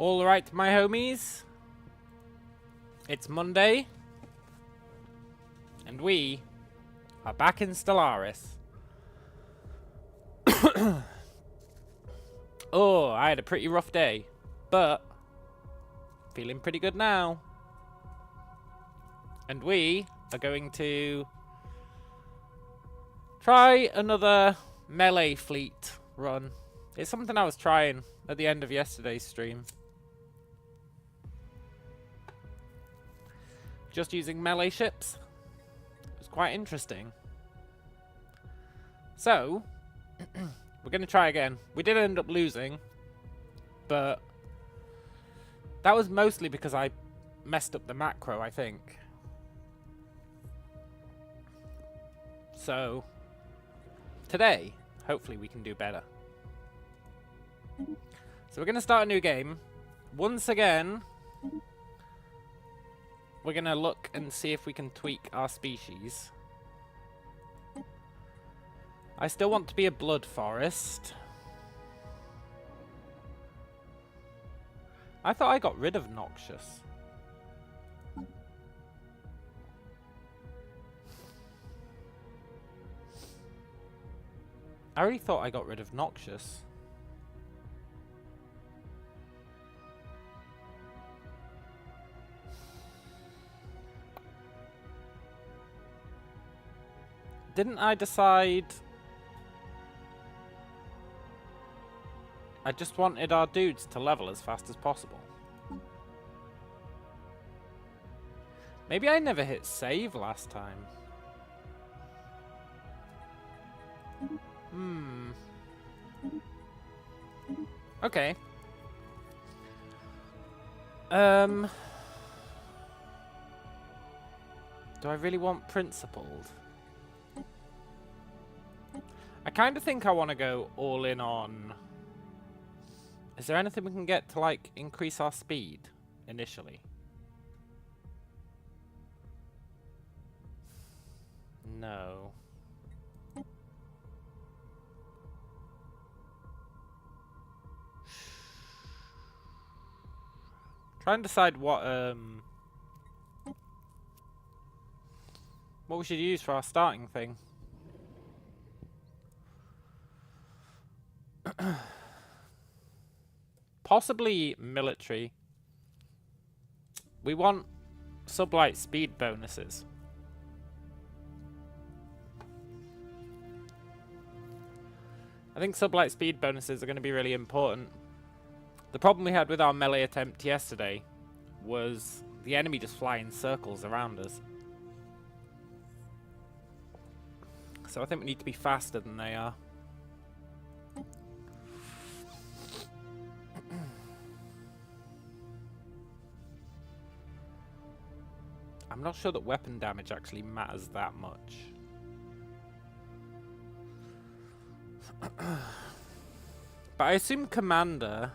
Alright, my homies. It's Monday. And we are back in Stellaris. Oh, I had a pretty rough day. But feeling pretty good now. And we are going to try another melee fleet run. It's something I was trying at the end of yesterday's stream. Just using melee ships. It was quite interesting. So, we're going to try again. We did end up losing, but that was mostly because I messed up the macro, I think. So, today, hopefully we can do better. So we're going to start a new game. Once again, we're going to look and see if we can tweak our species. I still want to be a blood forest. I thought I got rid of Noxious. I already thought I got rid of Noxious. Didn't I decide I just wanted our dudes to level as fast as possible? Maybe I never hit save last time. Okay. Do I really want principled? I kind of think I want to go all in on... Is there anything we can get to, like, increase our speed initially? No. Try and decide what we should use for our starting thing. Possibly military. We want sublight speed bonuses. I think sublight speed bonuses are going to be really important. The problem we had with our melee attempt yesterday was the enemy just fly in circles around us. So I think we need to be faster than they are. I'm not sure that weapon damage actually matters that much. But I assume Commander...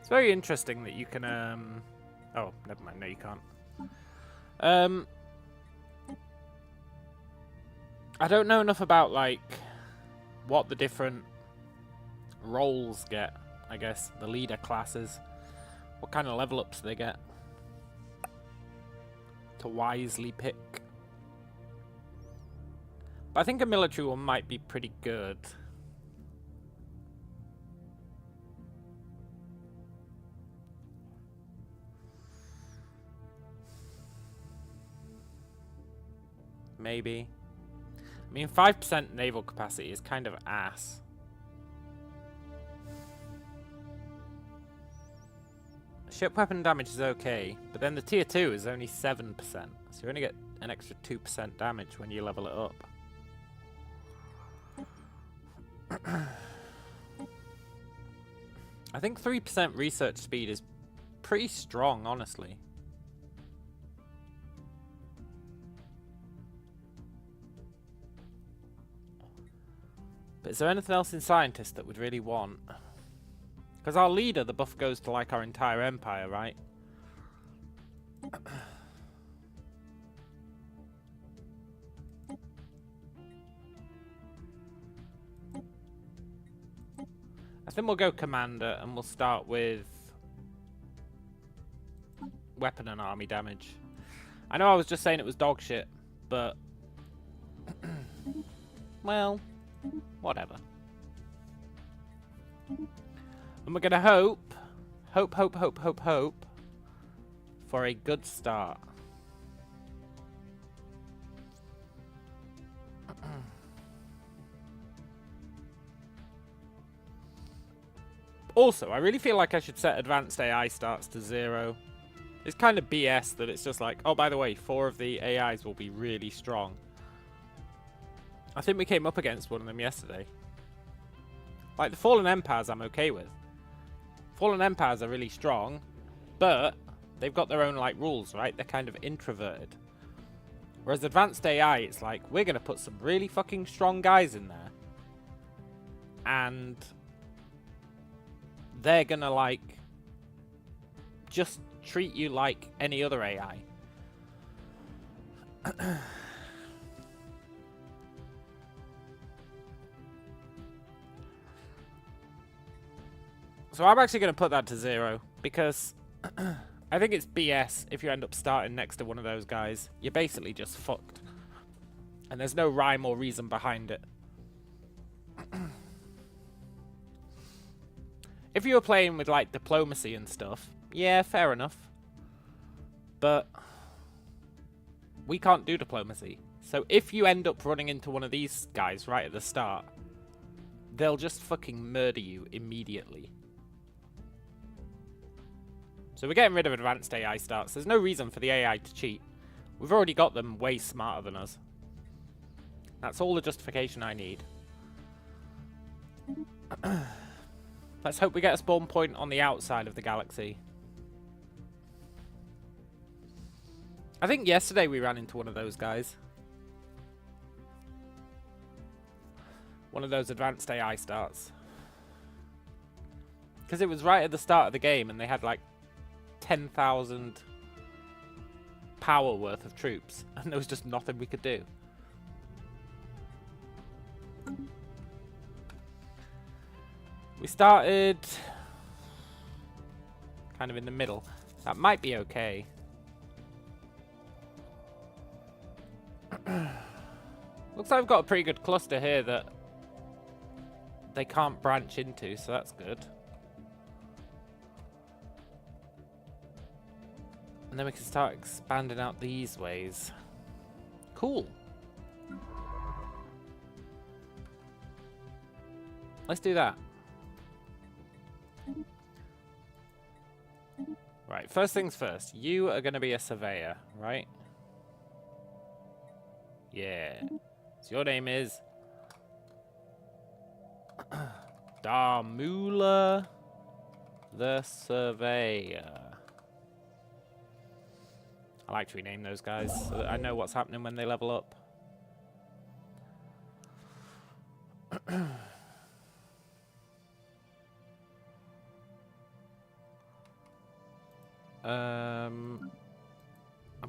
It's very interesting that you can, Oh, never mind. No, you can't. I don't know enough about, like, what the different roles get, I guess. The leader classes. What kind of level ups they get. To wisely pick. But I think a military one might be pretty good. Maybe. I mean, 5% naval capacity is kind of ass. Ship weapon damage is okay, but then the tier 2 is only 7%. So you only get an extra 2% damage when you level it up. I think 3% research speed is pretty strong, honestly. But is there anything else in Scientist that we'd really want? Because our leader, the buff goes to like our entire empire, right? I think we'll go commander and we'll start with weapon and army damage. I know I was just saying it was dog shit, but well, whatever. And we're gonna hope for a good start. Also, I really feel like I should set advanced AI starts to 0. It's kind of BS that it's just like, oh, by the way, 4 of the AIs will be really strong. I think we came up against one of them yesterday. Like, the Fallen Empires I'm okay with. Fallen Empires are really strong, but they've got their own, like, rules, right? They're kind of introverted. Whereas advanced AI, it's like, we're going to put some really fucking strong guys in there. And they're going to, like, just treat you like any other AI. So I'm actually going to put that to 0 because I think it's BS if you end up starting next to one of those guys. You're basically just fucked. And there's no rhyme or reason behind it. If you were playing with, like, diplomacy and stuff, yeah, fair enough. But we can't do diplomacy. So if you end up running into one of these guys right at the start, they'll just fucking murder you immediately. So we're getting rid of advanced AI starts. There's no reason for the AI to cheat. We've already got them way smarter than us. That's all the justification I need. Let's hope we get a spawn point on the outside of the galaxy. I think yesterday we ran into one of those guys. One of those advanced AI starts. Because it was right at the start of the game and they had like 10,000 power worth of troops. And there was just nothing we could do. We started kind of in the middle. That might be okay. Looks like we've got a pretty good cluster here that they can't branch into, so that's good. And then we can start expanding out these ways. Cool. Let's do that. Right, first things first. You are going to be a surveyor, right? Yeah. So your name is Darmula the Surveyor. I like to rename those guys so that I know what's happening when they level up. I'm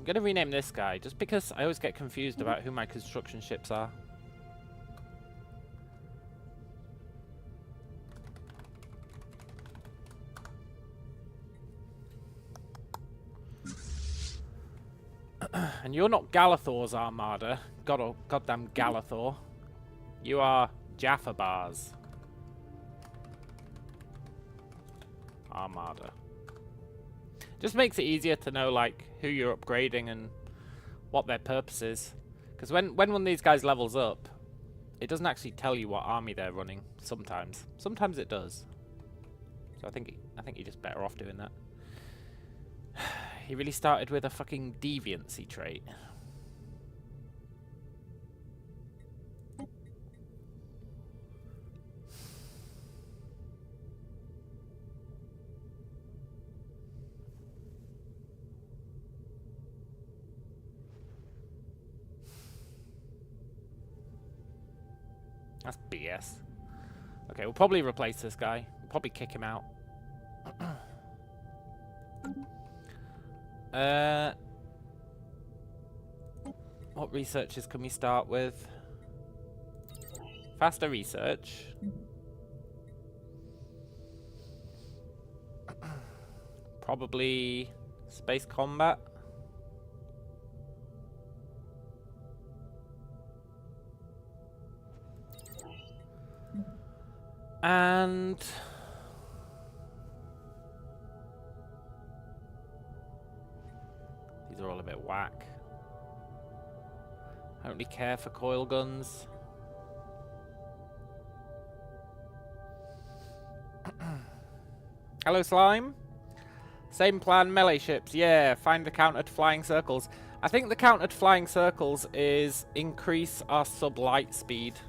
going to rename this guy just because I always get confused about who my construction ships are. And you're not Galathor's armada. Goddamn Galathor. You are Jaffabar's armada. Just makes it easier to know, like, who you're upgrading and what their purpose is. Because when one of these guys levels up, it doesn't actually tell you what army they're running. Sometimes. Sometimes it does. So I think you're just better off doing that. He really started with a fucking deviancy trait. That's BS. Okay, we'll probably replace this guy. We'll probably kick him out. What researches can we start with? Faster research. Probably space combat. And these are all a bit whack. I don't really care for coil guns. Hello, Slime. Same plan, melee ships. Yeah, find the counter to flying circles. I think the counter to flying circles is increase our sub-light speed.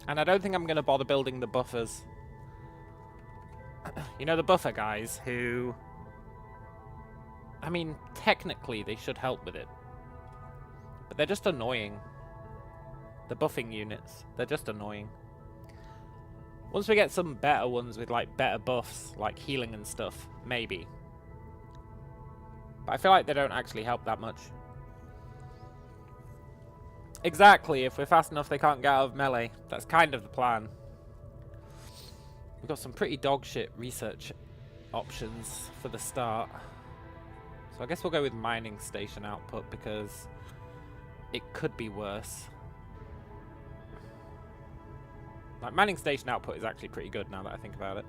And I don't think I'm going to bother building the buffers. You know, the buffer guys who... I mean, technically they should help with it. But they're just annoying. The buffing units. They're just annoying. Once we get some better ones with, like, better buffs, like healing and stuff, maybe. But I feel like they don't actually help that much. Exactly, if we're fast enough they can't get out of melee. That's kind of the plan. We've got some pretty dog shit research options for the start. So I guess we'll go with mining station output because it could be worse. Like, mining station output is actually pretty good now that I think about it.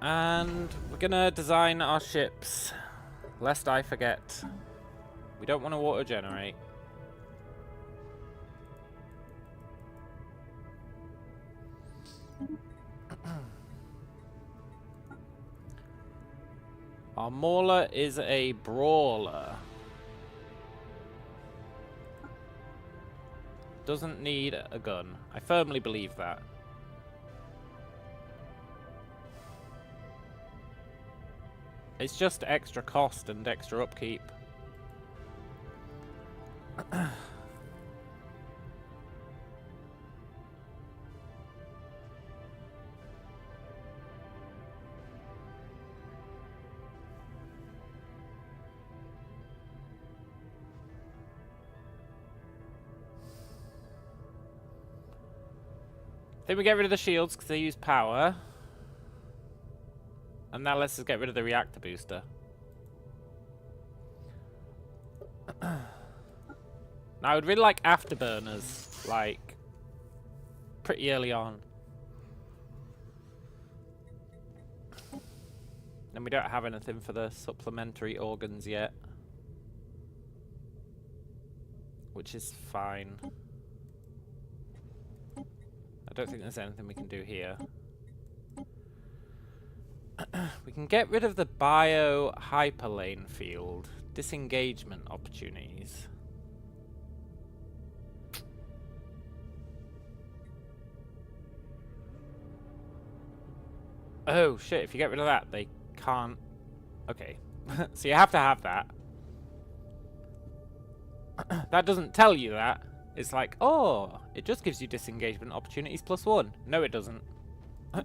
And we're gonna design our ships, lest I forget. We don't want to auto generate. Our mauler is a brawler. Doesn't need a gun. I firmly believe that. It's just extra cost and extra upkeep. Then we get rid of the shields because they use power. And now let's just get rid of the reactor booster. Now I would really like afterburners, like, pretty early on. And we don't have anything for the supplementary organs yet. Which is fine. I don't think there's anything we can do here. We can get rid of the bio hyperlane field. Disengagement opportunities. Oh shit, if you get rid of that, they can't... Okay. So you have to have that. That doesn't tell you that. It's like, oh, it just gives you disengagement opportunities +1. No, it doesn't.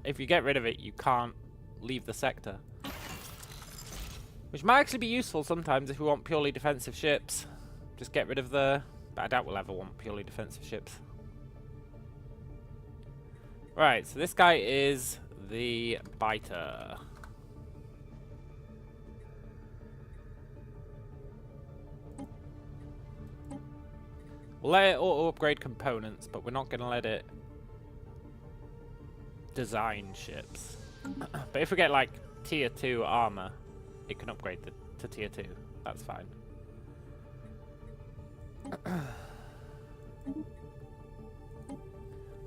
If you get rid of it, you can't leave the sector. Which might actually be useful sometimes if we want purely defensive ships. Just get rid of the... But I doubt we'll ever want purely defensive ships. Right, so this guy is the biter. We'll let it auto-upgrade components, but we're not going to let it design ships. But if we get, like, tier 2 armor, it can upgrade to tier 2. That's fine.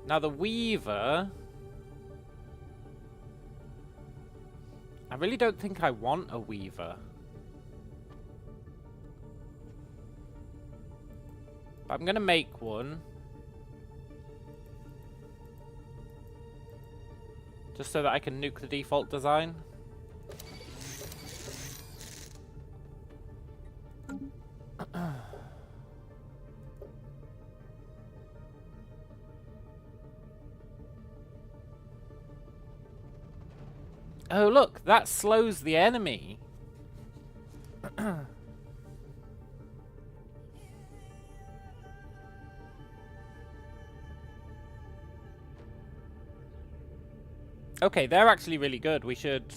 Now the Weaver... I really don't think I want a Weaver. But I'm going to make one. Just so that I can nuke the default design. Oh, look, that slows the enemy. Okay, they're actually really good. We should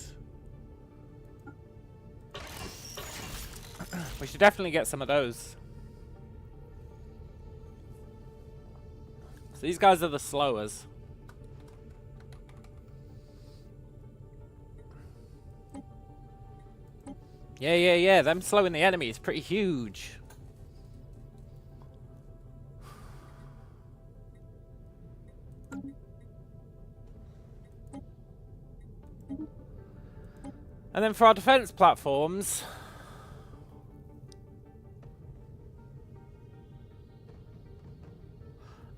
definitely get some of those. So these guys are the slowers. Yeah. Them slowing the enemy is pretty huge. And then for our defense platforms,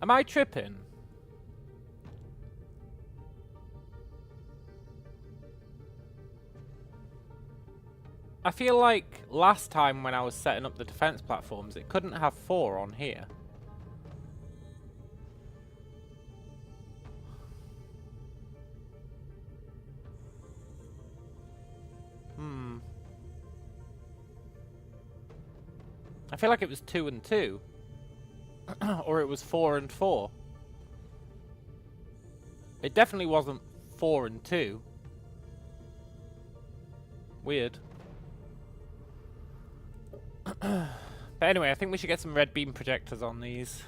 am I tripping? I feel like last time when I was setting up the defense platforms, it couldn't have 4 on here. I feel like it was 2 and 2. Or it was 4 and 4. It definitely wasn't 4 and 2. Weird. But anyway, I think we should get some red beam projectors on these.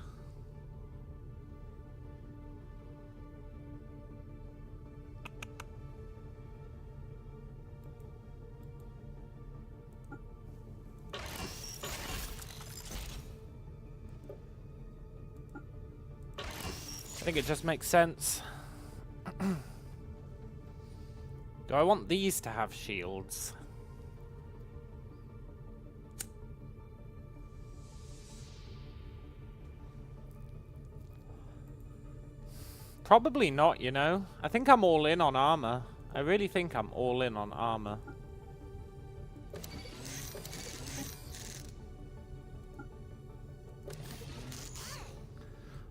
I think it just makes sense. Do I want these to have shields? Probably not, you know. I think I'm all in on armor. I really think I'm all in on armor.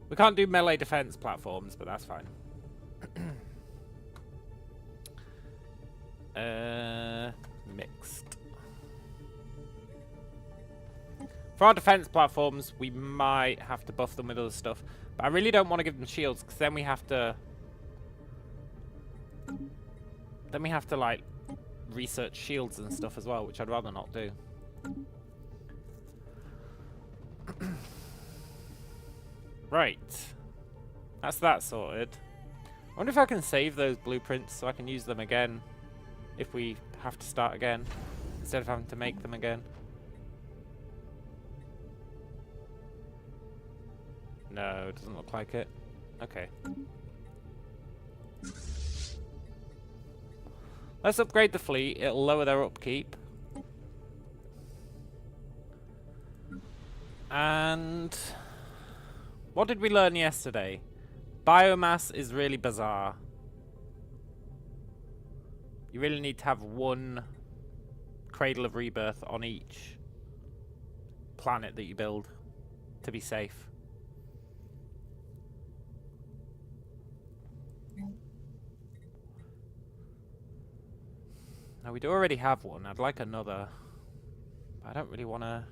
We can't do melee defense platforms, but that's fine. Mixed. For our defense platforms, we might have to buff them with other stuff. But I really don't want to give them shields, because then we have to... like, research shields and stuff as well, which I'd rather not do. Right. That's that sorted. I wonder if I can save those blueprints so I can use them again if we have to start again, instead of having to make them again. No, it doesn't look like it. Okay. Let's upgrade the fleet. It'll lower their upkeep. And... what did we learn yesterday? Biomass is really bizarre. You really need to have one Cradle of Rebirth on each planet that you build to be safe. Now we do already have one. I'd like another. But I don't really want to...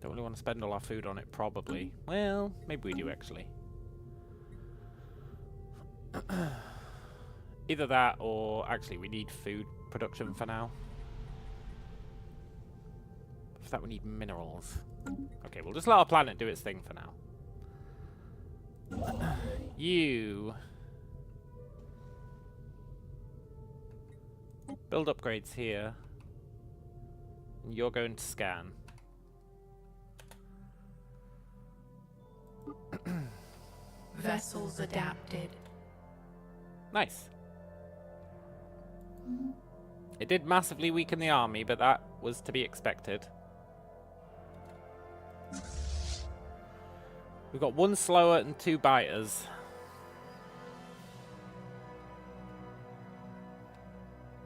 don't really want to spend all our food on it, probably. Well, maybe we do, actually. Either that, or... actually, we need food production for now. For that, we need minerals. Okay, we'll just let our planet do its thing for now. You... build upgrades here. And you're going to scan. Vessels adapted. Nice. It did massively weaken the army, but that was to be expected. We've got 1 slower and 2 biters.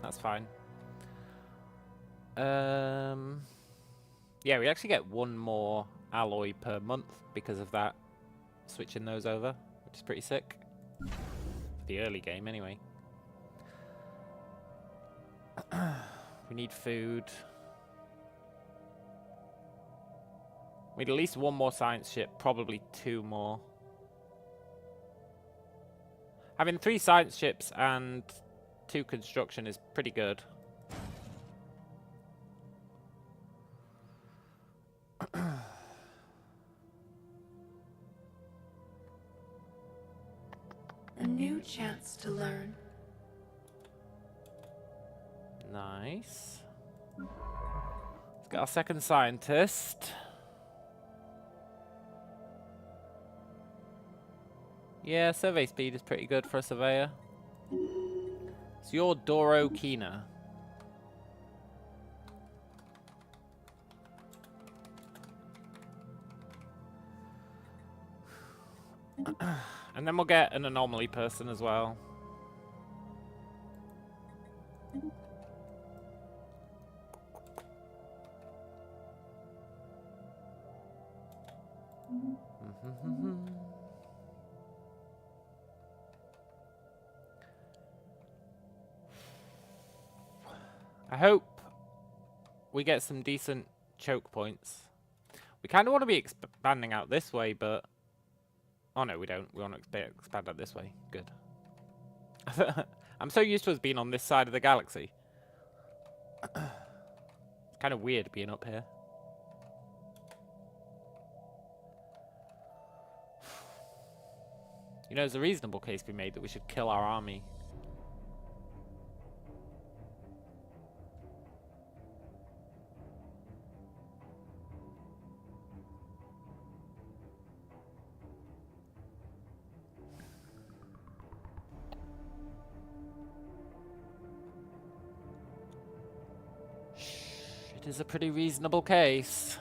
That's fine. Yeah, we actually get 1 more alloy per month because of that. Switching those over, which is pretty sick. the early game anyway. We need food. We need at least one more science ship, probably 2 more. Having 3 science ships and 2 construction is pretty good. A new chance to learn. Nice. Let's get our second scientist. Yeah, survey speed is pretty good for a surveyor. It's your Doro Kina. And then we'll get an anomaly person as well. I hope we get some decent choke points. We kind of want to be expanding out this way, but... Oh no, we don't. We want to expand out this way. Good. I'm so used to us being on this side of the galaxy. It's kind of weird being up here. You know, there's a reasonable case to be made that we should kill our army. It is a pretty reasonable case.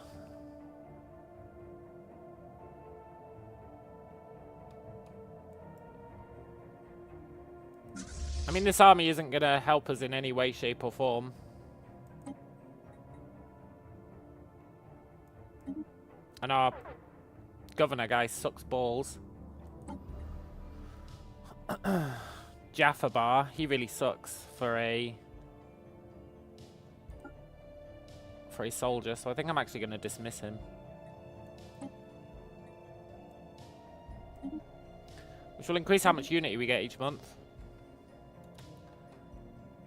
I mean, this army isn't going to help us in any way, shape, or form. And our governor guy sucks balls. Jaffa Bar, he really sucks for a soldier, so I think I'm actually going to dismiss him. Which will increase how much unity we get each month.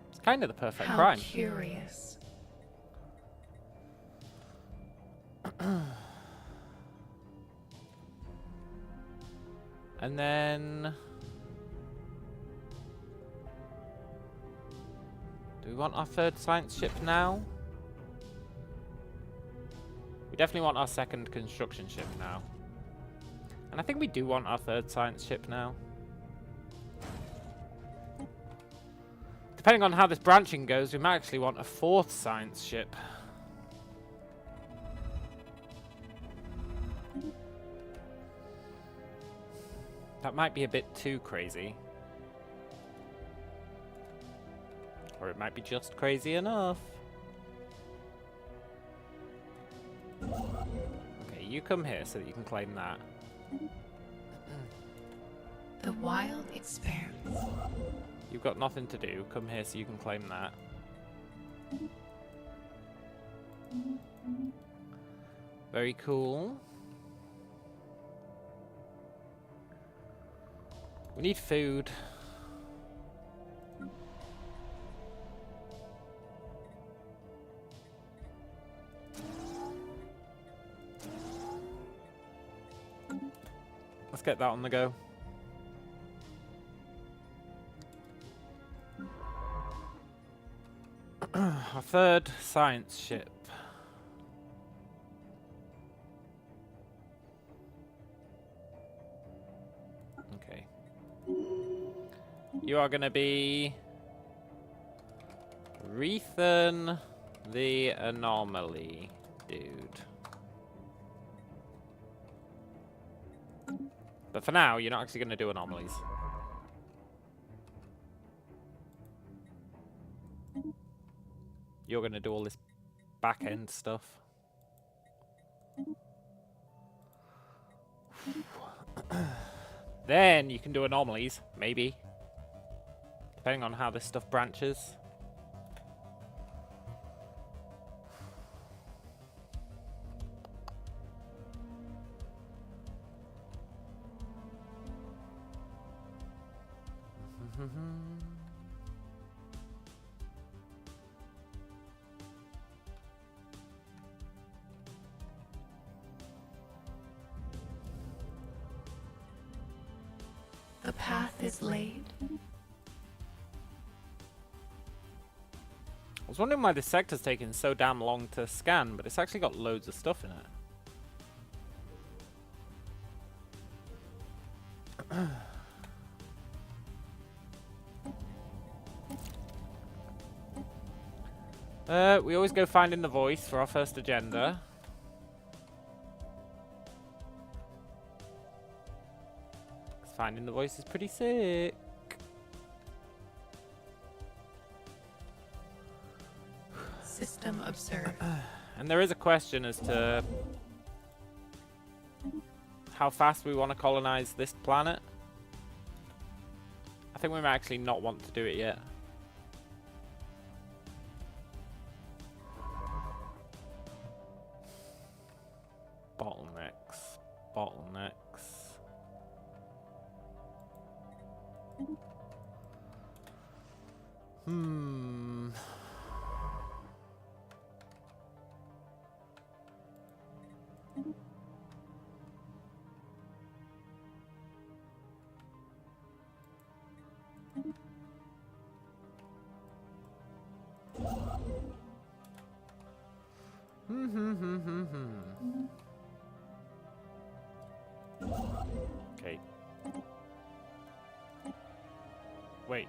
It's kind of the perfect crime. How curious. And then... do we want our 3rd science ship now? We definitely want our 2nd construction ship now. And I think we do want our 3rd science ship now. Depending on how this branching goes, we might actually want a 4th science ship. That might be a bit too crazy. Or it might be just crazy enough. Okay, you come here so that you can claim that. The wild expanse. You've got nothing to do. Come here so you can claim that. Very cool. We need food. Let's get that on the go. Our 3rd science ship. Okay. You are going to be Rethan the Anomaly dude. But for now, you're not actually going to do anomalies. You're going to do all this back-end stuff. Then you can do anomalies, maybe. depending on how this stuff branches. The path is laid. I was wondering why this sector's taking so damn long to scan, but it's actually got loads of stuff in it. We always go finding the voice for our first agenda. Finding the voice is pretty sick. System observed. And there is a question as to how fast we want to colonize this planet. I think we might actually not want to do it yet. Bottlenecks. Bottlenecks. Okay. Wait.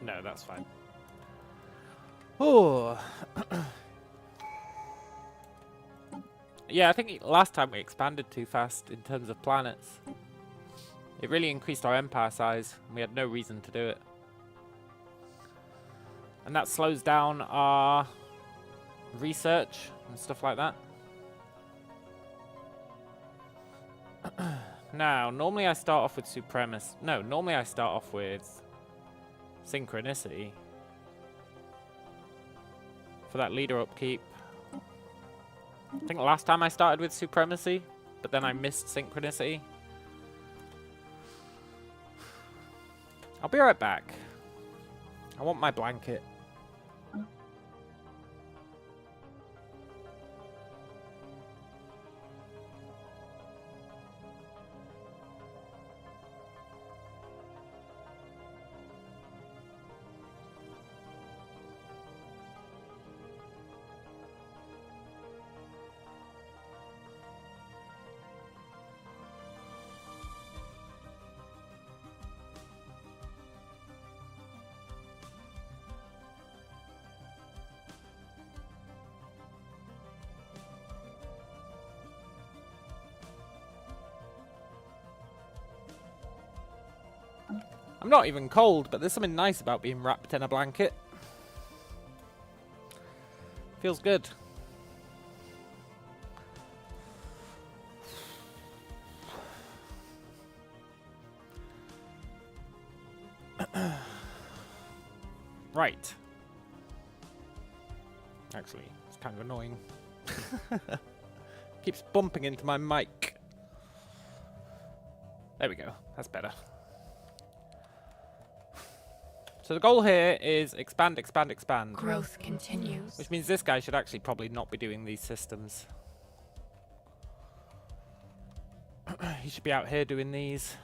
No, that's fine. Oh. Yeah, I think last time we expanded too fast in terms of planets. It really increased our empire size, and we had no reason to do it. And that slows down our research and stuff like that. Now, normally I start off with supremacy. No, normally I start off with synchronicity for that leader upkeep. I think last time I started with supremacy, but then I missed synchronicity. I'll be right back. I want my blanket. I'm not even cold, but there's something nice about being wrapped in a blanket. Feels good. Right. Actually, it's kind of annoying. Keeps bumping into my mic. There we go. That's better. So the goal here is expand, expand, expand. Growth continues. Which means this guy should actually probably not be doing these systems. He should be out here doing these.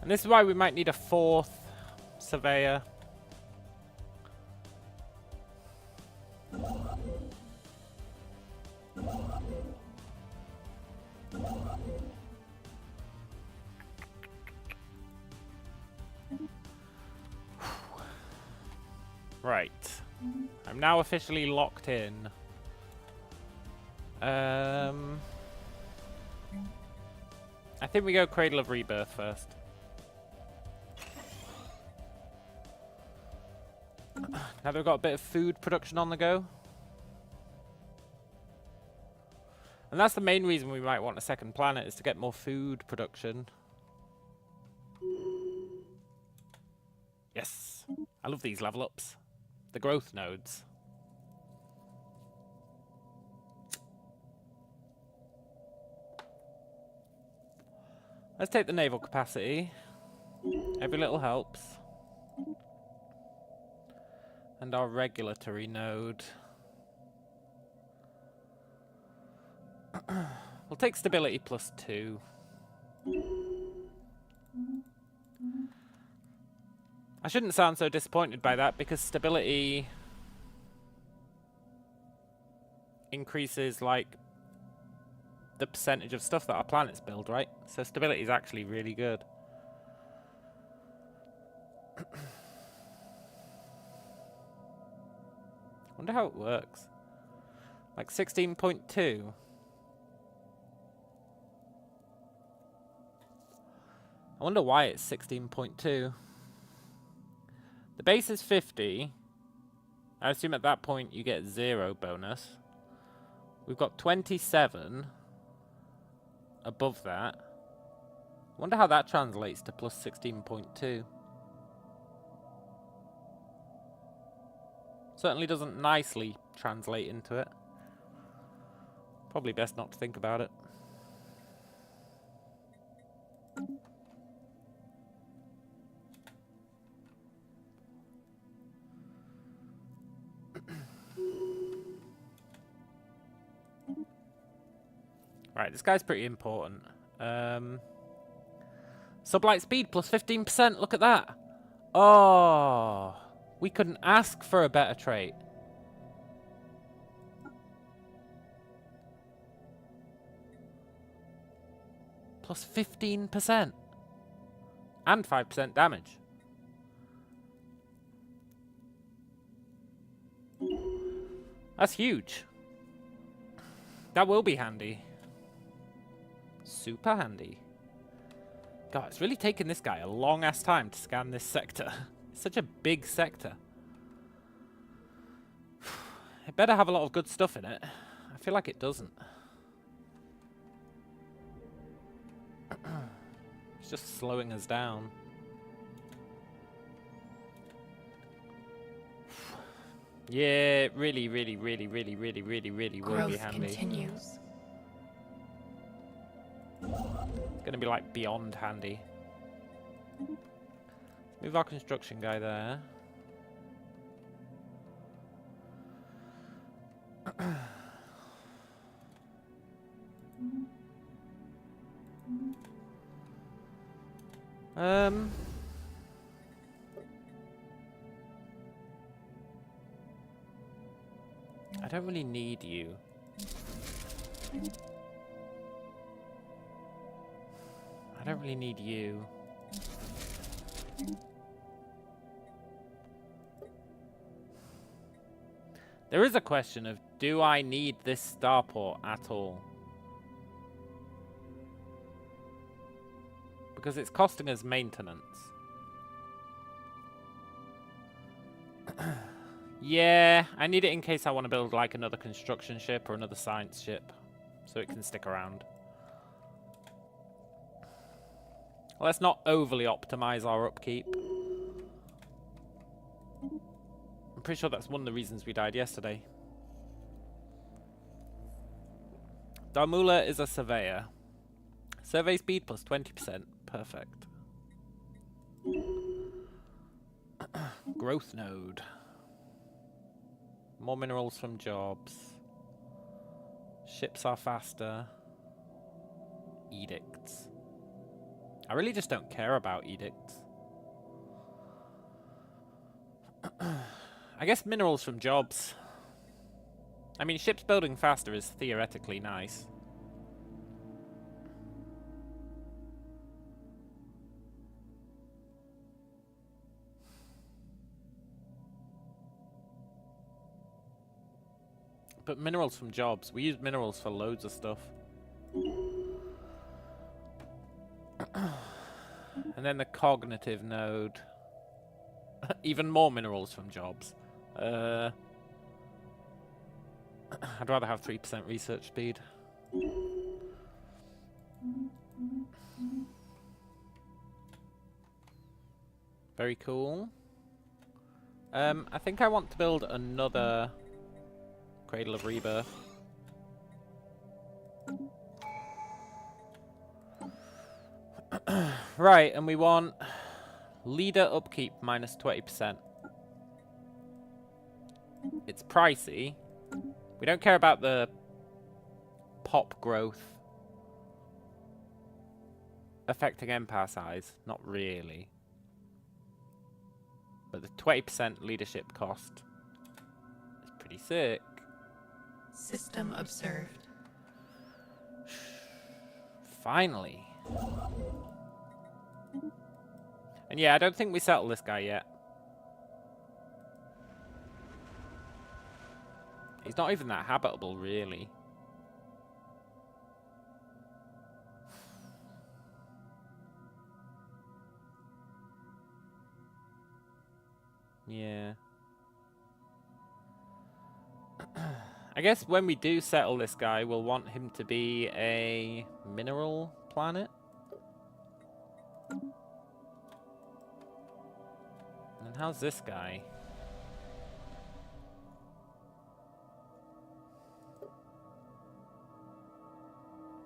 And this is why we might need a fourth surveyor. Right. I'm now officially locked in. I think we go Cradle of Rebirth first. Now they've got a bit of food production on the go. And that's the main reason we might want a second planet, is to get more food production. Yes. I love these level ups. The growth nodes. Let's take the naval capacity. Every little helps. And our regulatory node. We'll take stability +2. I shouldn't sound so disappointed by that, because stability increases, like, the percentage of stuff that our planets build, right? So stability is actually really good. Wonder how it works. Like 16.2. I wonder why it's 16.2. The base is 50. I assume at that point you get 0 bonus. We've got 27 above that. I wonder how that translates to plus 16.2. Certainly doesn't nicely translate into it. Probably best not to think about it. Right, this guy's pretty important. Sublight speed plus 15%, look at that. Oh, we couldn't ask for a better trait. Plus 15%. And 5% damage. That's huge. That will be handy. Super handy. God, it's really taken this guy a long-ass time to scan this sector. It's such a big sector. It better have a lot of good stuff in it. I feel like it doesn't. It's just slowing us down. Yeah, it really will be handy. Continues. It's gonna be like beyond handy. Move our construction guy there. I don't really need you. I don't really need you. There is a question of, do I need this starport at all? Because it's costing us maintenance. Yeah, I need it in case I want to build like another construction ship or another science ship, so it can stick around. Let's not overly optimize our upkeep. I'm pretty sure that's one of the reasons we died yesterday. Darmula is a surveyor. Survey speed plus 20%. Perfect. Growth node. More minerals from jobs. Ships are faster. Edicts. I really just don't care about edicts. I guess minerals from jobs. I mean, ships building faster is theoretically nice. But minerals from jobs. We use minerals for loads of stuff. And then the cognitive node. Even more minerals from jobs. I'd rather have 3% research speed. Very cool. I think I want to build another Cradle of Rebirth. Right, and we want leader upkeep minus 20%. It's pricey. We don't care about the pop growth affecting empire size. Not really. But the 20% leadership cost is pretty sick. System observed. Finally. And yeah, I don't think we settle this guy yet. He's not even that habitable, really. Yeah. I guess when we do settle this guy, we'll want him to be a mineral planet. And how's this guy?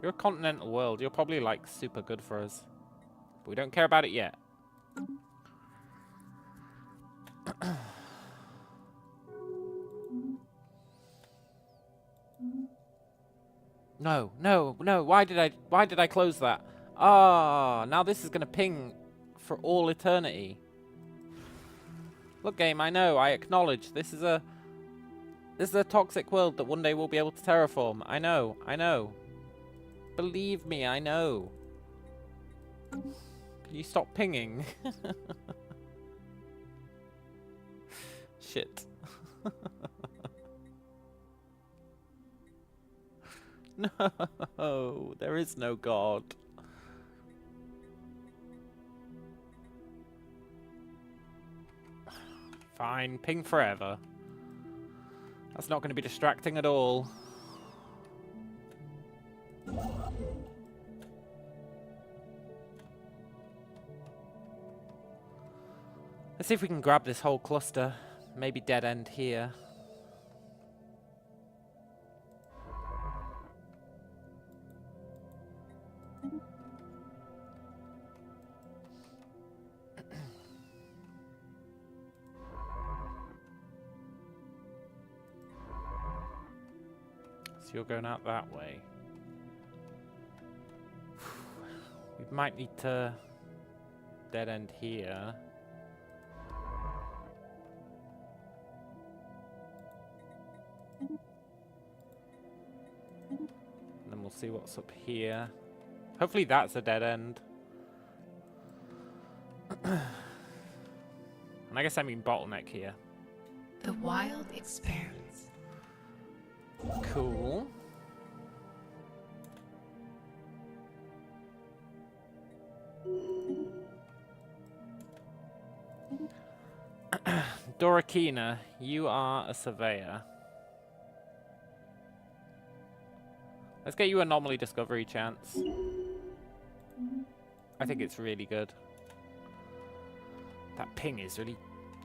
You're a continental world. You're probably, like, super good for us. But we don't care about it yet. No, no, no. Why did I close that? Ah, now this is going to ping for all eternity. Look, game, I know. I acknowledge. This is a toxic world that one day we'll be able to terraform. I know. I know. Believe me, I know. Can you stop pinging? Shit. No, there is no God. Fine, ping forever. That's not going to be distracting at all. Let's see if we can grab this whole cluster. Maybe dead end here. So you're going out that way. We might need to dead end here. And then we'll see what's up here. Hopefully that's a dead end. And I guess I mean bottleneck here. The wild expands. Cool. Dorakina, you are a surveyor. Let's get you anomaly discovery chance. I think it's really good. That ping is really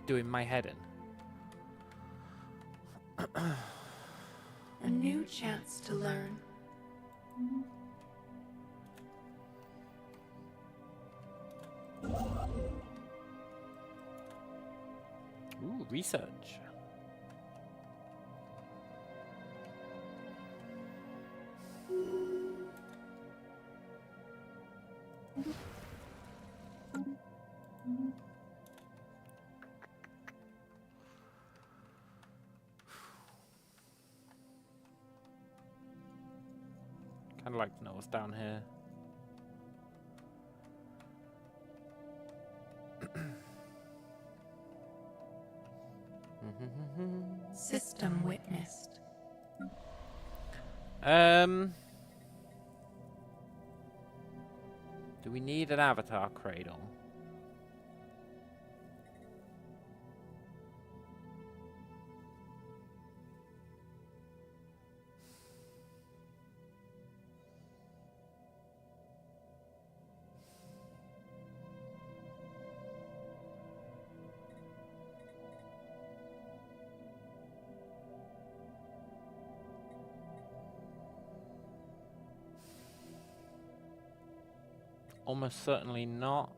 doing my head in. A new chance to learn. Ooh, research. Kind of like to know what's down here. System witnessed. Do we need an avatar cradle? almost certainly not.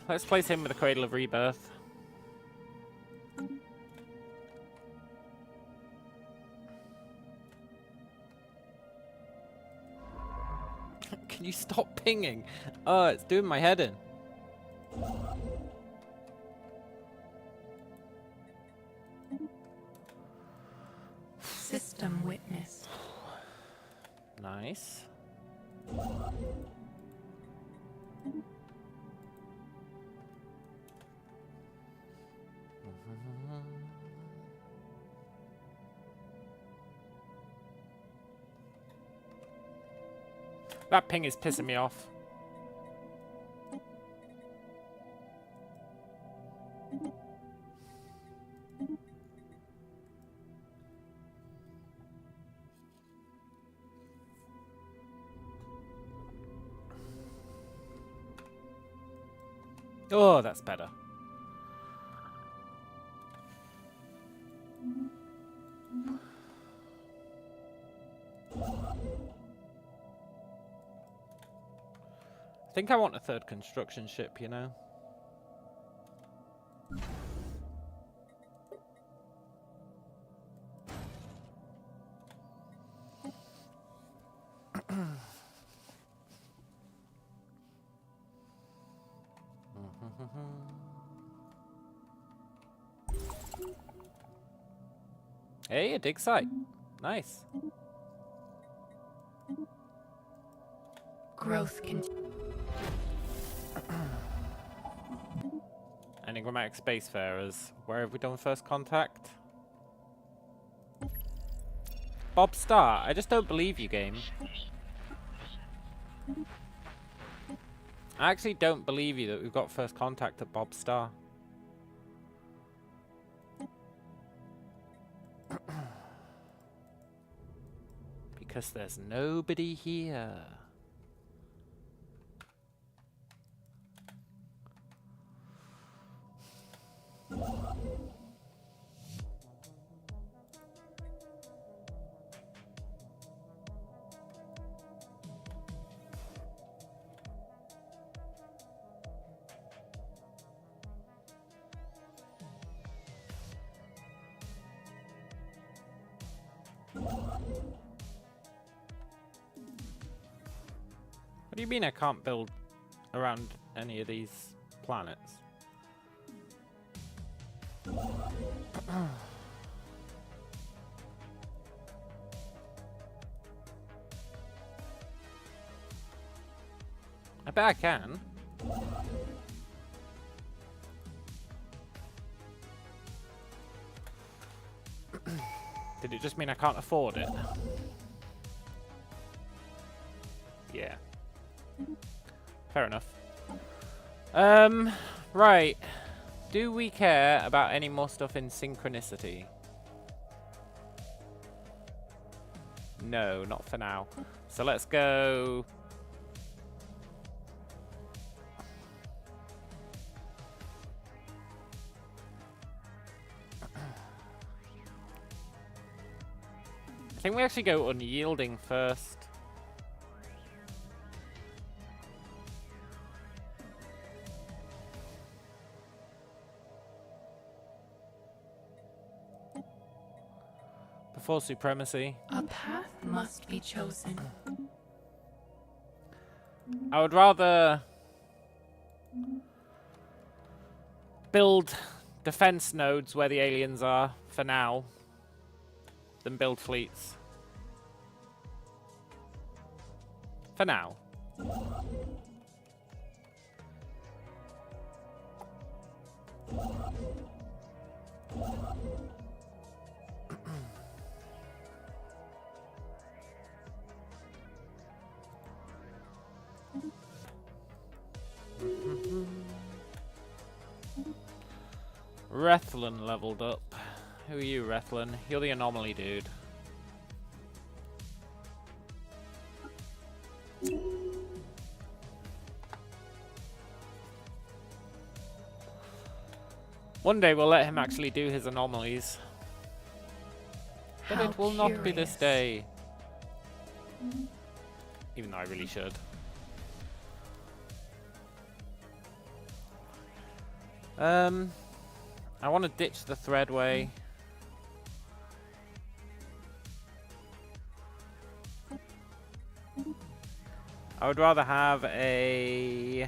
Let's place him with the Cradle of Rebirth. Can you stop pinging? Oh, it's doing my head in. System witnessed. Nice. That ping is pissing me off. Oh, that's better. I think I want a third construction ship, you know? Hey, a dig site. Nice. Growth can. Enigmatic Spacefarers. Where have we done first contact? Bob Star. I just don't believe you, game. I actually don't believe you that we've got first contact at Bob Star. Because there's nobody here. What do you mean I can't build around any of these planets? I bet I can. Did it just mean I can't afford it? Yeah. Fair enough. Right. Do we care about any more stuff in synchronicity? No, not for now. So let's go... I think we actually go unyielding first. Before supremacy. A path must be chosen. I would rather build defense nodes where the aliens are for now than build fleets. For now. Rethlin leveled up. Who are you, Rethlin? You're the anomaly dude. One day we'll let him actually do his anomalies. But How it will not be this curious. day. Even though I really should. I want to ditch the threadway. I would rather have a...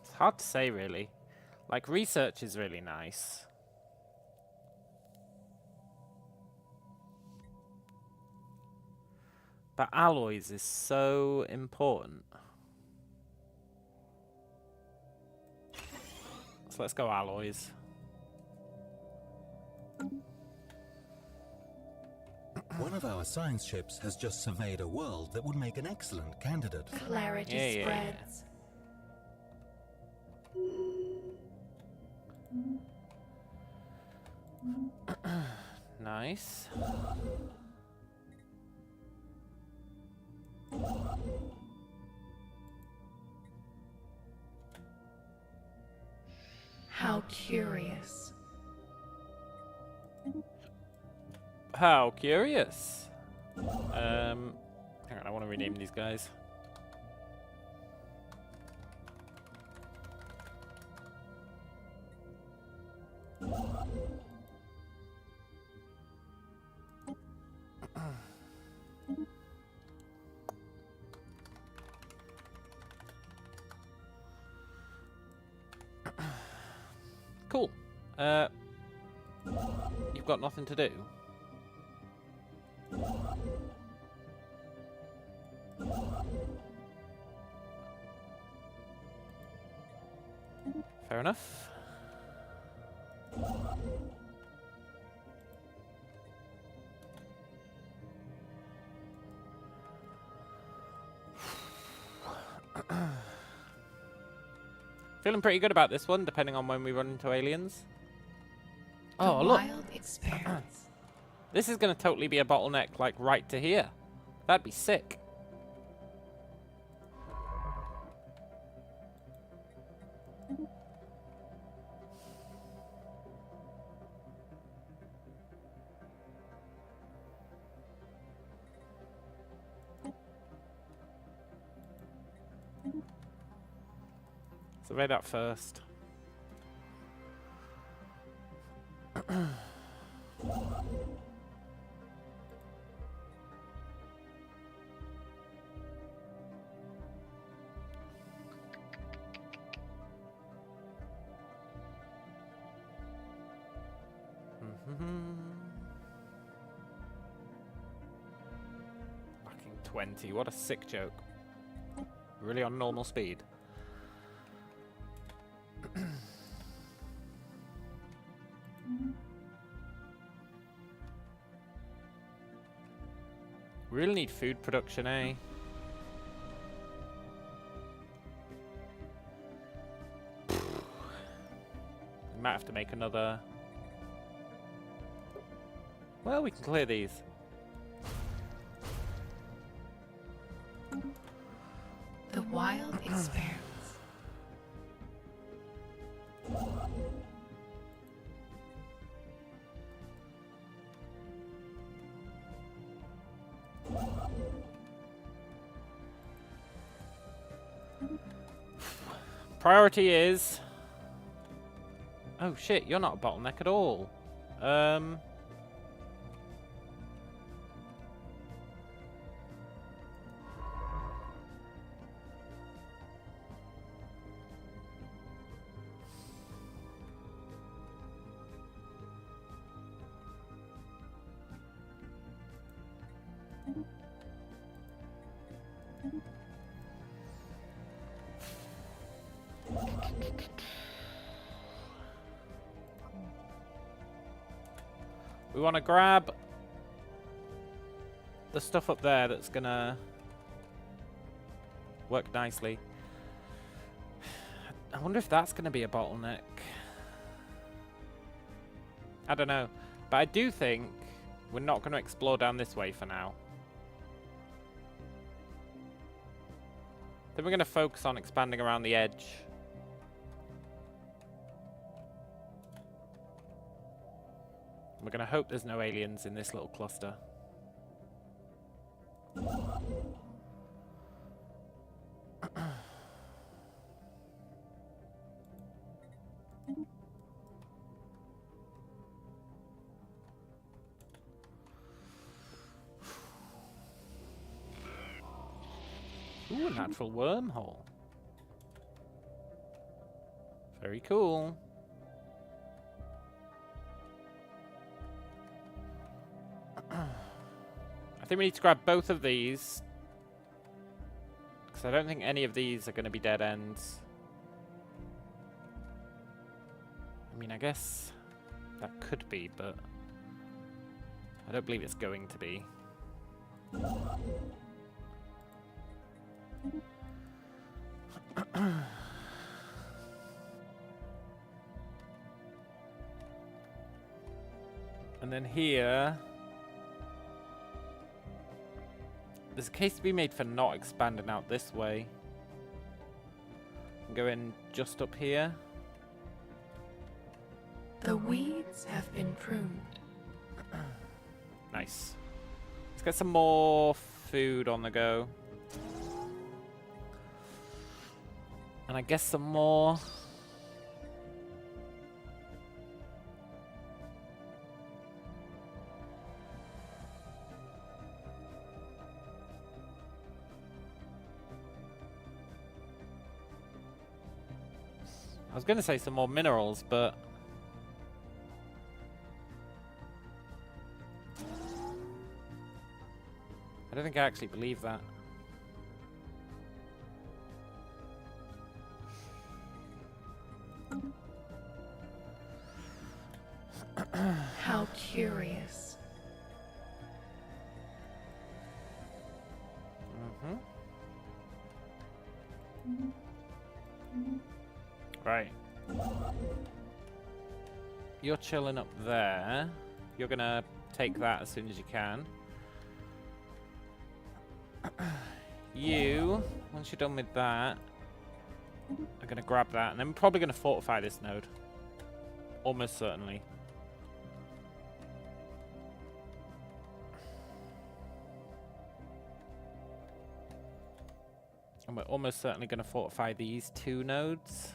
It's hard to say, really. Like, research is really nice. But alloys is so important. So let's go alloys. One of our science ships has just surveyed a world that would make an excellent candidate. Clarity Yeah. spreads. Nice. How curious. How curious. Hang on, I want to rename these guys. Cool. You've got nothing to do. Fair enough. Feeling pretty good about this one, depending on when we run into aliens. Oh, The look. wild experience. This is going to totally be a bottleneck, like, right to here. That'd be sick. Survey that first. Fucking 20. What a sick joke. Really on normal speed. We really need food production, eh? We might have to make another... Well, we can clear these. The wild experience. Priority is... Oh shit, you're not a bottleneck at all. We want to grab the stuff up there that's gonna work nicely. I wonder if that's gonna be a bottleneck. I don't know, but I do think We're not going to explore down this way for now. Then we're going to focus on expanding around the edge. We're going to hope there's no aliens in this little cluster. Ooh, a natural wormhole. Very cool. I think we need to grab both of these, because I don't think any of these are going to be dead ends. I mean, I guess that could be, but I don't believe it's going to be. And then here, there's a case to be made for not expanding out this way. And go in just up here. The weeds have been pruned. Nice. Let's get some more food on the go. And I guess some more. I was going to say some more minerals, but I don't think I actually believe that. How curious. Right. You're chilling up there. You're gonna take that as soon as you can. You, once you're done with that, are gonna grab that, and then we're probably gonna fortify this node. Almost certainly. And we're almost certainly going to fortify these two nodes.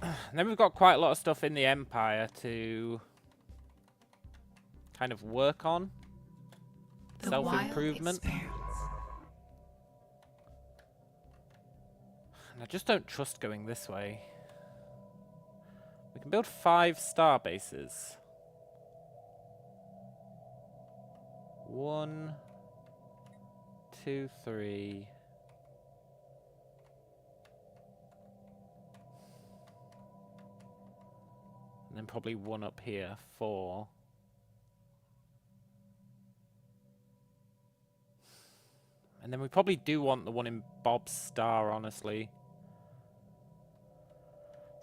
And then we've got quite a lot of stuff in the Empire to kind of work on. Self-improvement. And I just don't trust going this way. We can build 5 star bases. 1, 2, 3. And then probably one up here, 4. And then we probably do want the one in Bob's star, honestly.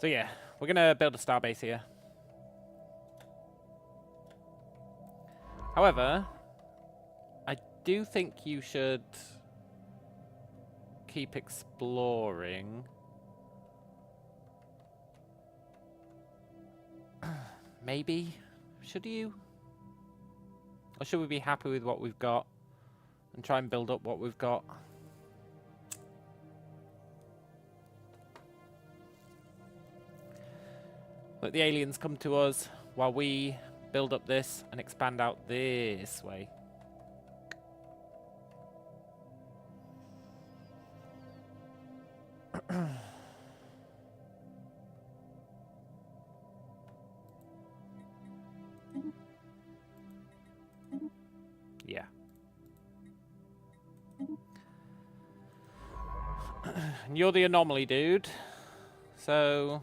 So yeah, we're gonna build a star base here. However, I do think you should keep exploring. Maybe? Should you? Or should we be happy with what we've got and try and build up what we've got? Let the aliens come to us while we build up this and expand out this way. Yeah. And you're the anomaly, dude. So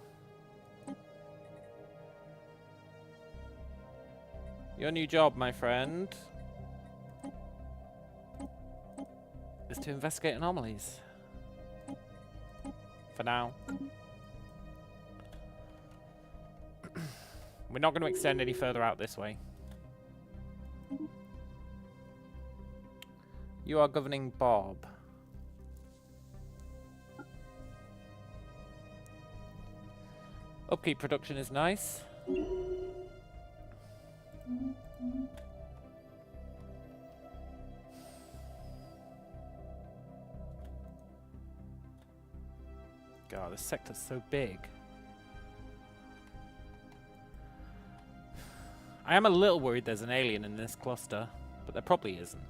your new job, my friend, is to investigate anomalies. For now. We're not going to extend any further out this way. You are governing Bob. Upkeep production is nice. God, this sector's so big. I am a little worried there's an alien in this cluster, but there probably isn't.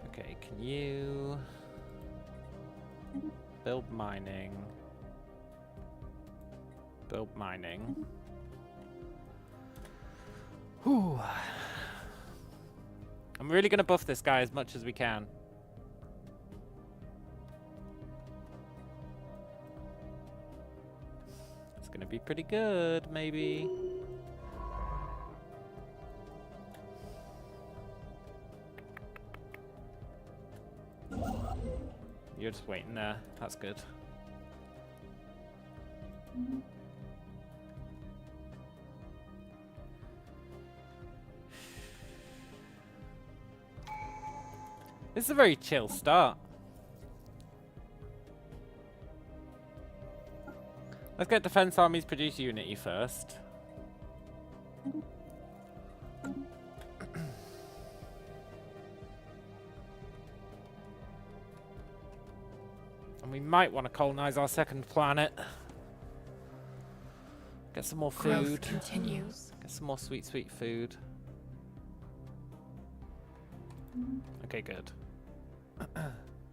Okay, can you build mining? Build mining. Whew. I'm really going to buff this guy as much as we can. It's going to be pretty good, maybe. You're just waiting there. That's good. This is a very chill start. Let's get Defense Army's produce Unity first. And we might want to colonize our second planet. Get some more food. Growth continues. Get some more sweet, sweet food. Okay, good.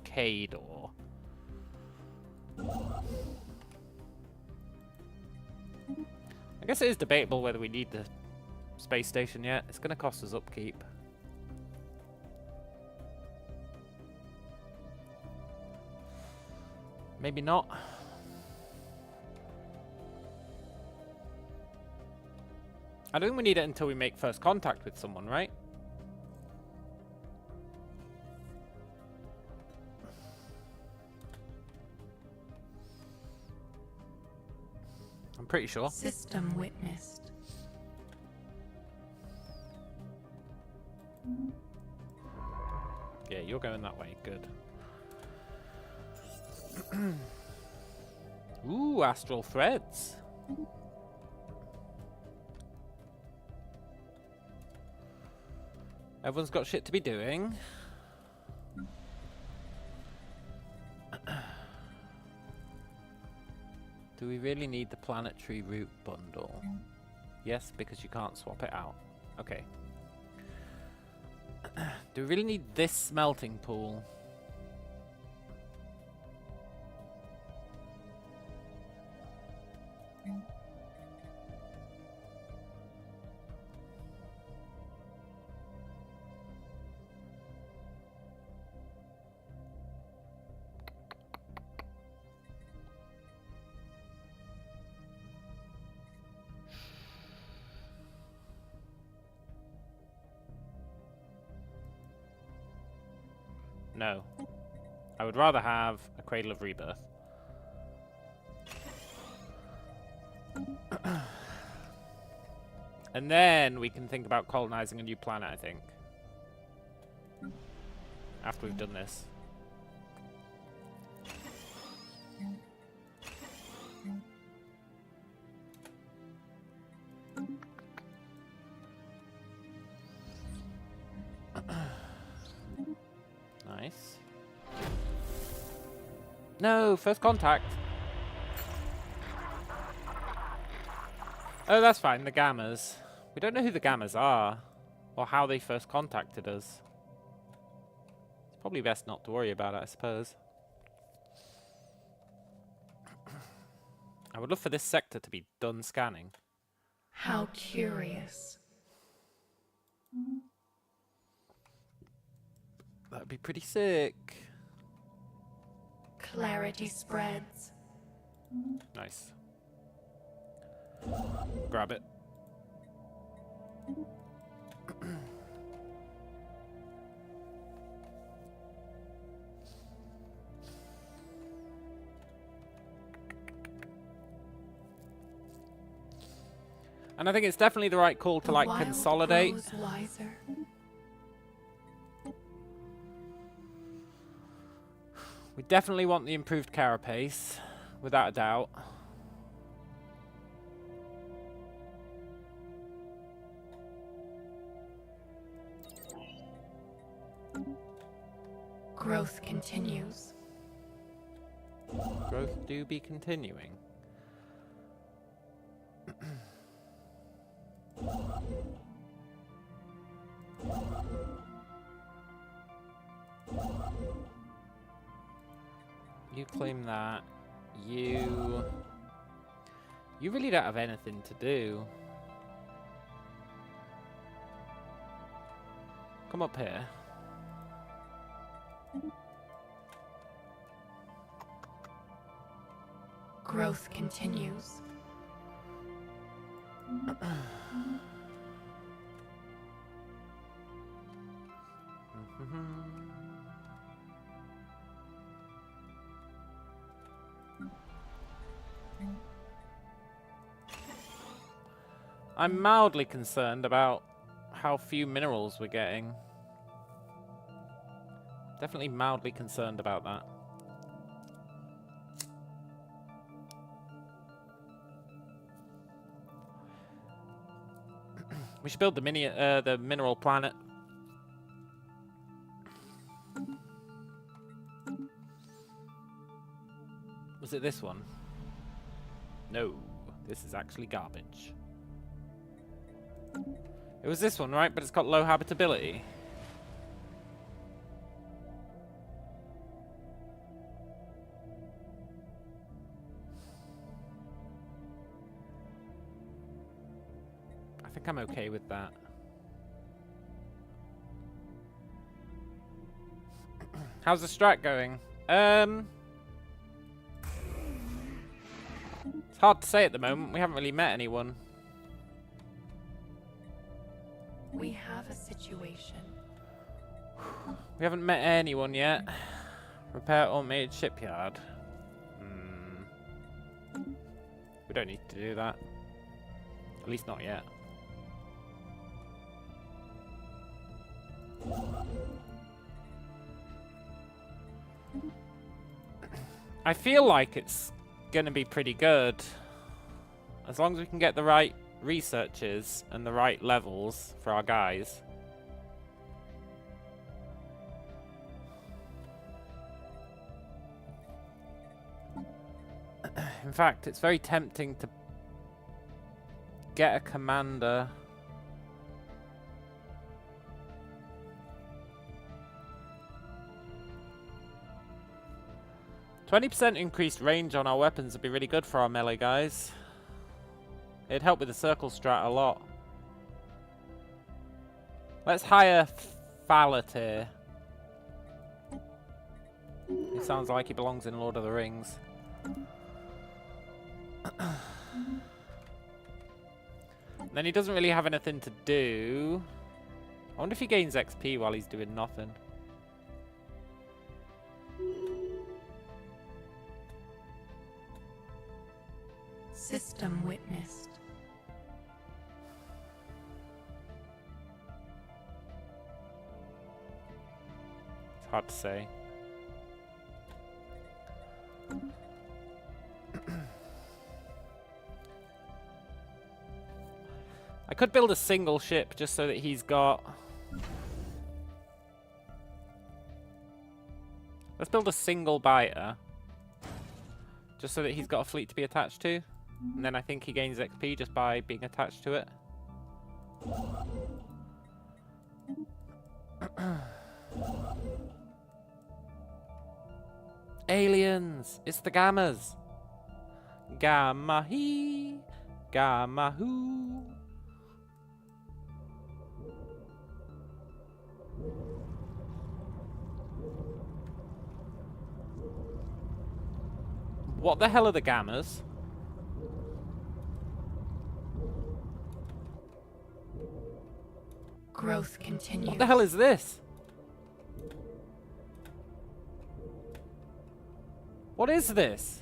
K-door. I guess it is debatable whether we need the space station yet. It's going to cost us upkeep. Maybe not. I don't think we need it until we make first contact with someone, right? I'm pretty sure. System witnessed. Yeah, you're going that way. Good. Ooh, astral threads. Everyone's got shit to be doing. Do we really need the planetary route bundle? Yes, because you can't swap it out. Okay. Do we really need this smelting pool? No. I would rather have a Cradle of Rebirth. And then we can think about colonizing a new planet, I think. After we've done this. Nice. No, first contact. Oh, that's fine, the Gammas. We don't know who the Gammas are, or how they first contacted us. It's probably best not to worry about it, I suppose. I would love for this sector to be done scanning. How curious. That'd be pretty sick. Clarity spreads. Nice. Grab it. And I think it's definitely the right call to, like, wild consolidate. grows wiser. We definitely want the improved carapace, without a doubt. Growth continues. Growth do be continuing. You claim that. You really don't have anything to do. Come up here. Growth continues. I'm mildly concerned about how few minerals we're getting. Definitely mildly concerned about that. We should build the mineral planet. Was it this one? No, this is actually garbage. It was this one, right? But it's got low habitability. I think I'm okay with that. How's the strat going? It's hard to say at the moment. We haven't really met anyone. We have a situation. We haven't met anyone yet. Repair automated shipyard. We don't need to do that. At least not yet. I feel like it's gonna be pretty good. As long as we can get the right researchers and the right levels for our guys. In fact, it's very tempting to get a commander. %20 increased range on our weapons would be really good for our melee guys. It'd help with the circle strat a lot. Let's hire Fallatir. He sounds like he belongs in Lord of the Rings. Then he doesn't really have anything to do. I wonder if he gains XP while he's doing nothing. System witnessed. It's hard to say. I could build a single ship just so that he's got... Let's build a single biter. Just so that he's got a fleet to be attached to. And then I think he gains XP just by being attached to it. Aliens! It's the Gammas! Gamma-hee! Gamma-hoo! What the hell are the Gammas? Growth continues. What the hell is this? What is this?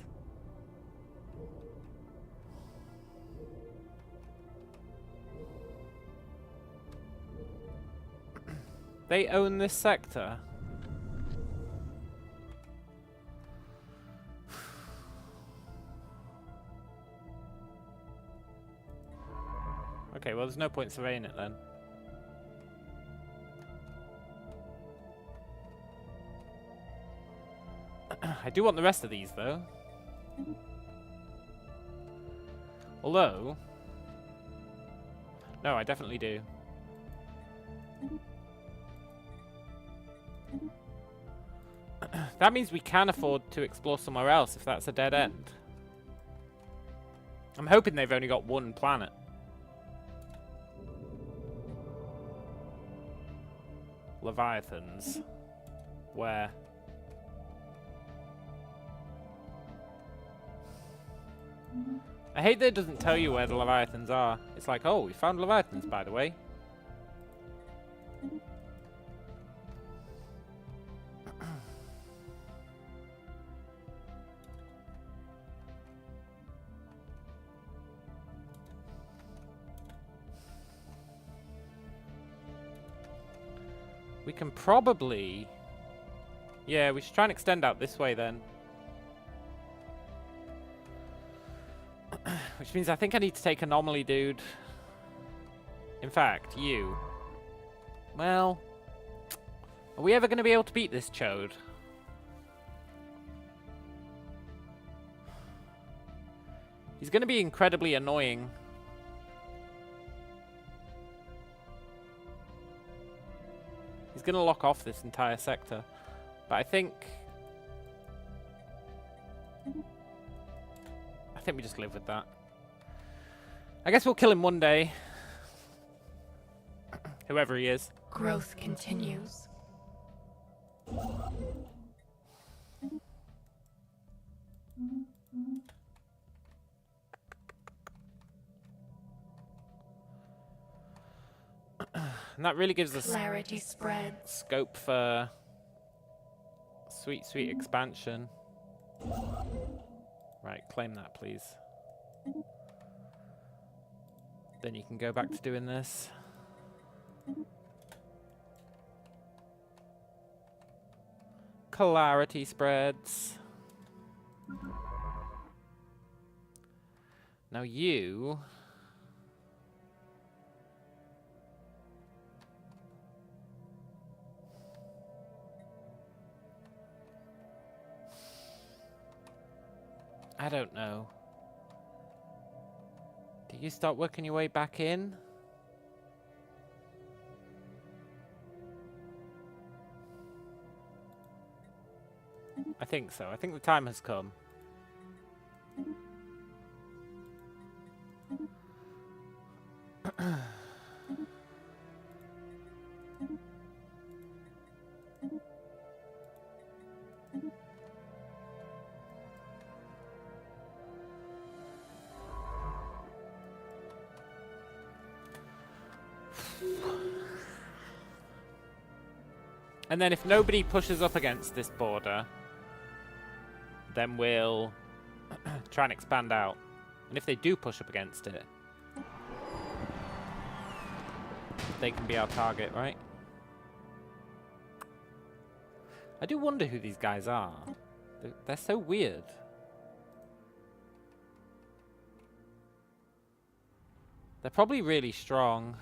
They own this sector. Okay, well, there's no point surveying it then. I do want the rest of these, though. Although... No, I definitely do. That means we can afford to explore somewhere else if that's a dead end. I'm hoping they've only got one planet. Leviathans. Where? I hate that it doesn't tell you where the Leviathans are. It's like, oh, we found Leviathans, by the way. We can probably... Yeah, we should try and extend out this way then. Which means I think I need to take Anomaly, dude. In fact, you. Well... Are we ever going to be able to beat this chode? He's going to be incredibly annoying. He's going to lock off this entire sector. But I think we just live with that. I guess we'll kill him one day. Whoever he is. Growth continues. And that really gives us Clarity spreads. scope for sweet, sweet expansion. Right, claim that, please. Then you can go back to doing this. Clarity spreads. Now you... I don't know. Do you start working your way back in? I think so. I think the time has come. And then if nobody pushes up against this border, then we'll try and expand out. And if they do push up against it, they can be our target, right? I do wonder who these guys are. They're so weird. They're probably really strong.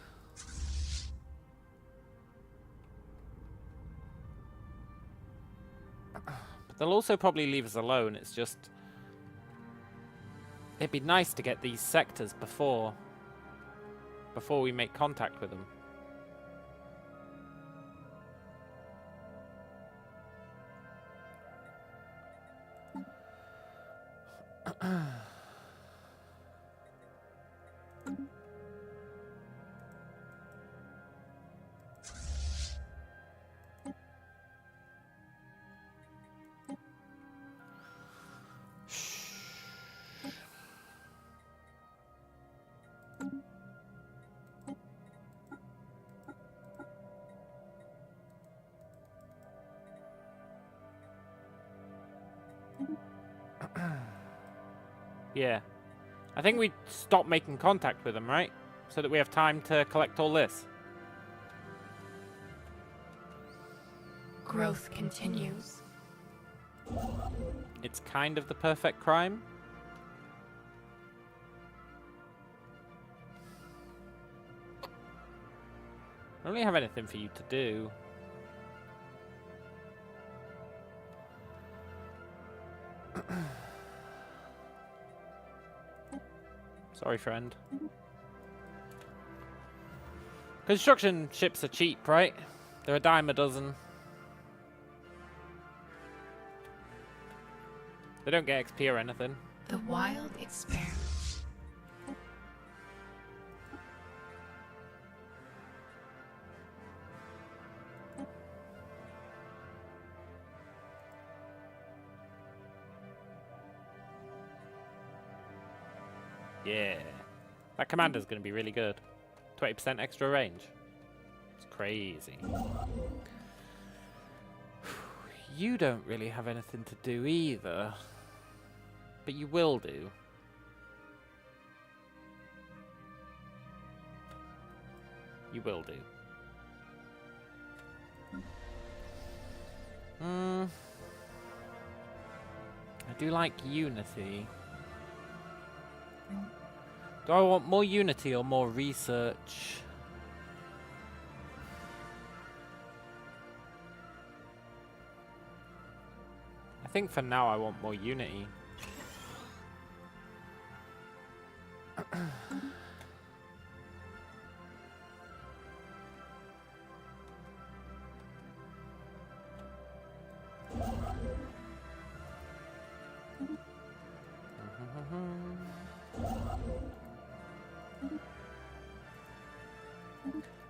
But they'll also probably leave us alone. It's just... It'd be nice to get these sectors before we make contact with them. Yeah. I think we stop making contact with them, right? So that we have time to collect all this. Growth continues. It's kind of the perfect crime. I don't really have anything for you to do. Sorry, friend. Construction ships are cheap, right? They're a dime a dozen. They don't get XP or anything. The wild experiment. Yeah. That commander's going to be really good. 20% extra range. It's crazy. You don't really have anything to do either. But you will do. You will do. I do like Unity. Do I want more Unity or more research? I think for now I want more Unity.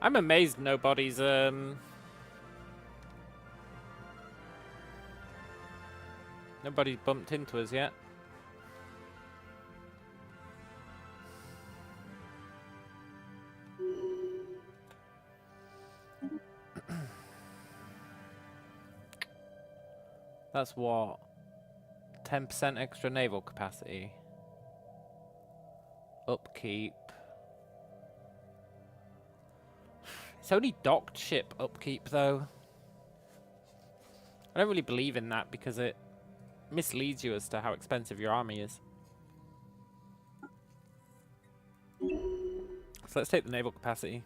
I'm amazed nobody's nobody's bumped into us yet. That's what? 10% extra naval capacity. Upkeep. It's only docked ship upkeep, though. I don't really believe in that because it misleads you as to how expensive your army is. So let's take the naval capacity.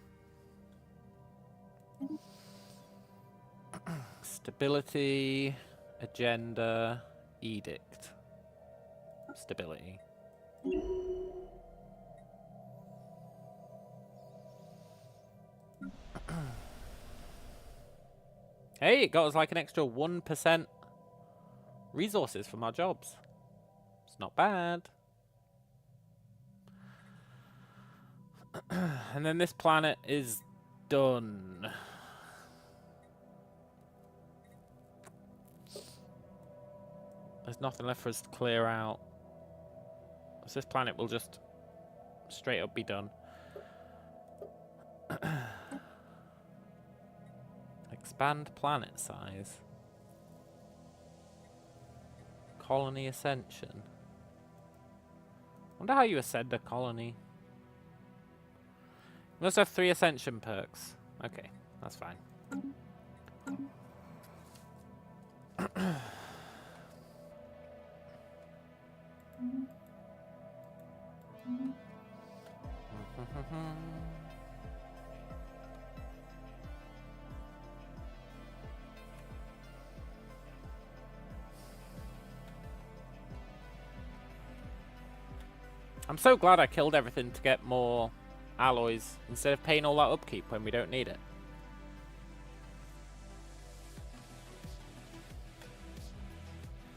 Stability, agenda, edict. Stability. Hey, it got us like an extra 1% resources from our jobs. It's not bad. And then this planet is done. There's nothing left for us to clear out. So this planet will just straight up be done. Expand planet size. Colony ascension. Wonder how you ascend a colony. We must have 3 ascension perks. Okay, that's fine. I'm so glad I killed everything to get more alloys instead of paying all that upkeep when we don't need it.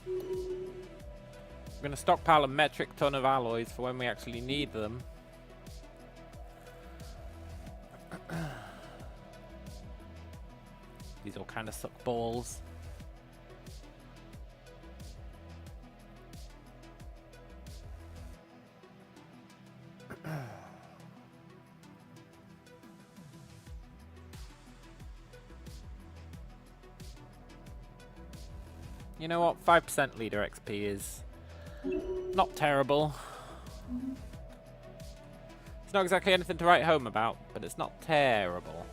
I'm going to stockpile a metric ton of alloys for when we actually need them. These all kind of suck balls. You know what? 5% leader XP is not terrible. It's not exactly anything to write home about, but it's not terrible.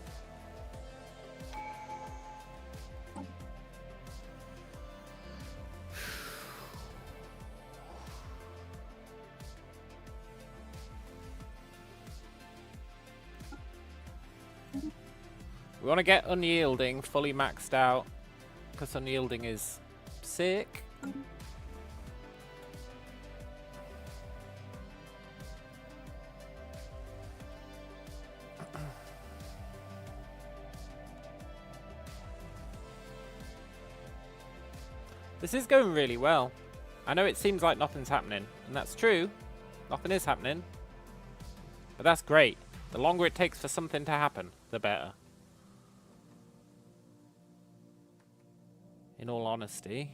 We want to get Unyielding fully maxed out, because Unyielding is sick. This is going really well. I know it seems like nothing's happening, and that's true. Nothing is happening. But that's great. The longer it takes for something to happen, the better. In all honesty.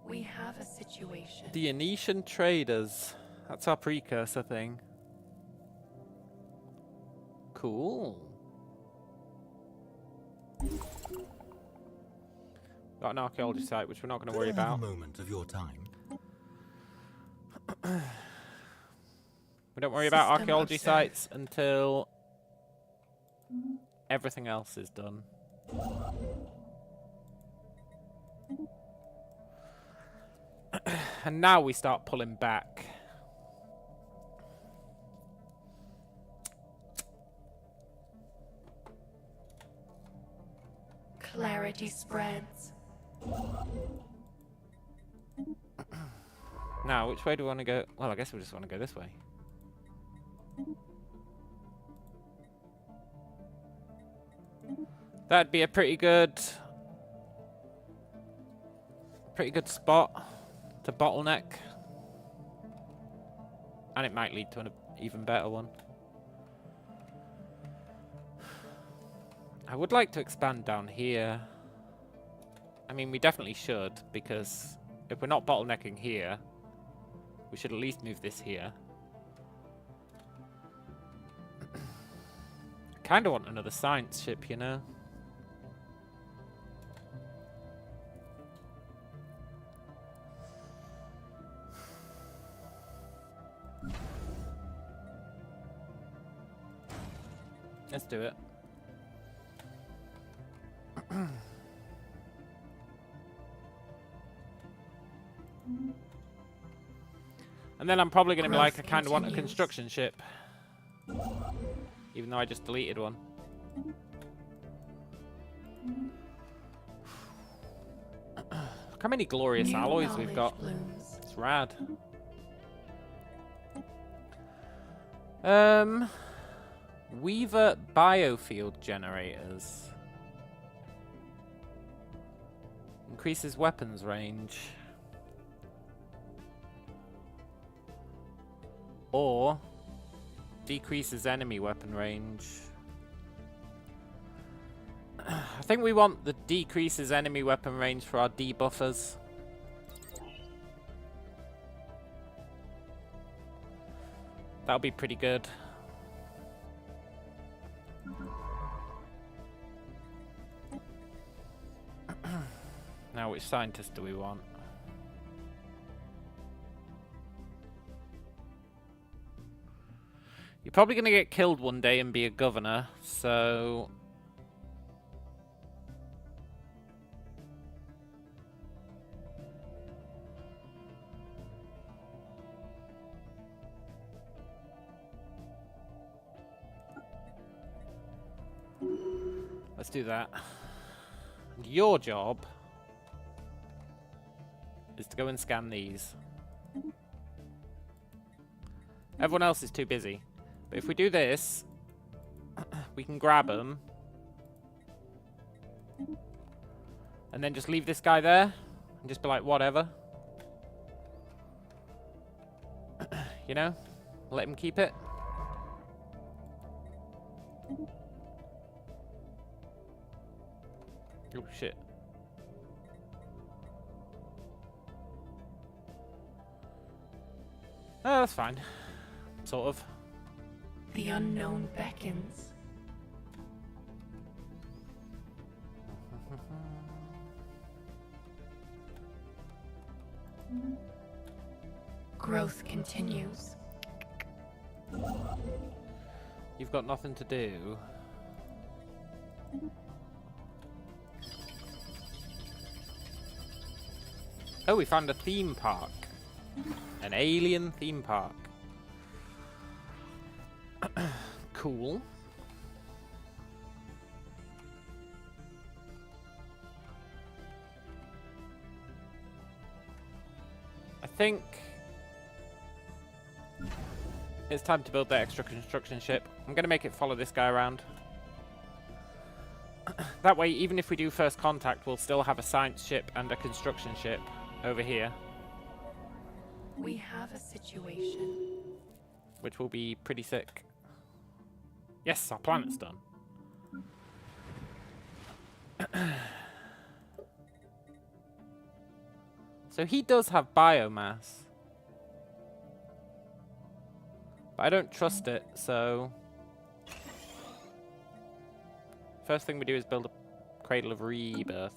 We have a situation. The Anetian traders. That's our precursor thing. Cool. Got an archaeology site, which we're not going to worry Could I have about. a moment of your time? We don't worry about System archaeology observed. sites until everything else is done. And now we start pulling back. Clarity spreads. Now, which way do we want to go? Well, I guess we just want to go this way. That'd be a pretty good spot to bottleneck. And it might lead to an even better one. I would like to expand down here. I mean, we definitely should, because if we're not bottlenecking here, we should at least move this here. Kind of want another science ship, you know? Let's do it. And then I'm probably going to be like, I Growth kind of want a continues. construction ship. Even though I just deleted one. Look how many glorious New alloys we've knowledge got. blooms. It's rad. Weaver biofield generators. Increases weapons range. Or decreases enemy weapon range. I think we want the decreases enemy weapon range for our debuffers. That'll be pretty good. Now, which scientist do we want? You're probably going to get killed one day and be a governor, so... Let's do that. And your job is to go and scan these. Everyone else is too busy. But if we do this, we can grab them. And then just leave this guy there. And just be like, whatever. You know? Let him keep it. Oh, shit. Oh, that's fine. Sort of. The unknown beckons. Growth continues. You've got nothing to do. Oh, we found a theme park. An alien theme park. Cool. I think it's time to build the extra construction ship. I'm going to make it follow this guy around. That way, even if we do first contact, we'll still have a science ship and a construction ship over here. We have a situation. Which will be pretty sick. Yes, our planet's done. So he does have biomass. But I don't trust it, so... First thing we do is build a cradle of rebirth.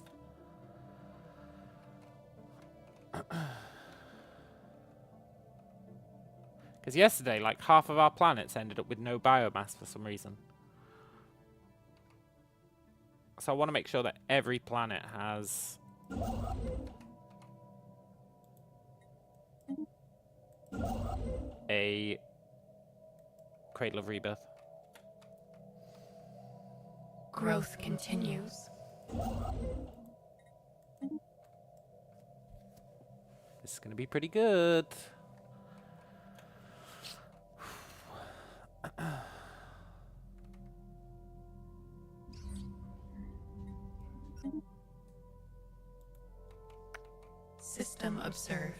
Because yesterday, like, half of our planets ended up with no biomass for some reason. So I want to make sure that every planet has... a cradle of rebirth. Growth continues. This is going to be pretty good. System observed.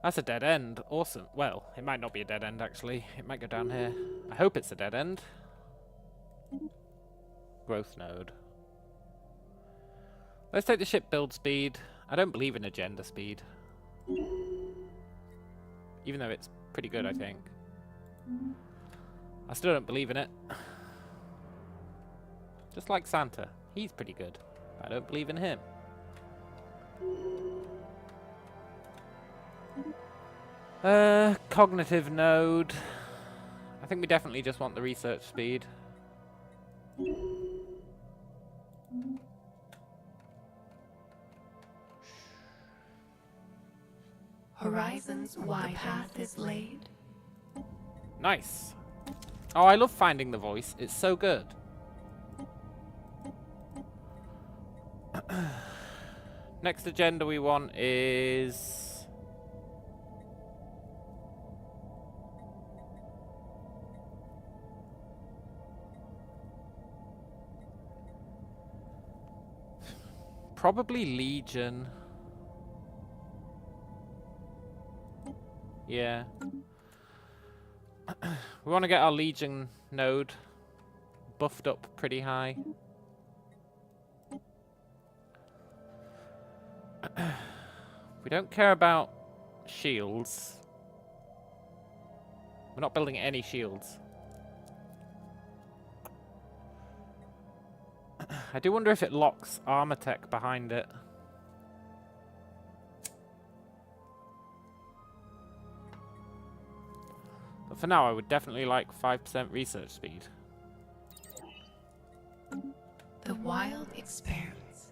That's a dead end. Awesome. Well, it might not be a dead end, actually. It might go down here. I hope it's a dead end. Growth node. Let's take the ship build speed. I don't believe in agenda speed. Even though it's pretty good, I think. I still don't believe in it. Just like Santa. He's pretty good. I don't believe in him. Cognitive node. I think we definitely just want the research speed. Horizons wide. The path is laid. Nice. Oh, I love finding the voice. It's so good. Next agenda we want is... probably Legion. Yeah. We want to get our Legion node buffed up pretty high. We don't care about shields. We're not building any shields. I do wonder if it locks armor tech behind it. But for now, I would definitely like 5% research speed. The wild expands.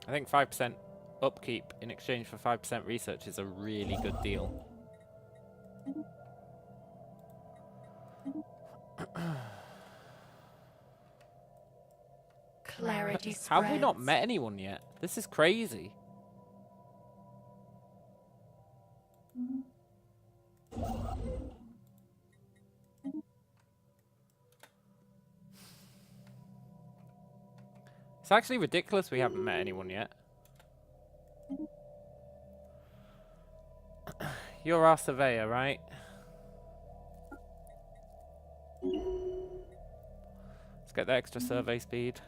I think 5% upkeep in exchange for 5% research is a really good deal. Clarity spreads. How have we not met anyone yet? This is crazy. It's actually ridiculous we haven't met anyone yet. You're our surveyor, right? Let's get the extra survey speed.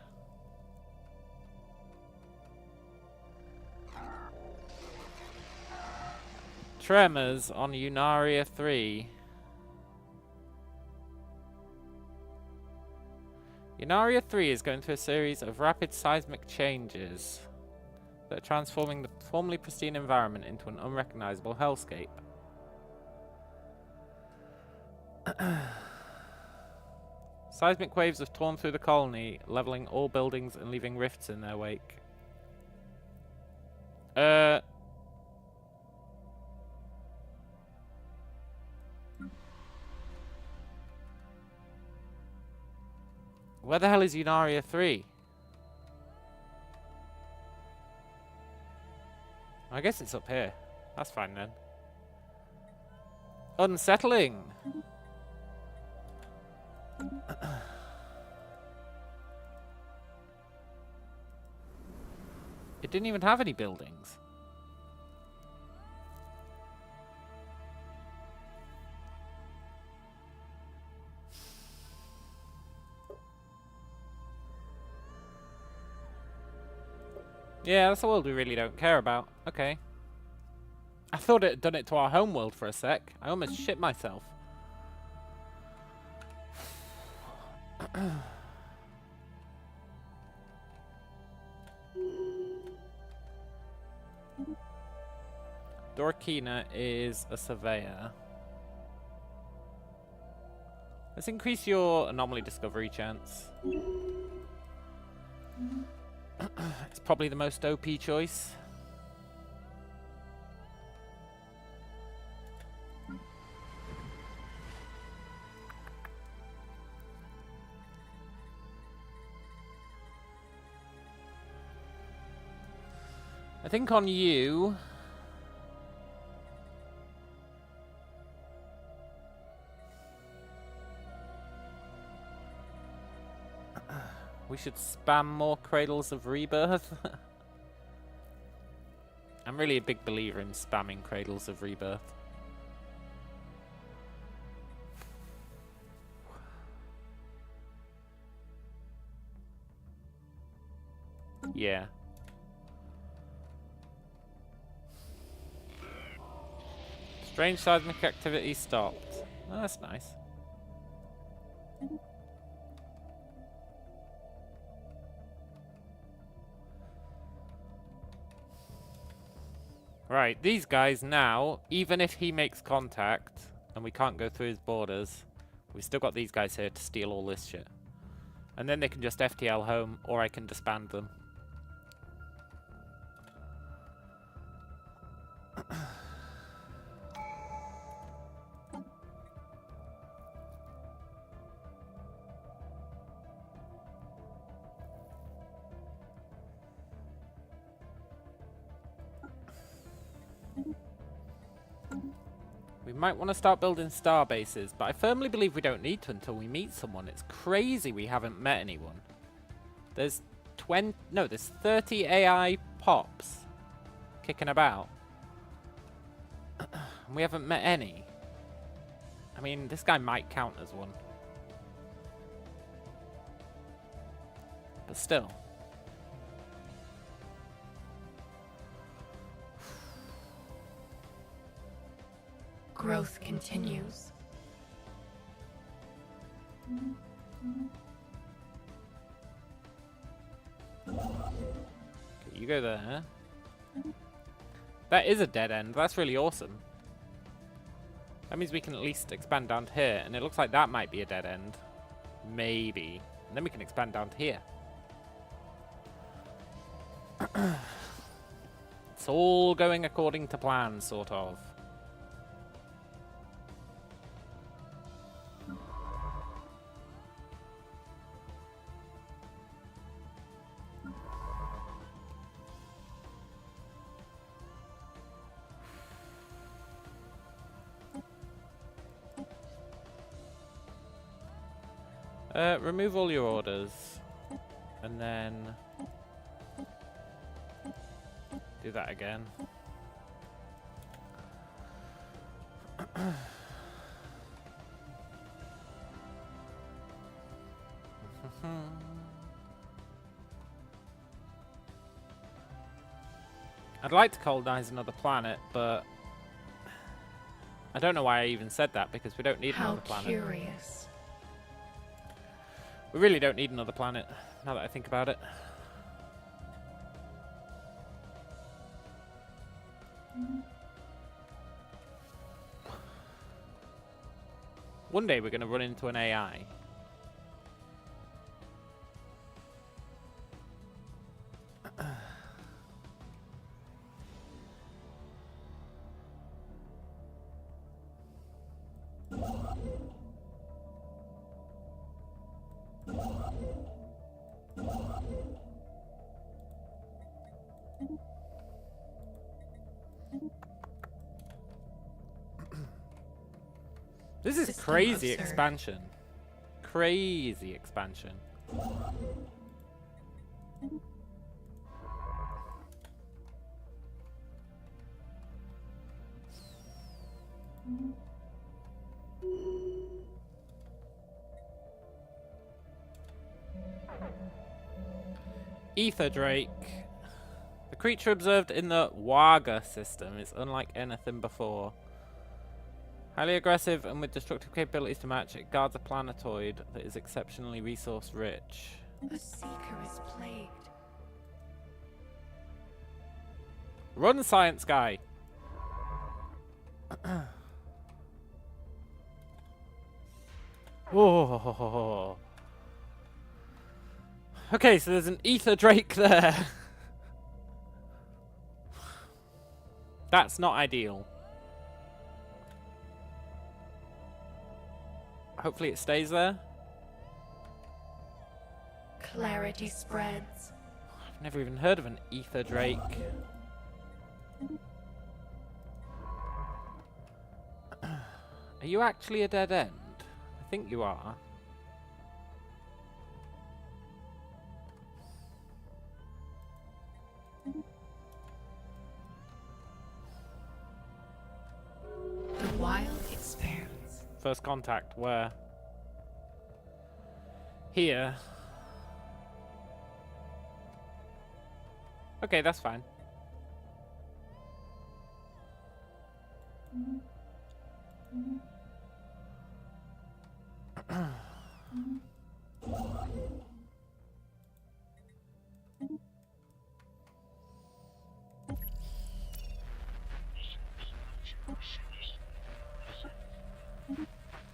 Tremors on Unaria 3. Unaria 3 is going through a series of rapid seismic changes that are transforming the formerly pristine environment into an unrecognizable hellscape. Seismic waves have torn through the colony, leveling all buildings and leaving rifts in their wake. Where the hell is Unaria 3? I guess it's up here. That's fine then. Unsettling! It didn't even have any buildings. Yeah, that's a world we really don't care about. Okay. I thought it had done it to our homeworld for a sec. I almost shit myself. Dorkina is a surveyor. Let's increase your anomaly discovery chance. It's probably the most OP choice. I think on you... we should spam more Cradles of Rebirth. I'm really a big believer in spamming Cradles of Rebirth. Yeah. Strange seismic activity stopped. Oh, that's nice. Right, these guys now, even if he makes contact and we can't go through his borders, we've still got these guys here to steal all this shit. And then they can just FTL home, or I can disband them. We might want to start building star bases, but I firmly believe we don't need to until we meet someone. It's crazy we haven't met anyone. There's 30 AI pops kicking about. And we haven't met any. I mean, this guy might count as one. But still. Growth continues. Okay, you go there. That is a dead end. That's really awesome. That means we can at least expand down to here, and it looks like that might be a dead end. Maybe. And then we can expand down to here. It's all going according to plan, sort of. Remove all your orders, and then do that again. I'd like to colonize another planet, but I don't know why I even said that, because we don't need another planet. How curious. We really don't need another planet, now that I think about it. One day we're going to run into an AI. This is System crazy observed. expansion. Crazy expansion. Ether Drake. The creature observed in the Waga system is unlike anything before. Highly aggressive and with destructive capabilities to match, it guards a planetoid that is exceptionally resource rich. The Seeker is plagued. Run, science guy! Oh. Okay, so there's an Ether Drake there. That's not ideal. Hopefully it stays there. Clarity spreads. I've never even heard of an Ether Drake. Are you actually a dead end? I think you are. The wild expands. First contact, where? Here. Okay, that's fine.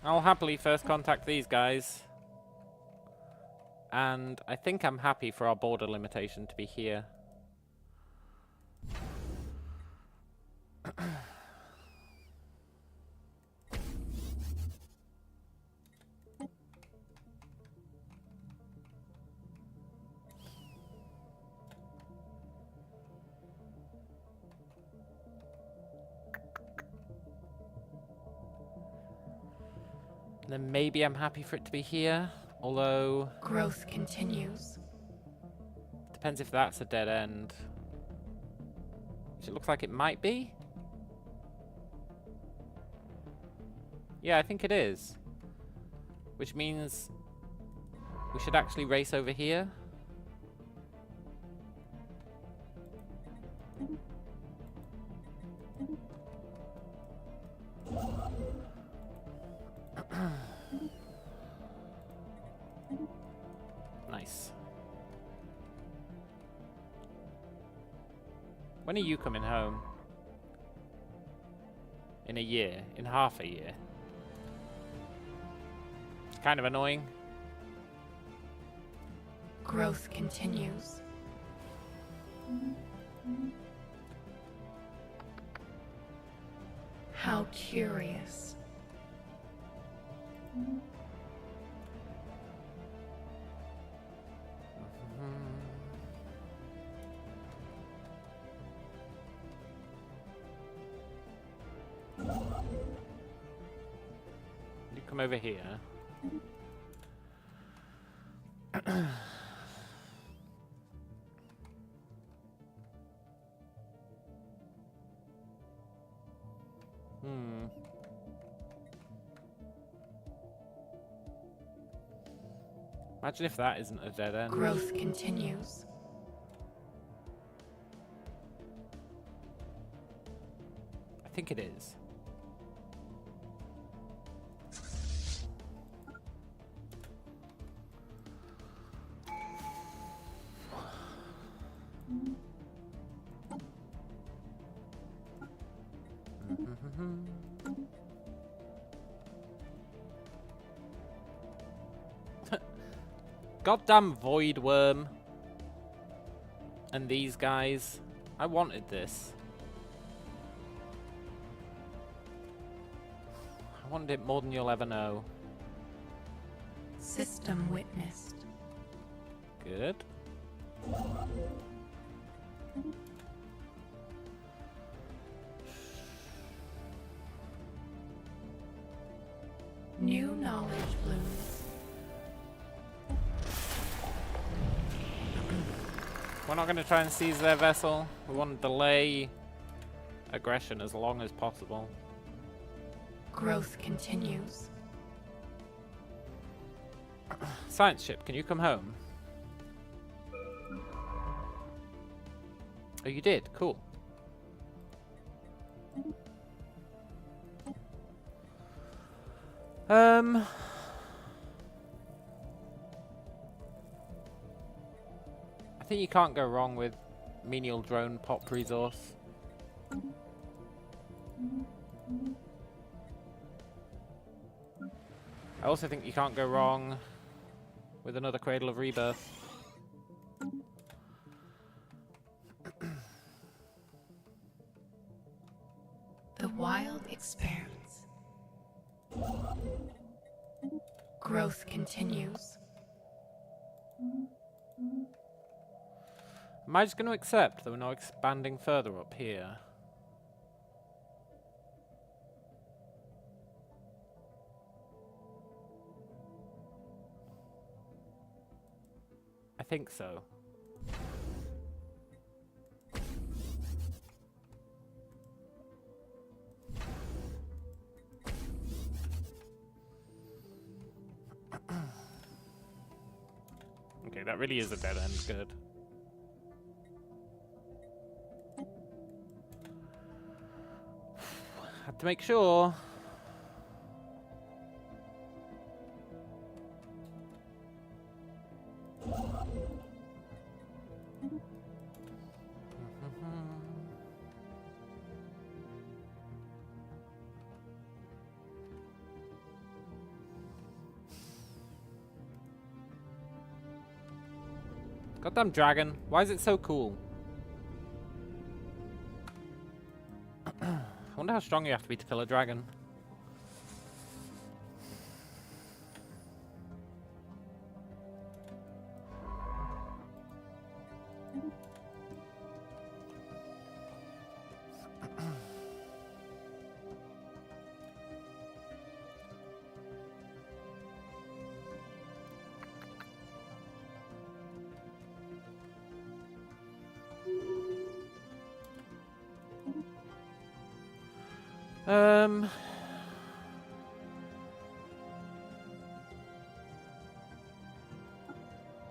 I'll happily first contact these guys. And I think I'm happy for our border limitation to be here. Then maybe I'm happy for it to be here, although Growth continues. depends if that's a dead end. Which it looks like it might be. Yeah, I think it is. Which means we should actually race over here. Nice. When are you coming home? In a year? In half a year? It's kind of annoying. Growth continues. How curious. You come over here. Imagine if that isn't a dead end. Growth continues. I think it is. goddamn void worm. And these guys. I wanted this. I wanted it more than you'll ever know. System witnessed. Good. New knowledge blooms. We're not going to try and seize their vessel. We want to delay aggression as long as possible. Growth continues. Science ship, can you come home? Oh, you did? Cool. I think you can't go wrong with menial drone pop resource. I also think you can't go wrong with another Cradle of Rebirth. The wild expands. Growth continues. Am I just going to accept that we're not expanding further up here? I think so. Okay, that really is a dead end. Good. Have to make sure. Goddamn dragon. Why is it so cool? I wonder how strong you have to be to kill a dragon.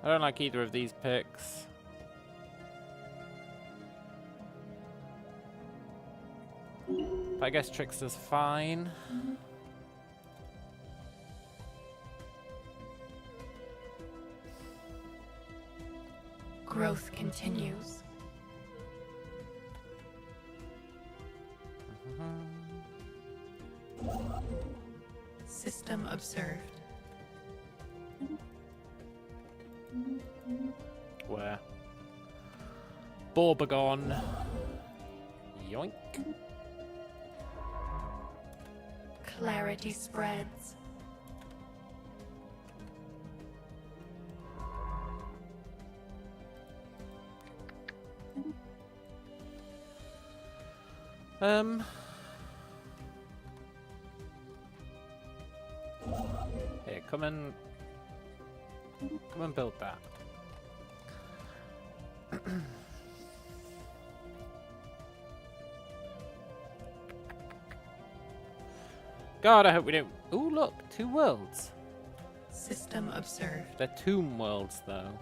I don't like either of these picks. But I guess Trickster's fine. Growth continues. System observed. Where? Borbagon. Yoink. Clarity spreads. Here, come and build that. God, I hope we don't. Ooh, look, 2 worlds. System observed. They're tomb worlds, though.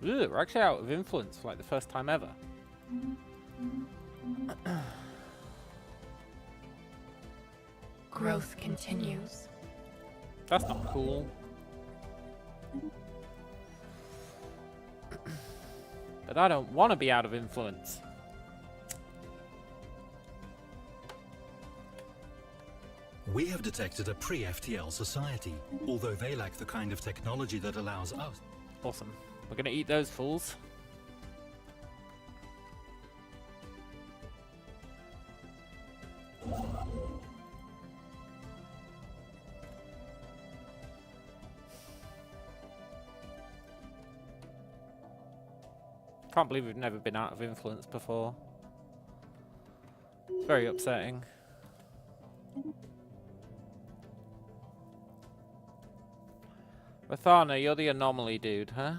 Ooh, we're actually out of influence for like the first time ever. Growth continues. That's not cool. But I don't want to be out of influence. We have detected a pre-FTL society, although they lack the kind of technology that allows us. Awesome. We're gonna eat those fools. Can't believe we've never been out of influence before. It's very upsetting. Rathana, you're the anomaly dude, huh?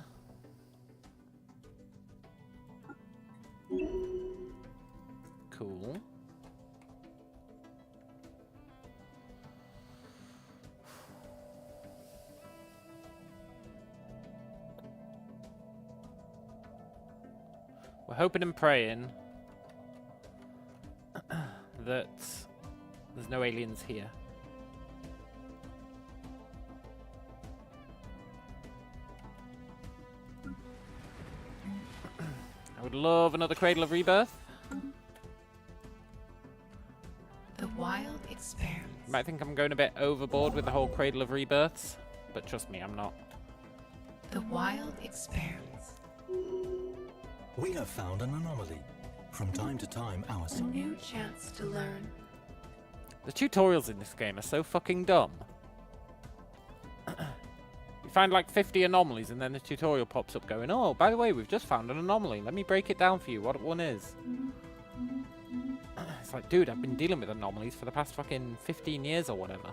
Cool. We're hoping and praying that there's no aliens here. I would love another Cradle of Rebirth. The wild experiments. You might think I'm going a bit overboard with the whole Cradle of Rebirths, but trust me, I'm not. The wild experiments. We have found an anomaly. From time to time, our A new chance to learn. The tutorials in this game are so fucking dumb. You find like 50 anomalies and then the tutorial pops up going, oh, by the way, we've just found an anomaly. Let me break it down for you, what one is. It's like, dude, I've been dealing with anomalies for the past fucking 15 years or whatever.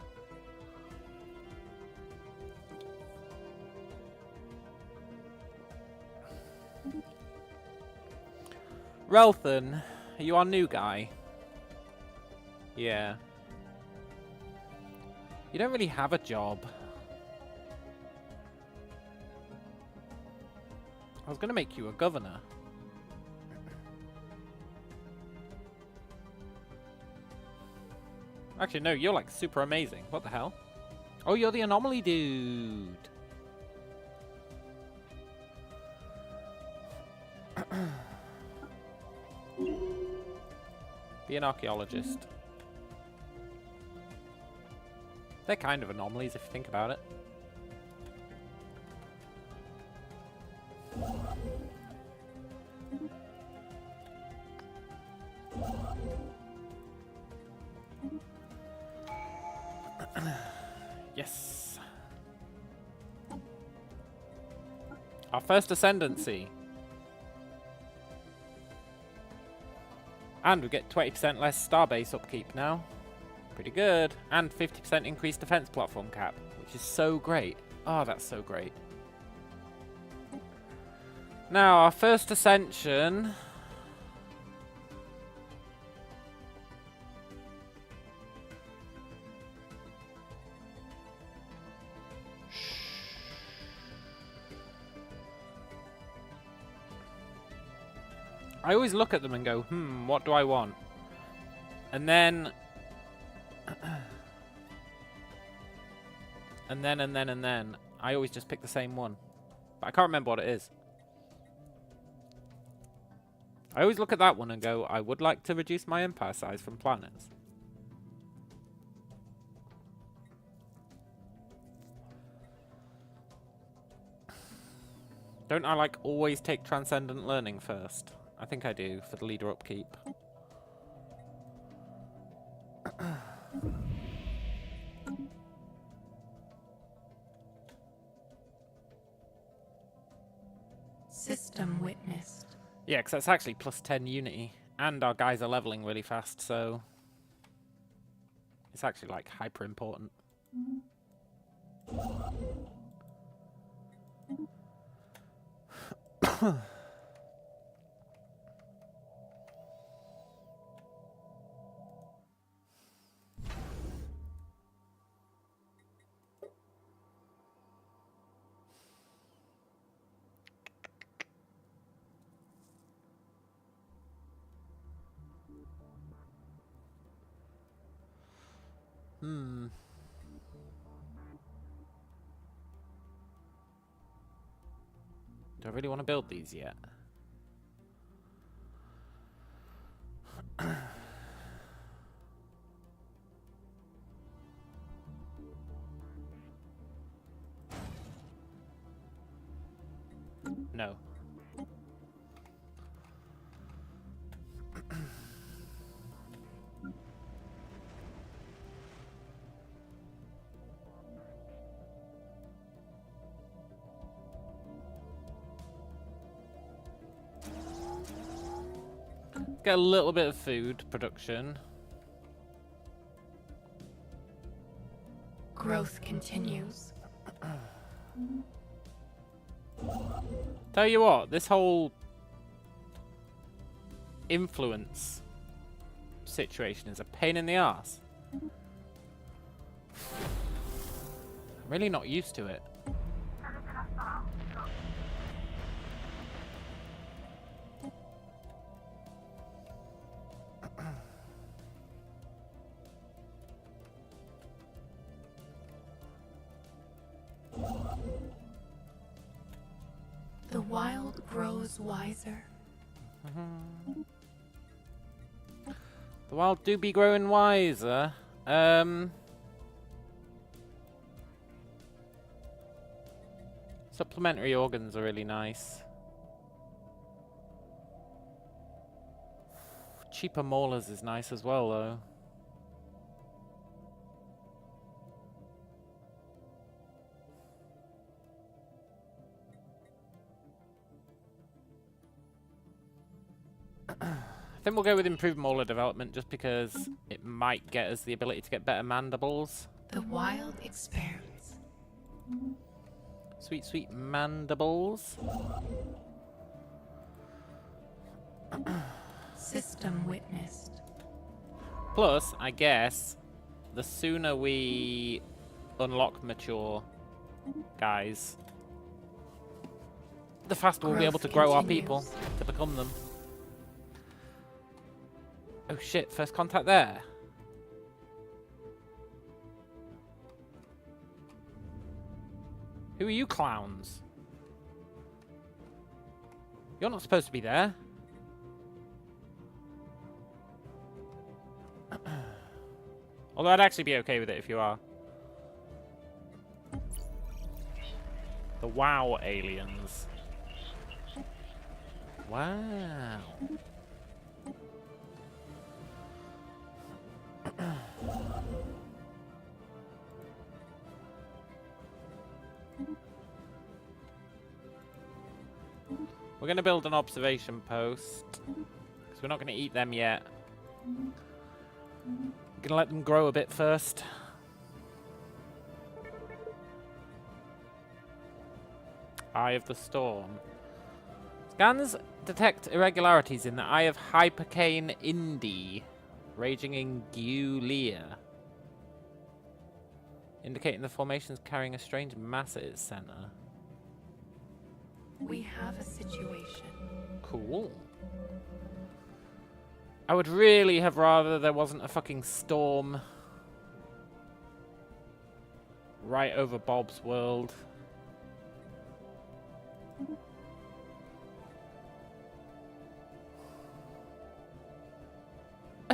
Relthan, are you our new guy? Yeah. You don't really have a job. I was going to make you a governor. Actually, no, you're like super amazing. What the hell? Oh, you're the anomaly dude. Be an archaeologist. They're kind of anomalies if you think about it. Yes. Our first ascendancy. And we get 20% less starbase upkeep now. Pretty good. And 50% increased defense platform cap, which is so great. Oh, that's so great. Now, our first ascension. I always look at them and go, what do I want? And then... and then, I always just pick the same one. But I can't remember what it is. I always look at that one and go, I would like to reduce my empire size from planets. Don't I, like, always take transcendent learning first? I think I do, for the leader upkeep. System witnessed. Yeah, because that's actually plus 10 unity. And our guys are leveling really fast, so... it's actually, like, hyper important. Do I really want to build these yet? Get a little bit of food production. Growth continues. Tell you what, this whole influence situation is a pain in the ass. I'm really not used to it. The wild grows wiser. The wild do be growing wiser. Supplementary organs are really nice. Cheaper maulers is nice as well, though. I think we'll go with improved mauler development just because it might get us the ability to get better mandibles. The wild expands. Sweet, sweet mandibles. System witnessed. Plus, I guess, the sooner we unlock mature guys, the faster we'll be able to grow our people to become them. Oh shit, first contact there. Who are you clowns? You're not supposed to be there. Although I'd actually be okay with it if you are. The WoW aliens. Wow. We're going to build an observation post, because we're not going to eat them yet. We're going to let them grow a bit first. Eye of the Storm. Scans detect irregularities in the Eye of Hypercane Indi, raging in Giulia, indicating the formation's carrying a strange mass at its center. We have a situation. Cool. I would really have rather there wasn't a fucking storm right over Bob's world.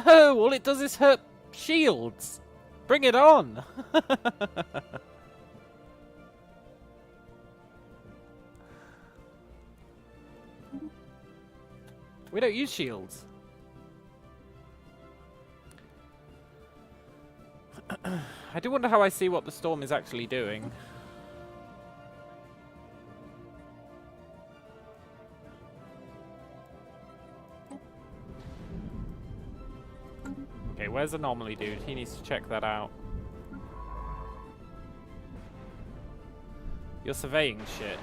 Oh, all it does is hurt shields. Bring it on. We don't use shields. I do wonder how I see what the storm is actually doing. Okay, where's the anomaly dude? He needs to check that out. You're surveying shit.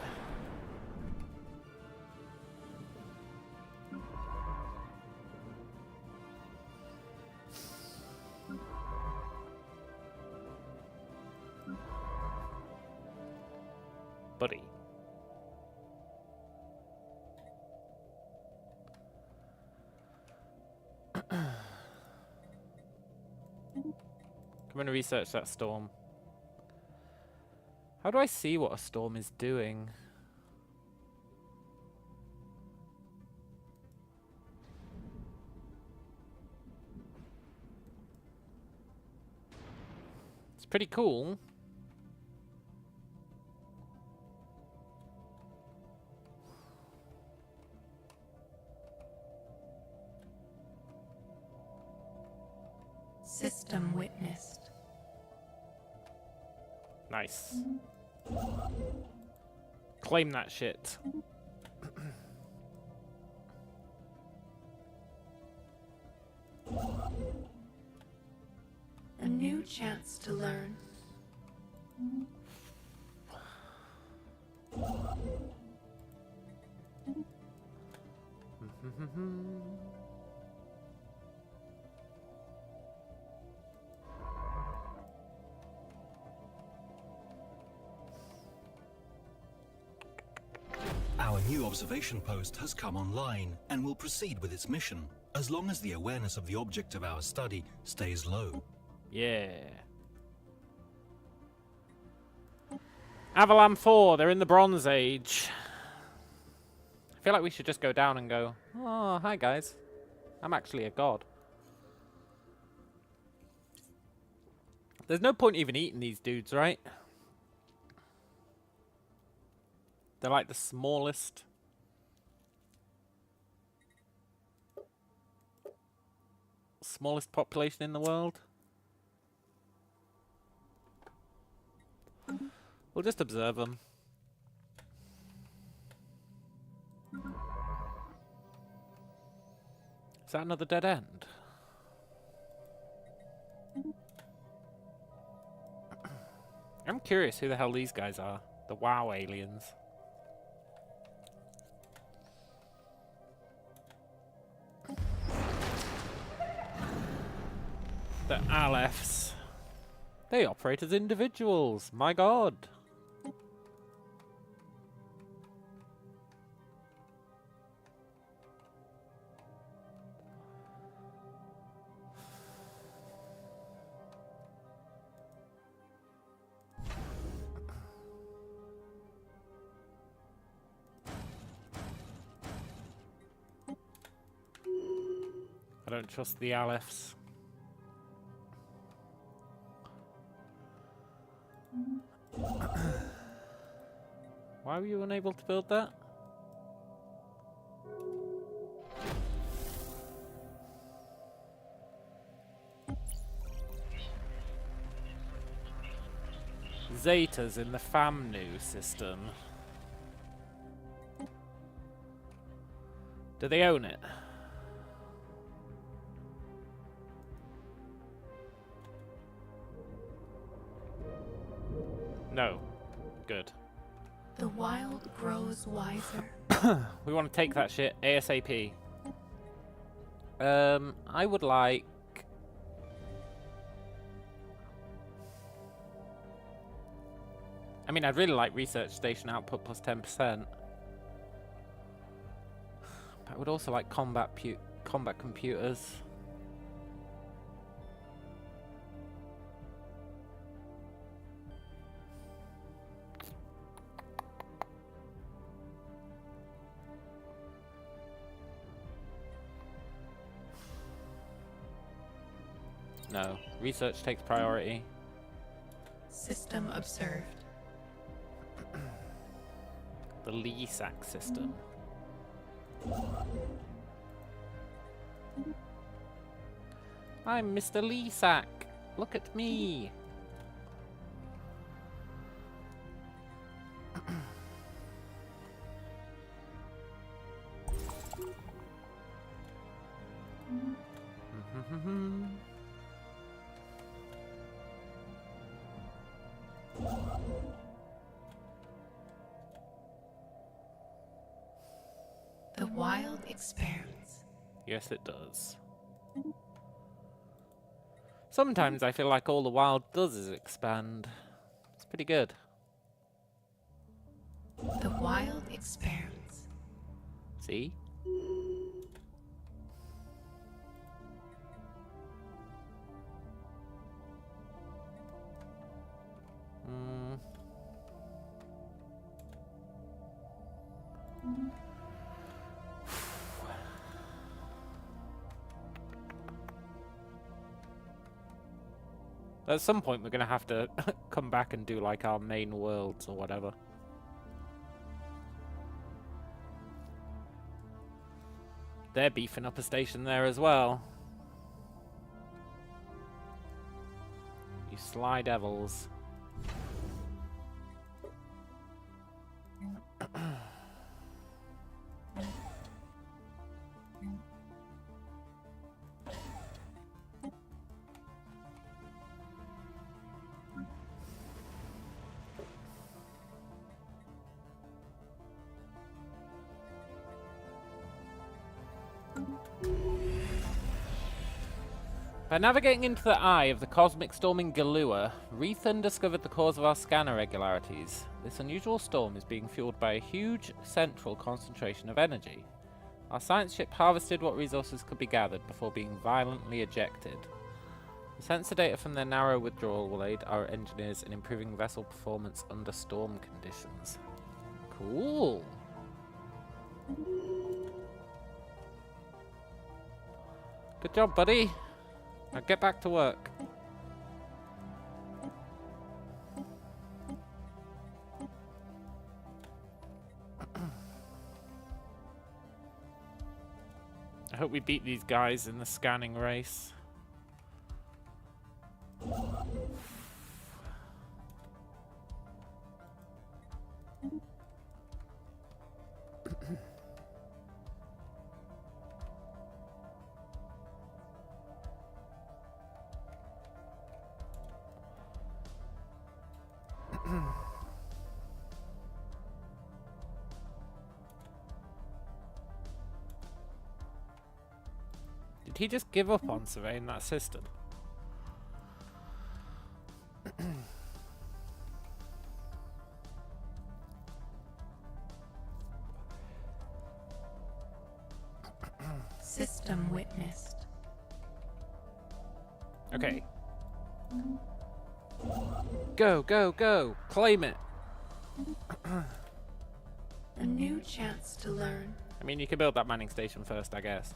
Buddy. Come and research that storm. How do I see what a storm is doing? It's pretty cool. System witnessed. Nice. Claim that shit. A new chance to learn. Our new observation post has come online and will proceed with its mission, as long as the awareness of the object of our study stays low. Yeah. Avalan 4, they're in the Bronze Age. I feel like we should just go down and go, oh, hi guys. I'm actually a god. There's no point even eating these dudes, right? They're like the smallest population in the world. We'll just observe them. Is that another dead end? I'm curious who the hell these guys are. The WoW aliens. The Alephs. They operate as individuals. My god. I don't trust the Alephs. Why were you unable to build that? Zeta's in the FAMNU system. Do they own it? No. Good. The wild grows wiser. We want to take that shit ASAP. I would like... I mean, I'd really like research station output plus 10%. But I would also like combat computers. No, research takes priority. System observed. The LESAC system. I'm Mr. LESAC. Look at me. The wild expands. Yes, it does. Sometimes I feel like all the wild does is expand. It's pretty good. The wild expands. See? At some point we're going to have to come back and do like our main worlds or whatever. They're beefing up a station there as well. You sly devils. By navigating into the eye of the cosmic storm in Galua, Rethan discovered the cause of our scanner irregularities. This unusual storm is being fueled by a huge central concentration of energy. Our science ship harvested what resources could be gathered before being violently ejected. The sensor data from their narrow withdrawal will aid our engineers in improving vessel performance under storm conditions. Cool. Good job, buddy. Now get back to work. I hope we beat these guys in the scanning race. Did he just give up on surveying that system? System witnessed. Okay. Go, go, go! Claim it! A new chance to learn. I mean, you can build that mining station first, I guess.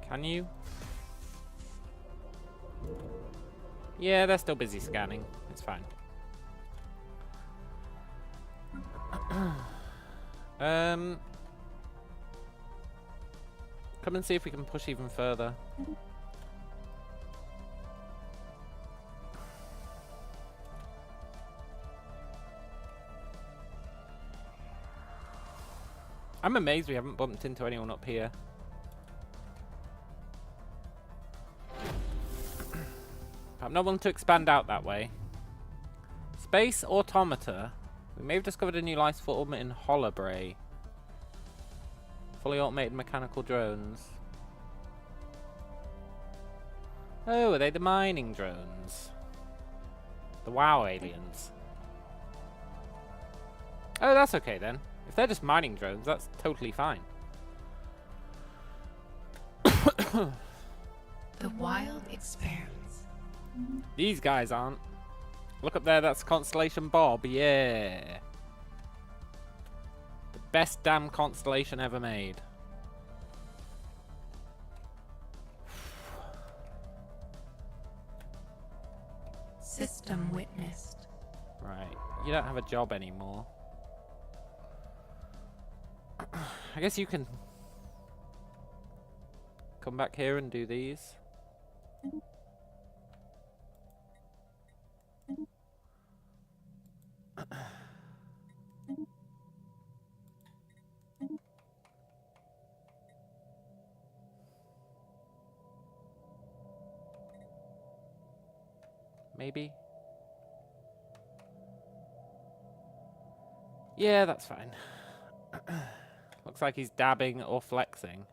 Can you? Yeah, they're still busy scanning. It's fine. Come and see if we can push even further. I'm amazed we haven't bumped into anyone up here. I'm not willing to expand out that way. Space Automata. We may have discovered a new life form in Holobray. Fully automated mechanical drones. Oh, are they the mining drones? The WoW aliens. Oh, that's okay then. If they're just mining drones, that's totally fine. The wild expanse. These guys aren't. Look up there, that's Constellation Bob, yeah. The best damn constellation ever made. System witnessed. Right, you don't have a job anymore. I guess you can come back here and do these. Maybe. Yeah, that's fine. Looks like he's dabbing or flexing.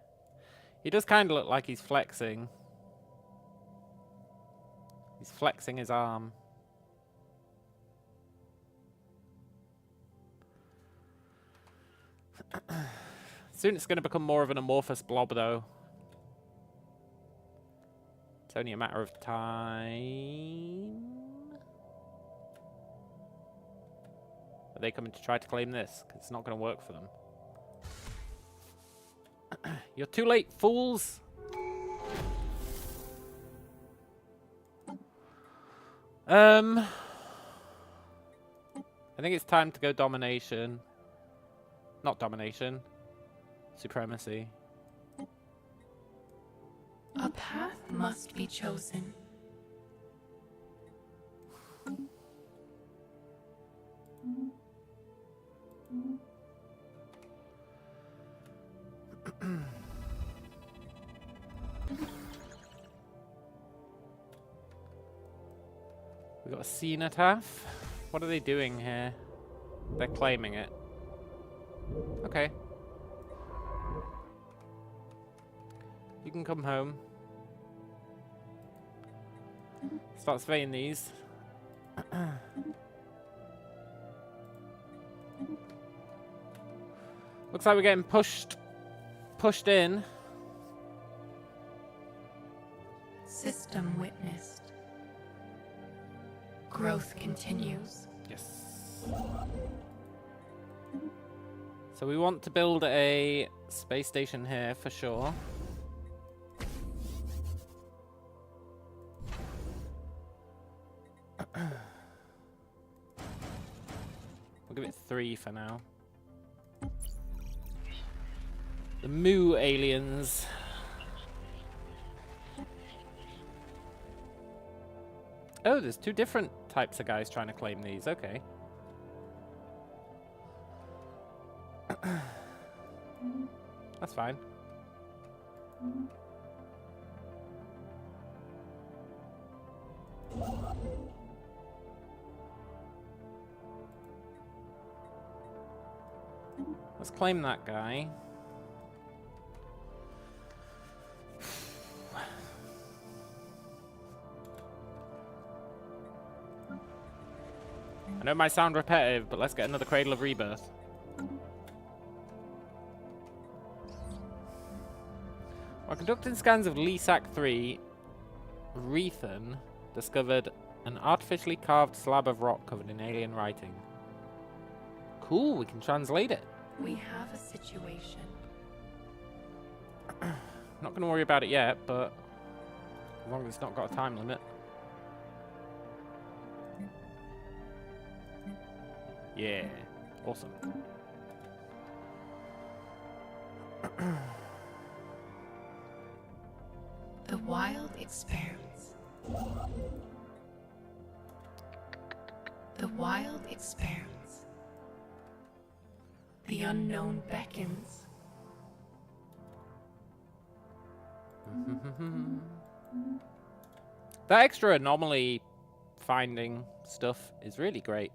He does kind of look like he's flexing. He's flexing his arm. Soon it's going to become more of an amorphous blob, though. It's only a matter of time. Are they coming to try to claim this? 'Cause it's not going to work for them. You're too late, fools! I think it's time to go domination. Not domination. Supremacy. A path must be chosen. got a cenotaph. What are they doing here? They're claiming it. Okay. You can come home. Start surveying these. Looks like we're getting pushed in. System witnessed. Growth continues. Yes. So we want to build a space station here for sure. We'll give it 3 for now. The Moo aliens. Oh, there's 2 different types of guys trying to claim these. Okay. That's fine. Let's claim that guy. I know it might sound repetitive, but let's get another Cradle of Rebirth. While conducting scans of Lisac 3, Rethan discovered an artificially carved slab of rock covered in alien writing. Cool, we can translate it. We have a situation. Not going to worry about it yet, but as long as it's not got a time limit. Yeah, awesome. The wild expands. The wild expands. The unknown beckons. That extra anomaly finding stuff is really great.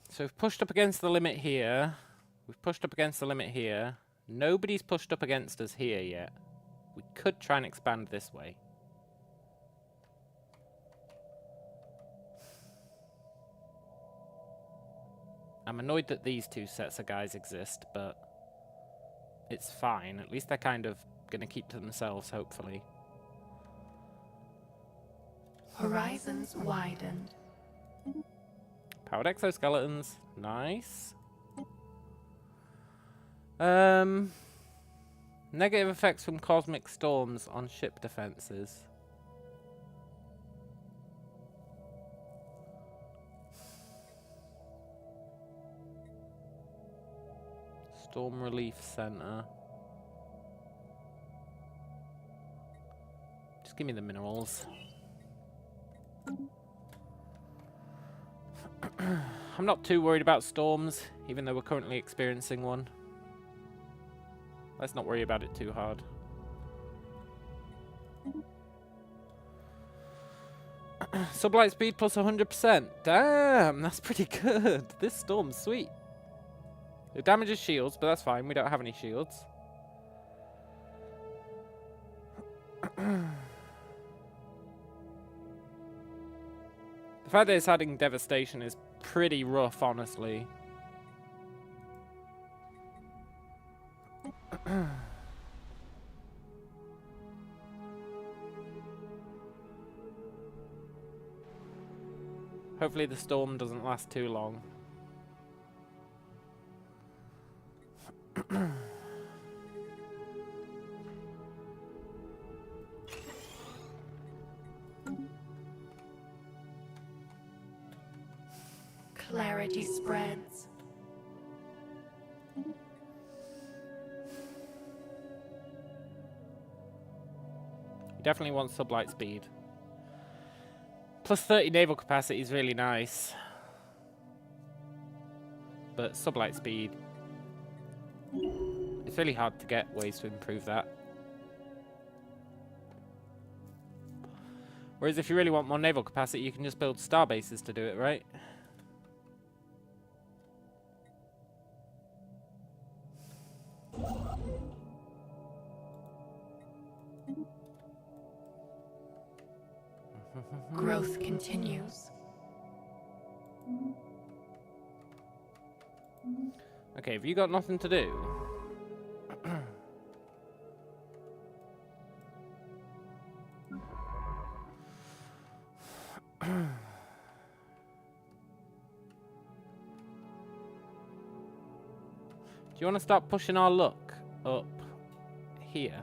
So we've pushed up against the limit here. We've pushed up against the limit here. Nobody's pushed up against us here yet. We could try and expand this way. I'm annoyed that these 2 sets of guys exist, but it's fine. At least they're kind of going to keep to themselves, hopefully. Horizons widened. Powered exoskeletons. Nice. Negative effects from cosmic storms on ship defenses. Storm Relief Center. Just give me the minerals. I'm not too worried about storms, even though we're currently experiencing one. Let's not worry about it too hard. Sublight speed plus 100%. Damn, that's pretty good. This storm's sweet. It damages shields, but that's fine. We don't have any shields. The fact that it's adding devastation is pretty rough, honestly. Hopefully the storm doesn't last too long. Clarity spreads. Definitely want sublight speed. Plus 30 naval capacity is really nice. But sublight speed, it's really hard to get ways to improve that. Whereas if you really want more naval capacity, you can just build star bases to do it, right? Growth continues. Okay, have you got nothing to do? Do you want to start pushing our luck up here?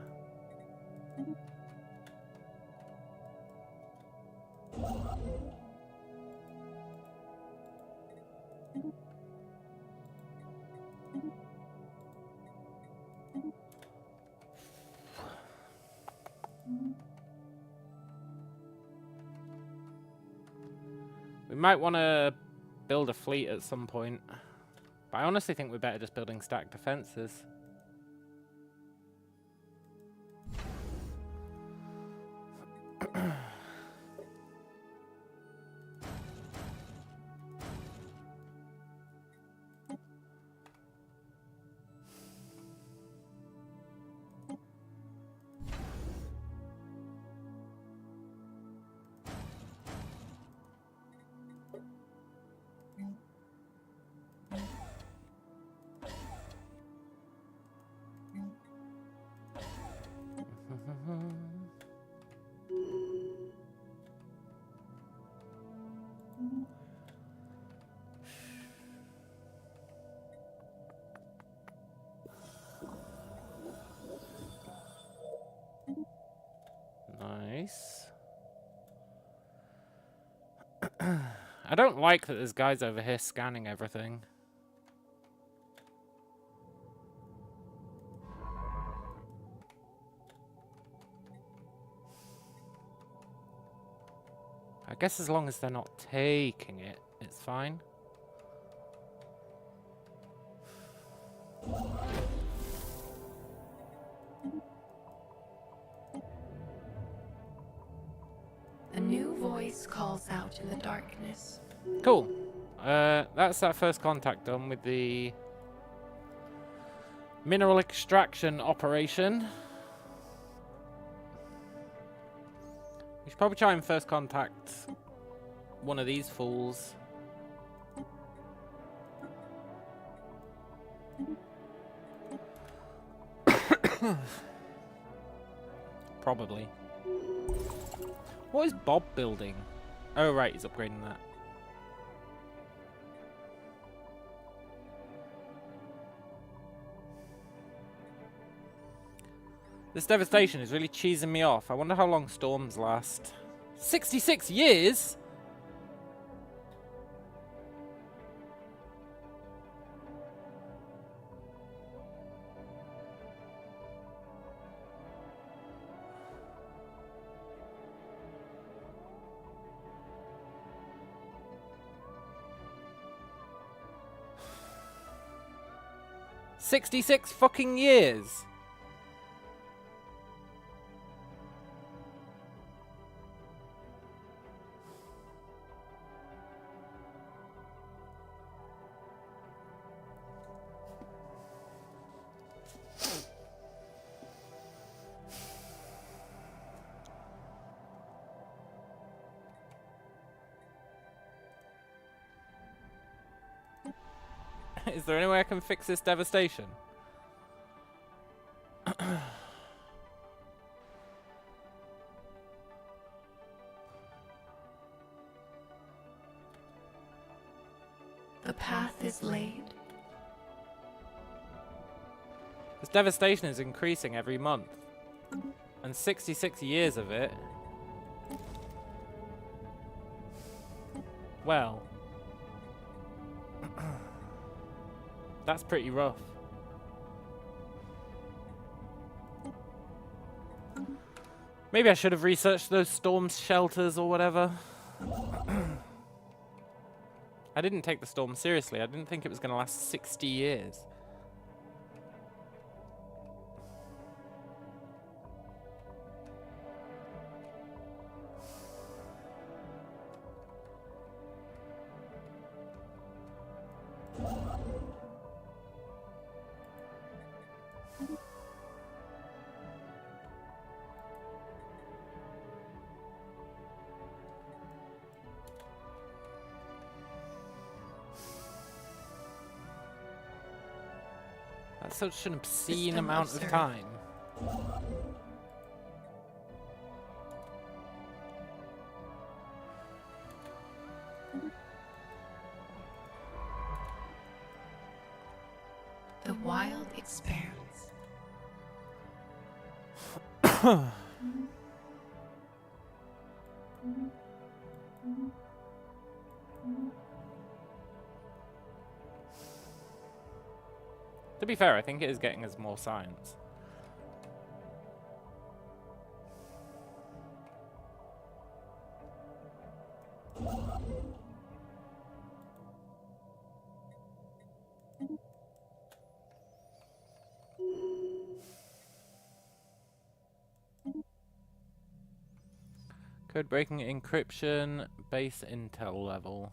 We might want to build a fleet at some point. But I honestly think we're better just building stacked defenses. Nice. I don't like that there's guys over here scanning everything. I guess as long as they're not taking it, it's fine. A new voice calls out in the darkness. Cool. That's that first contact done with the mineral extraction operation. We should probably try and first contact one of these fools. Probably. What is Bob building? Oh right, he's upgrading that. This devastation is really cheesing me off. I wonder how long storms last. 66 years? $66 fucking years. Is there any way I can fix this devastation? The path is laid. This devastation is increasing every month. And 66 years of it. Well. That's pretty rough. Maybe I should have researched those storm shelters or whatever. I didn't take the storm seriously. I didn't think it was going to last 60 years. That's such an obscene System amount of observed. time. The wild expanse. To be fair, I think it is getting us more science. Code breaking encryption, base intel level.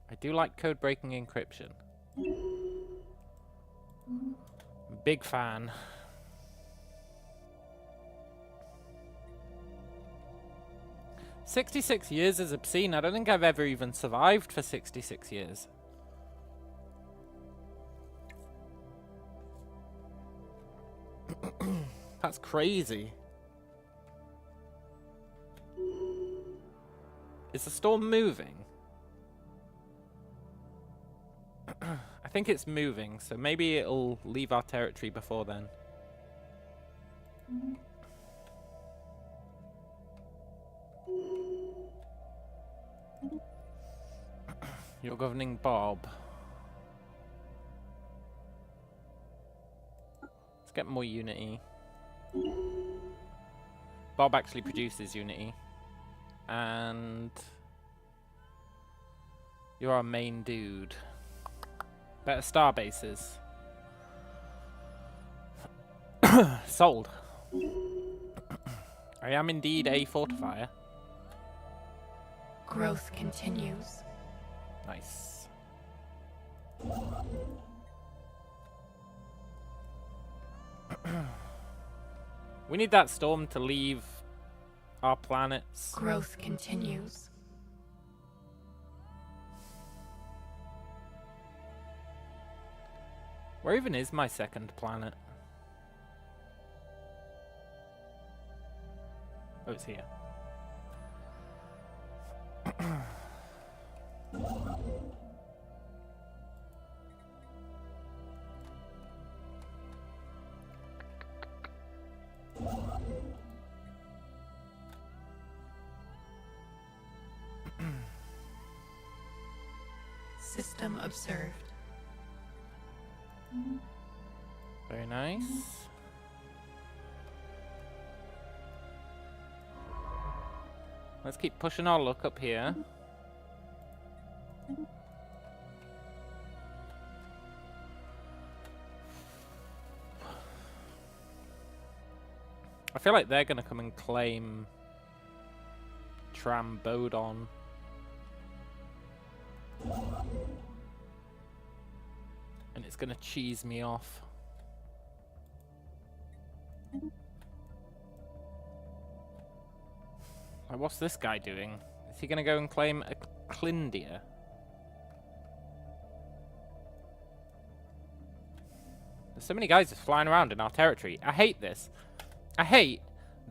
I do like code breaking encryption. Big fan. "66 years is obscene. I don't think I've ever even survived for 66 years. That's crazy. Is the storm moving? I think it's moving, so maybe it'll leave our territory before then. You're governing Bob. Let's get more Unity. Bob actually produces Unity. And you're our main dude. Better star bases. Sold. I am indeed a fortifier. Growth continues. Nice. We need that storm to leave our planets. Growth continues. Where even is my second planet? Oh, it's here. System observed. Very nice. Let's keep pushing our luck up here. I feel like they're gonna come and claim Trambodon. And it's gonna cheese me off. Like, what's this guy doing? Is he gonna go and claim a Clindia? There's so many guys just flying around in our territory. I hate this. I hate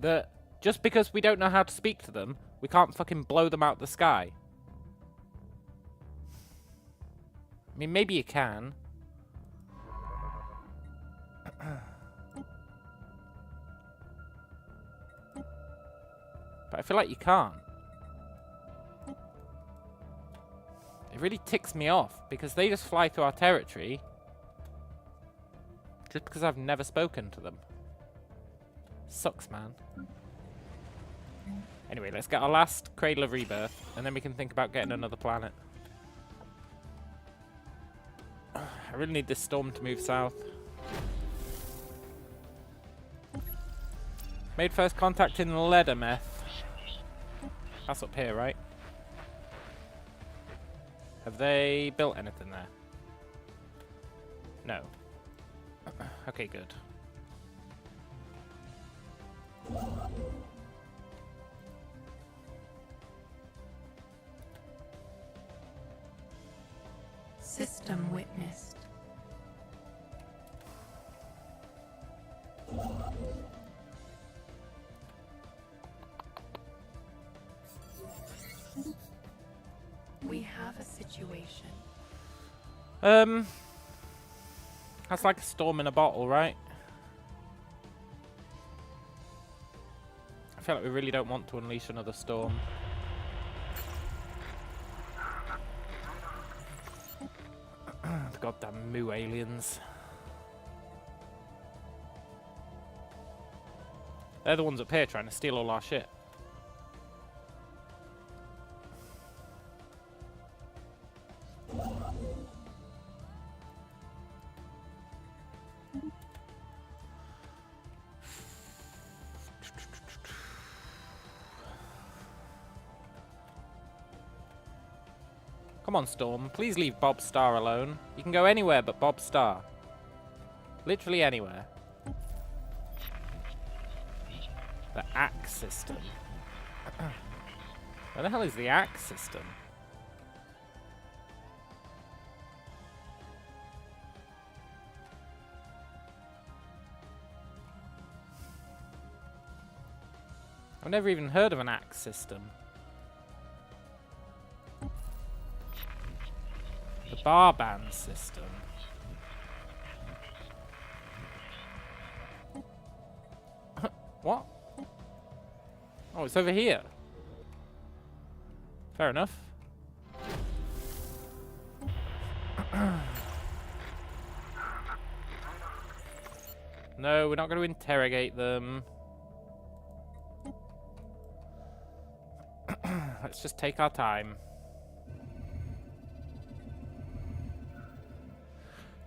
that just because we don't know how to speak to them, we can't fucking blow them out the sky. I mean, maybe you can. But I feel like you can't. It really ticks me off because they just fly through our territory just because I've never spoken to them. Sucks, man. Anyway, let's get our last Cradle of Rebirth, and then we can think about getting another planet. I really need this storm to move south. Made first contact in Ledameth. That's up here, right? Have they built anything there? No. Okay, good. System witnessed. We have a situation. That's like a storm in a bottle, right? I feel like we really don't want to unleash another storm. The goddamn moo aliens. They're the ones up here trying to steal all our shit. Come on, Storm. Please leave Bob Star alone. You can go anywhere but Bob Star. Literally anywhere. The Axe System. Where the hell is the Axe System? I've never even heard of an Axe System. The Barband System. What? Oh, it's over here. Fair enough. No, we're not going to interrogate them. Let's just take our time.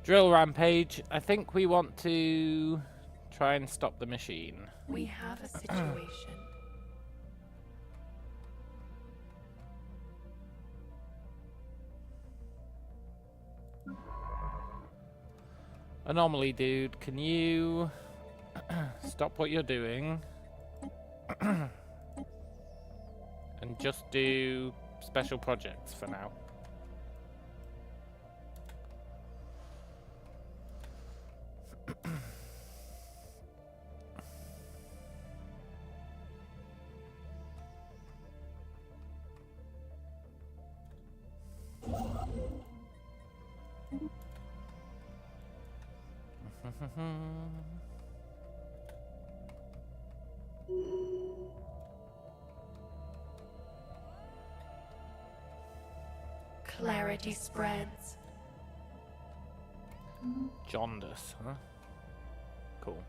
Drill rampage. I think we want to try and stop the machine. We have a situation. Anomaly, dude. Can you stop what you're doing and just do special projects for now? Clarity spreads. Jaundice, huh? Cool.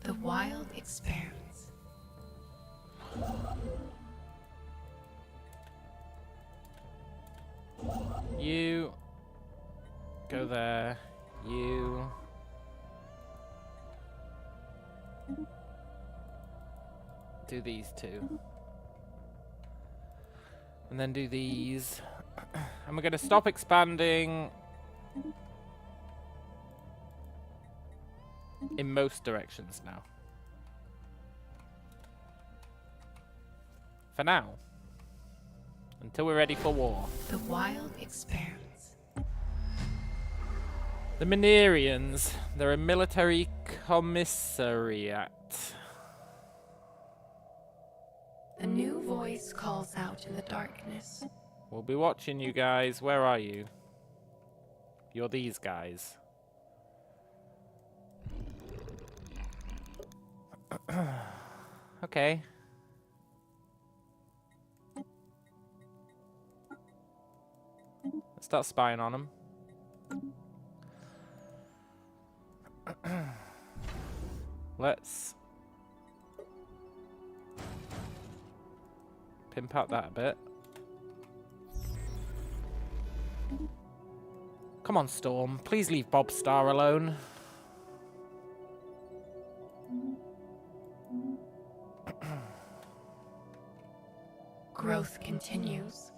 The wild expands. You go there. You do these two. And then do these. And we're going to stop expanding in most directions now. For now. Until we're ready for war. The wild expands. The Minerians. They're a military commissariat. A new voice calls out in the darkness. We'll be watching you guys. Where are you? You're these guys. Okay. Let's start spying on them. Let's pimp out that a bit. Come on, Storm. Please leave Bob Star alone. Growth continues.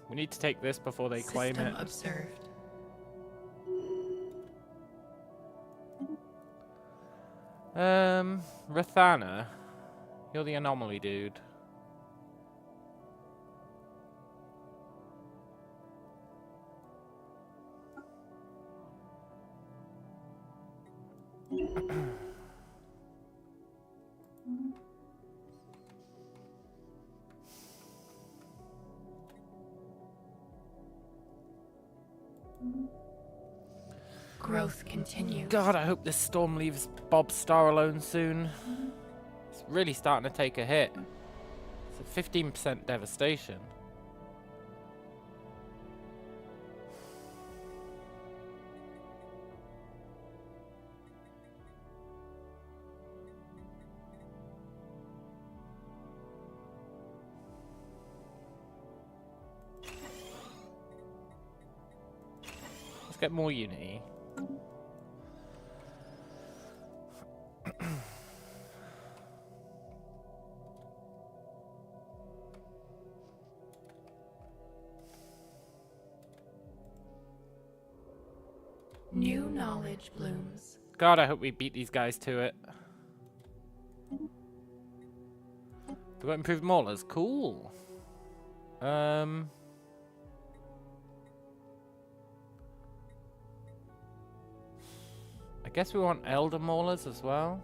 We need to take this before they claim it. System observed. Rathana, you're the anomaly dude. Growth continues. God, I hope this storm leaves Bob Star alone soon. It's really starting to take a hit. It's a 15% devastation. Let's get more unity. New knowledge blooms. God, I hope we beat these guys to it. We've got improved maulers. Cool. I guess we want elder maulers as well.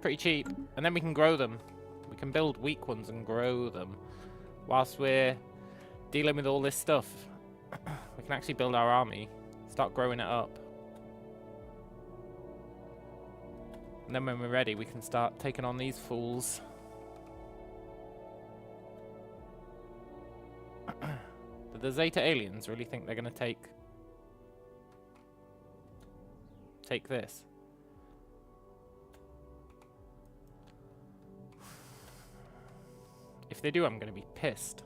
Pretty cheap. And then we can grow them. We can build weak ones and grow them. Whilst we're dealing with all this stuff, we can actually build our army. Start growing it up. And then when we're ready, we can start taking on these fools. Do the Zeta aliens really think they're going to take this? If they do, I'm going to be pissed.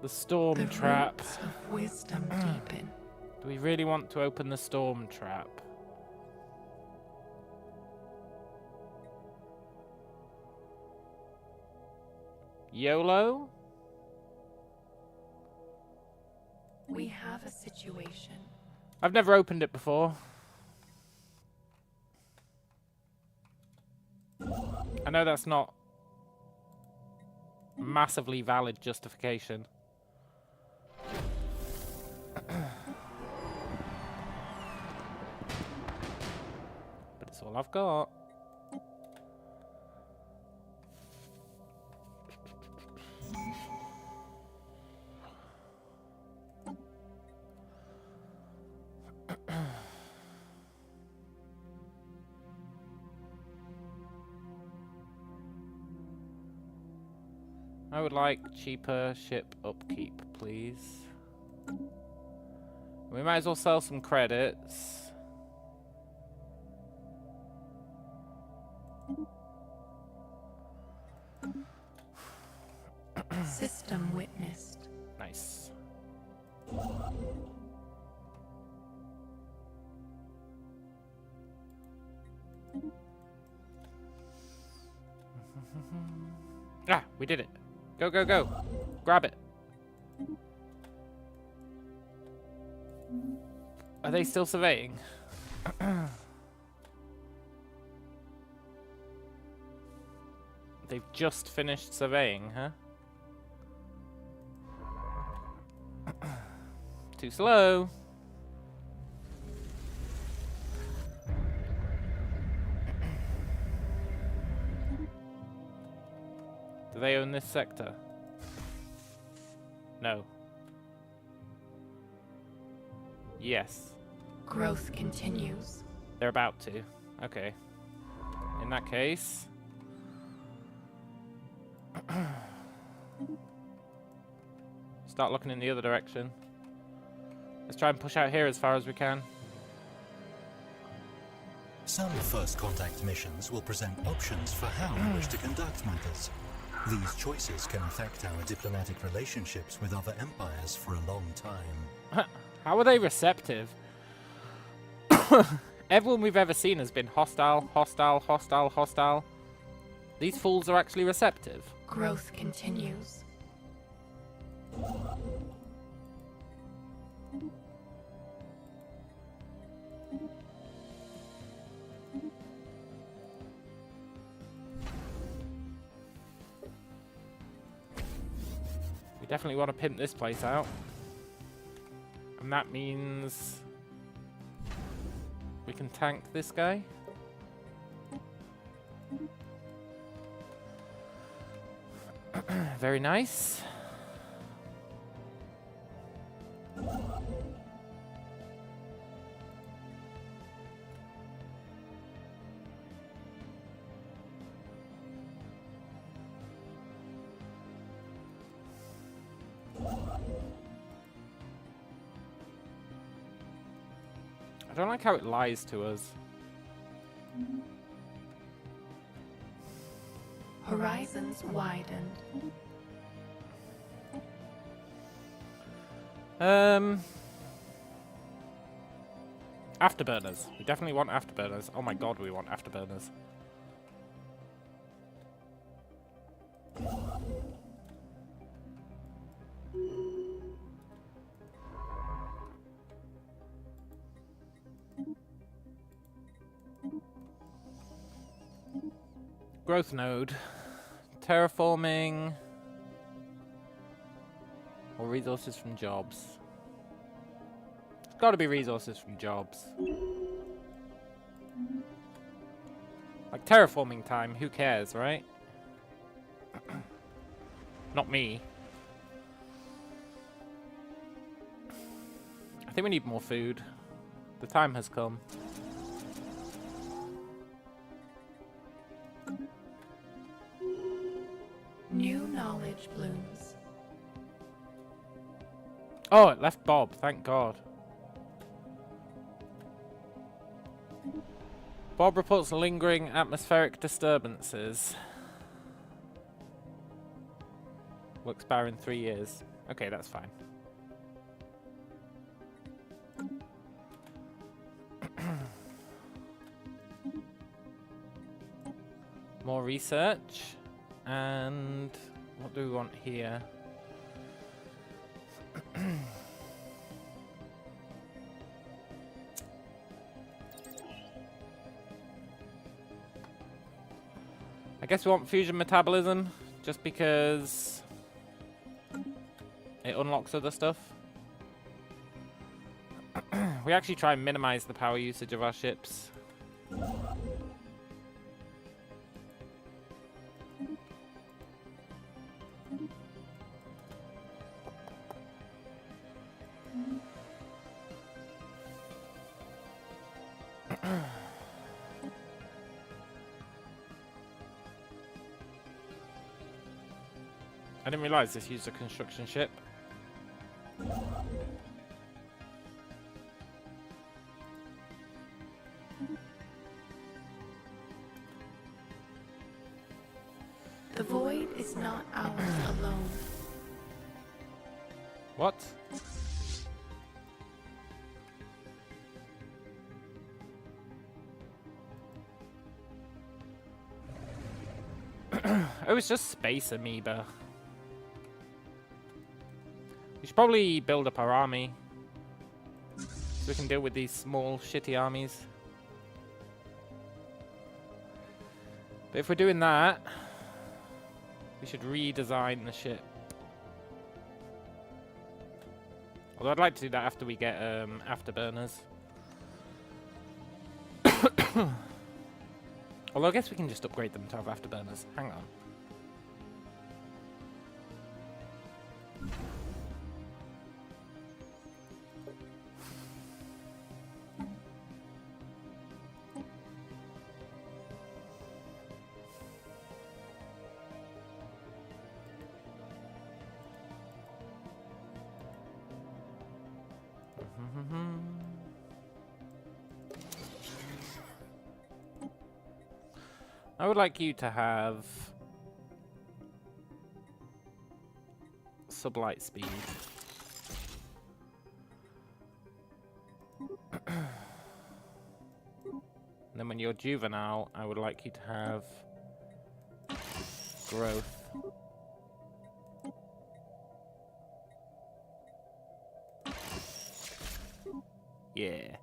The storm The trap. roots of wisdom deepen. Do we really want to open the storm trap? YOLO? We have a situation. I've never opened it before. I know that's not massively valid justification. But it's all I've got. I would like cheaper ship upkeep, please. We might as well sell some credits. System witnessed. Nice. Ah, we did it. Go, go, go. Grab it. Are they still surveying? They've just finished surveying, huh? Too slow. Do they own this sector? No. Yes. Growth continues. They're about to. Okay. In that case... start looking in the other direction. Let's try and push out here as far as we can. Some first contact missions will present options for how we wish to conduct matters. These choices can affect our diplomatic relationships with other empires for a long time. How are they receptive? Everyone we've ever seen has been hostile, hostile, hostile, hostile. These fools are actually receptive. Growth continues. We definitely want to pimp this place out. And that means we can tank this guy. Very nice. I don't like how it lies to us. Horizons widened. Afterburners. We definitely want afterburners. Oh my god, we want afterburners. Growth node. Terraforming. Or resources from jobs. It's gotta be resources from jobs. Like terraforming time, who cares, right? Not me. I think we need more food. The time has come. New knowledge blooms. Oh, it left Bob, thank God. Bob reports lingering atmospheric disturbances. Will expire in 3 years. Okay, that's fine. More research. And what do we want here? I guess we want fusion metabolism, just because it unlocks other stuff. We actually try and minimize the power usage of our ships. I didn't realize this used a construction ship. The void is not ours alone. What? It was just space amoeba. We should probably build up our army so we can deal with these small, shitty armies. But if we're doing that, we should redesign the ship. Although I'd like to do that after we get afterburners. Although I guess we can just upgrade them to have afterburners. Hang on. I would like you to have sublight speed. And then when you're juvenile, I would like you to have growth. Yeah.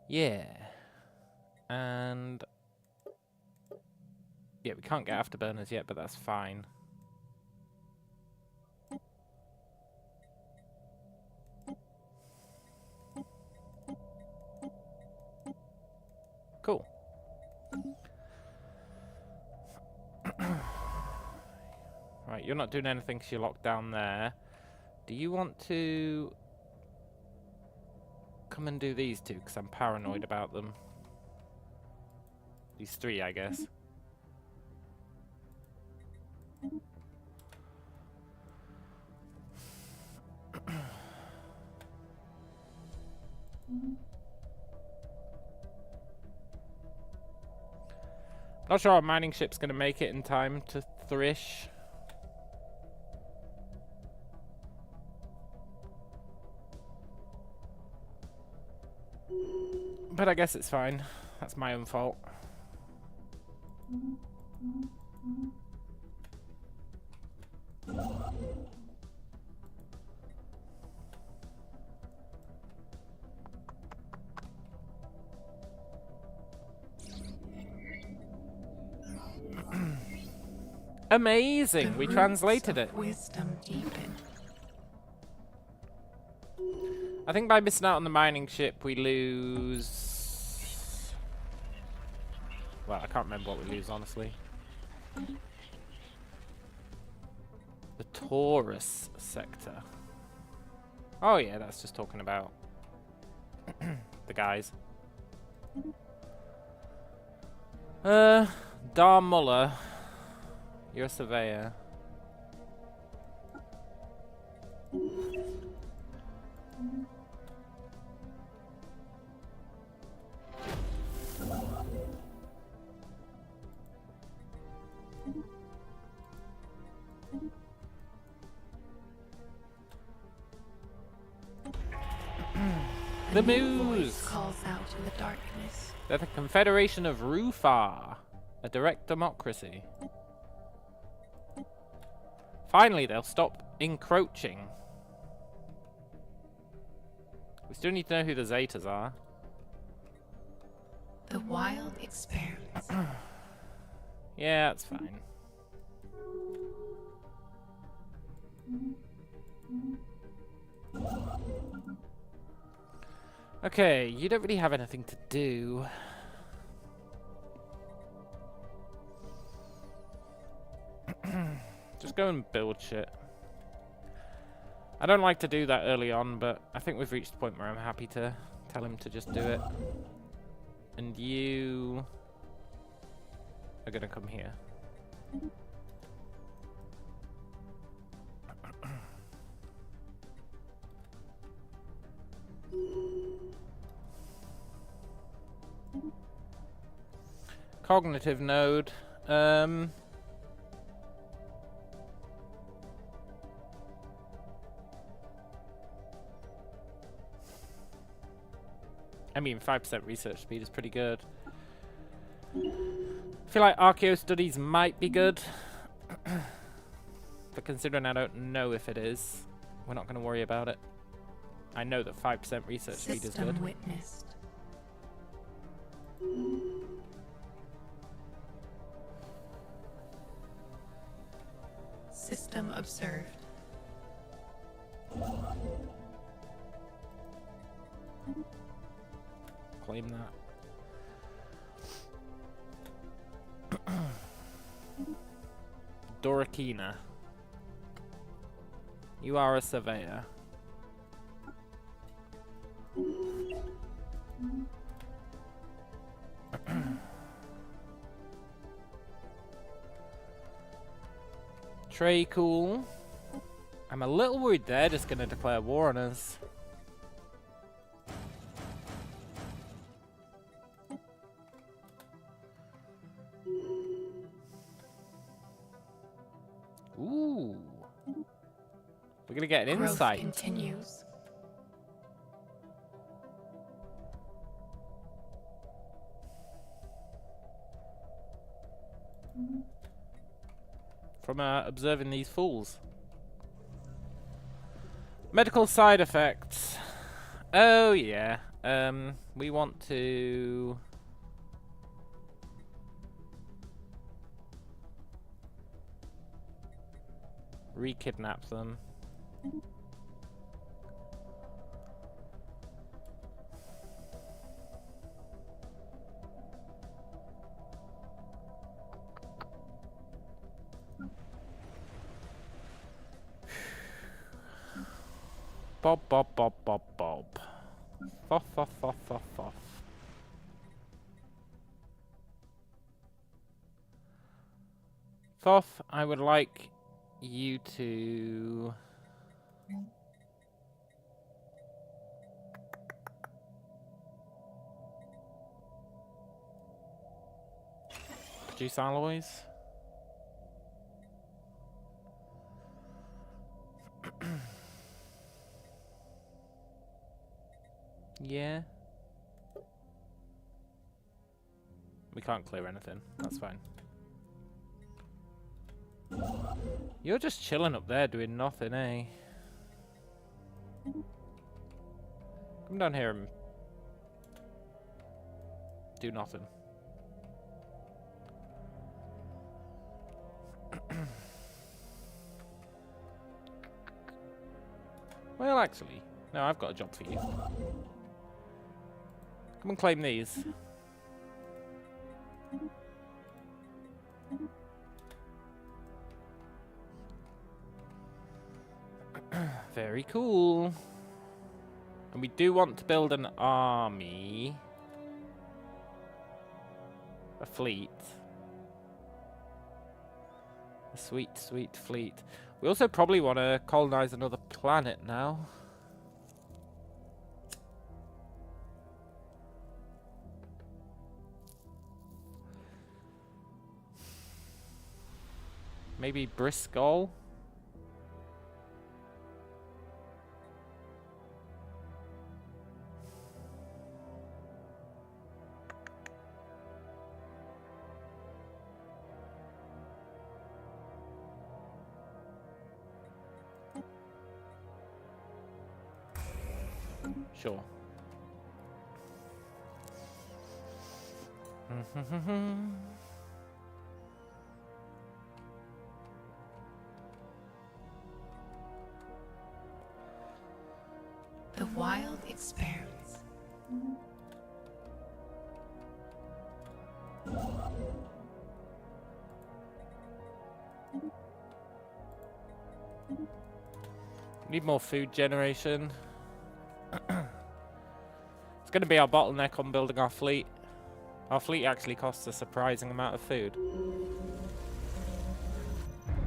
Yeah. And yeah, we can't get afterburners yet, but that's fine. Cool. Right, you're not doing anything because you're locked down there. Do you want to come and do these two? Because I'm paranoid about them. These three, I guess. Not sure our mining ship's going to make it in time to Thrish. But I guess it's fine. That's my own fault. Amazing! We translated it. Wisdom deepen. I think by missing out on the mining ship, we lose... Well, I can't remember what we lose, honestly. The Taurus sector. Oh yeah, that's just talking about the guys. Dar Muller. You're a surveyor. The Moose Calls out in the darkness. They're the Confederation of Rufar, a direct democracy. Finally, they'll stop encroaching. We still need to know who the Zetas are. The wild expands. Yeah, that's fine. Okay, you don't really have anything to do. Just go and build shit. I don't like to do that early on, but I think we've reached the point where I'm happy to tell him to just do it. And you are gonna come here. Cognitive node. I mean, 5% research speed is pretty good. I feel like archaeo studies might be good. But considering I don't know if it is, we're not going to worry about it. I know that 5% research speed is good. System witnessed. System observed. Claim that. Dorakina. You are a surveyor. Trey, cool. I'm a little worried they're just going to declare war on us. Ooh. We're going to get an Growth insight. continues. From observing these fools. Medical side effects. Oh yeah. We want to re-kidnap them. Bob, bob, bob, bob, bob. Foff, foff, foff, foff, foff. Foff, I would like you to... produce alloys. Yeah. We can't clear anything. That's fine. You're just chilling up there doing nothing, eh? Come down here and do nothing. Well, actually, no, I've got a job for you. Come and claim these. Very cool. And we do want to build an army. A fleet. A sweet, sweet fleet. We also probably want to colonize another planet now. Maybe Bristol? Sure. The wild expands. Need more food generation. It's going to be our bottleneck on building our fleet. Our fleet actually costs a surprising amount of food.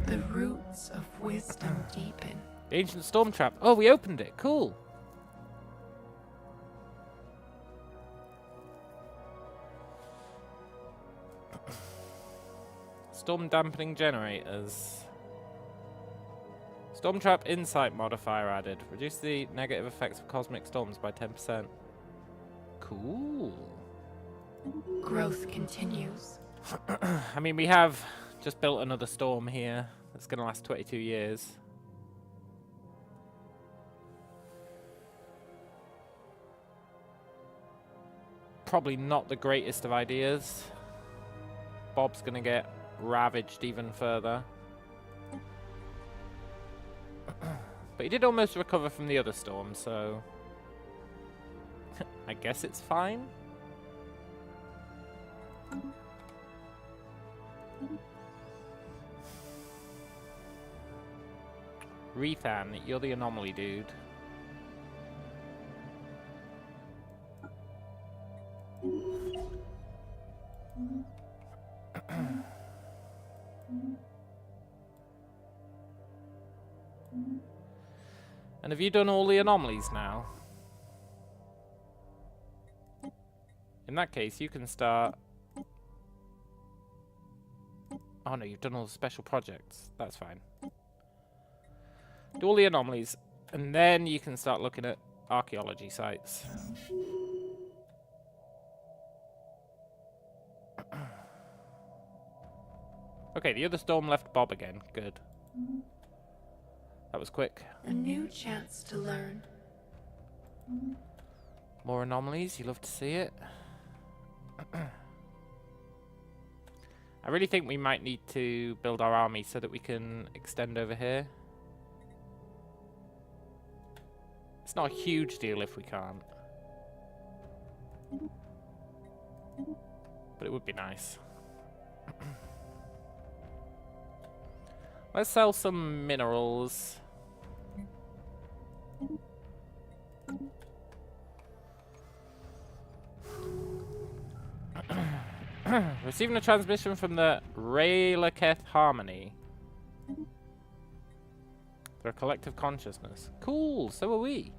The roots of wisdom deepen. The ancient storm trap. Oh, we opened it. Cool. Storm dampening generators. Storm trap insight modifier added. Reduce the negative effects of cosmic storms by 10%. Cool. Growth continues. I mean, we have just built another storm here that's going to last 22 years. Probably not the greatest of ideas. Bob's going to get ravaged even further. But he did almost recover from the other storm, so I guess it's fine. Rethan, you're the anomaly dude. And have you done all the anomalies now? In that case, you can start... Oh no, you've done all the special projects. That's fine. Do all the anomalies, and then you can start looking at archaeology sites. Okay, the other storm left Bob again. Good. That was quick. A new chance to learn. More anomalies, you love to see it. I really think we might need to build our army so that we can extend over here. It's not a huge deal if we can't. But it would be nice. Let's sell some minerals. Receiving a transmission from the Raylaketh Harmony. They're a collective consciousness. Cool, so are we.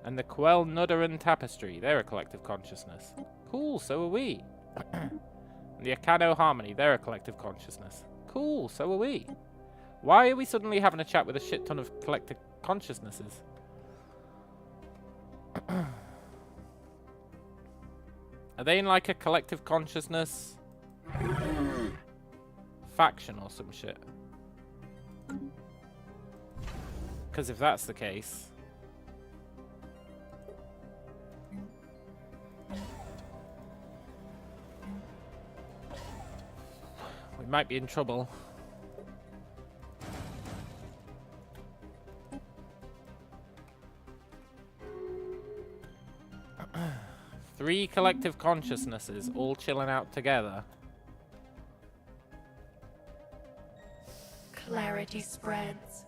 And the Quell Nudaran Tapestry. They're a collective consciousness. Cool, so are we. And the Akano Harmony. They're a collective consciousness. Cool, so are we. Why are we suddenly having a chat with a shit ton of collective consciousnesses? Are they in like a collective consciousness faction or some shit? Because if that's the case... we might be in trouble. Three collective consciousnesses all chilling out together. Clarity spreads.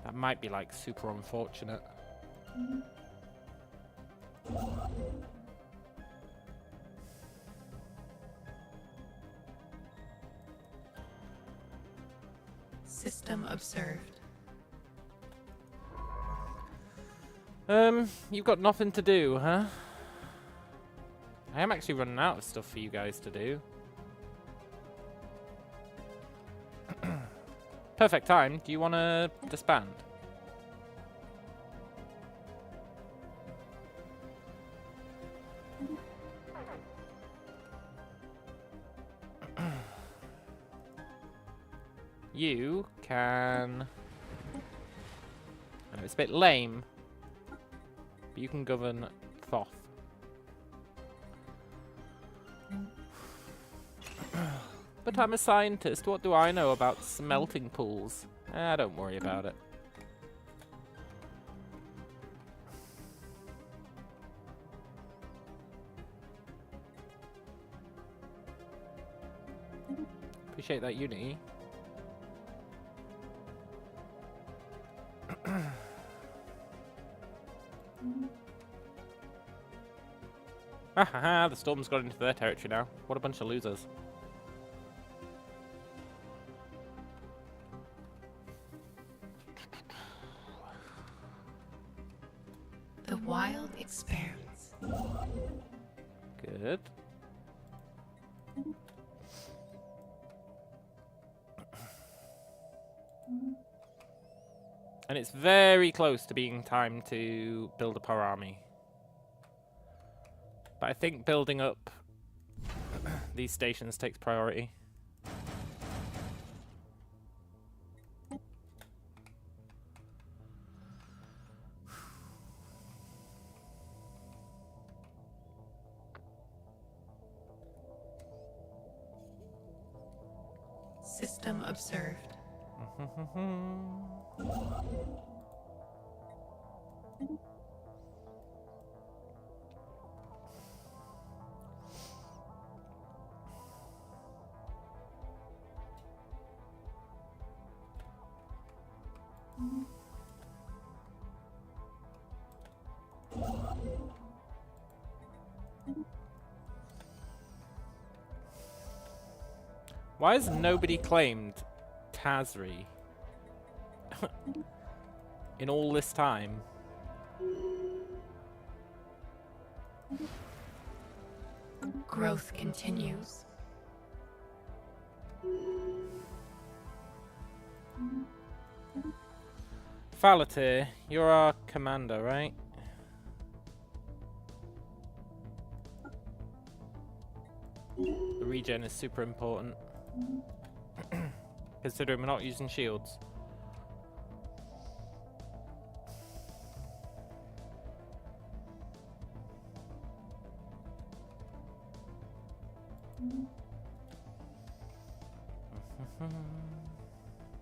That might be like super unfortunate. System observed. You've got nothing to do, huh? I am actually running out of stuff for you guys to do. Perfect time. Do you want to disband? You can... I know it's a bit lame, but you can govern Thoth. But I'm a scientist. What do I know about smelting pools? Don't worry about it. Appreciate that, Unity. Haha, the storm's got into their territory now. What a bunch of losers. The wild expands. Good. And it's very close to being time to build up our army. But I think building up these stations takes priority. System observed. Why has nobody claimed Tazri in all this time? Growth continues. Falatir, you're our commander, right? The regen is super important. Considering we're not using shields.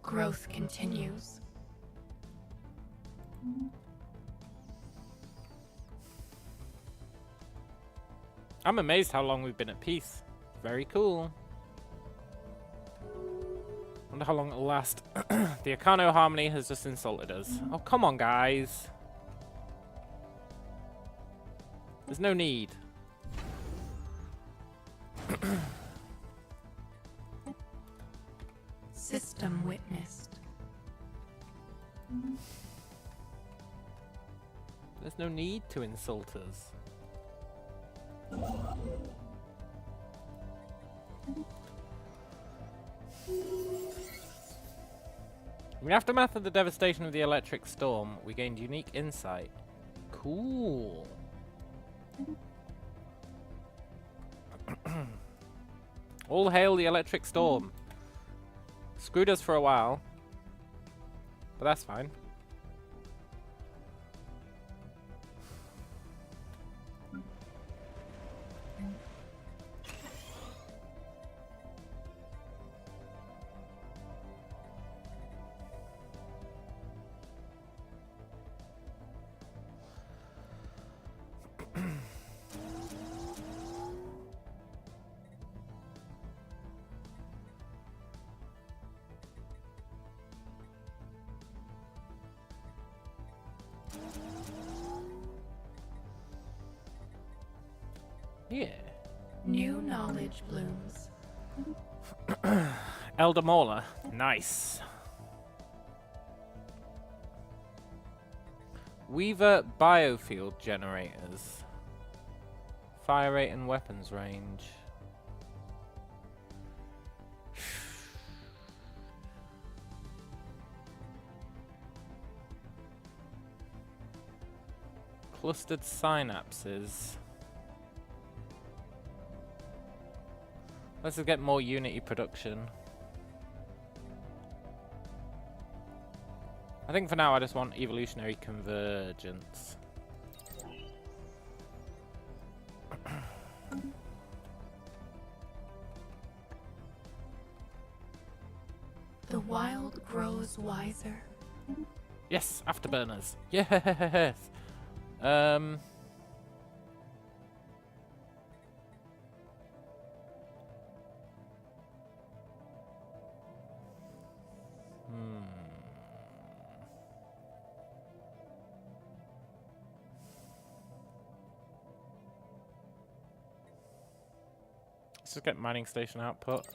Growth continues. I'm amazed how long we've been at peace. Very cool. Wonder how long it'll last. The Akano Harmony has just insulted us. Oh, come on, guys. There's no need. System witnessed. There's no need to insult us. In the aftermath of the devastation of the electric storm, we gained unique insight. Cool. All hail the electric storm. Screwed us for a while, but that's fine. Yeah. New knowledge blooms. Elder Mauler. Nice. Weaver biofield generators. Fire rate and weapons range. Clustered synapses. Let's just get more Unity production. I think for now I just want evolutionary convergence. The wild grows wiser. Yes, afterburners. Yes. Let's just get mining station output.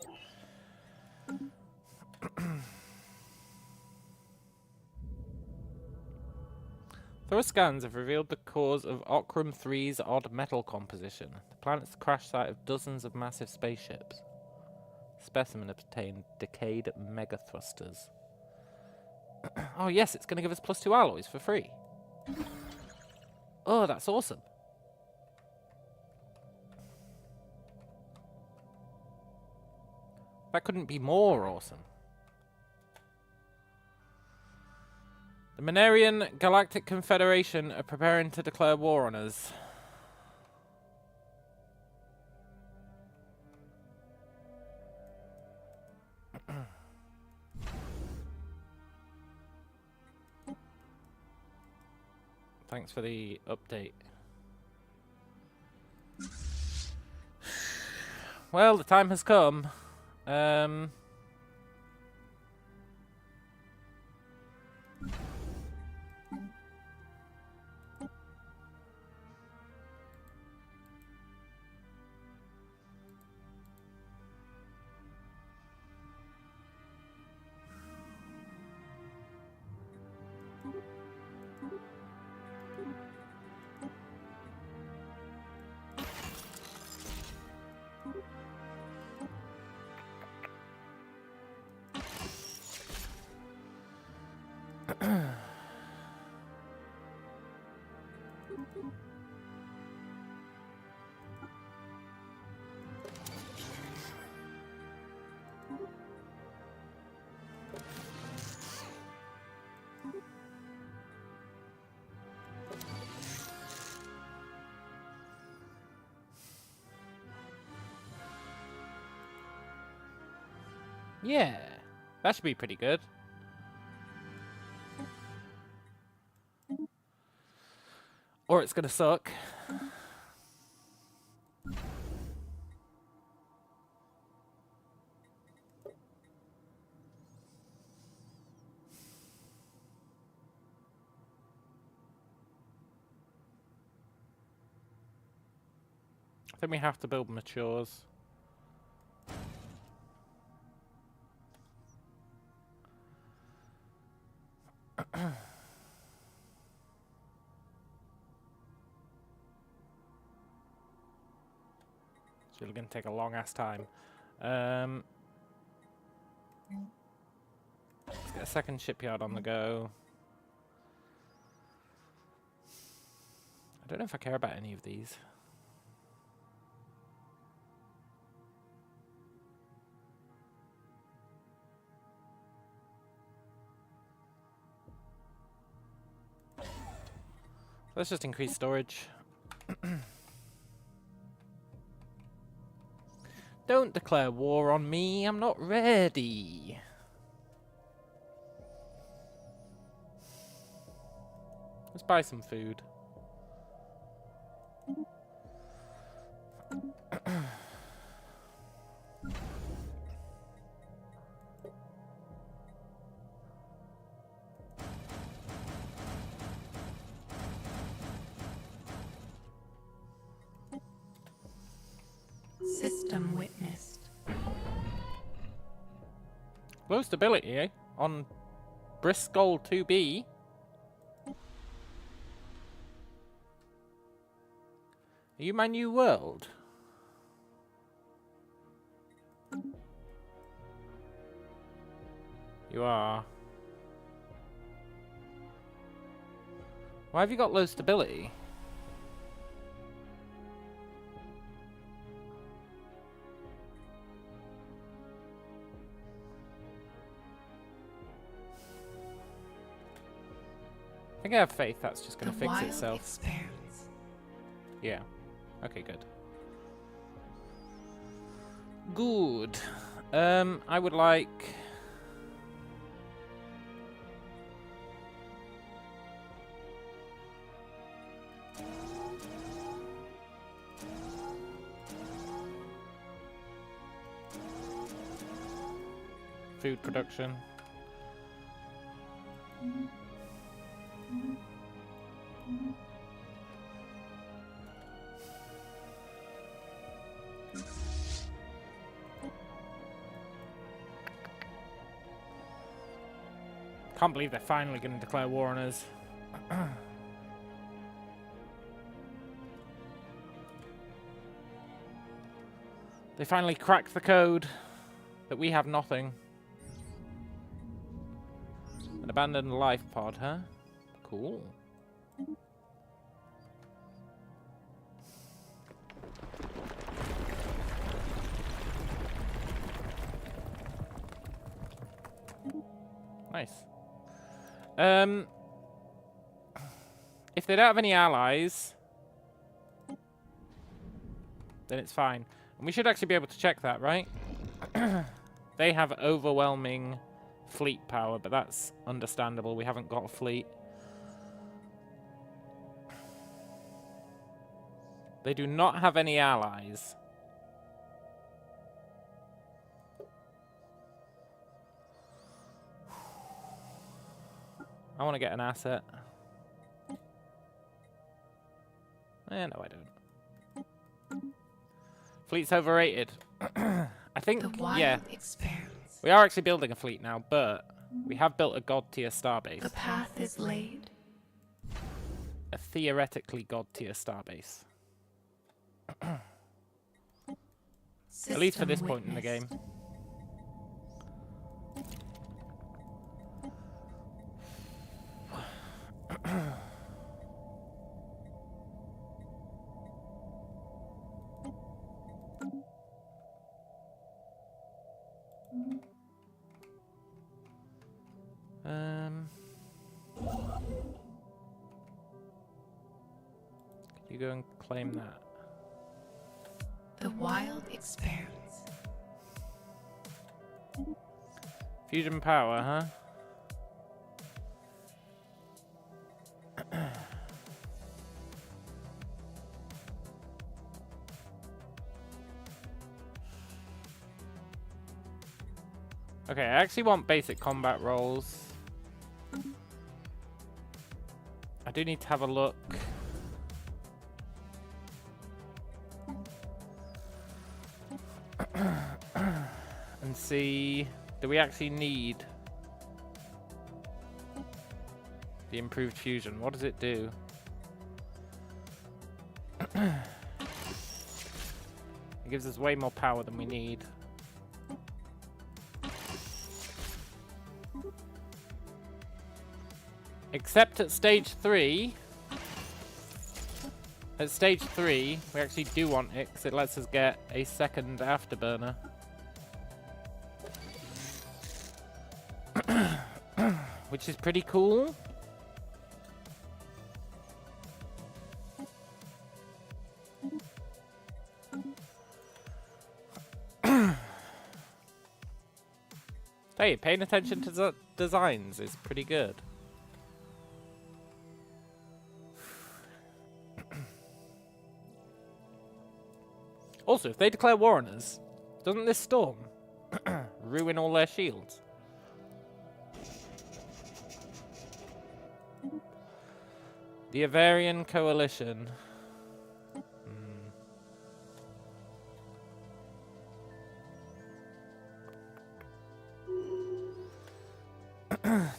Thorough scans have revealed the cause of Okram 3's odd metal composition. The planet's crash site of dozens of massive spaceships. Specimen obtained decayed megathrusters. Oh yes, it's going to give us +2 alloys for free. Oh, that's awesome. That couldn't be more awesome. The Manarian Galactic Confederation are preparing to declare war on us. Thanks for the update. Well, the time has come. Yeah, that should be pretty good. Or it's gonna suck. I think we have to build matures. It's really going to take a long ass time. Let's get a second shipyard on the go. I don't know if I care about any of these. Let's just increase storage. Don't declare war on me, I'm not ready. Let's buy some food. System witnessed. Low stability, eh? On Bristol 2B. Are you my new world? You are. Why have you got low stability? I think I have faith that's just going to fix itself. Experiments. Yeah. Okay, good. Good. I would like... food production. Can't believe they're finally going to declare war on us. They finally cracked the code that we have nothing. An abandoned life pod, huh? Cool. Nice. If they don't have any allies, then it's fine. And we should actually be able to check that, right? They have overwhelming fleet power, but that's understandable. We haven't got a fleet. They do not have any allies. I want to get an asset. No, I don't. Fleet's overrated. I think, yeah. Expanse. We are actually building a fleet now, but we have built a god tier starbase. The path is laid. A theoretically god tier starbase. At least for this point in the game. Can you go and claim that? The wild expanse. Fusion power, huh? Okay, I actually want basic combat rolls. I do need to have a look. And see, do we actually need the improved fusion? What does it do? It gives us way more power than we need. Except at stage 3. At stage 3, we actually do want it because it lets us get a second afterburner. Which is pretty cool. Hey, paying attention to the designs is pretty good. Also, if they declare war on us, doesn't this storm ruin all their shields? The Avarian Coalition.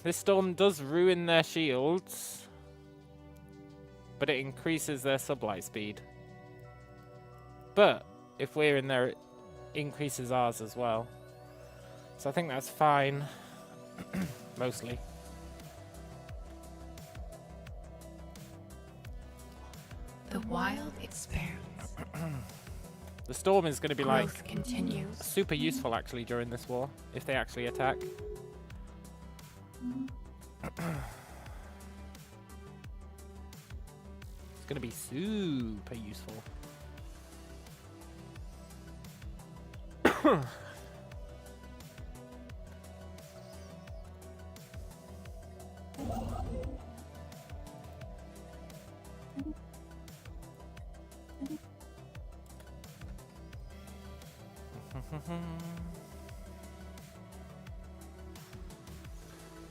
This storm does ruin their shields, but it increases their sublight speed. But if we're in there, it increases ours as well. So I think that's fine, mostly. The wild expanse. The storm is going to be Growth continues. super useful actually during this war, if they actually attack. It's going to be super useful.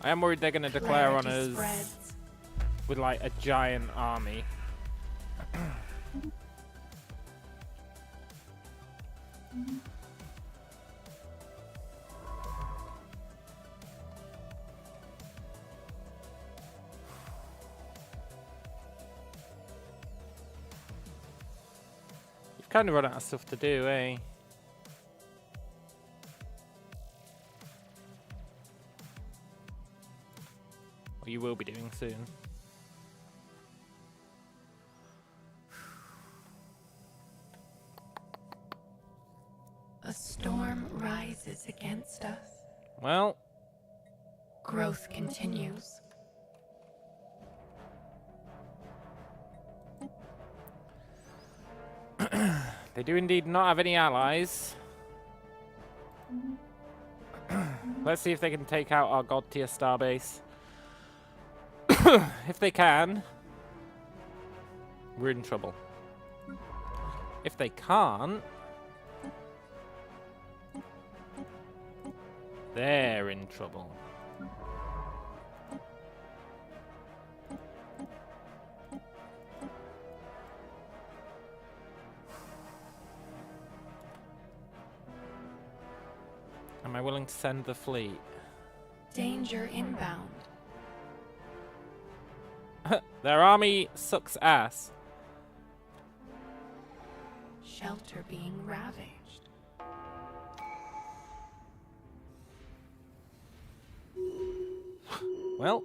I am worried they're going to declare on us with like a giant army. You've kind of run out of stuff to do, eh? Or you will be doing soon. A storm rises against us. Well, Growth continues. they do indeed not have any allies. Let's see if they can take out our god tier starbase. If they can, we're in trouble. If they can't, they're in trouble. Am I willing to send the fleet? Danger inbound. Their army sucks ass. Shelter being ravaged. Well,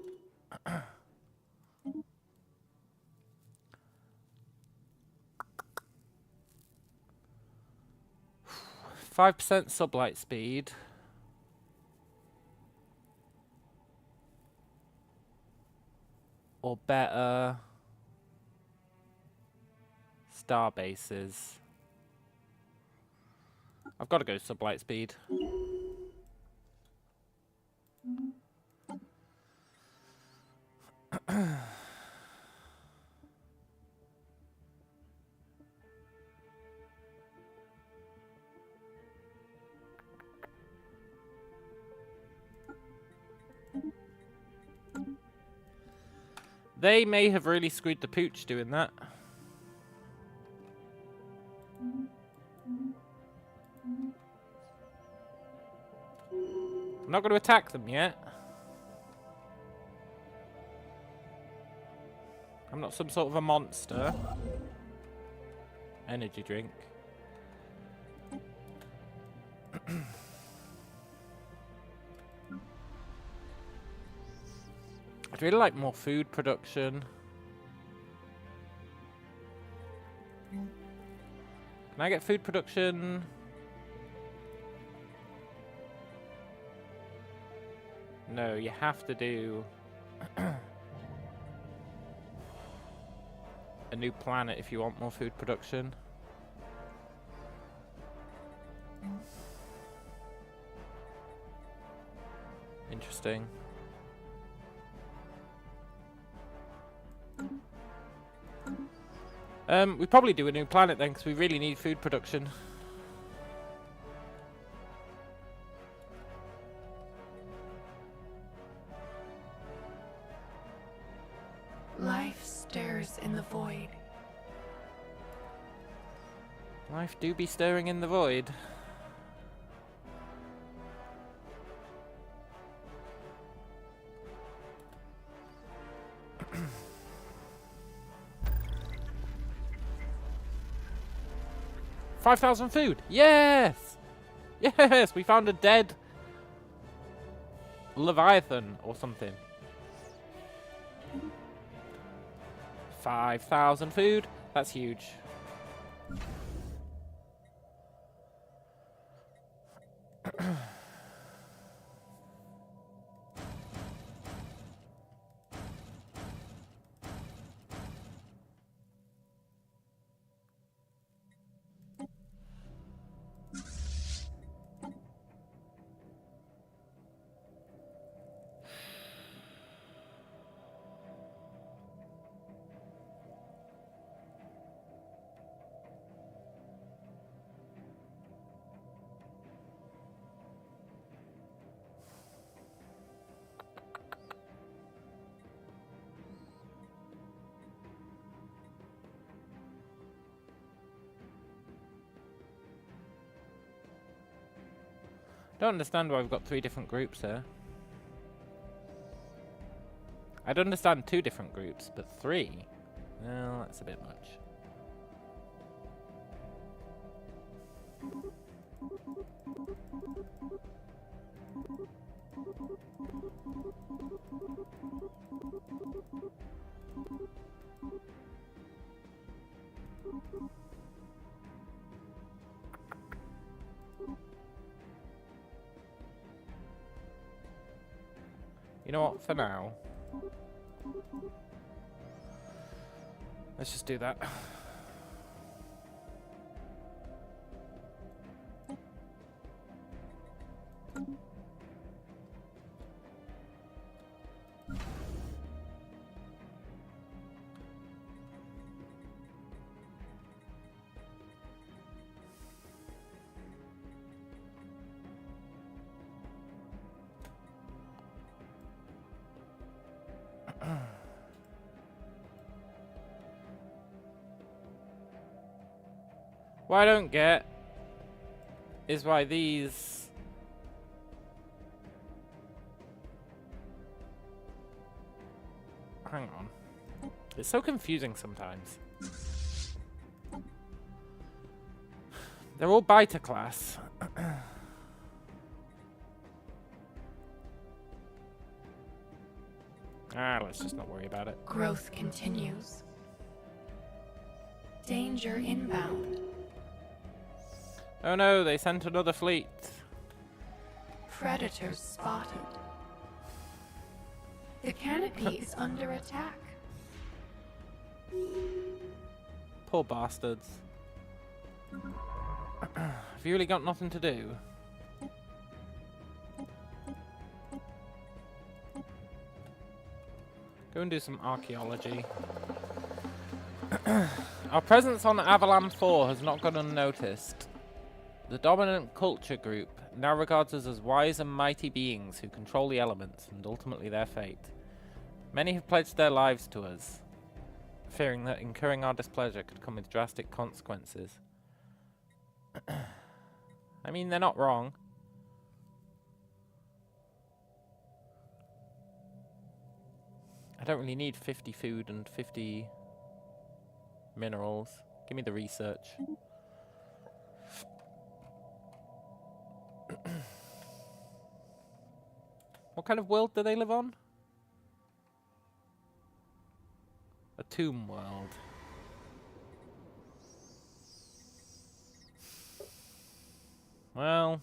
5% sublight speed. Or better star bases. I've got to go sublight speed. They may have really screwed the pooch doing that. I'm not going to attack them yet. I'm not some sort of a monster. Energy drink. I'd really like more food production. Can I get food production? No, you have to do a new planet if you want more food production. Interesting. We probably do a new planet then, because we really need food production. Life stirs in the void. Life do be stirring in the void. $5,000 food. Yes! Yes! We found a dead Leviathan or something. 5,000 food. That's huge. Don't understand why we've got 3 different groups here. I'd understand 2 different groups, but 3? Well, that's a bit much. You know what, for now, let's just do that. What I don't get is why these... Hang on. It's so confusing sometimes. They're all beta class. Let's just not worry about it. Growth continues. Danger inbound. Oh no, they sent another fleet. Predators spotted. The canopy is under attack. Poor bastards. Have you really got nothing to do? Go and do some archaeology. Our presence on Avalon 4 has not gone unnoticed. The dominant culture group now regards us as wise and mighty beings who control the elements and ultimately their fate. Many have pledged their lives to us, fearing that incurring our displeasure could come with drastic consequences. I mean, they're not wrong. I don't really need 50 food and 50 minerals. Give me the research. What kind of world do they live on? A tomb world. Well,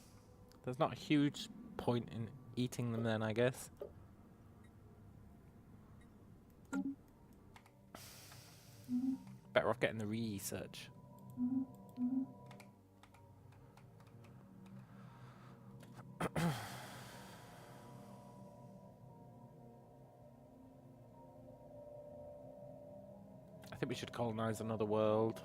there's not a huge point in eating them then, I guess. Better off getting the research. I think we should colonize another world.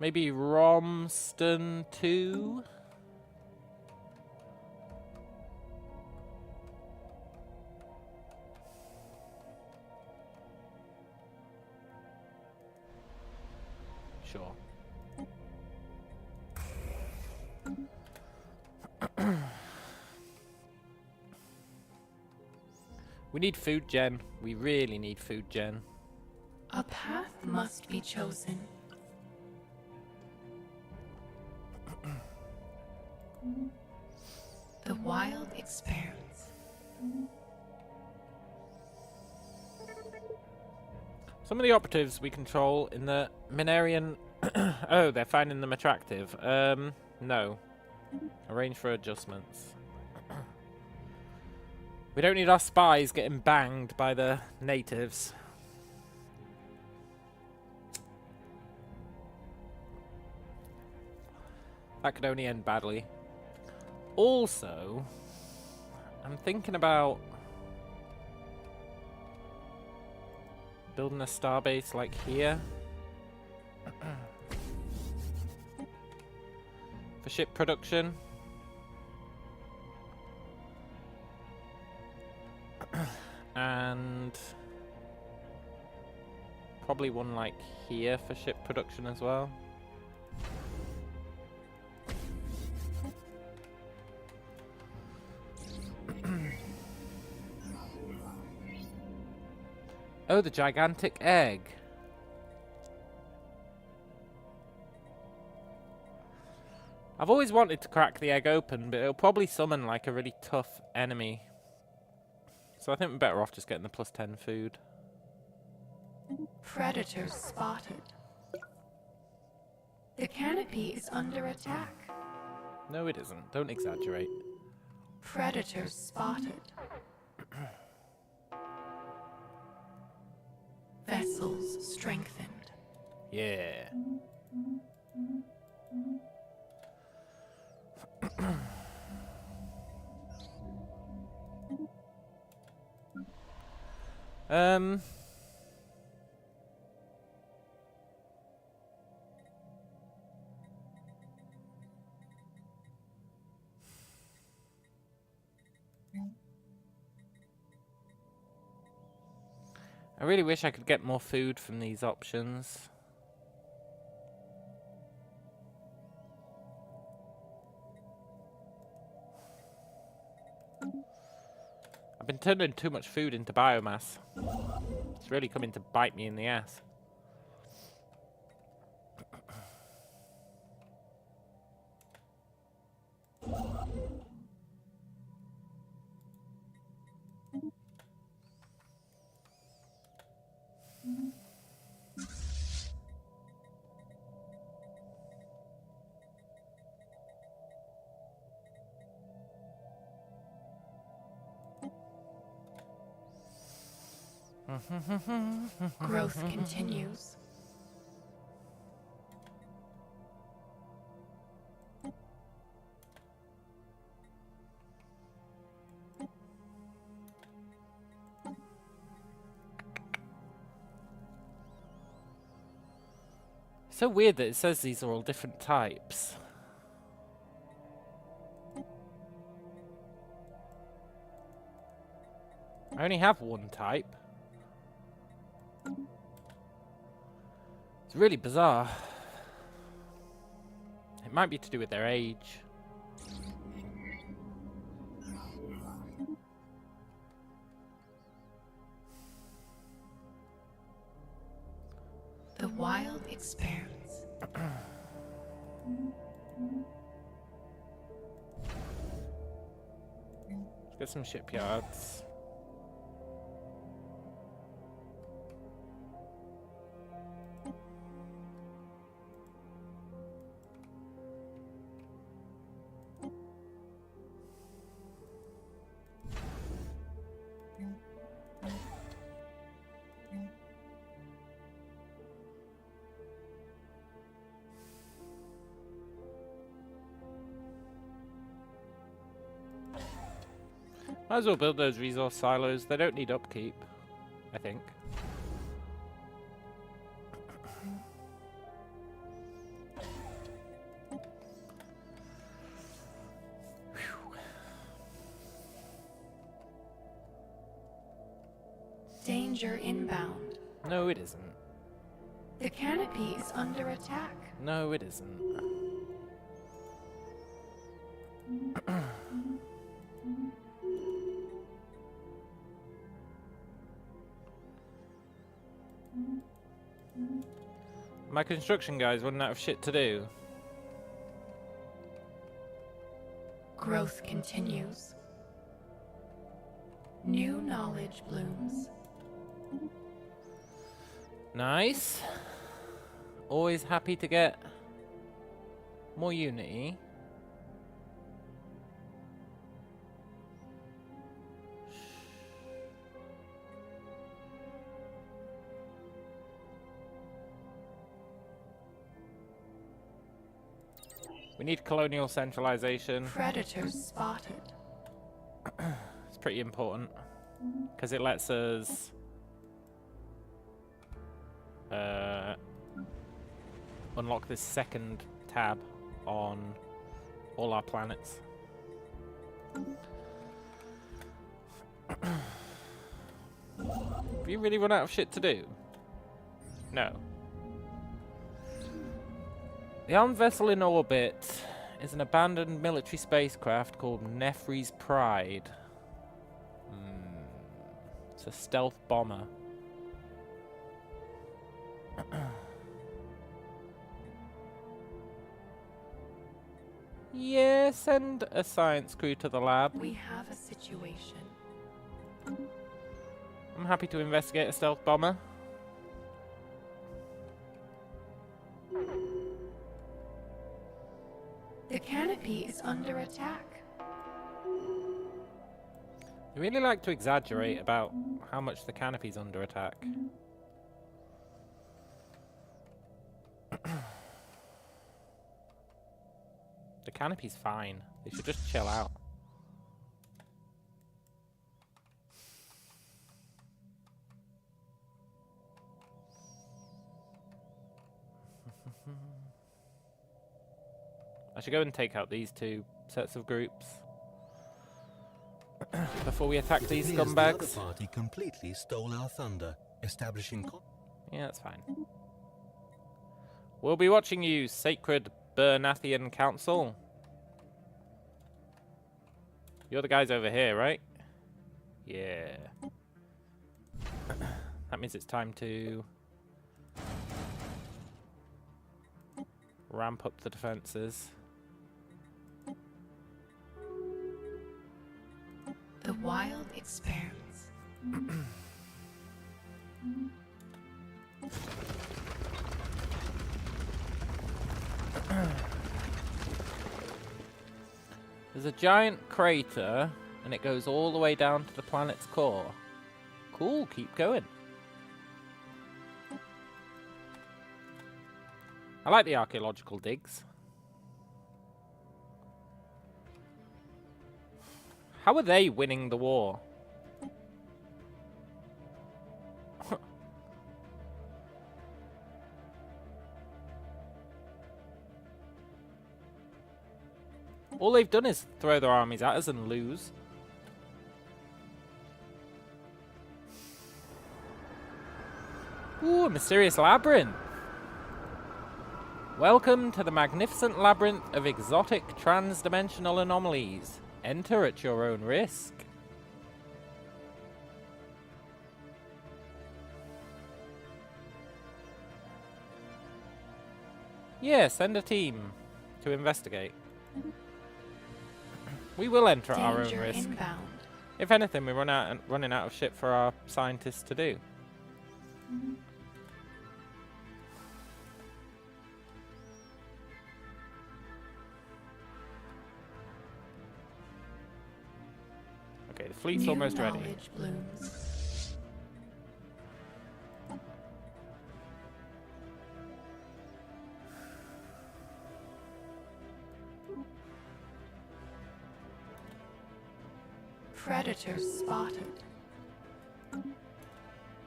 Maybe Romston 2? Sure. We need food gen. We really need food gen. A path must be chosen. The wild expanse. Some of the operatives we control in the Minarian... oh, they're finding them attractive. No. Arrange for adjustments. We don't need our spies getting banged by the natives. That could only end badly. Also, I'm thinking about building a starbase like here. For ship production. And probably one like here for ship production as well. Oh, the gigantic egg. I've always wanted to crack the egg open, but it'll probably summon like a really tough enemy. So I think we're better off just getting the +10 food. Predators spotted. The canopy is under attack. No, it isn't. Don't exaggerate. Predators spotted. Vessels strengthened. Yeah. I really wish I could get more food from these options. I've been turning too much food into biomass. It's really coming to bite me in the ass. Growth continues. So weird that it says these are all different types. I only have one type. It's really bizarre. It might be to do with their age. The wild expanse. Let's get some shipyards. Might as well build those resource silos. They don't need upkeep, I think. Danger inbound. No, it isn't. The canopy is under attack. No, it isn't. My construction guys running out of shit to do. Growth continues. New knowledge blooms. Nice. Always happy to get more unity. We need colonial centralization. Predators spotted. It's pretty important because it lets us unlock this second tab on all our planets. Have you really run out of shit to do? No. The armed vessel in orbit is an abandoned military spacecraft called Nefri's Pride. It's a stealth bomber. Yeah, send a science crew to the lab. We have a situation. I'm happy to investigate a stealth bomber. The canopy is under attack. They really like to exaggerate about how much the canopy's under attack. The canopy's fine. They should just chill out. I should go and take out these two sets of groups before we attack these It appears scumbags. The other party completely stole our thunder, establishing. Yeah, that's fine. We'll be watching you, Sacred Bernathian Council. You're the guys over here, right? Yeah. That means it's time to ramp up the defenses. The wild expands. There's a giant crater, and it goes all the way down to the planet's core. Cool, keep going. I like the archaeological digs. How are they winning the war? All they've done is throw their armies at us and lose. Ooh, a mysterious labyrinth. Welcome to the magnificent labyrinth of exotic trans-dimensional anomalies. Enter at your own risk. Yeah, send a team to investigate. We will enter at our own Danger risk. inbound. If anything, we're running out of shit for our scientists to do. Okay, the fleet's New almost ready. knowledge blooms. Predators spotted.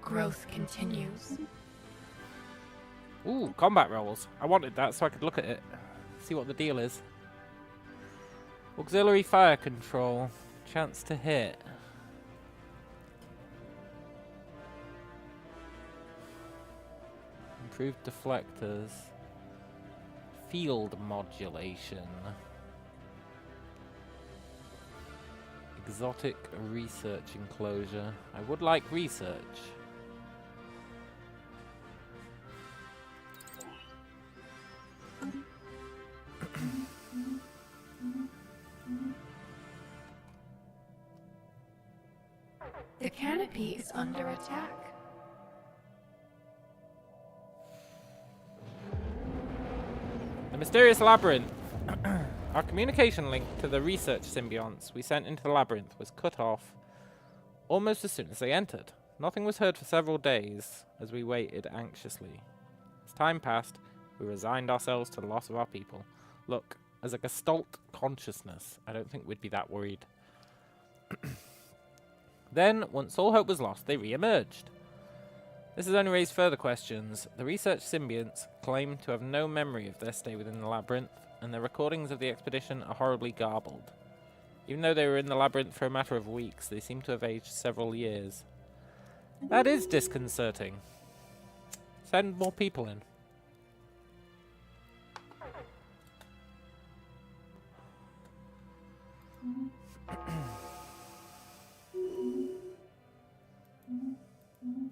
Growth continues. Ooh, combat rolls. I wanted that so I could look at it. See what the deal is. Auxiliary fire control. Chance to hit. Improved deflectors. Field modulation. Exotic research enclosure. I would like research. The canopy is under attack. The mysterious labyrinth. Our communication link to the research symbionts we sent into the labyrinth was cut off almost as soon as they entered. Nothing was heard for several days as we waited anxiously. As time passed, we resigned ourselves to the loss of our people. Look, as a Gestalt consciousness, I don't think we'd be that worried. Then, once all hope was lost, they re-emerged. This has only raised further questions. The research symbionts claim to have no memory of their stay within the labyrinth, and their recordings of the expedition are horribly garbled. Even though they were in the labyrinth for a matter of weeks, they seem to have aged several years. That is disconcerting. Send more people in.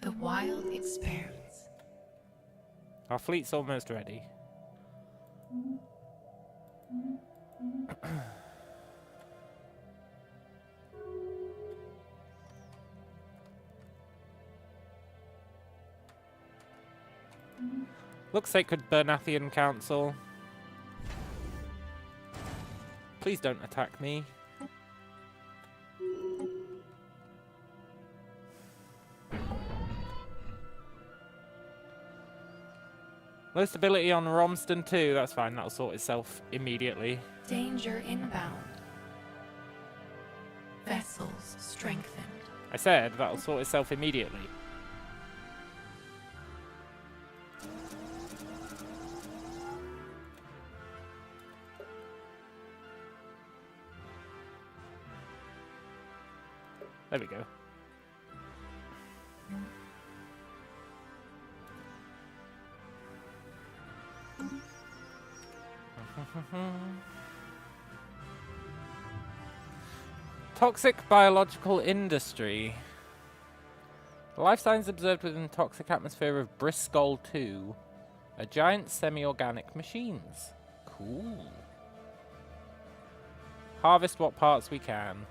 The wild expands. Our fleet's almost ready. Looks Sacred Bernathian Council. Please don't attack me. Low stability on Romston too. That's fine. That'll sort itself immediately. Danger inbound. Vessels strengthened. I said that'll sort itself immediately. There we go. Toxic biological industry. The life signs observed within the toxic atmosphere of Bristol 2 are giant semi-organic machines. Cool. Harvest what parts we can.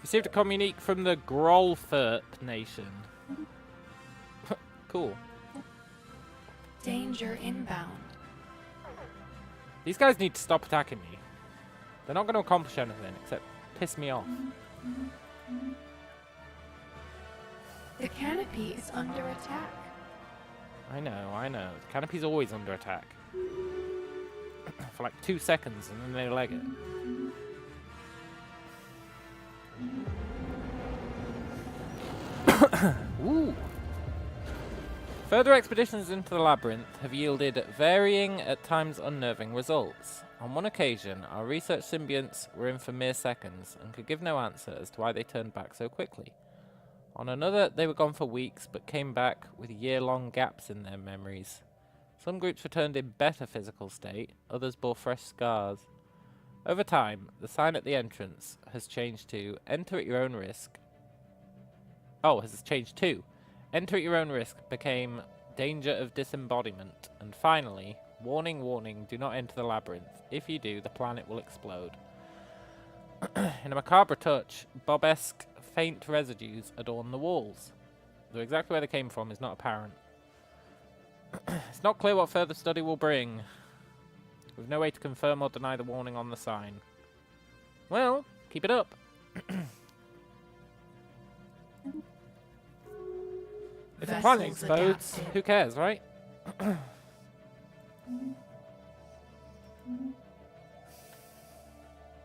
Received a communique from the Grolfert nation. Cool. Danger inbound. These guys need to stop attacking me. They're not going to accomplish anything except piss me off. The canopy is under attack. I know, I know. The canopy's always under attack. For like 2 seconds and then they leg it. Ooh. Further expeditions into the labyrinth have yielded varying, at times unnerving results. On one occasion, our research symbionts were in for mere seconds and could give no answer as to why they turned back so quickly. On another, they were gone for weeks but came back with year-long gaps in their memories. Some groups returned in better physical state, others bore fresh scars. Over time, the sign at the entrance has changed to enter at your own risk. Oh, has changed to enter at your own risk became danger of disembodiment. And finally, warning, warning, do not enter the labyrinth. If you do, the planet will explode. In a macabre touch, Bob-esque faint residues adorn the walls. Though exactly where they came from is not apparent. It's not clear what further study will bring. With no way to confirm or deny the warning on the sign. Well, keep it up. If the planet explodes, who cares, right?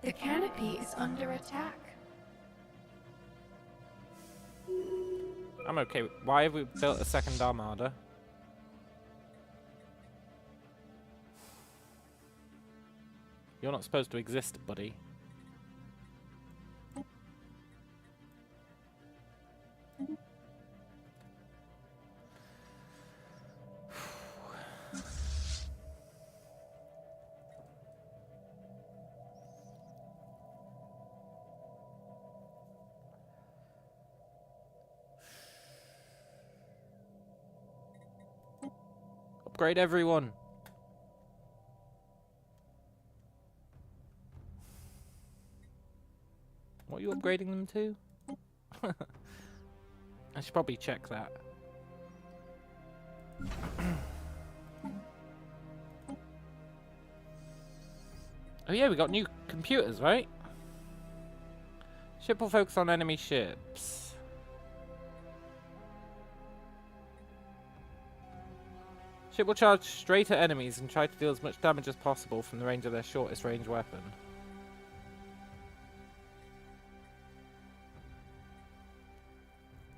The canopy is under attack. I'm okay. Why have we built a second armada? You're not supposed to exist, buddy. Upgrade everyone. What are you upgrading them to? I should probably check that. Oh yeah, we got new computers, right? Ship will focus on enemy ships. Ship will charge straight at enemies and try to deal as much damage as possible from the range of their shortest range weapon.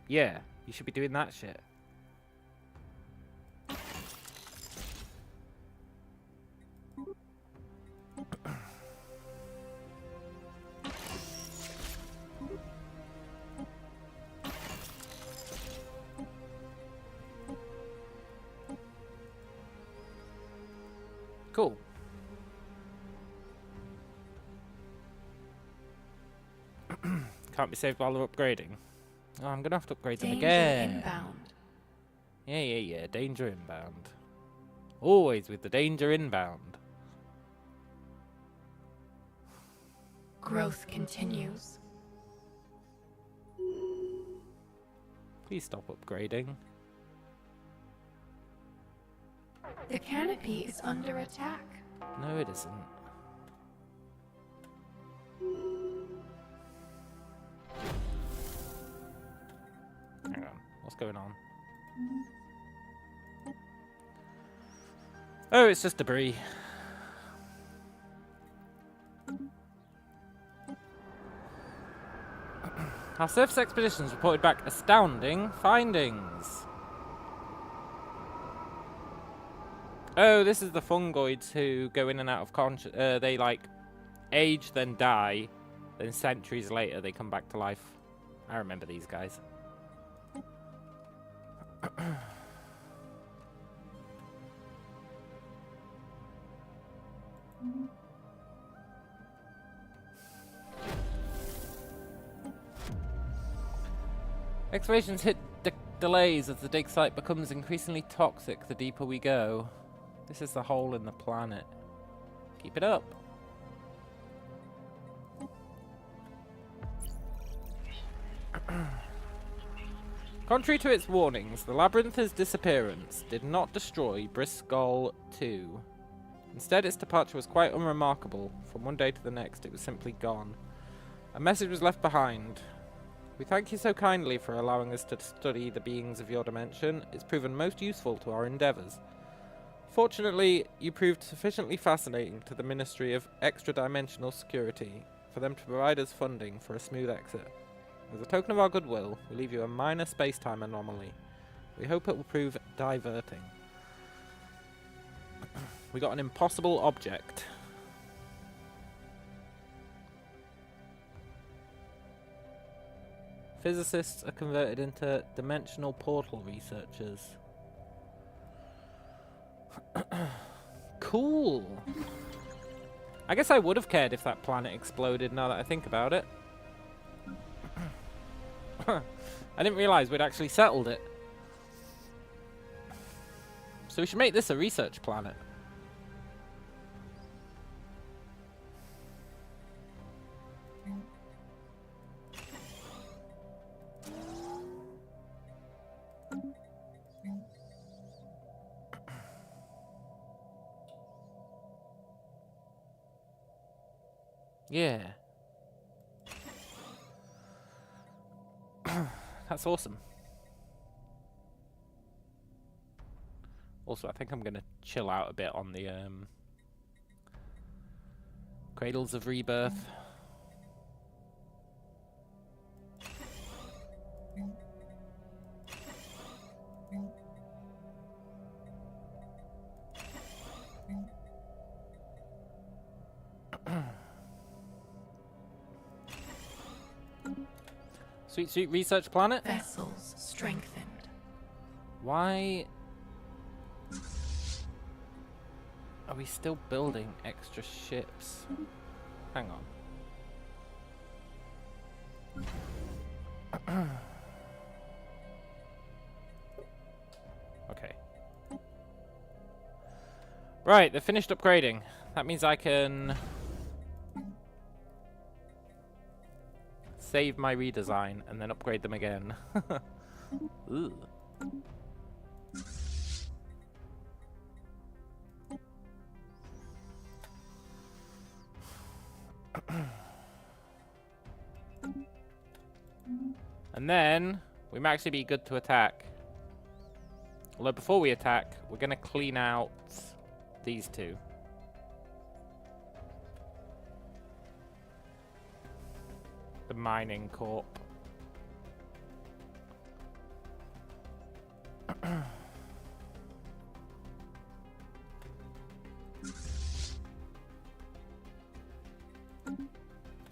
Yeah, you should be doing that shit. Cool. Can't be saved while they're upgrading. Oh, I'm gonna have to upgrade them Danger again. inbound. Yeah. Danger inbound. Always with the danger inbound. Growth continues. Please stop upgrading. The canopy is under attack. No, it isn't. Hang on. What's going on? Oh, it's just debris. Our surface expeditions reported back astounding findings. Oh, this is the fungoids who go in and out of conscious. They like age, then die, then centuries later they come back to life. I remember these guys. Excavations hit delays as the dig site becomes increasingly toxic the deeper we go. This is the hole in the planet. Keep it up. Contrary to its warnings, the labyrinth's disappearance did not destroy Bristol 2. Instead, its departure was quite unremarkable. From one day to the next, it was simply gone. A message was left behind. We thank you so kindly for allowing us to study the beings of your dimension. It's proven most useful to our endeavours. Fortunately, you proved sufficiently fascinating to the Ministry of Extra-Dimensional Security for them to provide us funding for a smooth exit. As a token of our goodwill, we leave you a minor space-time anomaly. We hope it will prove diverting. We got an impossible object. Physicists are converted into dimensional portal researchers. Cool. I guess I would have cared if that planet exploded now that I think about it. I didn't realise we'd actually settled it. So we should make this a research planet. Yeah. That's awesome. Also, I think I'm going to chill out a bit on the Cradles of Rebirth. Sweet, sweet research planet. Vessels strengthened. Why are we still building extra ships? Hang on. Okay. Right, they're finished upgrading. That means I can save my redesign and then upgrade them again. Ooh. And then we might actually be good to attack. Although before we attack, we're going to clean out these two. The mining corp.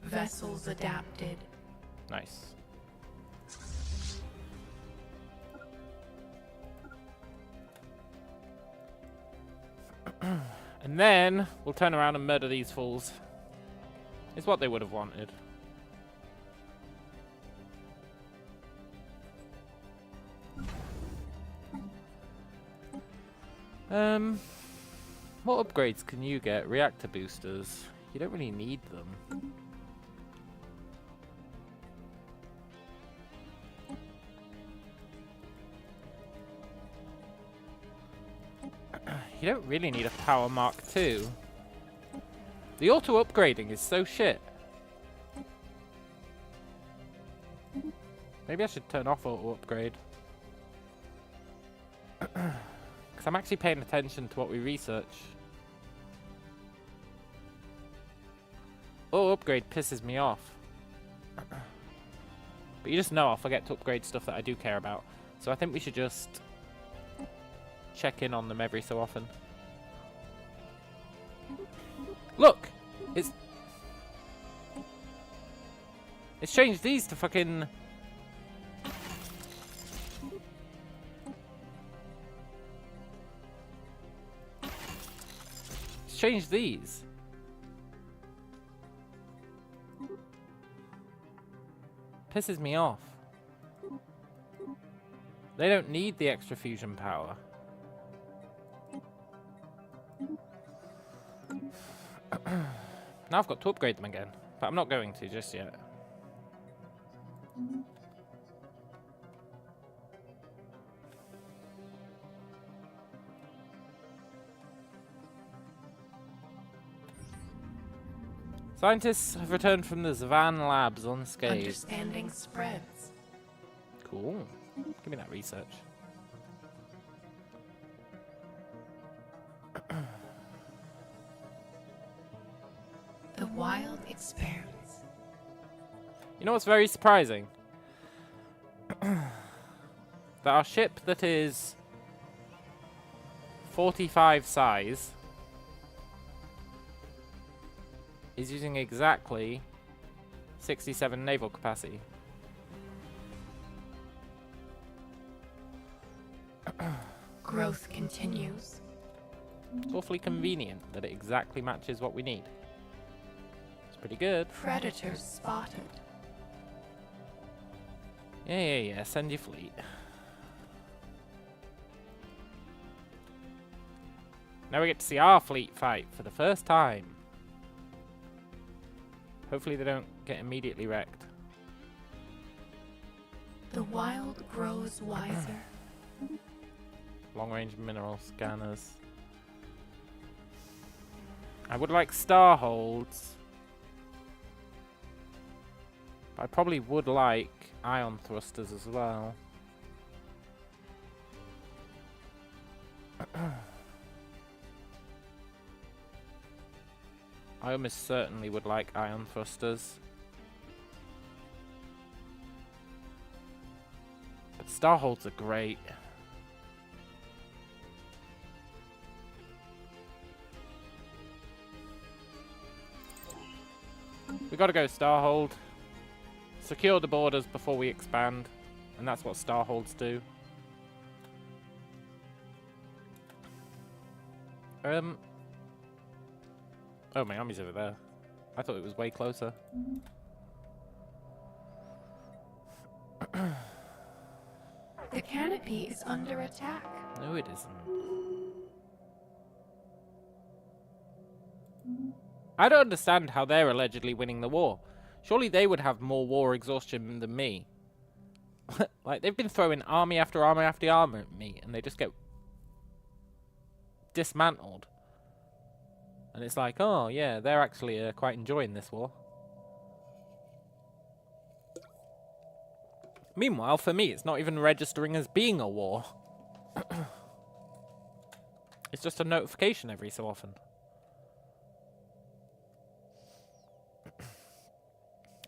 Vessels adapted. Nice. And then we'll turn around and murder these fools. It's what they would have wanted. What upgrades can you get? Reactor boosters. You don't really need them. You don't really need a power Mark II. The auto upgrading is so shit. Maybe I should turn off auto upgrade. Because I'm actually paying attention to what we research. Auto upgrade pisses me off. But you just know I'll forget to upgrade stuff that I do care about. So I think we should just check in on them every so often. Look! It's changed these to fucking... It's changed these. Pisses me off. They don't need the extra fusion power. Now I've got to upgrade them again, but I'm not going to just yet. Scientists have returned from the Zvan labs unscathed. Understanding spreads. Cool. Give me that research. The wild expands. You know what's very surprising? That our ship that is 45 size is using exactly 67 naval capacity. Growth continues. It's awfully convenient that it exactly matches what we need. It's pretty good. Predators spotted. Yeah. Send your fleet. Now we get to see our fleet fight for the first time. Hopefully they don't get immediately wrecked. The wild grows wiser. Long-range mineral scanners. I would like star holds. But I probably would like ion thrusters as well. I almost certainly would like ion thrusters. But star holds are great. We gotta go Starhold. Secure the borders before we expand. And that's what Starholds do. Oh, my army's over there. I thought it was way closer. The canopy is under attack. No, it isn't. I don't understand how they're allegedly winning the war. Surely they would have more war exhaustion than me. Like, they've been throwing army after army after army at me, and they just get dismantled. And it's like, oh, yeah, they're actually quite enjoying this war. Meanwhile, for me, it's not even registering as being a war. It's just a notification every so often.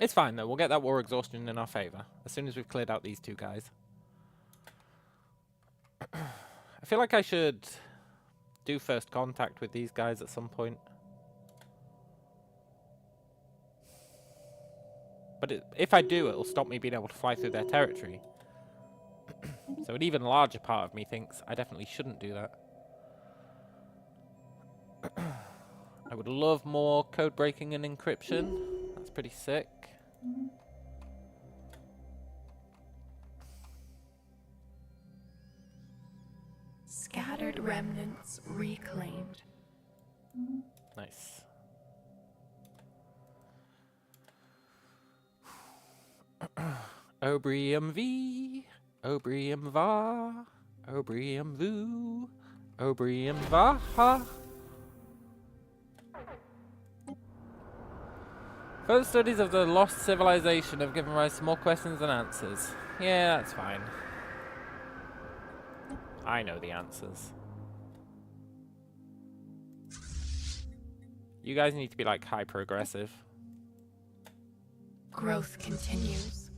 It's fine, though. We'll get that war exhaustion in our favour as soon as we've cleared out these two guys. I feel like I should do first contact with these guys at some point. But if I do, it'll stop me being able to fly through their territory. So an even larger part of me thinks I definitely shouldn't do that. I would love more code breaking and encryption. That's pretty sick. Scattered remnants forests reclaimed. Nice. Obrium V, Obrium Va, Obrium Vu, Obrium Vaha. Further studies of the lost civilization have given rise to more questions than answers. Yeah, that's fine. I know the answers. You guys need to be like hyper-aggressive. Growth continues.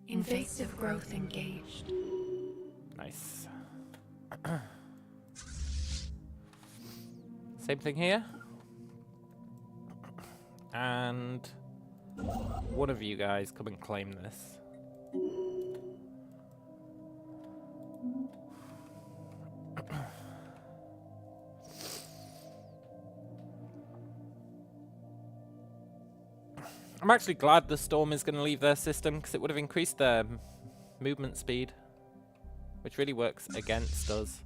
Invasive growth engaged. Nice. Same thing here. And one of you guys come and claim this. I'm actually glad the storm is going to leave their system, because it would have increased their movement speed, which really works against us.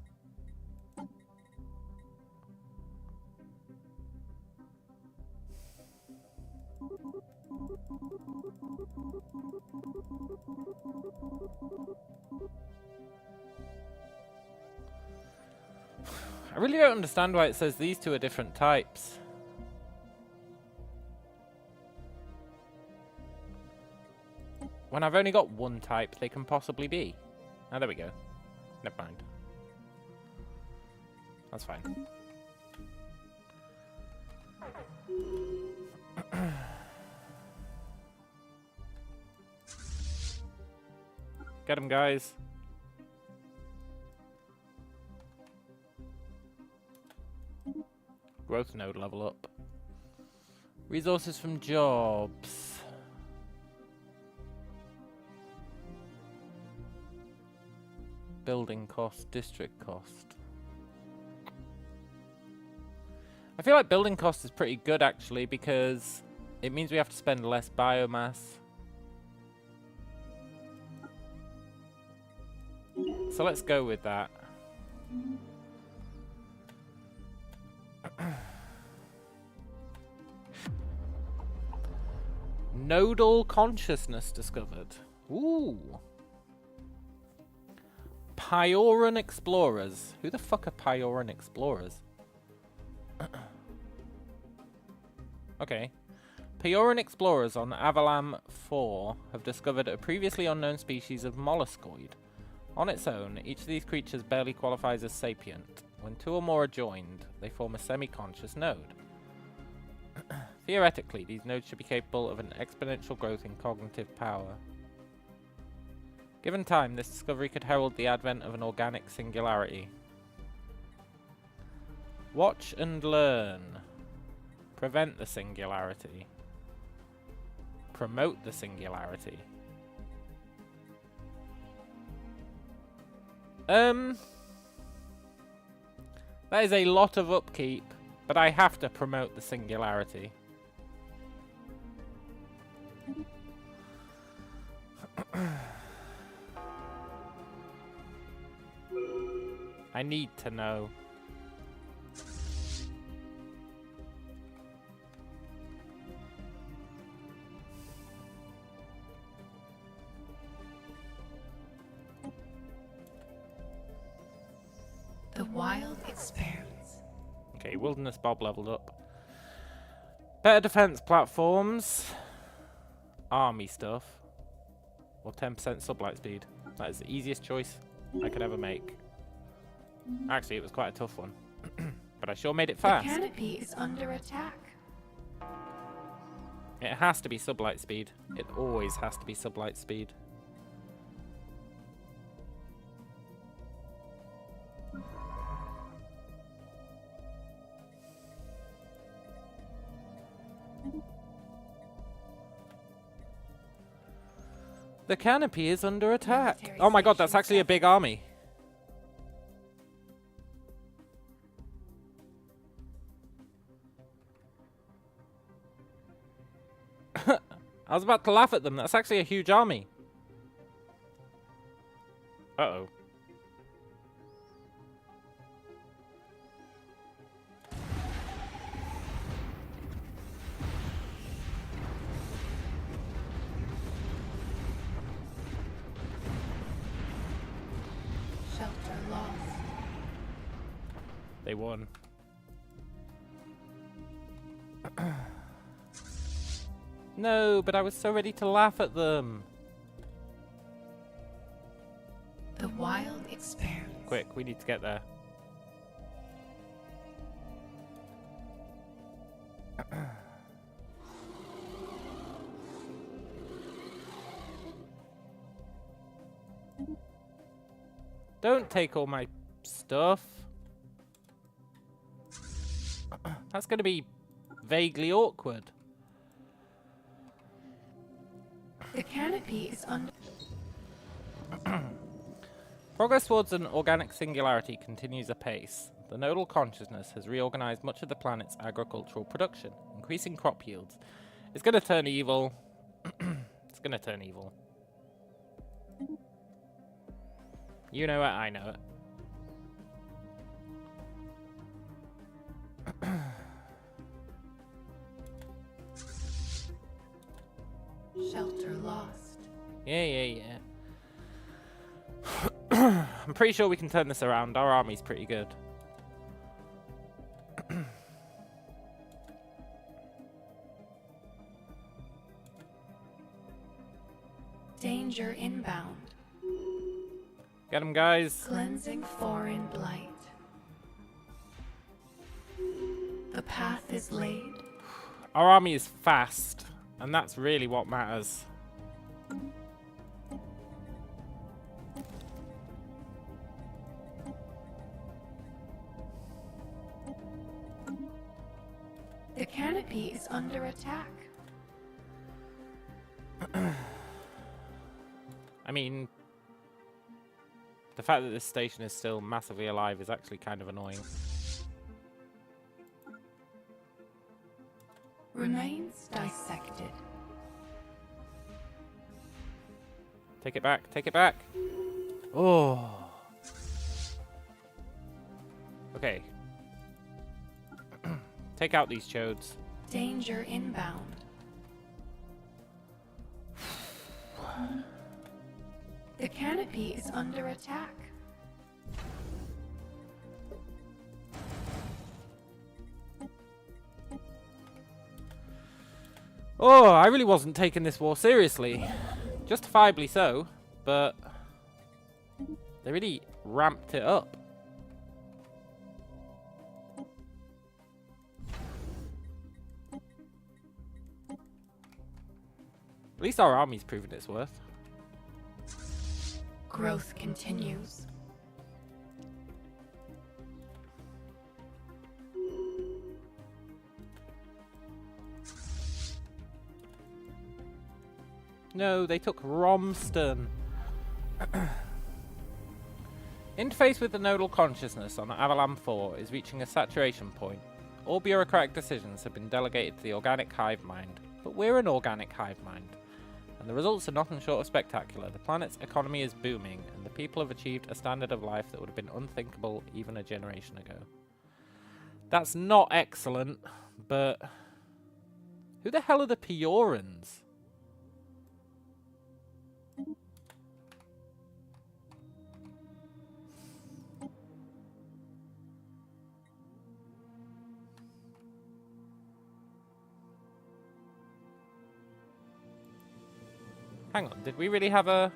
I really don't understand why it says these two are different types. When I've only got one type they can possibly be. Oh, there we go. Never mind. That's fine. Get him, guys. Growth node level up. Resources from jobs. Building cost, district cost. I feel like building cost is pretty good actually, because it means we have to spend less biomass. So let's go with that. Nodal consciousness discovered. Ooh. Pyoran explorers. Who the fuck are Pyoran explorers? Okay. Pyoran explorers on Avalam 4 have discovered a previously unknown species of molluscoid. On its own, each of these creatures barely qualifies as sapient. When two or more are joined, they form a semi-conscious node. Theoretically, these nodes should be capable of an exponential growth in cognitive power. Given time, this discovery could herald the advent of an organic singularity. Watch and learn. Prevent the singularity. Promote the singularity. That is a lot of upkeep, but I have to promote the singularity. I need to know. The wild expands. Okay, Wilderness Bob leveled up. Better defense platforms. Army stuff. Or 10% sublight speed. That is the easiest choice I could ever make. Actually, it was quite a tough one. But I sure made it fast. The canopy is under attack. It has to be sublight speed. It always has to be sublight speed. The canopy is under attack. Military Oh my god, that's stations actually a big army. I was about to laugh at them. That's actually a huge army. Uh-oh. They won. No, but I was so ready to laugh at them. The wild experiments. Quick, we need to get there. Don't take all my stuff. That's going to be vaguely awkward. The canopy is under. Progress towards an organic singularity continues apace. The nodal consciousness has reorganized much of the planet's agricultural production, increasing crop yields. It's going to turn evil. It's going to turn evil. You know it, I know it. Shelter lost. Yeah. I'm pretty sure we can turn this around. Our army's pretty good. Danger inbound. Get them, guys. Cleansing foreign blight. The path is laid. Our army is fast, and that's really what matters. The canopy is under attack. I mean, the fact that this station is still massively alive is actually kind of annoying. Remains dissected. Take it back, take it back. Oh. Okay. Take out these chodes. Danger inbound. The canopy is under attack. Oh, I really wasn't taking this war seriously. Justifiably so, but they really ramped it up. At least our army's proven its worth. Growth continues. No, they took Romston. Interface with the nodal consciousness on Avalan 4 is reaching a saturation point. All bureaucratic decisions have been delegated to the organic hive mind. But we're an organic hive mind. And the results are nothing short of spectacular. The planet's economy is booming, and the people have achieved a standard of life that would have been unthinkable even a generation ago. That's not excellent, but who the hell are the Piorans? Hang on, did we really have a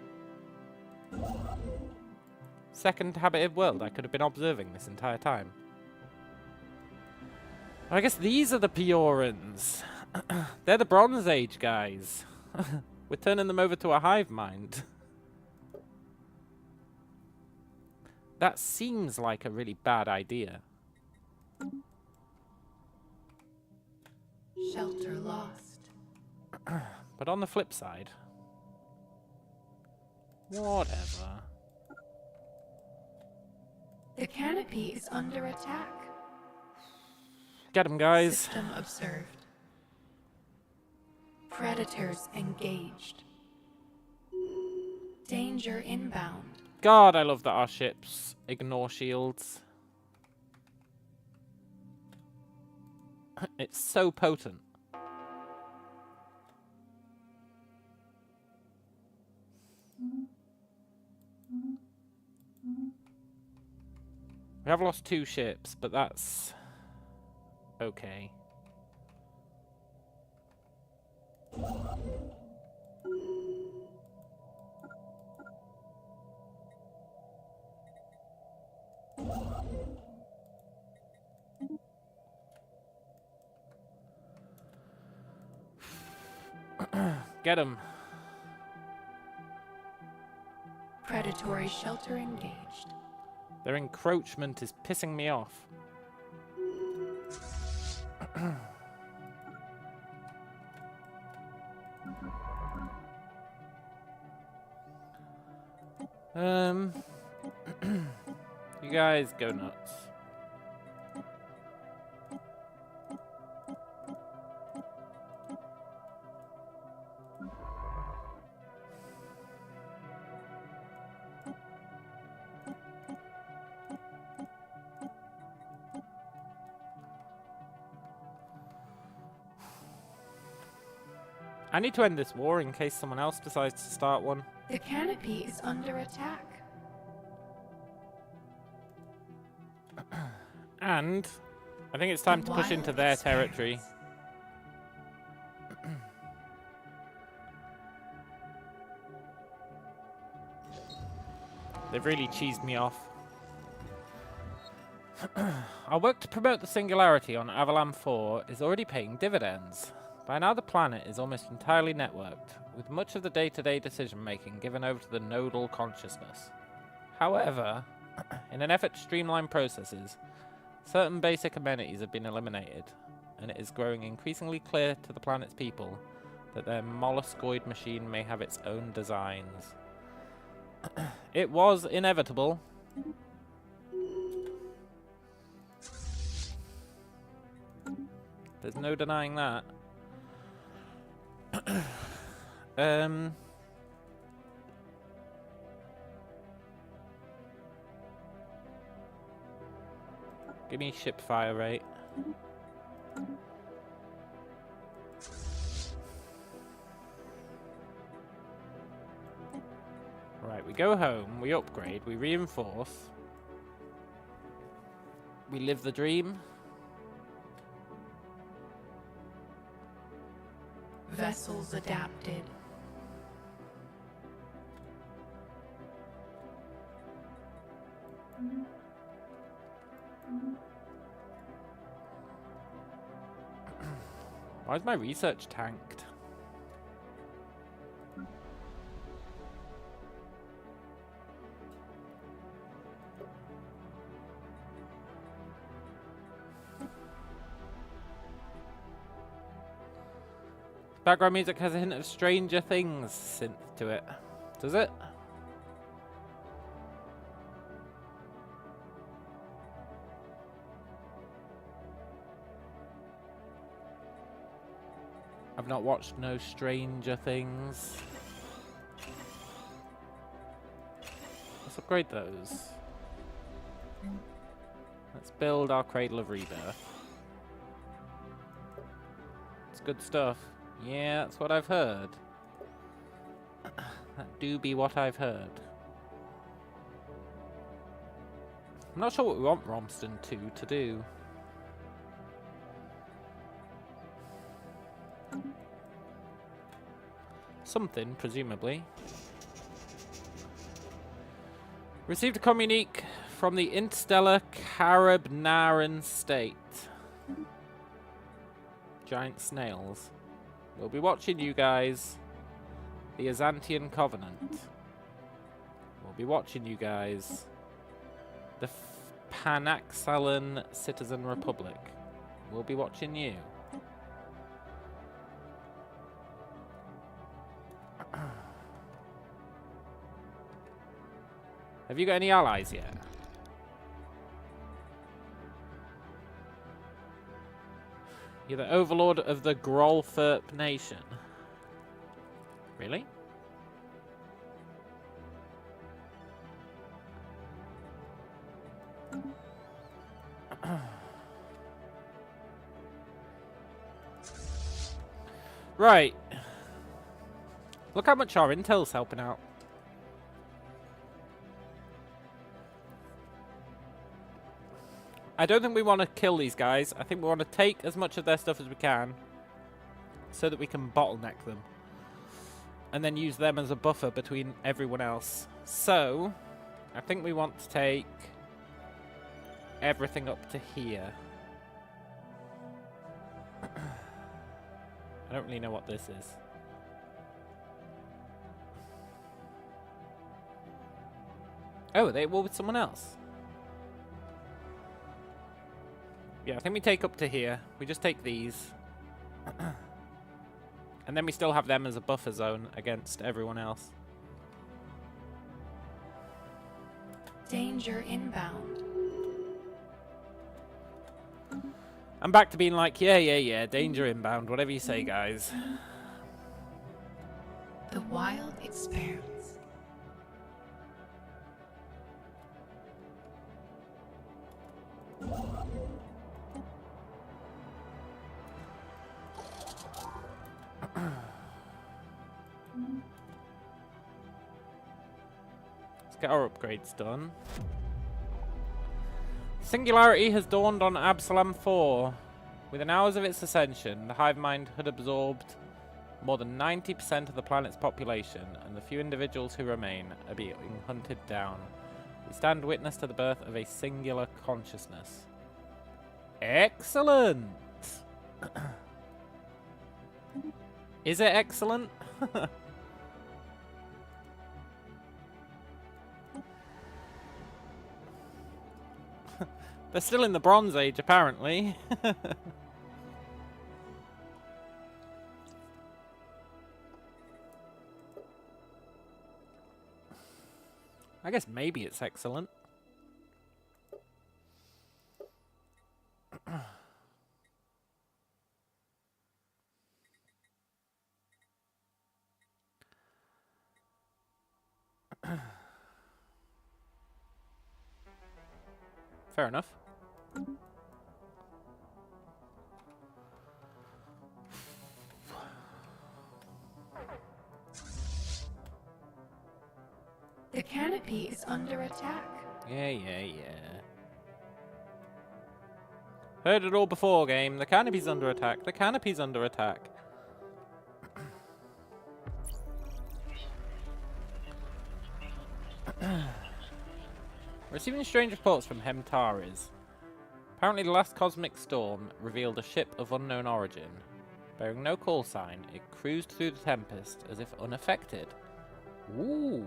second habited world I could have been observing this entire time? I guess these are the Piorans. They're the Bronze Age guys. We're turning them over to a hive mind. That seems like a really bad idea. Shelter lost. But on the flip side... whatever. The canopy is under attack. Get them, guys. System observed. Predators engaged. Danger inbound. God, I love that our ships ignore shields. It's so potent. We have lost 2 ships, but that's okay. Get him. Predatory shelter engaged. Their encroachment is pissing me off. You guys go nuts. I need to end this war in case someone else decides to start one. The canopy is under attack. And I think it's time to push into their territory. They've really cheesed me off. Our work to promote the singularity on Avalon 4 is already paying dividends. By now the planet is almost entirely networked, with much of the day-to-day decision-making given over to the nodal consciousness. However, in an effort to streamline processes, certain basic amenities have been eliminated, and it is growing increasingly clear to the planet's people that their molluscoid machine may have its own designs. It was inevitable. There's no denying that. Give me ship fire rate. Right, we go home, we upgrade, we reinforce. We live the dream. Vessels adapted. Why is my research tanked? Background music has a hint of Stranger Things synth to it. Does it? I've not watched no Stranger Things. Let's upgrade those. Let's build our Cradle of Rebirth. It's good stuff. Yeah, that's what I've heard. That do be what I've heard. I'm not sure what we want Romston 2 to do. Something, presumably. Received a communique from the interstellar Carabnaran state. Giant snails. We'll be watching you guys. The Azantian Covenant. We'll be watching you guys. The Panaxalan Citizen Republic. We'll be watching you. Have you got any allies yet? You're the overlord of the Grolthurp nation. Really? Right. Look how much our intel's helping out. I don't think we want to kill these guys. I think we want to take as much of their stuff as we can so that we can bottleneck them. And then use them as a buffer between everyone else. So, I think we want to take everything up to here. I don't really know what this is. Oh, they were with someone else. Yeah, I think we take up to here. We just take these. And then we still have them as a buffer zone against everyone else. Danger inbound. I'm back to being like, yeah, danger inbound, whatever you say, guys. The wild expanse. Let's get our upgrades done. Singularity has dawned on Absalom 4. Within hours of its ascension, the hive mind had absorbed more than 90% of the planet's population, and the few individuals who remain are being hunted down. We stand witness to the birth of a singular consciousness. Excellent! Is it excellent? They're still in the Bronze Age, apparently. I guess maybe it's excellent. Fair enough. The canopy is under attack. Yeah. Heard it all before, game. The canopy's under attack. The canopy's under attack. Receiving strange reports from Hemtaris. Apparently the last cosmic storm revealed a ship of unknown origin. Bearing no call sign, it cruised through the tempest as if unaffected. Ooh.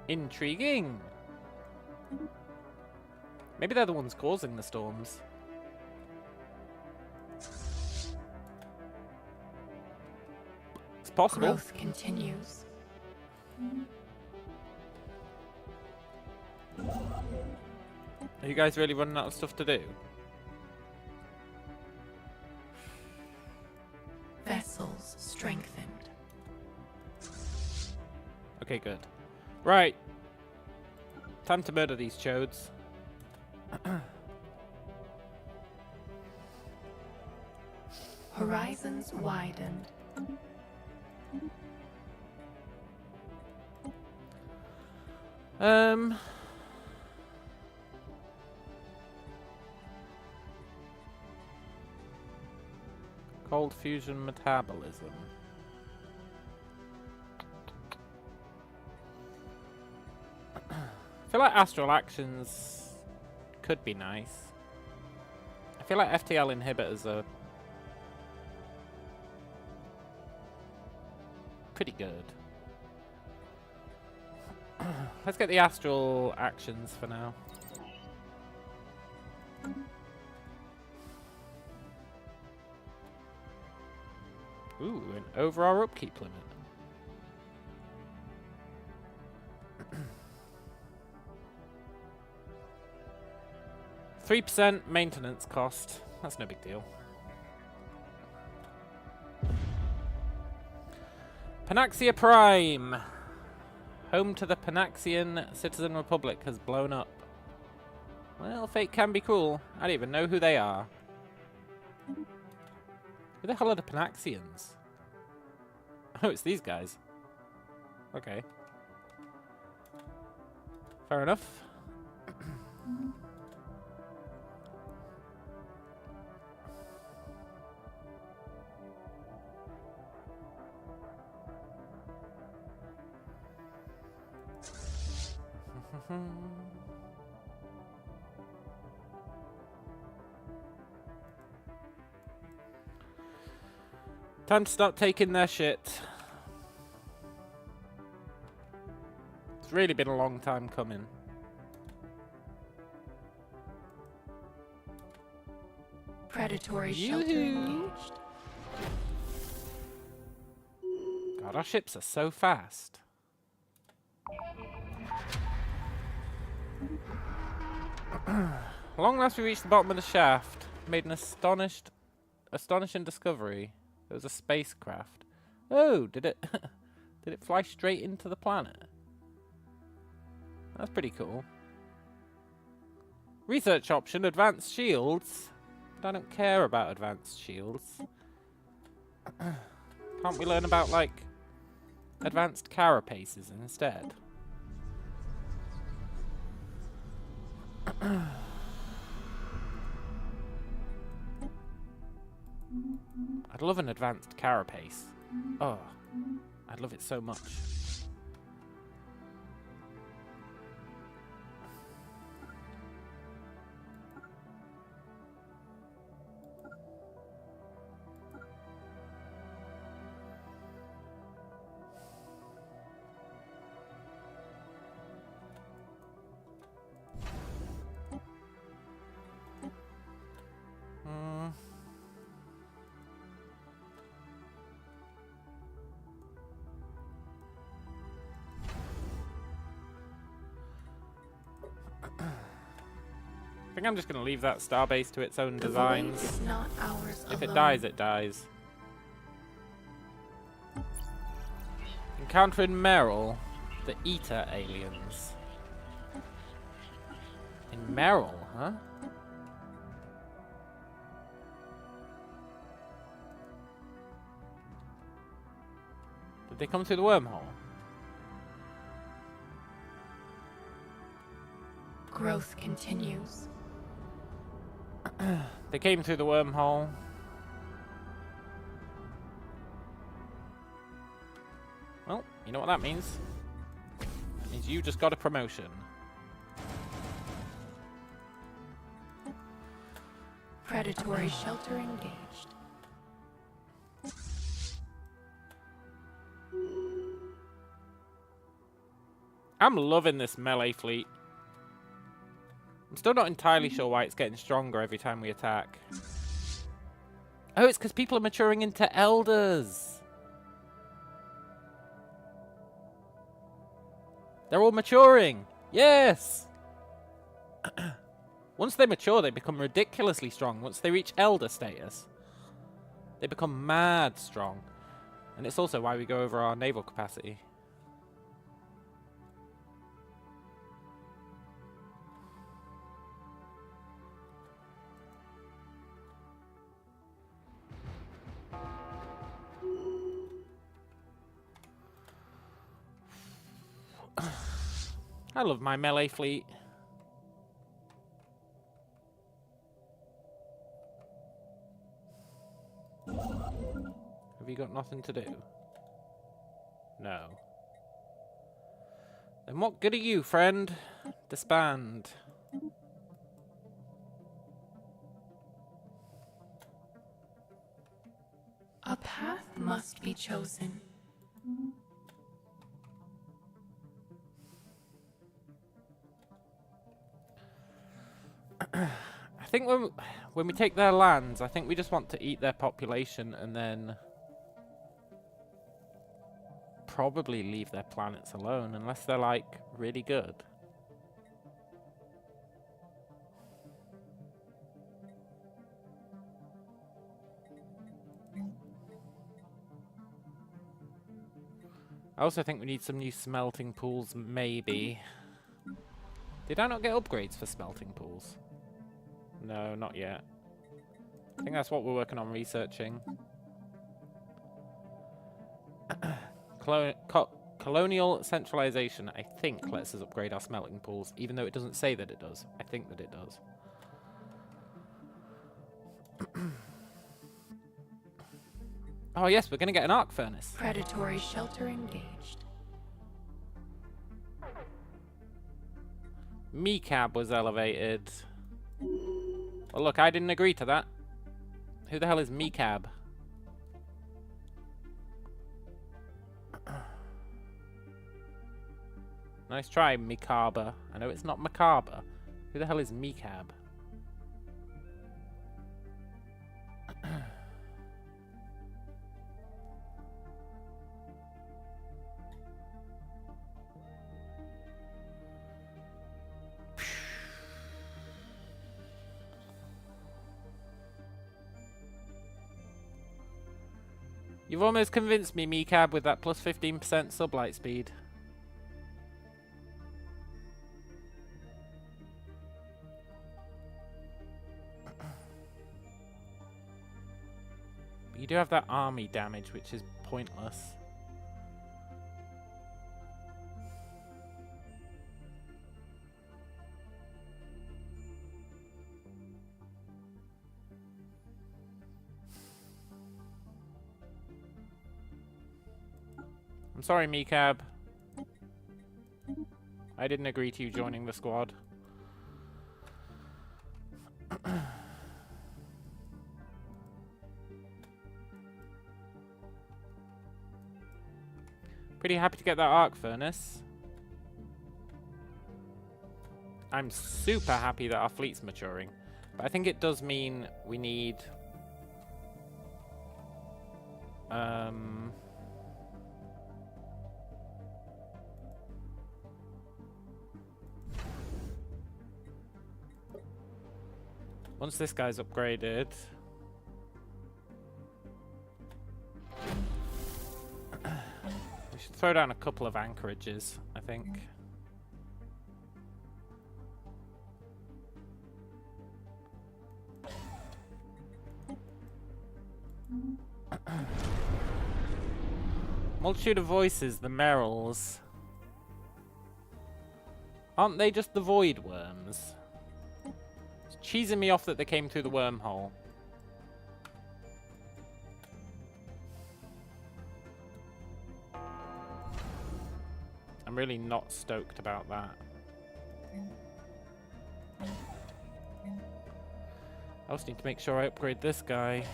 Intriguing. Maybe they're the ones causing the storms. It's possible. Growth continues. Are you guys really running out of stuff to do? Vessels strengthened. Okay, good. Right. Time to murder these chodes. Horizons widened. Cold fusion metabolism. I feel like astral actions could be nice. I feel like FTL inhibitors are pretty good. Let's get the astral actions for now. Ooh, and over our upkeep limit. 3% maintenance cost. That's no big deal. Panaxia Prime. Home to the Panaxian Citizen Republic has blown up. Well, fate can be cruel. I don't even know who they are. Who the hell are the Panaxians? Oh, it's these guys. Okay. Fair enough. Time to start taking their shit. It's really been a long time coming. Predatory shelter engaged. God, our ships are so fast. Long last we reached the bottom of the shaft, made an astonishing discovery. There was a spacecraft. Oh, did it did it fly straight into the planet? That's pretty cool. Research option, advanced shields. But I don't care about advanced shields. Can't we learn about, like, advanced carapaces instead? I'd love an advanced carapace. Oh, I'd love it so much. I think I'm just going to leave that starbase to its own designs. The void is not ours If alone. it dies, it dies. Encountering Meryl, the Eater aliens. In Meryl, huh? Did they come through the wormhole? Growth continues. They came through the wormhole. Well, you know what that means? That means you just got a promotion. Predatory shelter engaged. I'm loving this melee fleet. I'm still not entirely sure why it's getting stronger every time we attack. Oh, it's because people are maturing into elders. They're all maturing. Yes. Once they mature, they become ridiculously strong. Once they reach elder status, they become mad strong. And it's also why we go over our naval capacity. I love my melee fleet. Have you got nothing to do? No. Then what good are you, friend? Disband. A path must be chosen. I think when we take their lands, I think we just want to eat their population and then probably leave their planets alone, unless they're, like, really good. I also think we need some new smelting pools, maybe. Did I not get upgrades for smelting pools? No, not yet. I think that's what we're working on researching. Colonial centralization, I think, lets us upgrade our smelting pools, even though it doesn't say that it does. I think that it does. Oh yes, we're going to get an arc furnace. Predatory shelter engaged. MECAB was elevated. Well, look, I didn't agree to that. Who the hell is MECAB? Nice try, Mikaba. I know it's not Macabre. Who the hell is MECAB? You've almost convinced me, MECAB, with that plus 15% sublight speed. But you do have that army damage, which is pointless. I'm sorry, MECAB. I didn't agree to you joining the squad. Pretty happy to get that arc furnace. I'm super happy that our fleet's maturing. But I think it does mean we need... Once this guy's upgraded... we should throw down a couple of anchorages, I think. Multitude of voices, the Merrills. Aren't they just the void worms? It's cheesing me off that they came through the wormhole. I'm really not stoked about that. I also need to make sure I upgrade this guy.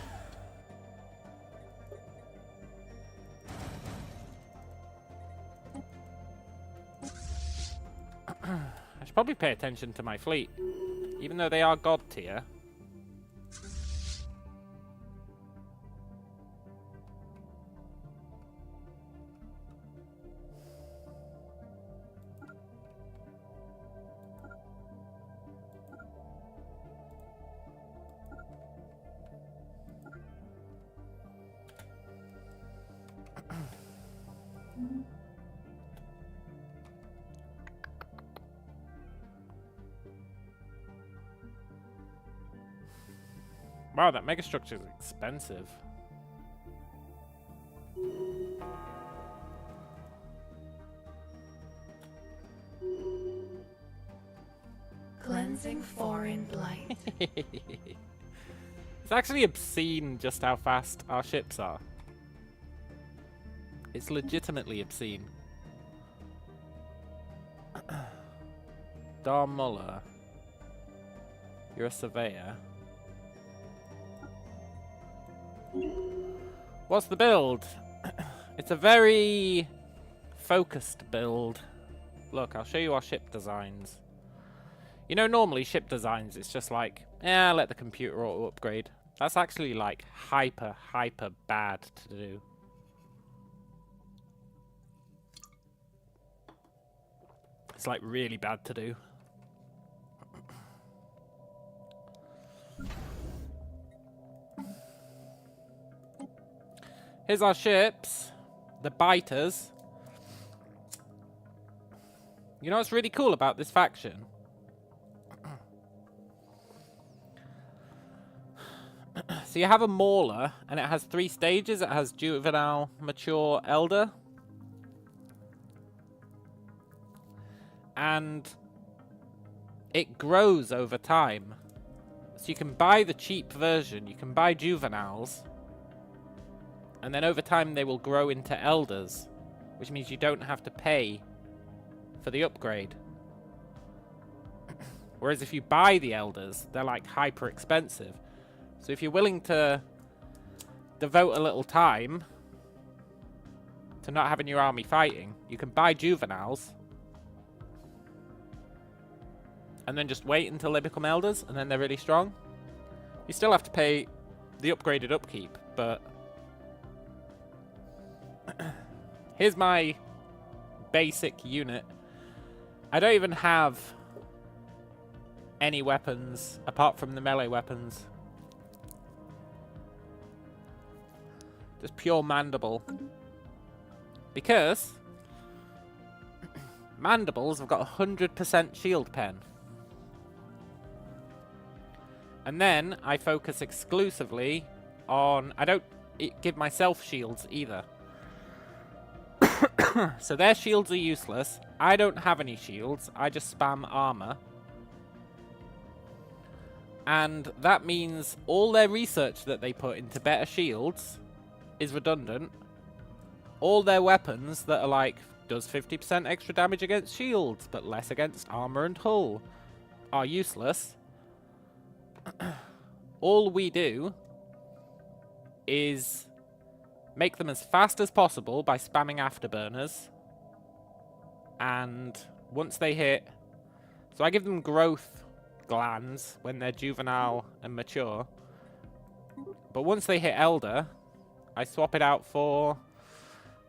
I should probably pay attention to my fleet, even though they are god tier. Wow, that megastructure is expensive. Cleansing foreign blight. It's actually obscene just how fast our ships are. It's legitimately obscene. Dar Muller. You're a surveyor. What's the build? It's a very focused build. Look, I'll show you our ship designs. You know, normally ship designs, it's just like, let the computer auto upgrade. That's actually like hyper bad to do. It's like really bad to do. Here's our ships, the biters. You know what's really cool about this faction? So you have a Mauler, and it has 3 stages. It has Juvenile, Mature, Elder. And it grows over time. So you can buy the cheap version, you can buy Juveniles, and then over time they will grow into Elders, which means you don't have to pay for the upgrade. Whereas if you buy the elders, they're like hyper expensive. So if you're willing to devote a little time to not having your army fighting, you can buy juveniles and then just wait until they become elders, and then they're really strong. You still have to pay the upgraded upkeep, but here's my basic unit. I don't even have any weapons apart from the melee weapons. Just pure mandible. Because mandibles have got 100% shield pen. And then I focus exclusively on... I don't give myself shields either. So their shields are useless. I don't have any shields. I just spam armor. And that means all their research that they put into better shields is redundant. All their weapons that are like, does 50% extra damage against shields, but less against armor and hull, are useless. All we do is make them as fast as possible by spamming afterburners. And once they hit... So I give them growth glands when they're juvenile and mature. But once they hit elder, I swap it out for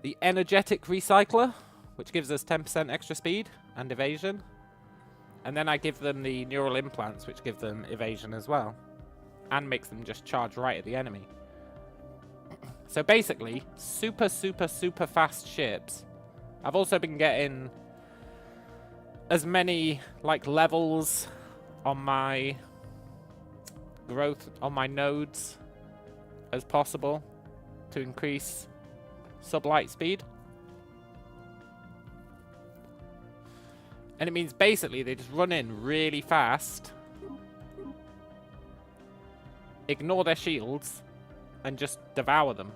the energetic recycler, which gives us 10% extra speed and evasion. And then I give them the neural implants, which give them evasion as well. And makes them just charge right at the enemy. So basically, super, super, super fast ships. I've also been getting as many, like, levels on my growth, on my nodes as possible to increase sublight speed. And it means basically they just run in really fast, ignore their shields, and just devour them.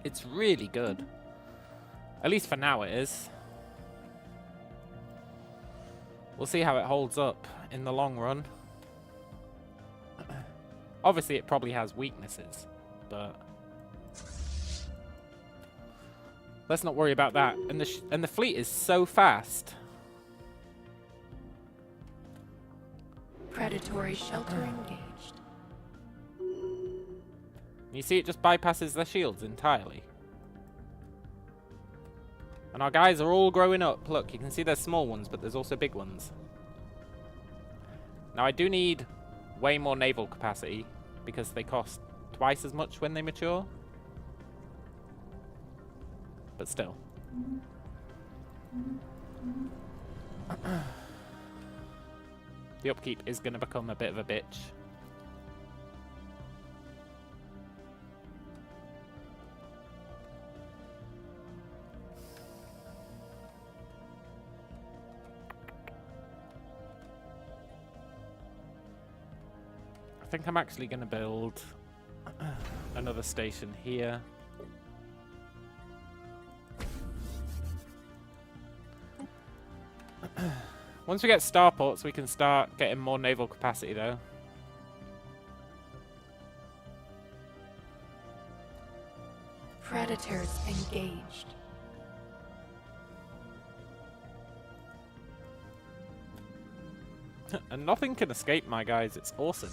It's really good. At least for now it is. We'll see how it holds up in the long run. Obviously it probably has weaknesses, but let's not worry about that. And the fleet is so fast. Predatory shelter engaged. You see, it just bypasses their shields entirely. And our guys are all growing up. Look, you can see there's small ones, but there's also big ones. Now, I do need way more naval capacity because they cost twice as much when they mature. But still. The upkeep is going to become a bit of a bitch. I think I'm actually going to build another station here. Once we get starports, we can start getting more naval capacity, though. Predators engaged. And nothing can escape my guys. It's awesome.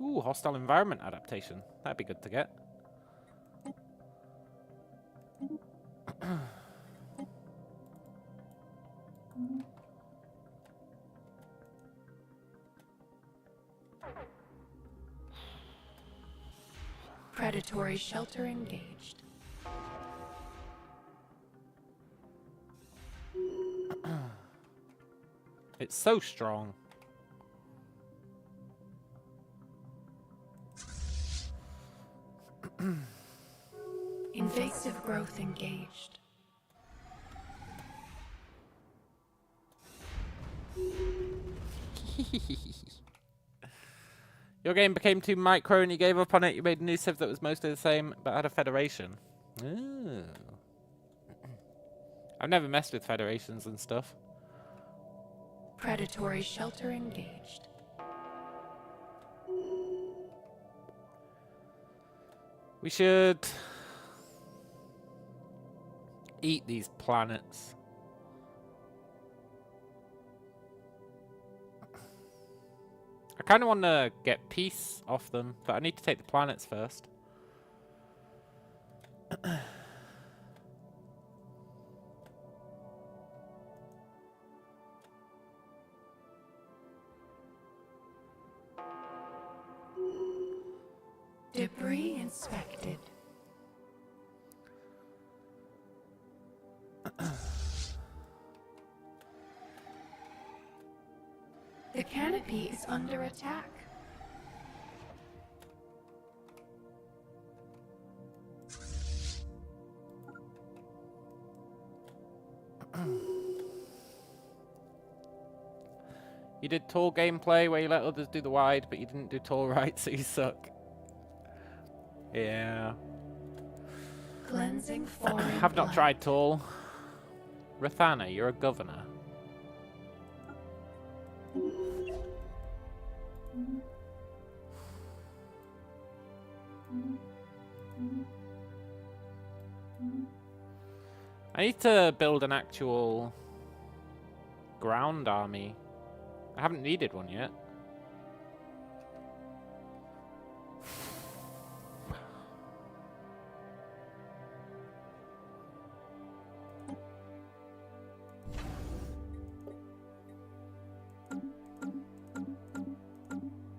Ooh, hostile environment adaptation. That'd be good to get. Predatory shelter engaged. It's so strong. Invasive growth engaged. Your game became too micro and you gave up on it. You made a new civ that was mostly the same, but had a federation. Ooh. I've never messed with federations and stuff. Predatory shelter engaged. We should eat these planets. I kind of want to get peace off them, but I need to take the planets first. Debris inspected. The canopy is under attack. You did tall gameplay where you let others do the wide, but you didn't do tall right, so you suck. Yeah. Cleansing foreign Have not blood. tried tall. Rathana, you're a governor. I need to build an actual ground army. I haven't needed one yet.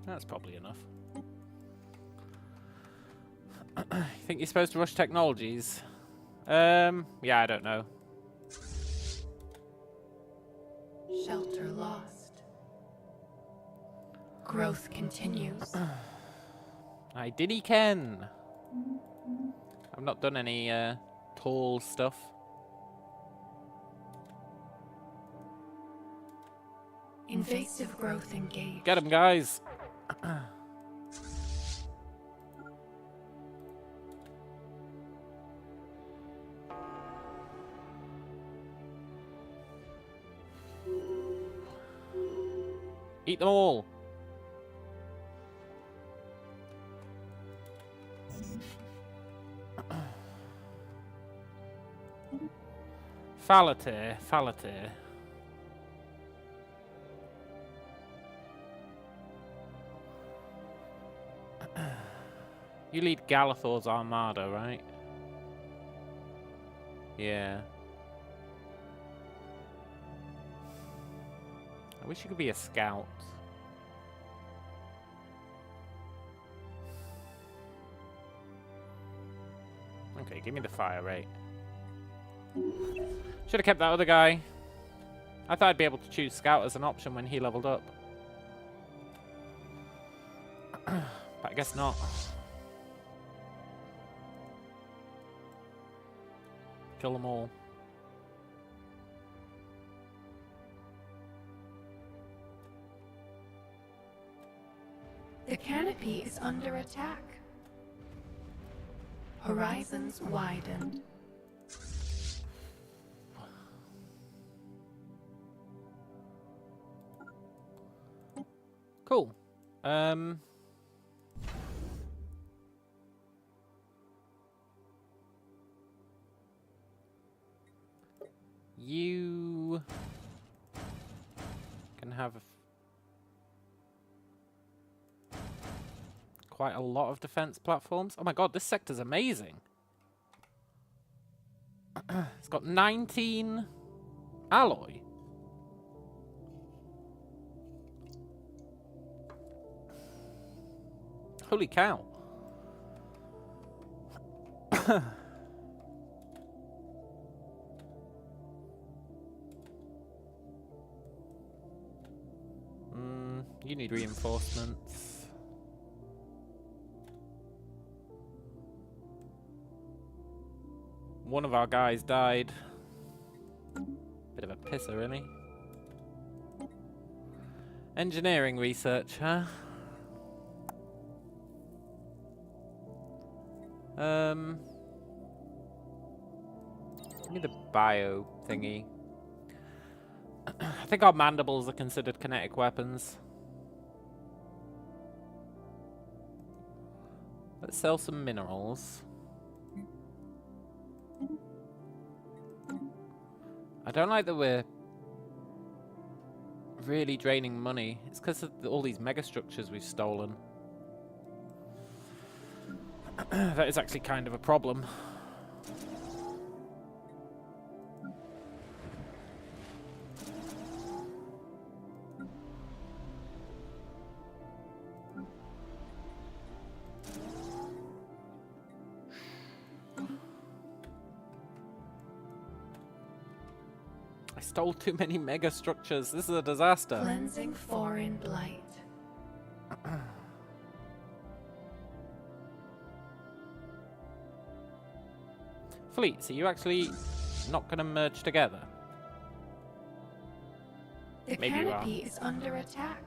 That's probably enough. You think you're supposed to rush technologies? Yeah, I don't know. Shelter lost. Growth continues. I did he can. I've not done any tall stuff. Invasive growth engaged. Get him, guys. Eat them all. Fallatir, Fallatir. You lead Galathor's armada, right? Yeah. I wish you could be a scout. Okay, give me the fire rate. Should have kept that other guy. I thought I'd be able to choose scout as an option when he leveled up. But I guess not. Kill them all. The canopy is under attack. Horizons widened. Cool. You can have quite a lot of defense platforms. Oh my god, this sector's amazing. It's got 19 alloy. Holy cow. You need reinforcements. One of our guys died. Bit of a pisser, really. Engineering research, huh? Give me the bio thingy. I think our mandibles are considered kinetic weapons. Let's sell some minerals. I don't like that we're really draining money. It's because of all these megastructures we've stolen. That is actually kind of a problem. I stole too many megastructures. This is a disaster. Cleansing foreign blight. Fleets, are you actually not going to merge together? The Maybe you are. canopy is under attack.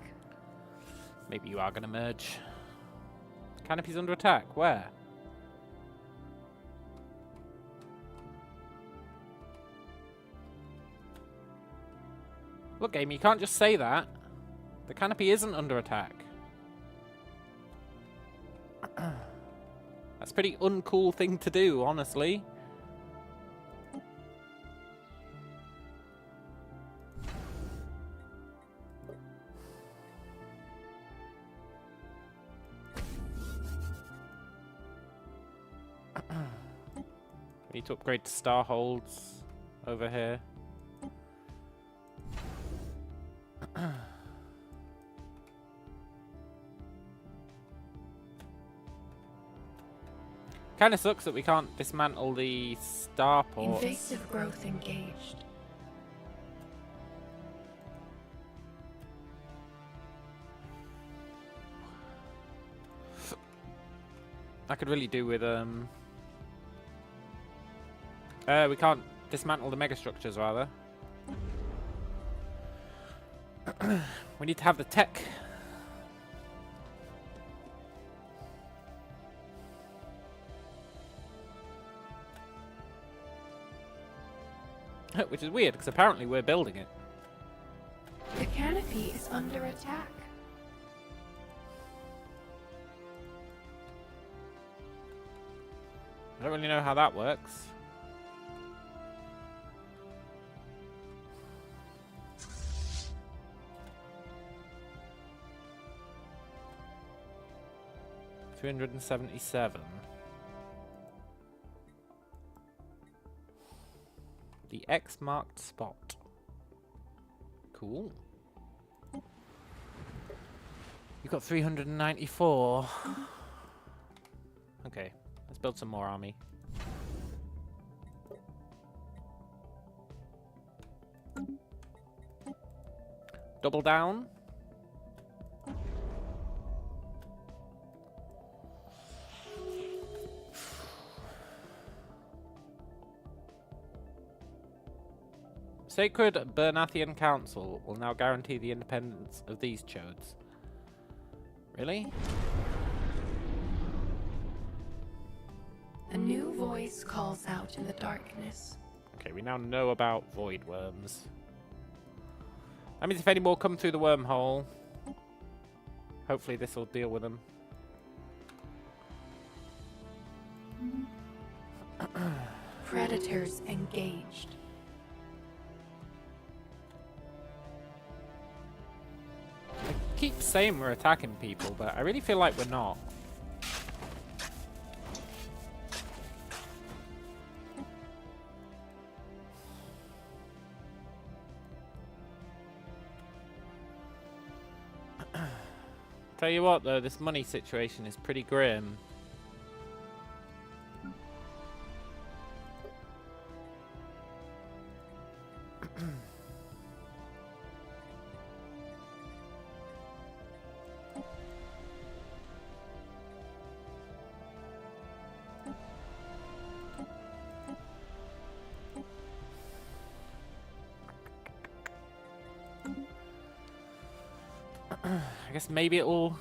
Maybe you are going to merge. Canopy's under attack. Where? Look, game, you can't just say that. The canopy isn't under attack. That's a pretty uncool thing to do, honestly. We need to upgrade to star holds over here. Kind of sucks that we can't dismantle the starports. Invasive growth engaged. I could really do with we can't dismantle the megastructures, rather. We need to have the tech. Which is weird, because apparently we're building it. The canopy is under attack. I don't really know how that works. $377. The X marked spot. Cool. You've got 394. Okay, let's build some more army. Double down. Sacred Bernathian Council will now guarantee the independence of these chodes. Really? A new voice calls out in the darkness. Okay, we now know about void worms. That means if any more come through the wormhole, hopefully this will deal with them. Predators engaged. I keep saying we're attacking people, but I really feel like we're not. Tell you what, though, this money situation is pretty grim. I guess maybe it will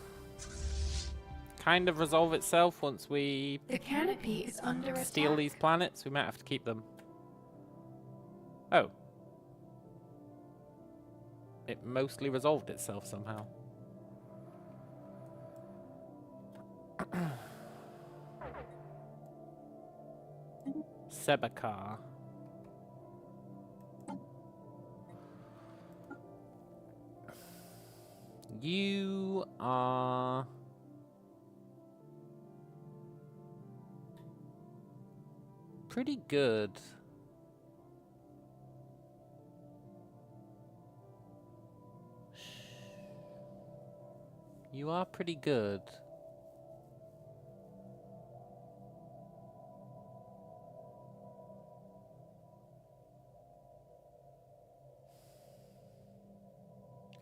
kind of resolve itself once we The canopy is under steal attack. these planets. We might have to keep them. Oh. It mostly resolved itself somehow. Sebakar. You are... pretty good. You are pretty good.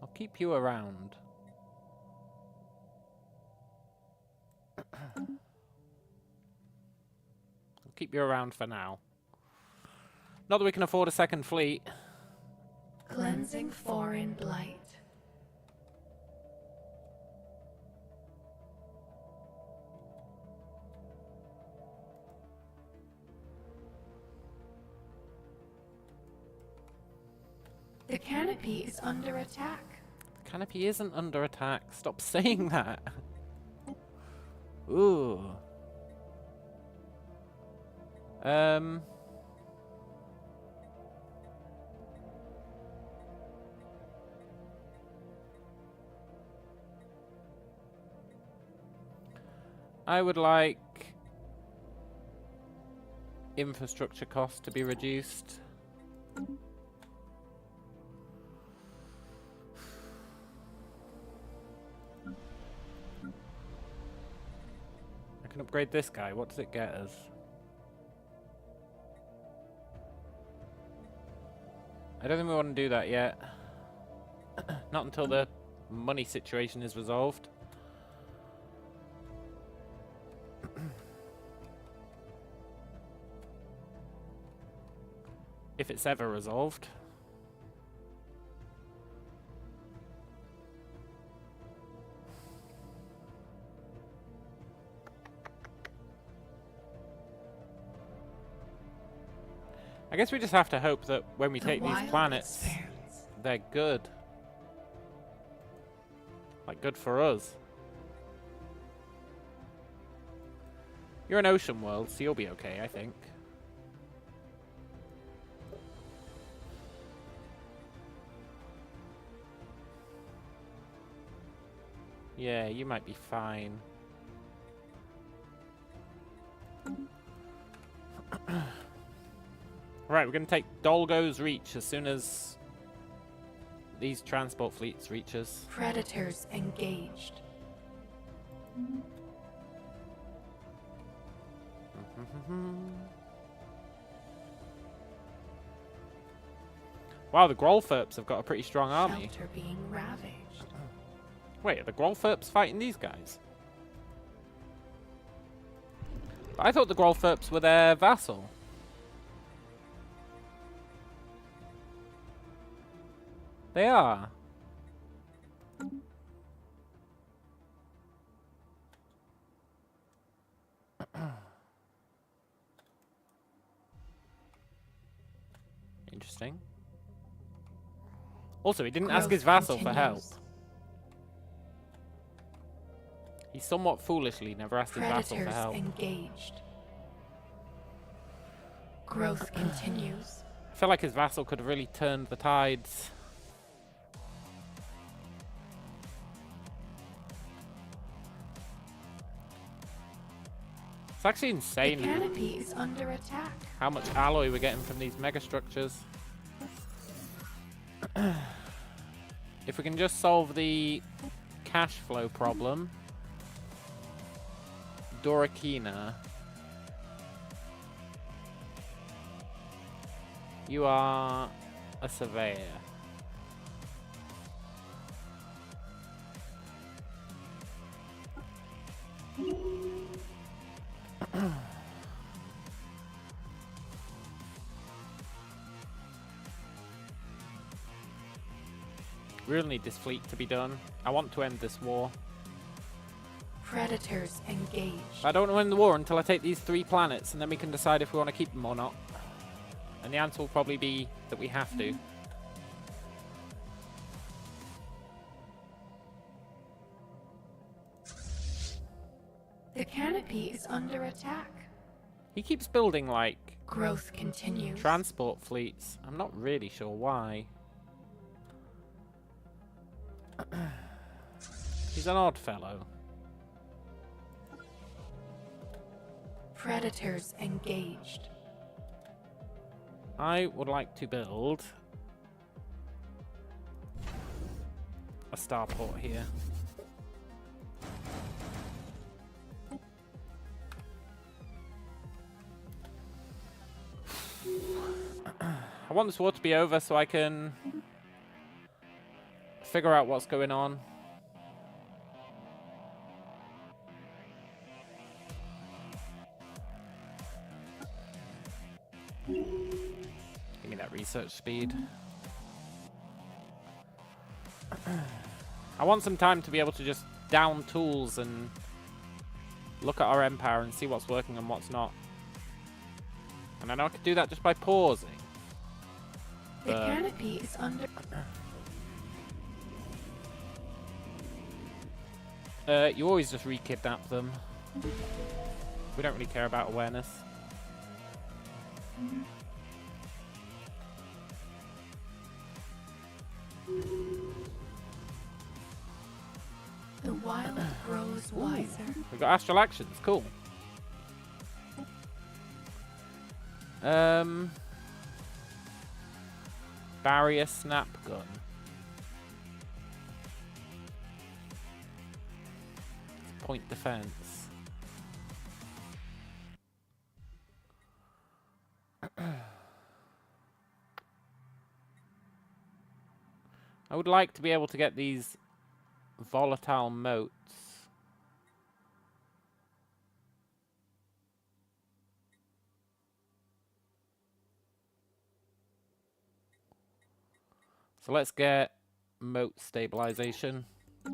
I'll keep you around. I'll keep you around for now. Not that we can afford a second fleet. Cleansing foreign blight. The canopy is under attack. The canopy isn't under attack. Stop saying that. Ooh. I would like infrastructure costs to be reduced. I can upgrade this guy. What does it get us? I don't think we want to do that yet. Not until the money situation is resolved. If it's ever resolved. I guess we just have to hope that when we take these planets, they're good. Like, good for us. You're an ocean world, so you'll be okay, I think. Yeah, you might be fine. Right, we're going to take Dolgo's Reach as soon as these transport fleets reach us. Predators engaged. Wow, the Grolferps have got a pretty strong army. Shelter being ravaged. Wait, are the Grolferps fighting these guys? I thought the Grolferps were their vassal. They are. Interesting. Also, he didn't ask his vassal for help. He somewhat foolishly never asked his vassal for help. Engaged. Growth continues. I feel like his vassal could have really turned the tides. It's actually insane The canopy is under attack. how much alloy we're getting from these megastructures. If we can just solve the cash flow problem. Dorakina. You are a surveyor. We really need this fleet to be done. I want to end this war. Predators engaged. I don't want to win the war until I take these 3 planets, and then we can decide if we want to keep them or not. And the answer will probably be that we have to. The canopy is under attack. He keeps building, like, Growth continues. transport fleets. I'm not really sure why. He's an odd fellow. Predators engaged. I would like to build a starport here. I want this war to be over so I can figure out what's going on. Give me that research speed. I want some time to be able to just down tools and look at our empire and see what's working and what's not. And I know I could do that just by pausing. The canopy is under... You always just re-kidnap them. We don't really care about awareness. The wild grows wiser. We've got astral actions, cool. Barrier snap gun. Point defense. I would like to be able to get these volatile motes. So let's get moat stabilization.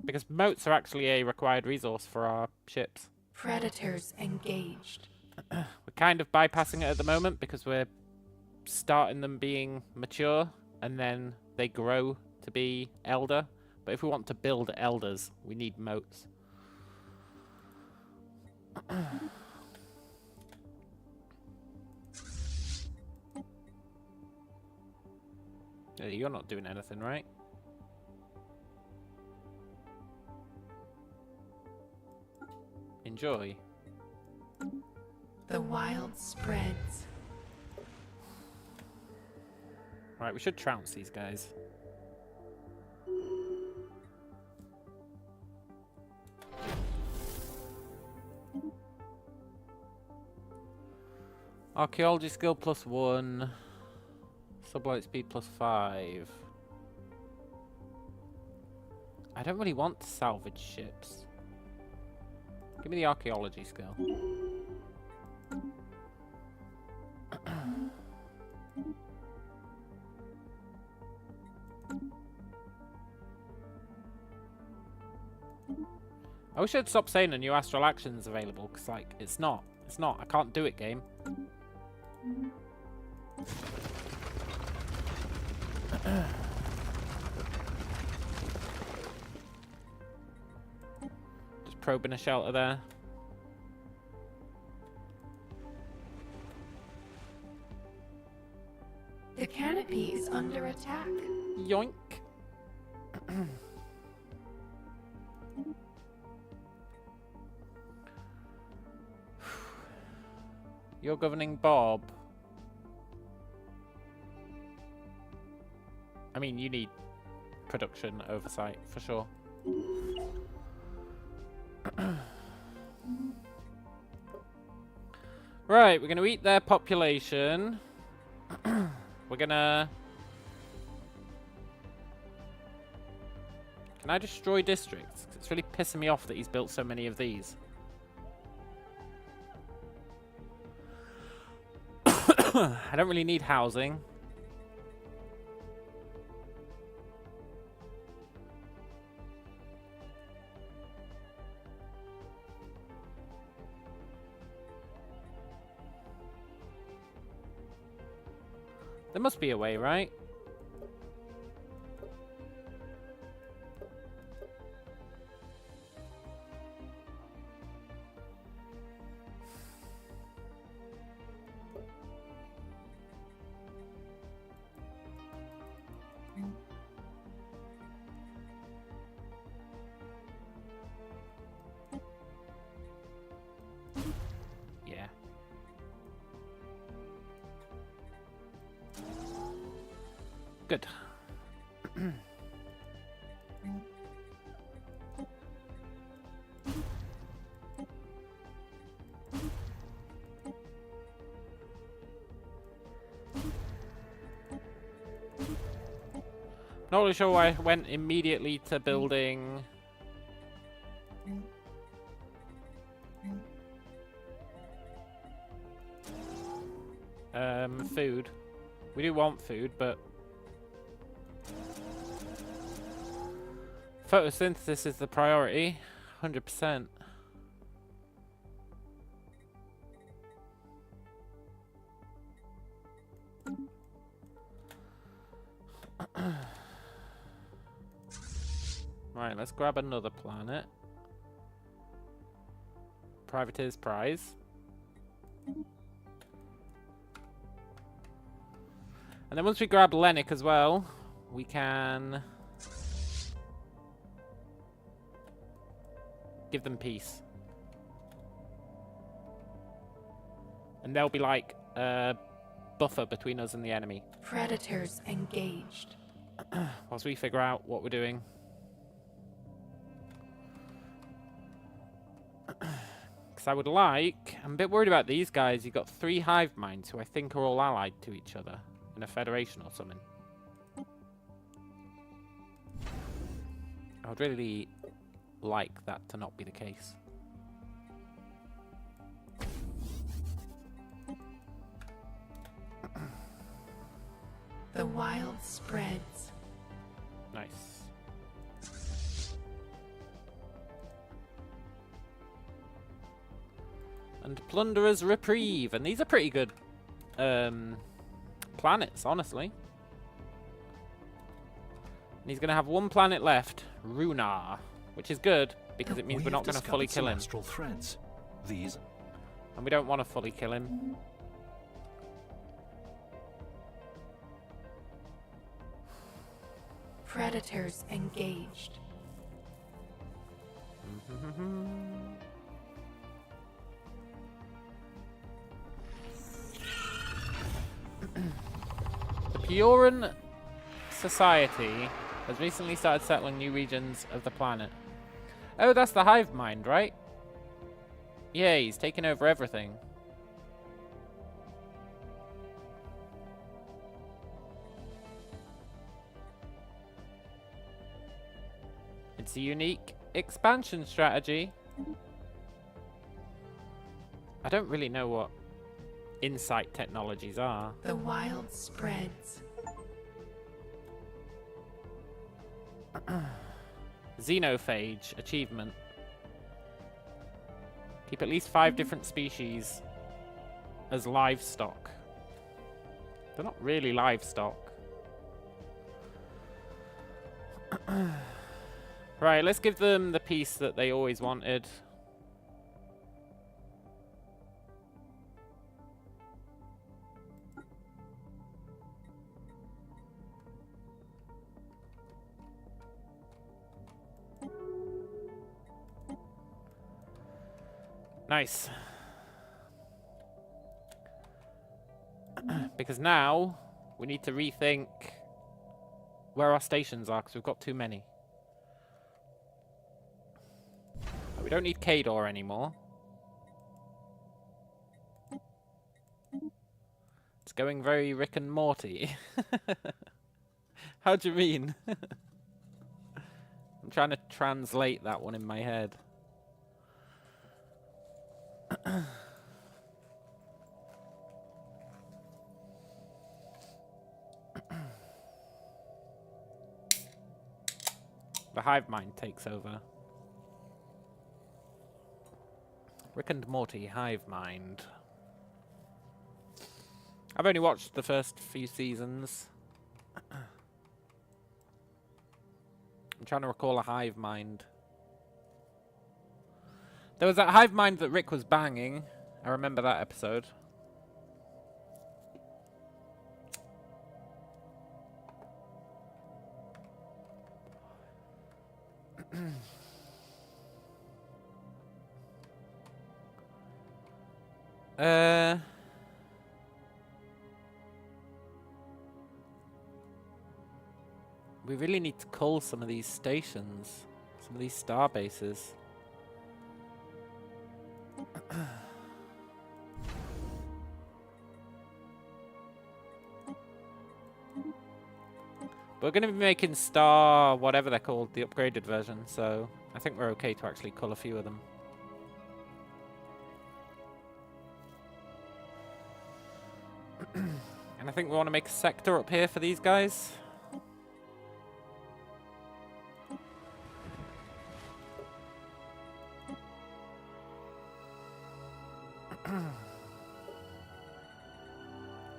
Because moats are actually a required resource for our ships. Predators engaged. We're kind of bypassing it at the moment because we're starting them being mature and then they grow to be elder. But if we want to build elders, we need moats. You're not doing anything, right? Enjoy. The wild spreads. Right, we should trounce these guys. Archaeology skill +1. Sublight speed +5. I don't really want to salvage ships. Give me the archaeology skill. I wish I'd stop saying a new astral action's available, because, like, it's not. It's not. I can't do it, game. Just probing a shelter there. The canopy is under attack. Yoink. You're governing Bob. I mean, you need production oversight, for sure. Right, we're going to eat their population. We're going to... Can I destroy districts? 'Cause it's really pissing me off that he's built so many of these. I don't really need housing. There must be a way, right? Yeah. Good. Not really sure why I went immediately to building food. We do want food, but photosynthesis is the priority, 100%. Right, let's grab another planet. Privateer's prize. And then once we grab Lennox as well, we can give them peace. And there'll be like a buffer between us and the enemy. Predators engaged. Whilst we figure out what we're doing. Because I would like... I'm a bit worried about these guys. You've got 3 hive minds who I think are all allied to each other. In a federation or something. I would really like that to not be the case. The wild spreads. Nice. And Plunderer's Reprieve. And these are pretty good planets, honestly. And he's going to have 1 planet left, Runar, which is good because it means we're not going to fully kill him. Threads. These, and we don't want to fully kill him. Predators engaged. The Puran Society has recently started settling new regions of the planet. Oh, that's the hive mind, right? Yeah, he's taken over everything. It's a unique expansion strategy. I don't really know what insight technologies are. The wild spreads. Xenophage achievement. Keep at least 5 different species as livestock. They're not really livestock. Right, let's give them the peace that they always wanted. Nice. Because now we need to rethink where our stations are, because we've got too many. We don't need Kador anymore. It's going very Rick and Morty. How do you mean? I'm trying to translate that one in my head. The hive mind takes over. Rick and Morty hive mind. I've only watched the first few seasons. I'm trying to recall a hive mind. There was that hive mind that Rick was banging. I remember that episode. We really need to cull some of these stations, some of these star bases. We're going to be making star whatever they're called, the upgraded version, so I think we're okay to actually cull a few of them. And I think we want to make a sector up here for these guys.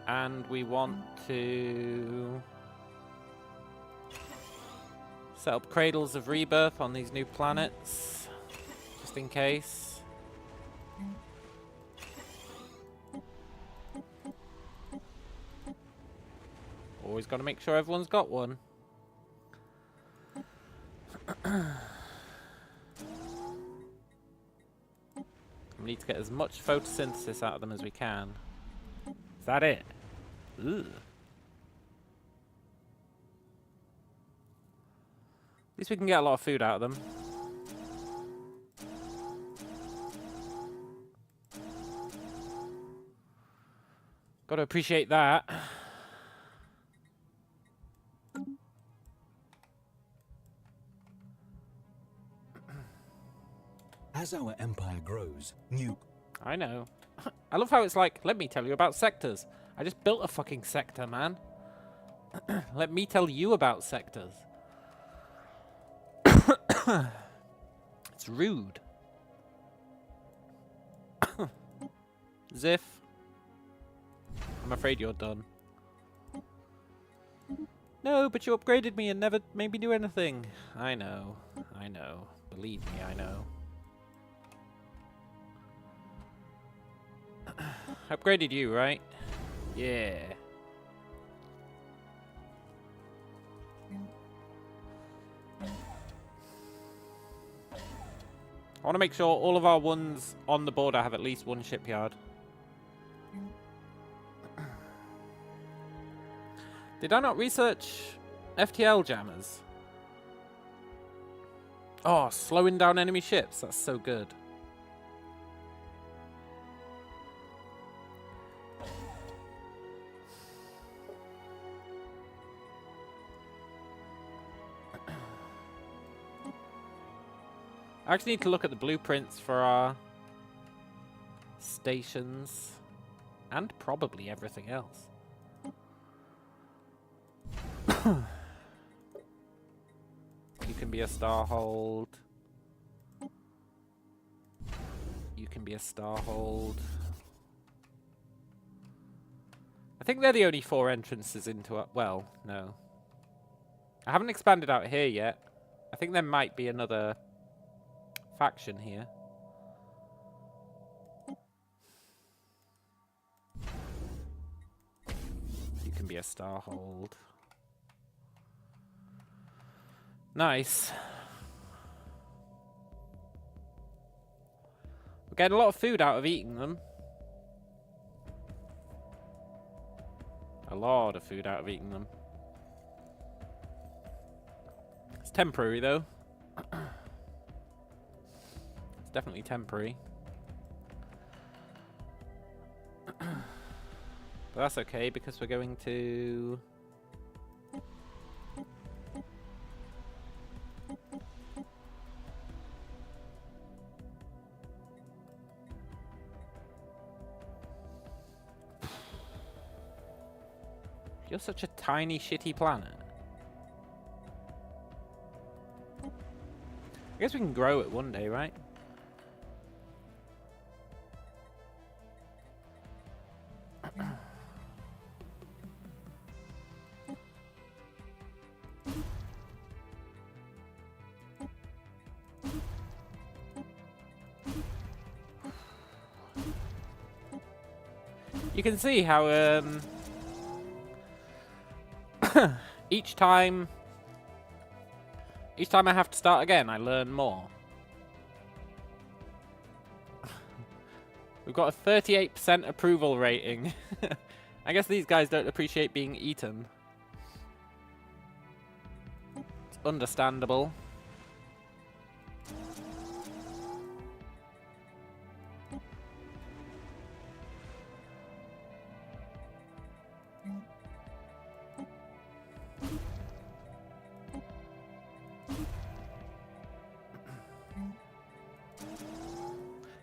And we want to set up cradles of rebirth on these new planets, just in case. Always got to make sure everyone's got one. We need to get as much photosynthesis out of them as we can. Is that it? Ugh. At least we can get a lot of food out of them. Got to appreciate that. As our empire grows, new... I know. I love how it's like, let me tell you about sectors. I just built a fucking sector, man. Let me tell you about sectors. It's rude. Ziff. I'm afraid you're done. No, but you upgraded me and never made me do anything. I know. I know. Believe me, I know. Upgraded you, right? Yeah. I want to make sure all of our ones on the border have at least one shipyard. Did I not research FTL jammers? Oh, slowing down enemy ships. That's so good. I actually need to look at the blueprints for our stations and probably everything else. You can be a star hold. You can be a star hold. I think they're the only 4 entrances into it. Well, no. I haven't expanded out here yet. I think there might be another faction here. You can be a star hold. Nice. We're getting a lot of food out of eating them. A lot of food out of eating them. It's temporary though. It's definitely temporary. But that's okay because we're going to... You're such a tiny, shitty planet. I guess we can grow it one day, right? You can see how each time I have to start again, I learn more. We've got a 38% approval rating. I guess these guys don't appreciate being eaten. It's understandable.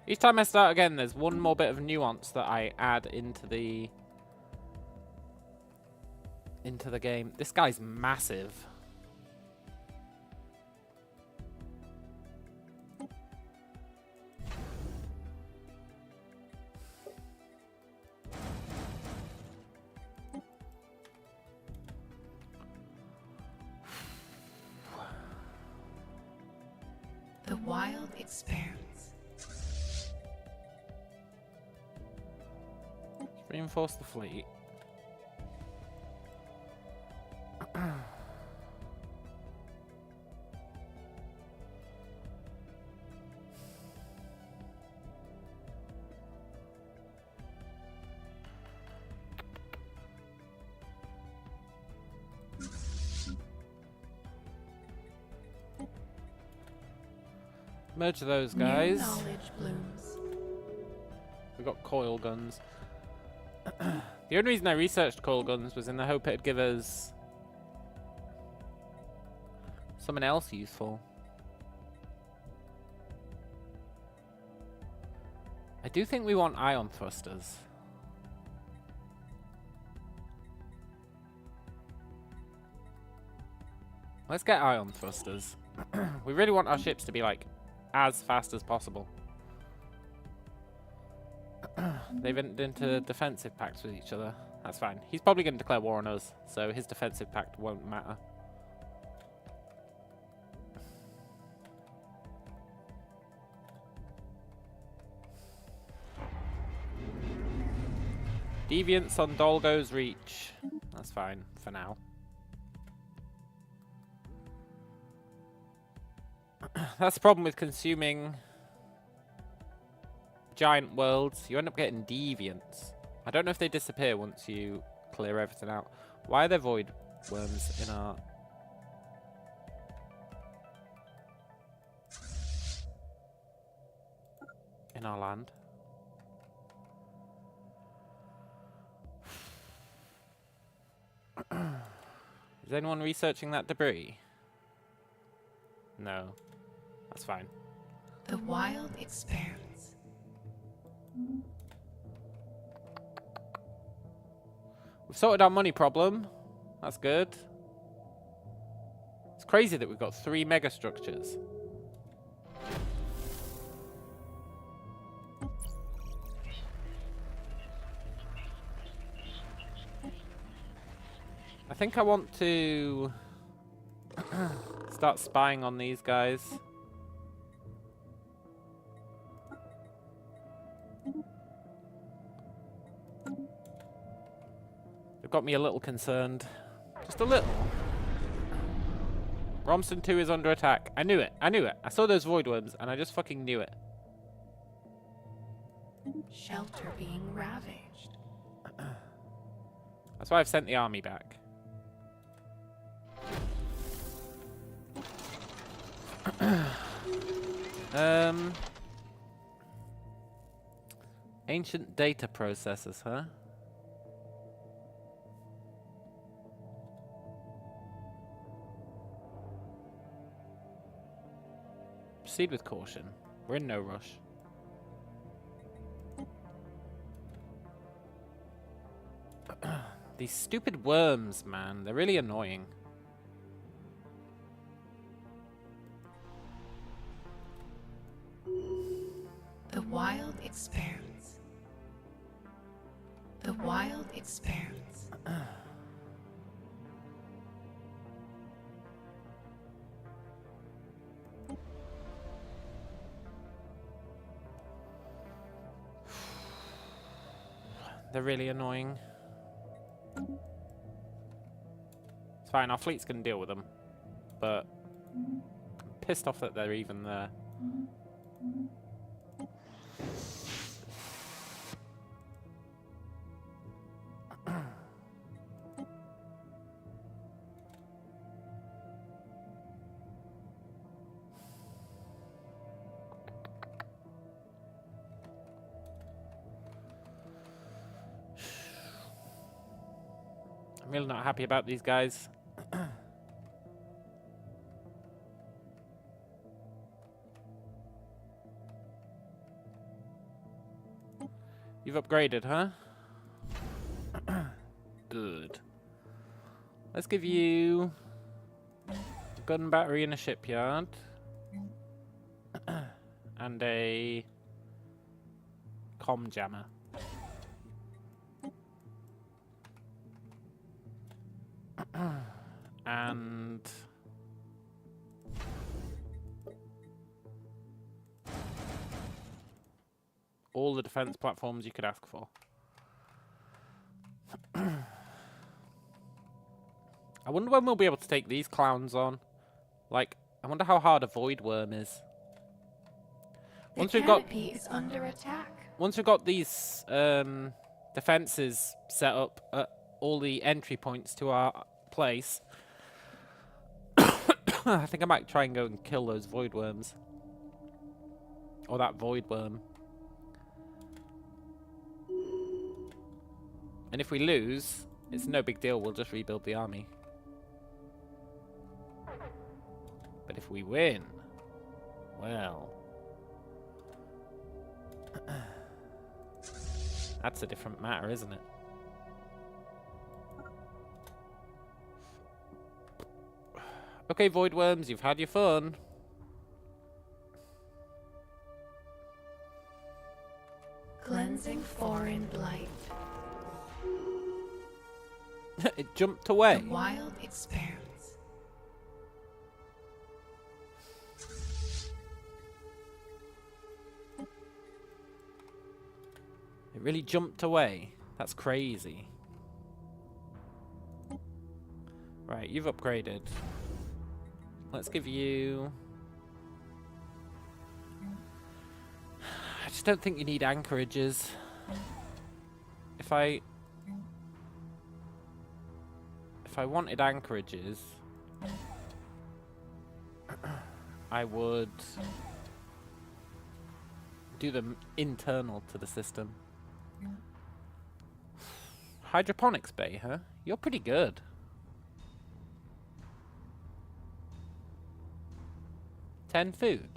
Each time I start again, there's one more bit of nuance that I add into the game. This guy's massive. The wild expanse. Reinforce the fleet. Merge those guys. New knowledge blooms. We've got coil guns. The only reason I researched coil guns was in the hope it'd give us something else useful. I do think we want ion thrusters. Let's get ion thrusters. We really want our ships to be like as fast as possible. They've entered into defensive pacts with each other. That's fine. He's probably going to declare war on us, so his defensive pact won't matter. Deviants on Dolgo's reach. That's fine for now. That's the problem with consuming giant worlds. You end up getting deviants. I don't know if they disappear once you clear everything out. Why are there void worms in our land? Is anyone researching that debris? No. That's fine. The wild expanse. We've sorted our money problem. That's good. It's crazy that we've got 3 mega structures. I think I want to start spying on these guys. Got me a little concerned. Just a little. Romson 2 is under attack. I knew it. I knew it. I saw those void worms and I just fucking knew it. Shelter being ravaged. That's why I've sent the army back. Ancient data processors, huh? Proceed with caution. We're in no rush. These stupid worms, man. They're really annoying. The wild expanse. The wild expanse. They're really annoying. It's fine, our fleets can deal with them. But I'm pissed off that they're even there. I'm really not happy about these guys. You've upgraded, huh? Good. Let's give you a gun battery in a shipyard. And a comm jammer. And all the defense platforms you could ask for. I wonder when we'll be able to take these clowns on. Like, I wonder how hard a void worm is. The canopy is under attack. Once we've got these defenses set up at all the entry points to our place, I think I might try and go and kill those void worms. Or that void worm. And if we lose, it's no big deal, we'll just rebuild the army. But if we win, well, that's a different matter, isn't it? Okay, void worms, you've had your fun. Cleansing foreign blight. It jumped away. The wild expands. It really jumped away. That's crazy. Right, you've upgraded. Let's give you... I just don't think you need anchorages. If I wanted anchorages, I would do them internal to the system. Hydroponics bay, huh? You're pretty good. $10 food.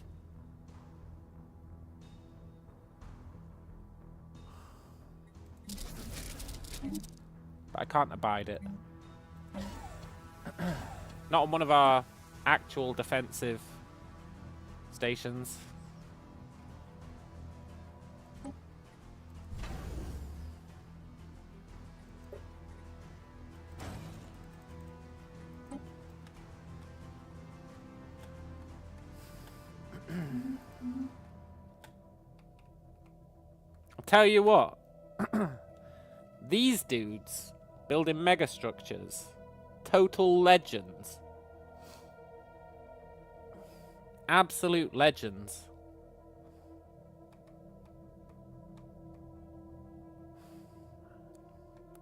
But I can't abide it. Not on one of our actual defensive stations. I'll tell you what. These dudes building megastructures. Total legends. Absolute legends.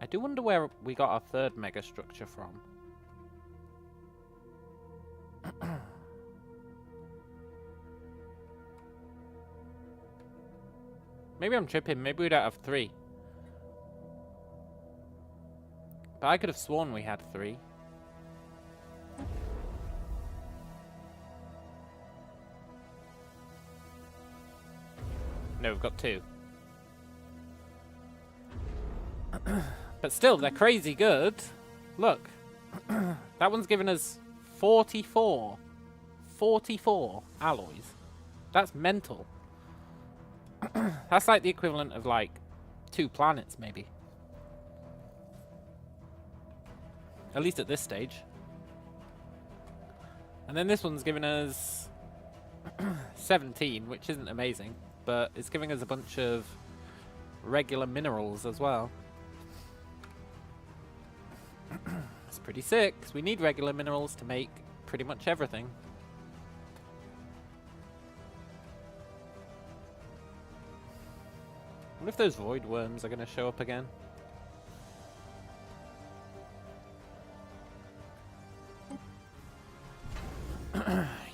I do wonder where we got our third megastructure from. Maybe I'm tripping. Maybe we don't have 3. But I could have sworn we had 3. No, we've got 2. But still, they're crazy good. Look. That one's given us 44. 44 alloys. That's mental. That's like the equivalent of like 2 planets, maybe. At least at this stage. And then this one's given us 17, which isn't amazing, but it's giving us a bunch of regular minerals as well. It's pretty sick, 'cause we need regular minerals to make pretty much everything. What if those void worms are going to show up again?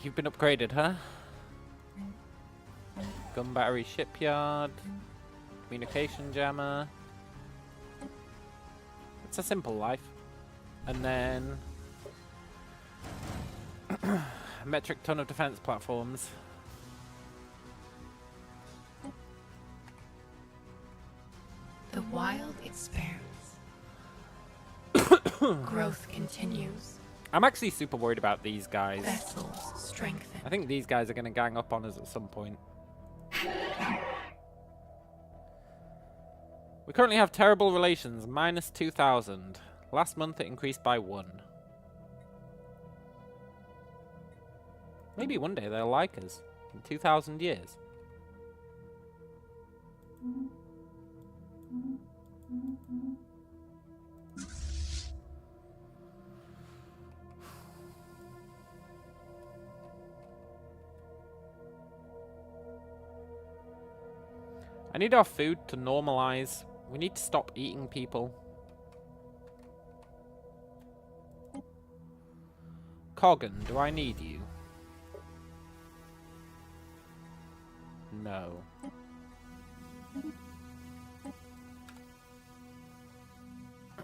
You've been upgraded, huh? Gun battery shipyard. Communication jammer. It's a simple life. And then a metric ton of defense platforms. The wild expands. Growth continues. I'm actually super worried about these guys. Vessels strengthen. I think these guys are going to gang up on us at some point. We currently have terrible relations, minus 2,000. Last month it increased by 1. Maybe one day they'll like us. In 2,000 years. I need our food to normalize. We need to stop eating people. Coggan, do I need you? No.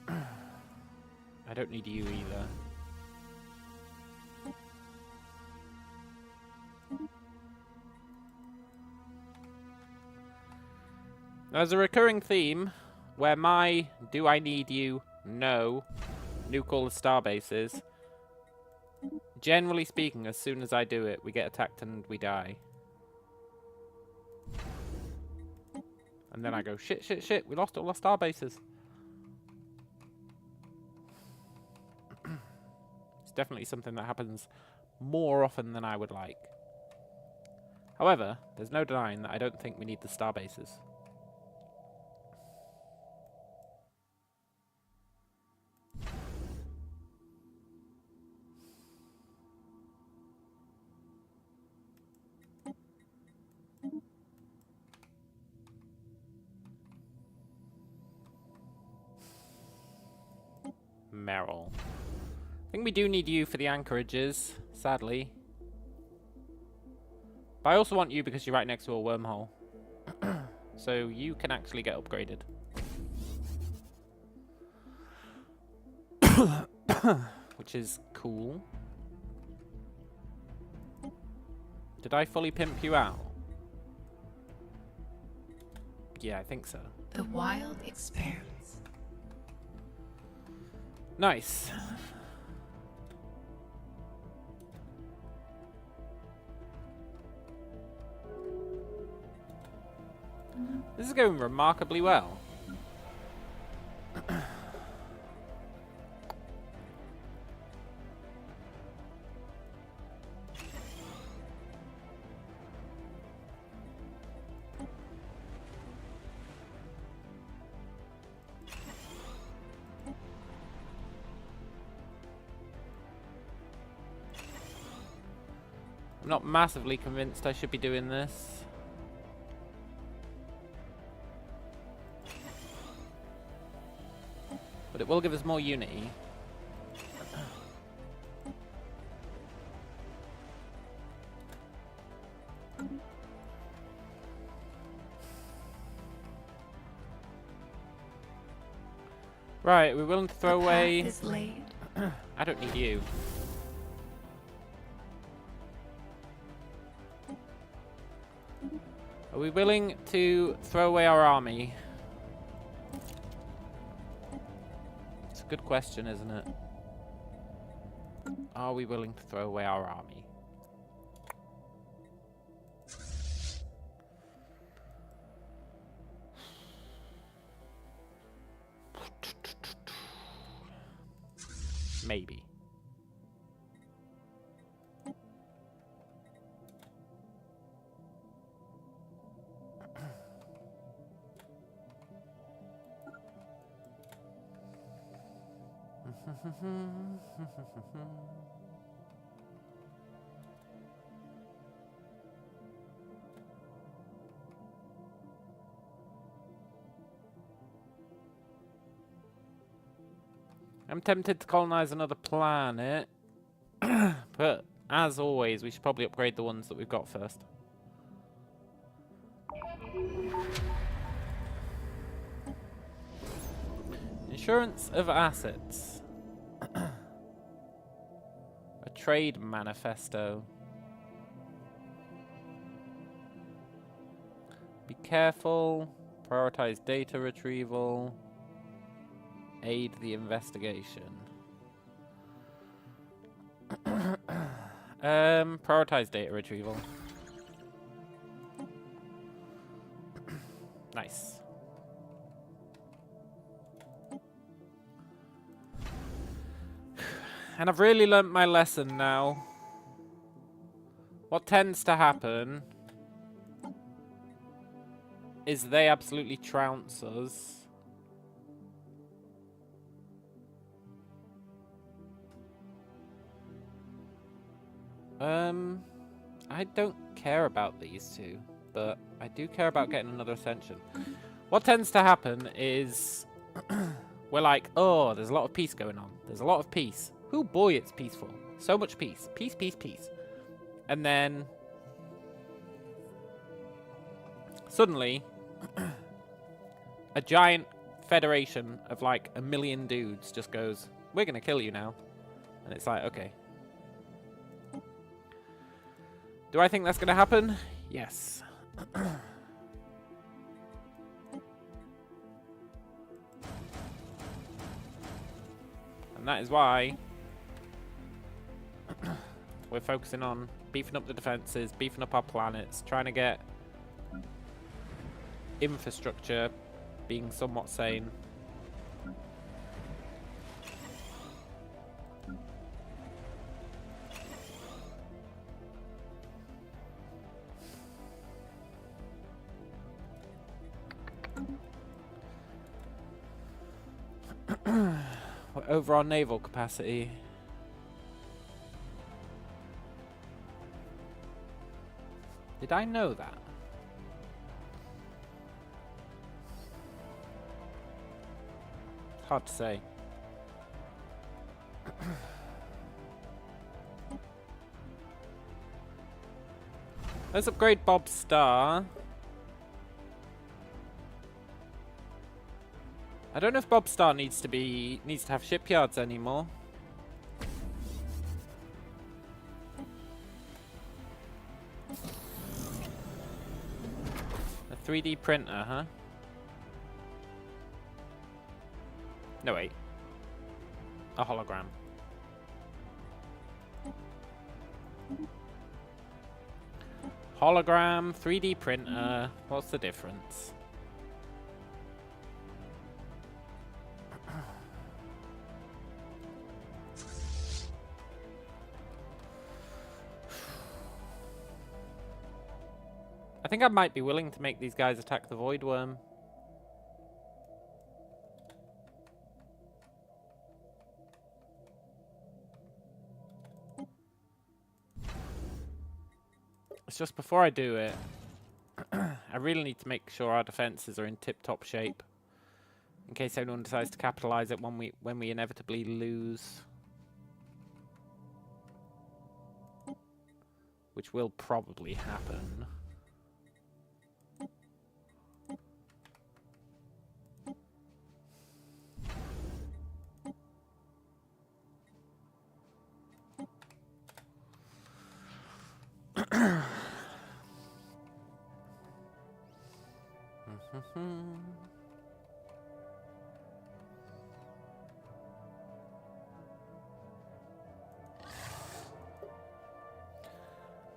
I don't need you either. There's a recurring theme where my do I need you, no, nuke all the starbases. Generally speaking, as soon as I do it, we get attacked and we die. And then I go, shit, shit, shit, we lost all our starbases. It's definitely something that happens more often than I would like. However, there's no denying that I don't think we need the starbases. Meryl. I think we do need you for the anchorages, sadly. But I also want you because you're right next to a wormhole. So you can actually get upgraded. Which is cool. Did I fully pimp you out? Yeah, I think so. The wild expands. Nice. This is going remarkably well. I'm not massively convinced I should be doing this. But it will give us more unity. Right, we're willing to throw away... The path is laid. I don't need you. Are we willing to throw away our army? It's a good question, isn't it? Are we willing to throw away our army? Maybe. I'm tempted to colonize another planet, but as always, we should probably upgrade the ones that we've got first. Insurance of assets. A trade manifesto. Be careful. Prioritize data retrieval. Aid the investigation. Prioritize data retrieval. Nice. And I've really learnt my lesson now. What tends to happen is they absolutely trounce us. I don't care about these two, but I do care about getting another ascension. What tends to happen is we're like, oh, there's a lot of peace going on. There's a lot of peace. Oh boy, it's peaceful. So much peace. Peace, peace, peace. And then suddenly a giant federation of like 1 million dudes just goes, we're gonna kill you now. And it's like, okay. Do I think that's gonna happen? Yes. And that is why we're focusing on beefing up the defenses, beefing up our planets, trying to get infrastructure being somewhat sane. We're over our naval capacity. Did I know that? It's hard to say. Let's upgrade Bob's star. I don't know if Bob's star needs to have shipyards anymore. A 3D printer, huh? No, wait. A hologram. Hologram, 3D printer. What's the difference? I think I might be willing to make these guys attack the Void Worm. It's just before I do it, I really need to make sure our defenses are in tip-top shape, in case anyone decides to capitalize it when we inevitably lose, which will probably happen.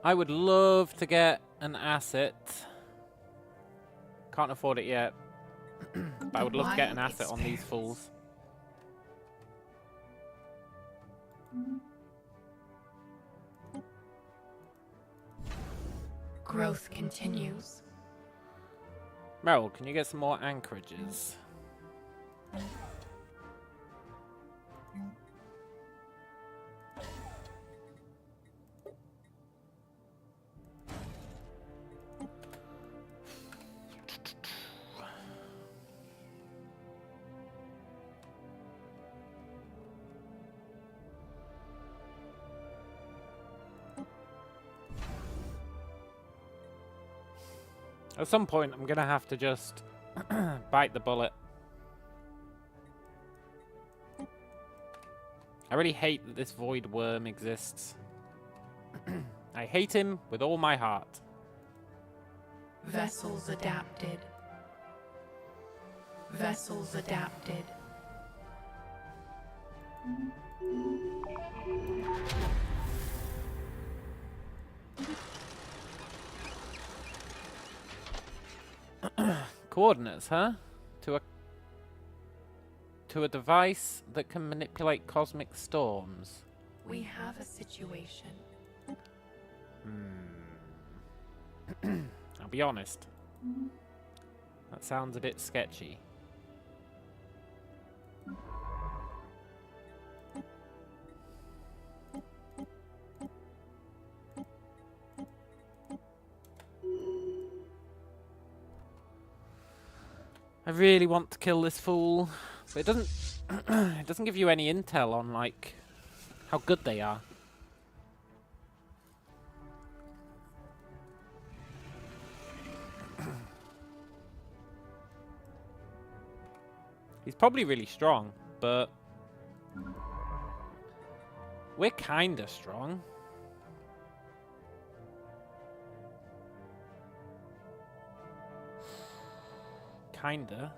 I would love to get an asset. Can't afford it yet. But I would love to get an asset on these fools. Growth continues. Meryl, can you get some more anchorages? At some point, I'm going to have to just bite the bullet. I really hate that this void worm exists. I hate him with all my heart. Vessels adapted. Vessels adapted. Coordinates, huh? To a device that can manipulate cosmic storms. We have a situation. I'll be honest. That sounds a bit sketchy. I really want to kill this fool, but it doesn't it doesn't give you any intel on like how good they are. He's probably really strong, but we're kinda strong. Kinda.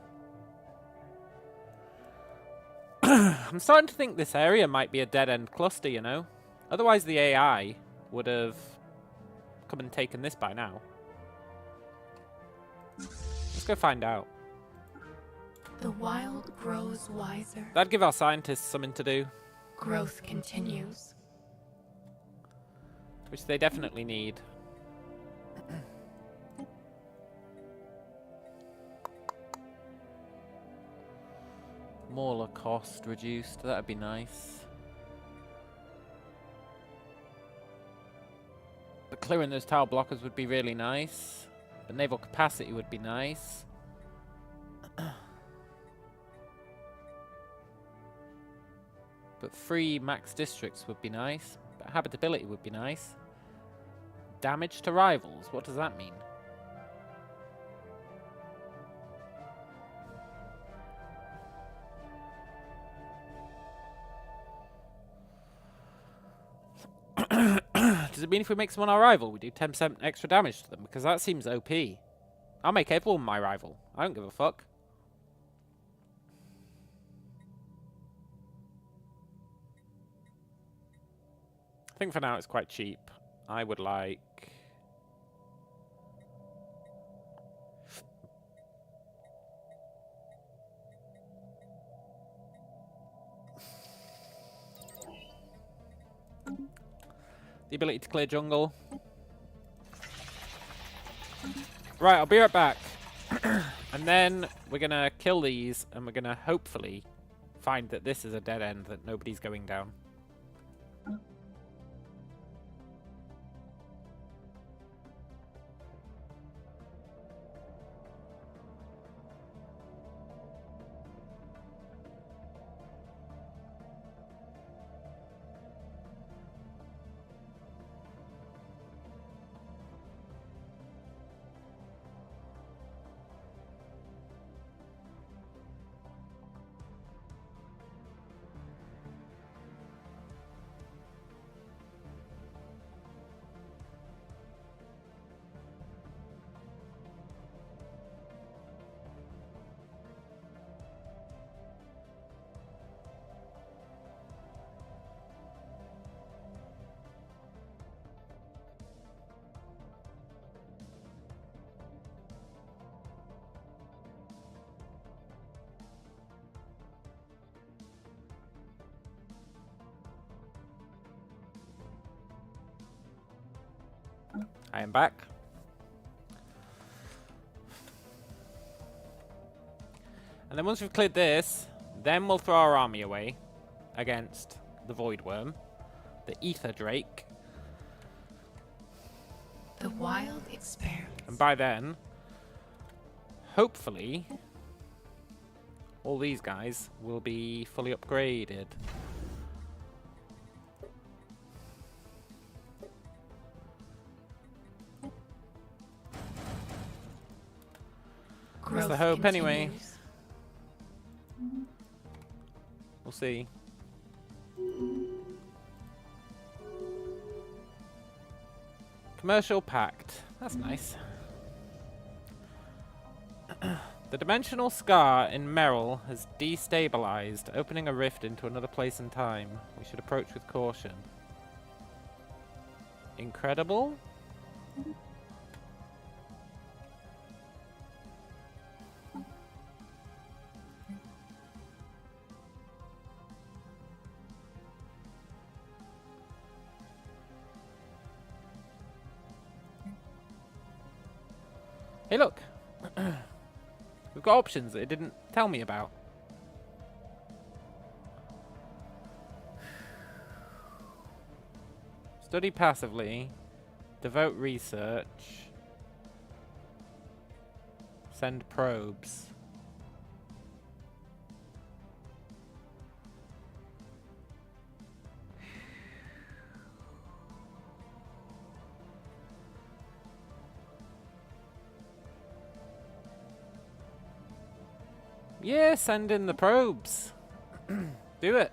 I'm starting to think this area might be a dead-end cluster, you know? Otherwise the AI would have come and taken this by now. Let's go find out. The wild grows wiser. That'd give our scientists something to do. Growth continues. Which they definitely need. Mauler cost reduced, that'd be nice. But clearing those tower blockers would be really nice. The naval capacity would be nice. But 3 max districts would be nice. But habitability would be nice. Damage to rivals, what does that mean? Does it mean if we make someone our rival, we do 10% extra damage to them? Because that seems OP. I'll make everyone my rival. I don't give a fuck. I think for now it's quite cheap. I would like... the ability to clear jungle. Right, I'll be right back. And then we're going to kill these, and we're going to hopefully find that this is a dead end that nobody's going down. I am back. And then once we've cleared this, then we'll throw our army away. against the Void Worm, the Ether Drake. The wild experiment. And by then, hopefully, all these guys will be fully upgraded. That's the hope anyway. We'll see. Commercial Pact. That's nice. The dimensional scar in Merrill has destabilized, opening a rift into another place and time. We should approach with caution. Incredible? Hey, look. We've got options that it didn't tell me about. Study passively. Devote research. Send probes. Yeah, send in the probes. Do it.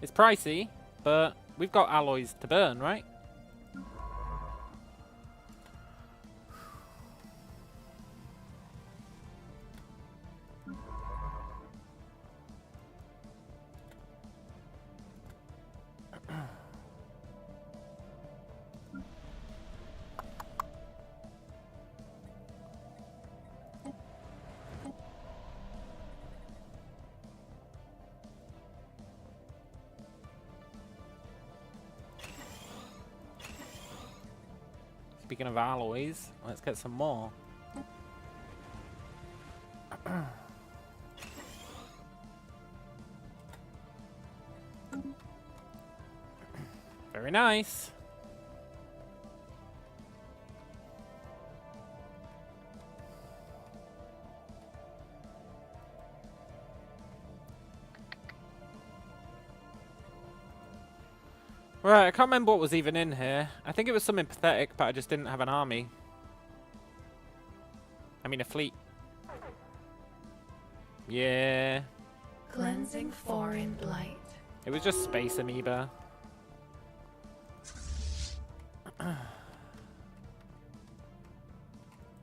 It's pricey, but we've got alloys to burn, right? Speaking of alloys, let's get some more. Very nice. Right, I can't remember what was even in here. I think it was something pathetic, but I just didn't have an army. I mean, a fleet. Yeah. Cleansing foreign blight. It was just space amoeba.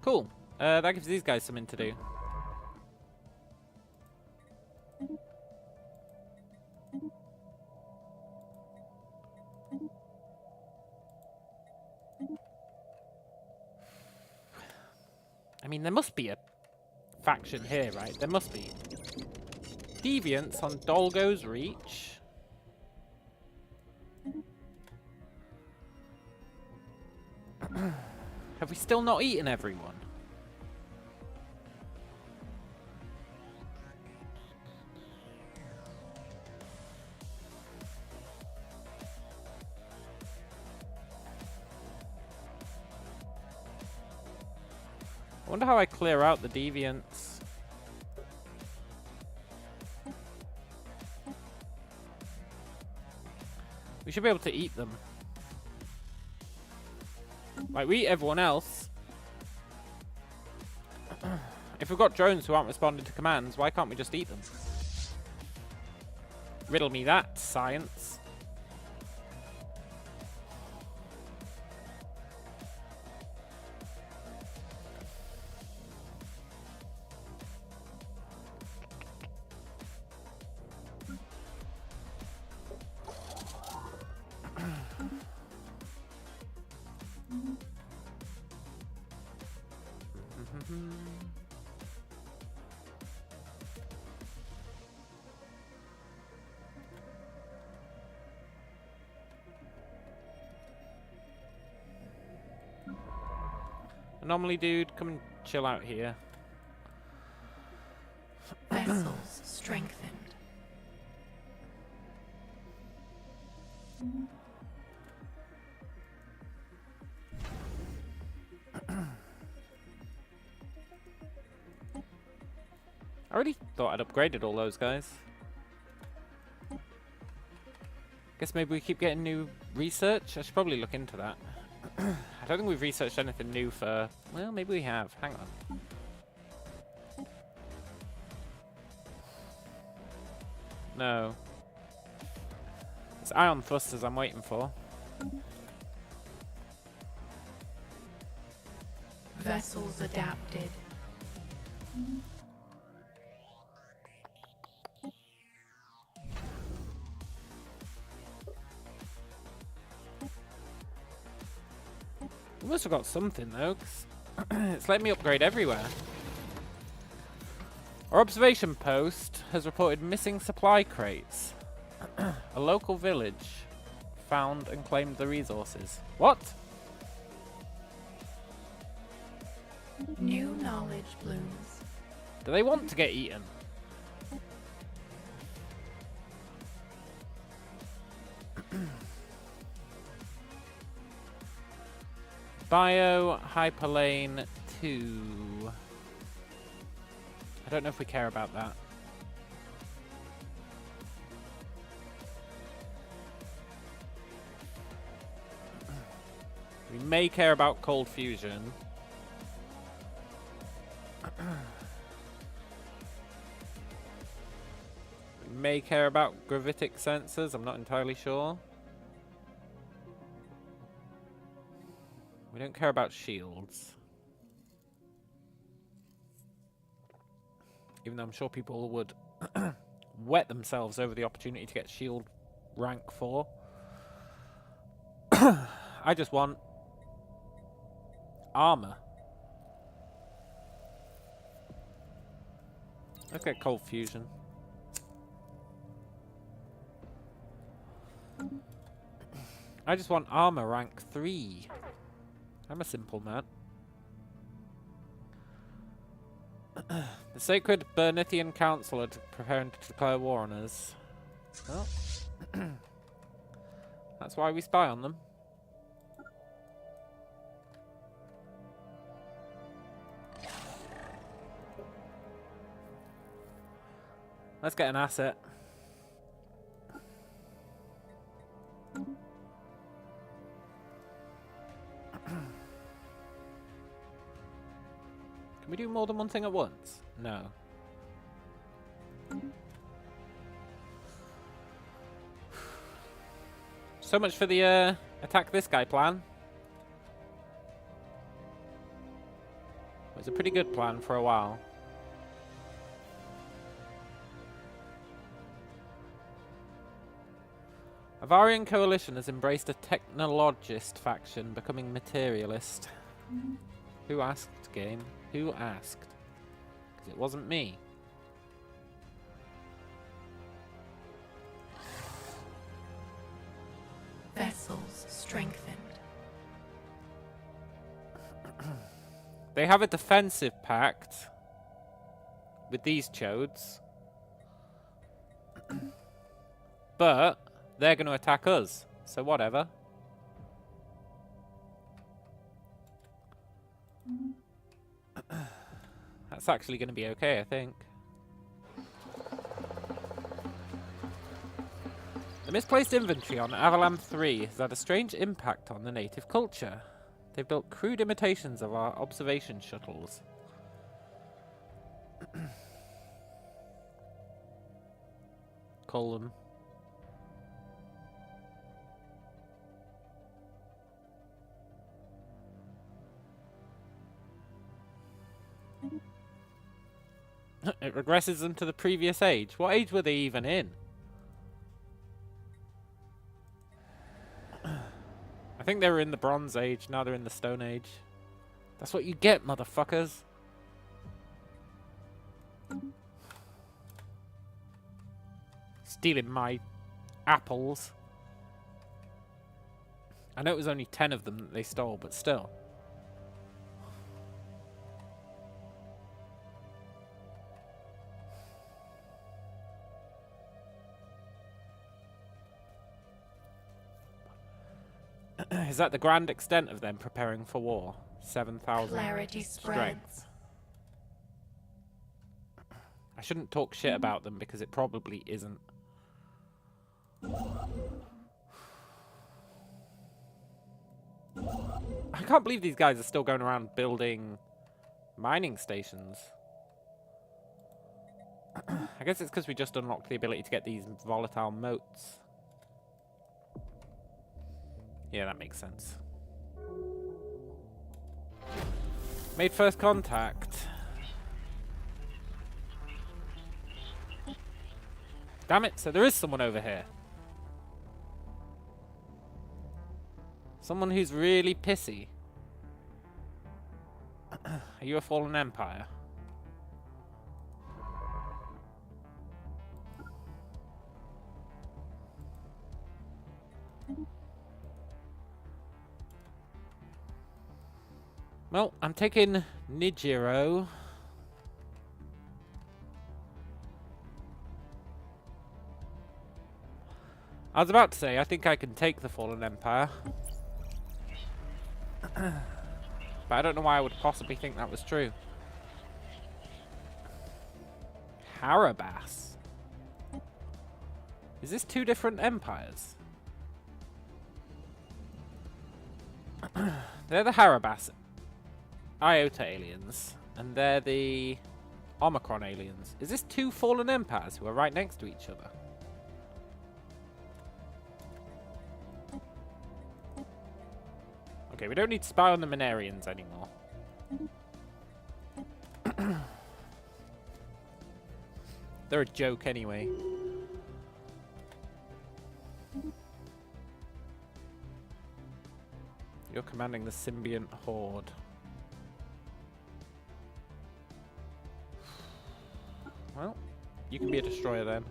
Cool. That gives these guys something to do. I mean, there must be a faction here, right? There must be. Deviants on Dolgo's Reach. Have we still not eaten everyone? I wonder how I clear out the deviants. We should be able to eat them. Like, we eat everyone else. If we've got drones who aren't responding to commands, why can't we just eat them? Riddle me that, science. Anomaly dude, come and chill out here. Vessels strengthened. I already thought I'd upgraded all those guys. Guess maybe we keep getting new research. I should probably look into that. I don't think we've researched anything new for... Well, maybe we have. Hang on. No. It's ion thrusters I'm waiting for. Vessels adapted. We must have got something though, 'cause it's letting me upgrade everywhere. Our observation post has reported missing supply crates. A local village found and claimed the resources. What? New knowledge blooms. Do they want to get eaten? Bio Hyperlane 2. I don't know if we care about that. We may care about cold fusion. We may care about gravitic sensors, I'm not entirely sure. We don't care about shields. Even though I'm sure people would wet themselves over the opportunity to get shield rank 4. I just want armor. Let's get cold fusion. I just want armor rank 3. I'm a simple man. The Sacred Bernithian Council are preparing to declare war on us. Well, that's why we spy on them. Let's get an asset. Can we do more than one thing at once? No. So much for the attack this guy plan. It was a pretty good plan for a while. Avarian Coalition has embraced a technologist faction, becoming materialist. Who asked, game? Who asked? Because it wasn't me. Vessels strengthened. They have a defensive pact with these chodes. But they're going to attack us. So whatever. That's actually going to be okay, I think. The misplaced inventory on Avalam 3 has had a strange impact on the native culture. They've built crude imitations of our observation shuttles. Call them. It regresses them to the previous age. What age were they even in? I think they were in the Bronze Age, now they're in the Stone Age. That's what you get, motherfuckers. Stealing my apples. I know it was only 10 of them that they stole, but still. Is that the grand extent of them preparing for war? 7,000 Clarity strength. spreads. I shouldn't talk shit about them because it probably isn't. I can't believe these guys are still going around building mining stations. I guess it's because we just unlocked the ability to get these volatile motes. Yeah, that makes sense. Made first contact. Damn it, so there is someone over here. Someone who's really pissy. Are you a fallen empire? Well, I'm taking Nijiro. I was about to say, I think I can take the Fallen Empire. But I don't know why I would possibly think that was true. Harabas. Is this two different empires? They're the Harabas Iota aliens, and they're the Omicron aliens. Is this two fallen empires who are right next to each other? Okay, we don't need to spy on the Minarians anymore. They're a joke anyway. You're commanding the symbiont horde. Well, you can be a destroyer then.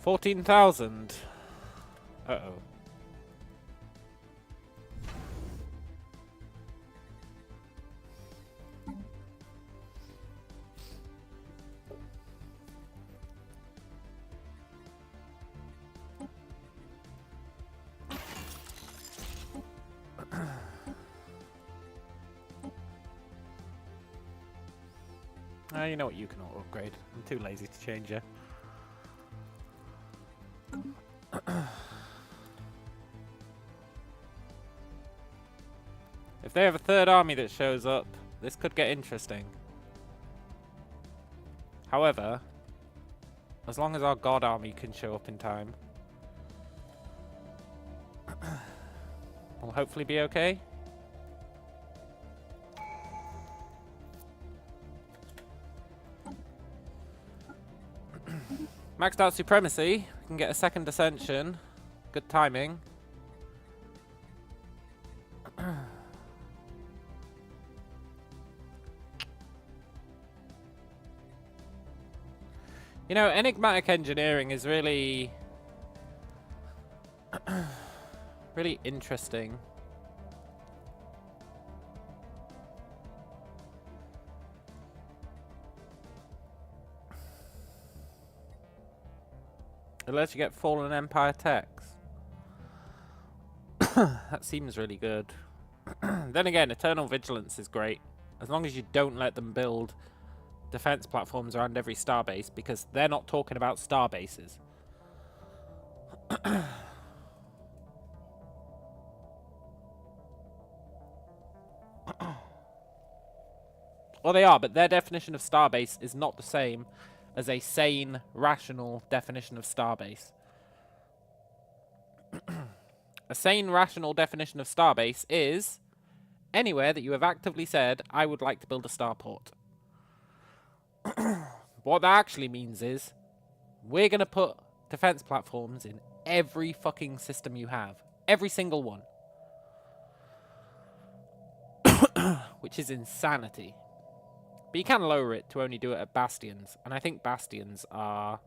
$14,000. Uh-oh. You know what, you can auto upgrade. I'm too lazy to change you. If they have a third army that shows up, this could get interesting. However, as long as our god army can show up in time, we'll hopefully be okay. Maxed out supremacy. We can get a second ascension. Good timing. You know, enigmatic engineering is really really interesting. It lets you get Fallen Empire techs. That seems really good. Then again, Eternal Vigilance is great. As long as you don't let them build defense platforms around every starbase, because they're not talking about starbases. Well, they are, but their definition of starbase is not the same as a sane, rational definition of starbase. A sane, rational definition of starbase is anywhere that you have actively said, I would like to build a starport. What that actually means is, we're going to put defense platforms in every fucking system you have. Every single one. Which is insanity. But you can lower it to only do it at bastions. And I think bastions are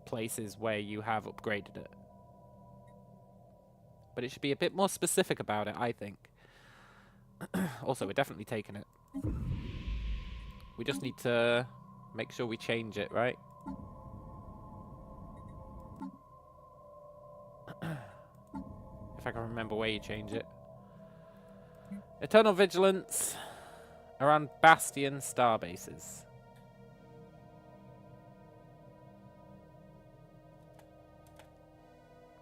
places where you have upgraded it. But it should be a bit more specific about it, I think. Also, we're definitely taking it. We just need to make sure we change it, right? If I can remember where you change it. Eternal Vigilance around Bastion star bases.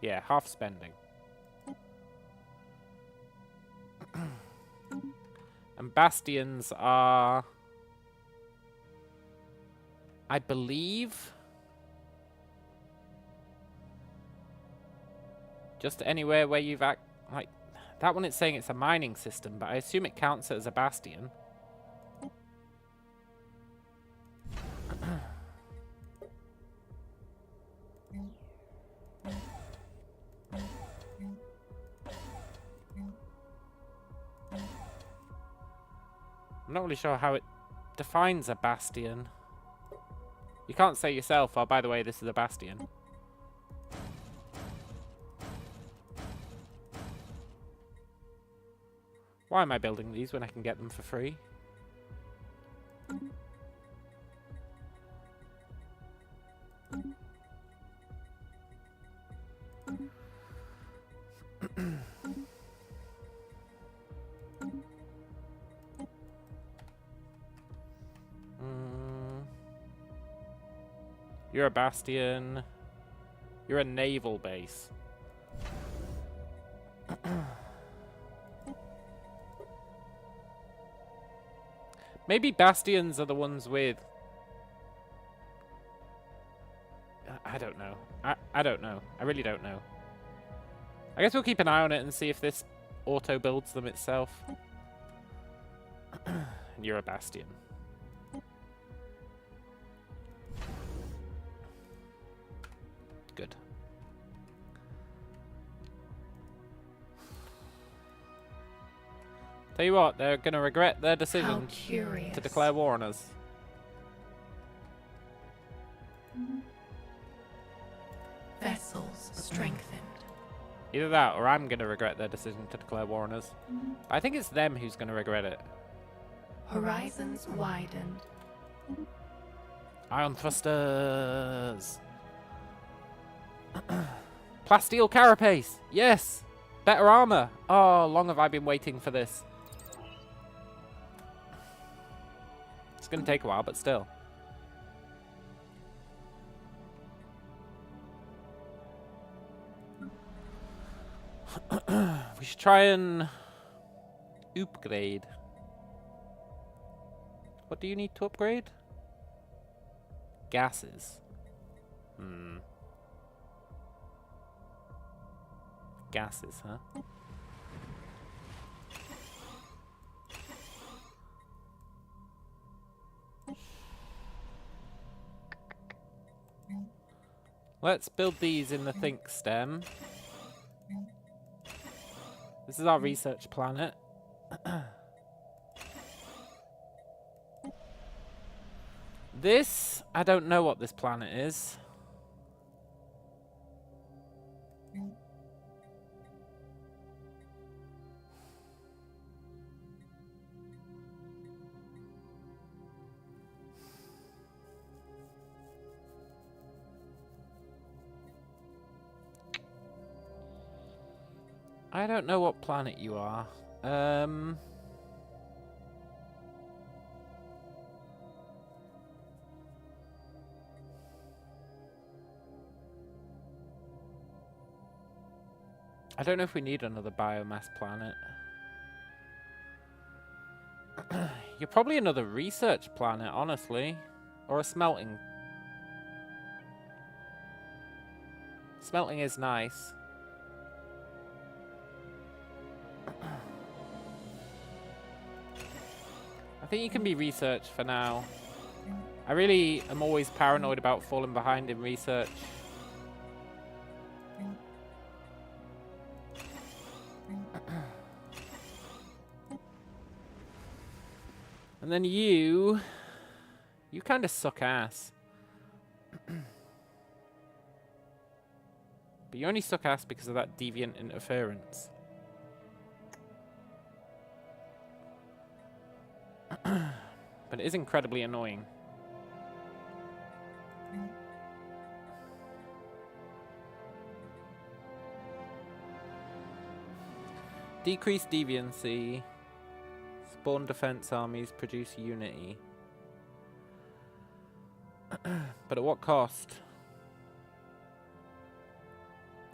Yeah, half spending. And Bastions are, I believe, just anywhere where you've like that one. It's saying it's a mining system, but I assume it counts it as a bastion. I'm not really sure how it defines a bastion. You can't say yourself, oh, by the way, this is a bastion. Why am I building these when I can get them for free? You're a bastion. You're a naval base. Maybe bastions are the ones with... I don't know. I don't know. I really don't know. I guess we'll keep an eye on it and see if this auto builds them itself. And you're a bastion. Good. Tell you what, they're going to regret their decision to declare war on us. Vessels strengthened. Either that, or I'm going to regret their decision to declare war on us. I think it's them who's going to regret it. Horizons widened. Ion thrusters. Plasteel carapace. Yes. Better armor. Oh, long have I been waiting for this. It's going to take a while, but still. We should try and upgrade. What do you need to upgrade? Gases. Gases, huh? Let's build these in the think stem. This is our research planet. This, I don't know what this planet is. I don't know what planet you are. I don't know if we need another biomass planet. You're probably another research planet, honestly. Or a smelting. Smelting is nice. I think you can be research for now. I really am always paranoid about falling behind in research. And then you kind of suck ass. But you only suck ass because of that deviant interference. But it is incredibly annoying. Decrease deviancy. Spawn defense armies, produce unity. But at what cost?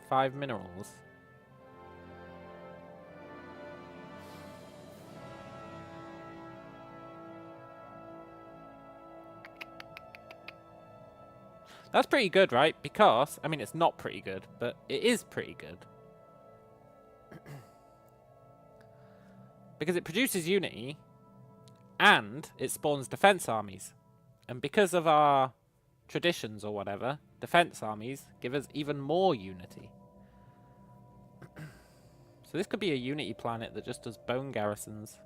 5 minerals. That's pretty good, right? Because, I mean, it's not pretty good, but it is pretty good. Because it produces unity, and it spawns defense armies. And because of our traditions or whatever, defense armies give us even more unity. So this could be a unity planet that just does bone garrisons.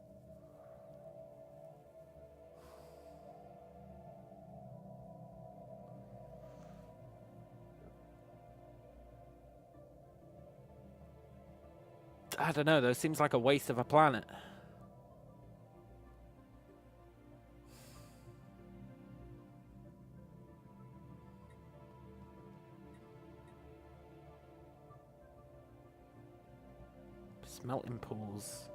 I don't know, though. Seems like a waste of a planet. Smelting pools.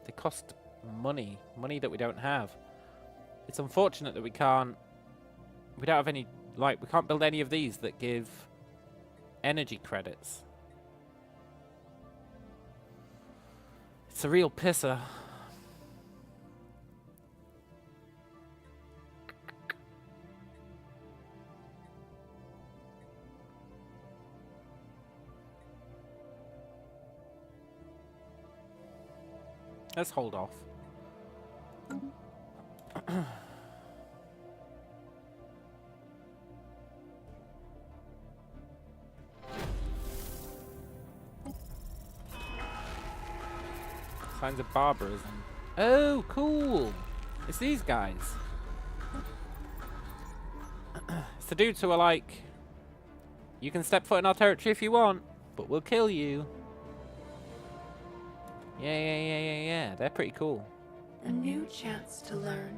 They cost money. Money that we don't have. It's unfortunate that we don't have any, like, we can't build any of these that give energy credits. It's a real pisser. Let's hold off. Signs of barbarism. Oh, cool! It's these guys. It's the dudes who are like, you can step foot in our territory if you want, but we'll kill you. Yeah. They're pretty cool. A new chance to learn.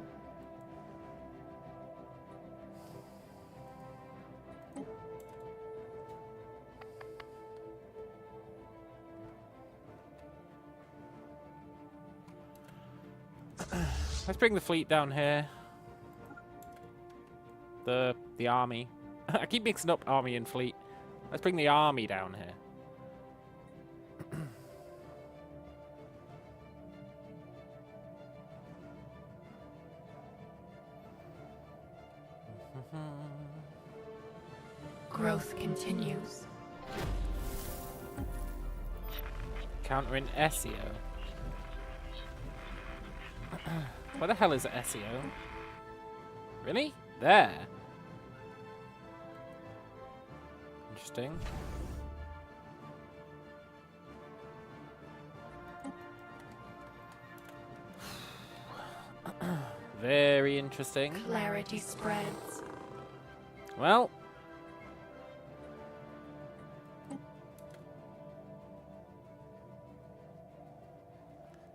Let's bring the fleet down here. The army. I keep mixing up army and fleet. Let's bring the army down here. Growth continues. Countering SEO. Where the hell is SEO? Really? There. Interesting. Very interesting. Clarity spreads. Well.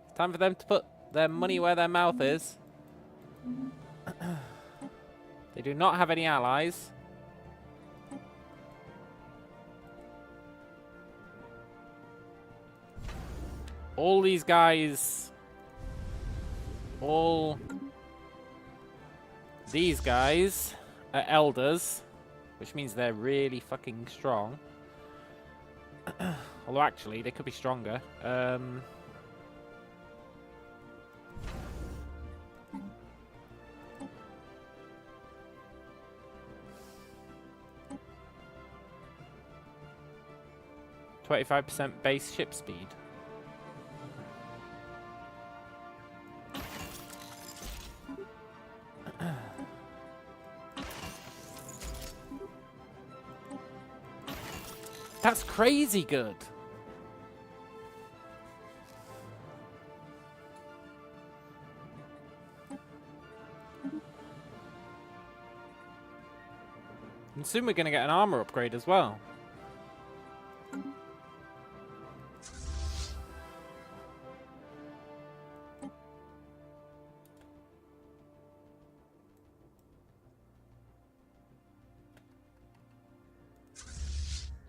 It's time for them to put their money where their mouth is. They do not have any allies. All these guys... All these guys are elders, which means they're really fucking strong. Although actually, they could be stronger. 25% base ship speed. That's crazy good. And soon we're going to get an armor upgrade as well.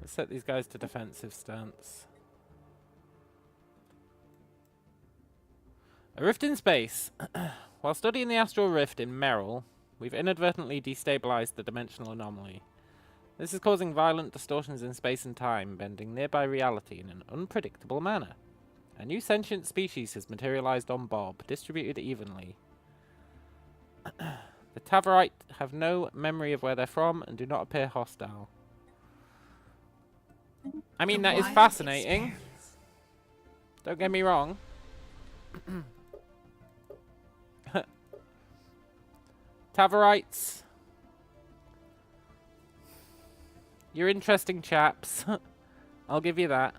Let's set these guys to defensive stance. A rift in space. While studying the astral rift in Merrill, we've inadvertently destabilized the dimensional anomaly. This is causing violent distortions in space and time, bending nearby reality in an unpredictable manner. A new sentient species has materialized on Bob, distributed evenly. The Tavarite have no memory of where they're from and do not appear hostile. I mean, that is fascinating. Don't get me wrong. Tavarites. You're interesting chaps. I'll give you that.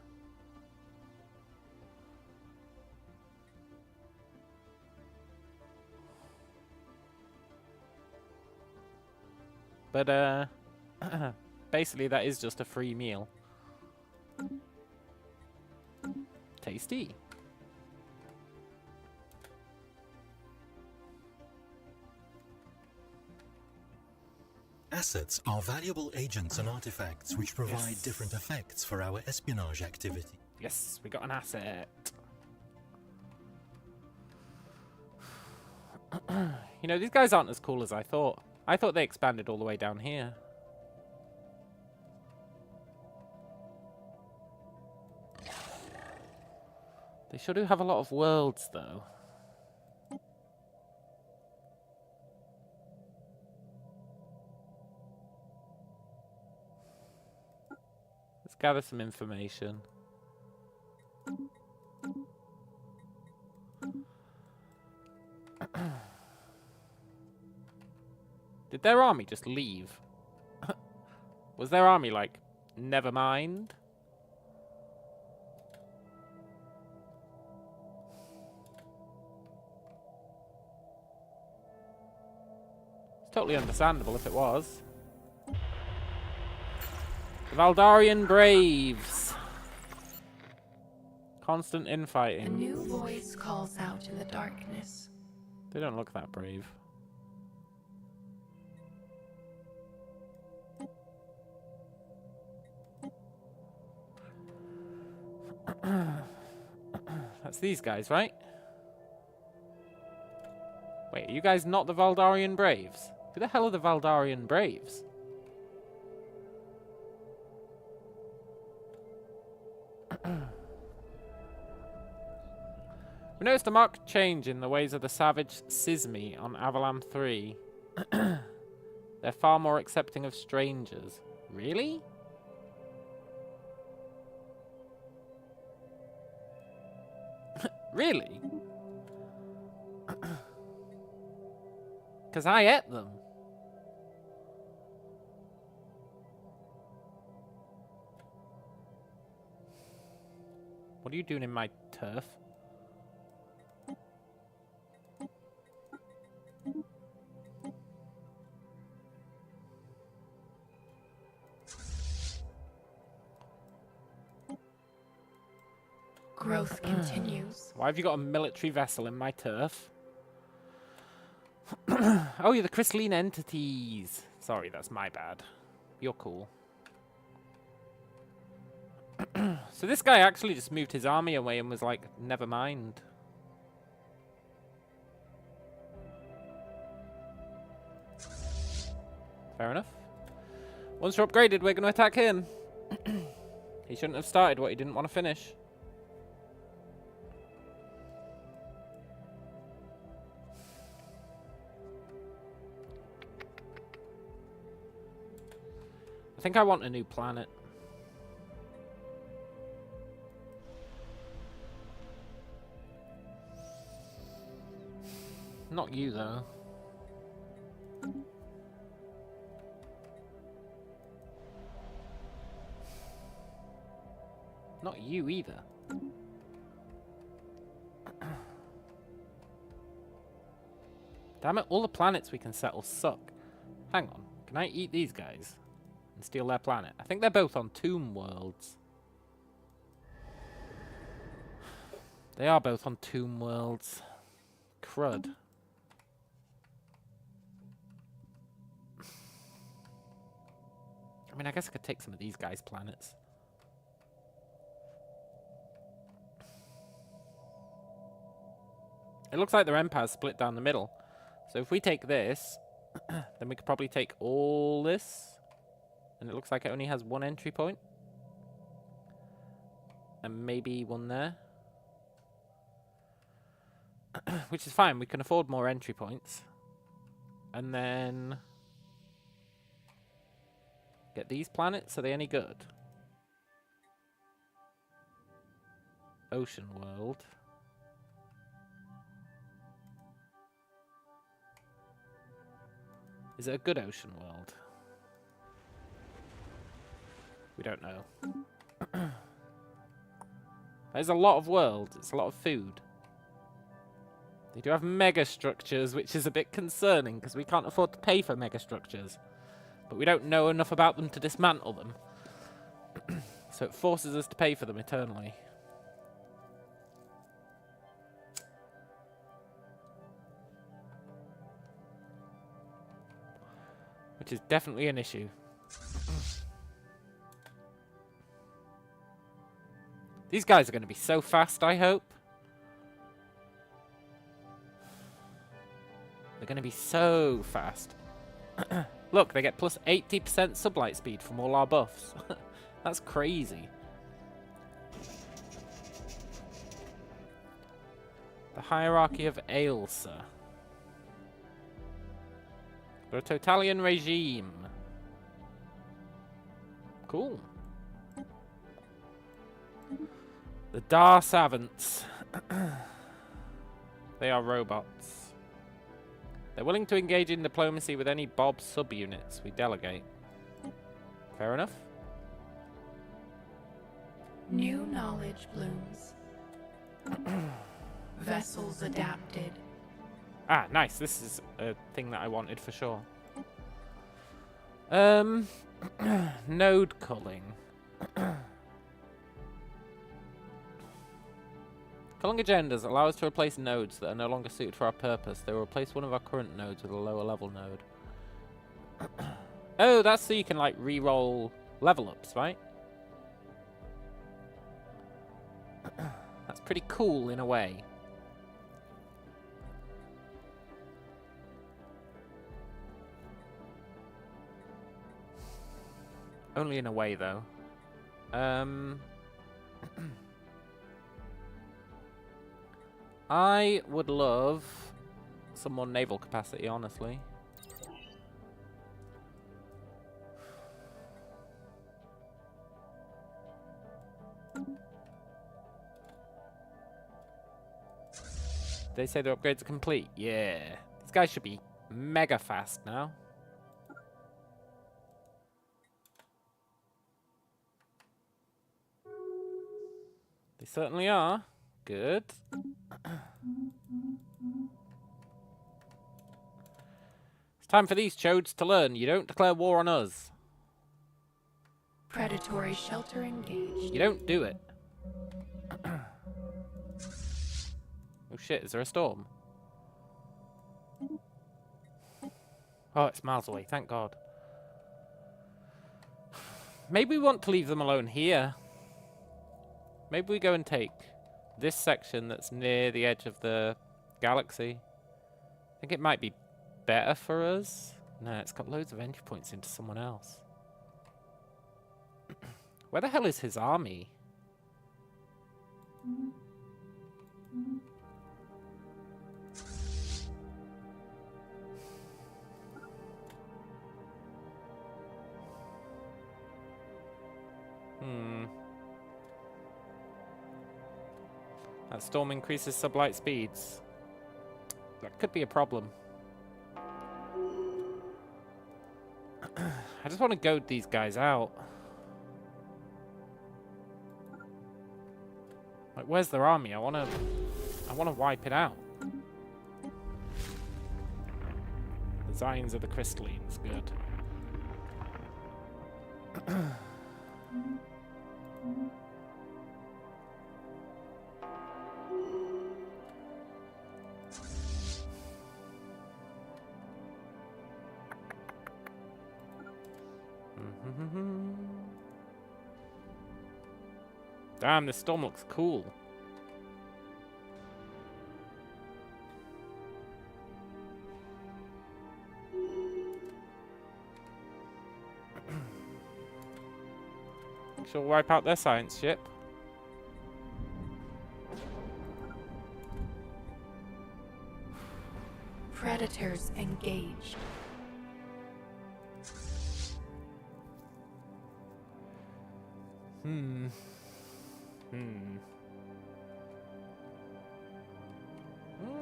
But, basically that is just a free meal. Tasty. Assets are valuable agents and artifacts which provide different effects for our espionage activity. Yes, we got an asset. You know, these guys aren't as cool as I thought. I thought they expanded all the way down here. They sure do have a lot of worlds, though. Let's gather some information. Did their army just leave? Was their army like, never mind? It's totally understandable if it was. The Valdarian Braves. Constant infighting. A new voice calls out in the darkness. They don't look that brave. That's these guys, right? Wait, are you guys not the Valdarian Braves? Who the hell are the Valdarian Braves? We noticed a marked change in the ways of the savage Sismi on Avalon 3. They're far more accepting of strangers. Really? Really? Because I ate them. What are you doing in my turf? Growth continues. Why have you got a military vessel in my turf? Oh, you're the crystalline entities. Sorry, that's my bad. You're cool. So this guy actually just moved his army away and was like, never mind. Fair enough. Once you're upgraded, we're going to attack him. He shouldn't have started what he didn't want to finish. I think I want a new planet. Not you, though. Not you either. Damn it, all the planets we can settle suck. Hang on, can I eat these guys? and steal their planet. I think they're both on tomb worlds. They are both on tomb worlds. Crud. I mean, I guess I could take some of these guys' planets. It looks like their empire's split down the middle. So if we take this, then we could probably take all this. And it looks like it only has one entry point. And maybe one there. Which is fine, we can afford more entry points. And then get these planets, are they any good? Ocean world. Is it a good ocean world? We don't know. There's a lot of worlds, it's a lot of food. They do have mega structures, which is a bit concerning because we can't afford to pay for mega structures. But we don't know enough about them to dismantle them. So it forces us to pay for them eternally. Which is definitely an issue. These guys are going to be so fast, I hope. They're going to be so fast. Look, they get plus 80% sublight speed from all our buffs. That's crazy. The hierarchy of Ailsa. The Totalian regime. Cool. The Dar Savants. They are robots. They're willing to engage in diplomacy with any Bob subunits we delegate. Fair enough. New knowledge blooms. Vessels adapted. Ah, nice. This is a thing that I wanted for sure. Node culling. Culling agendas allow us to replace nodes that are no longer suited for our purpose. They will replace one of our current nodes with a lower level node. Oh, that's so you can like re-roll level ups, right? That's pretty cool in a way. Only in a way, though. I would love some more naval capacity, honestly. They say the upgrades are complete. Yeah. These guys should be mega fast now. They certainly are. Good. It's time for these chodes to learn. You don't declare war on us. Predatory shelter engaged. You don't do it. Oh shit, is there a storm? Oh, it's miles away, thank God. Maybe we want to leave them alone here. Maybe we go and take this section that's near the edge of the galaxy. I think it might be better for us. No, it's got loads of entry points into someone else. Where the hell is his army? That storm increases sublight speeds. That could be a problem. I just want to goad these guys out. Like, where's their army? I want to wipe it out. The Zions of the Crystallines, good. Damn, this storm looks cool. She'll wipe out their science ship. Predators engaged.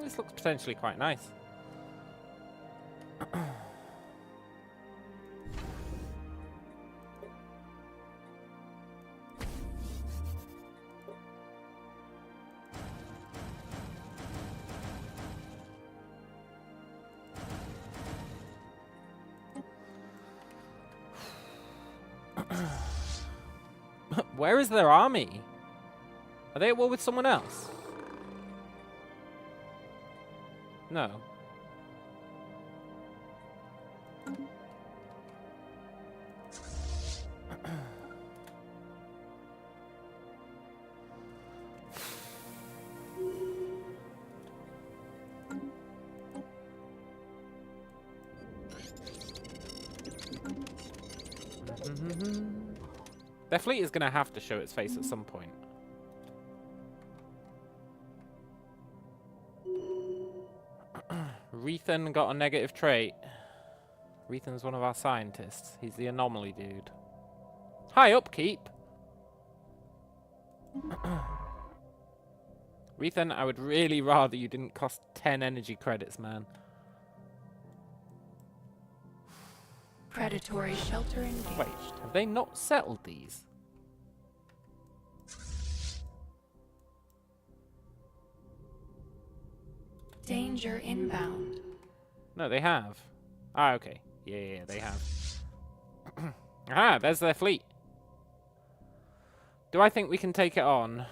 This looks potentially quite nice. Where is their army? Are they at war with someone else? No. Their fleet is going to have to show its face at some point. Rethan got a negative trait. Rethan's one of our scientists. He's the anomaly dude. High upkeep. Rethan, I would really rather you didn't cost 10 energy credits, man. Predatory shelter engaged. Wait, have they not settled these? Danger inbound. No, they have. Ah, okay. Yeah, they have. Ah, there's their fleet. Do I think we can take it on?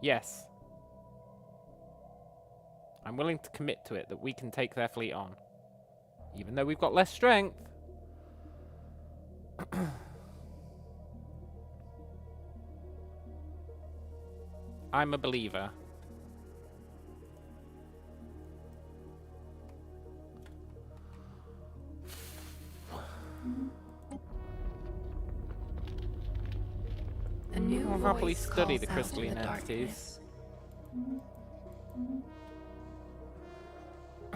Yes. I'm willing to commit to it that we can take their fleet on. Even though we've got less strength. I'm a believer. A new I'll happily voice study the calls out in crystalline the entities.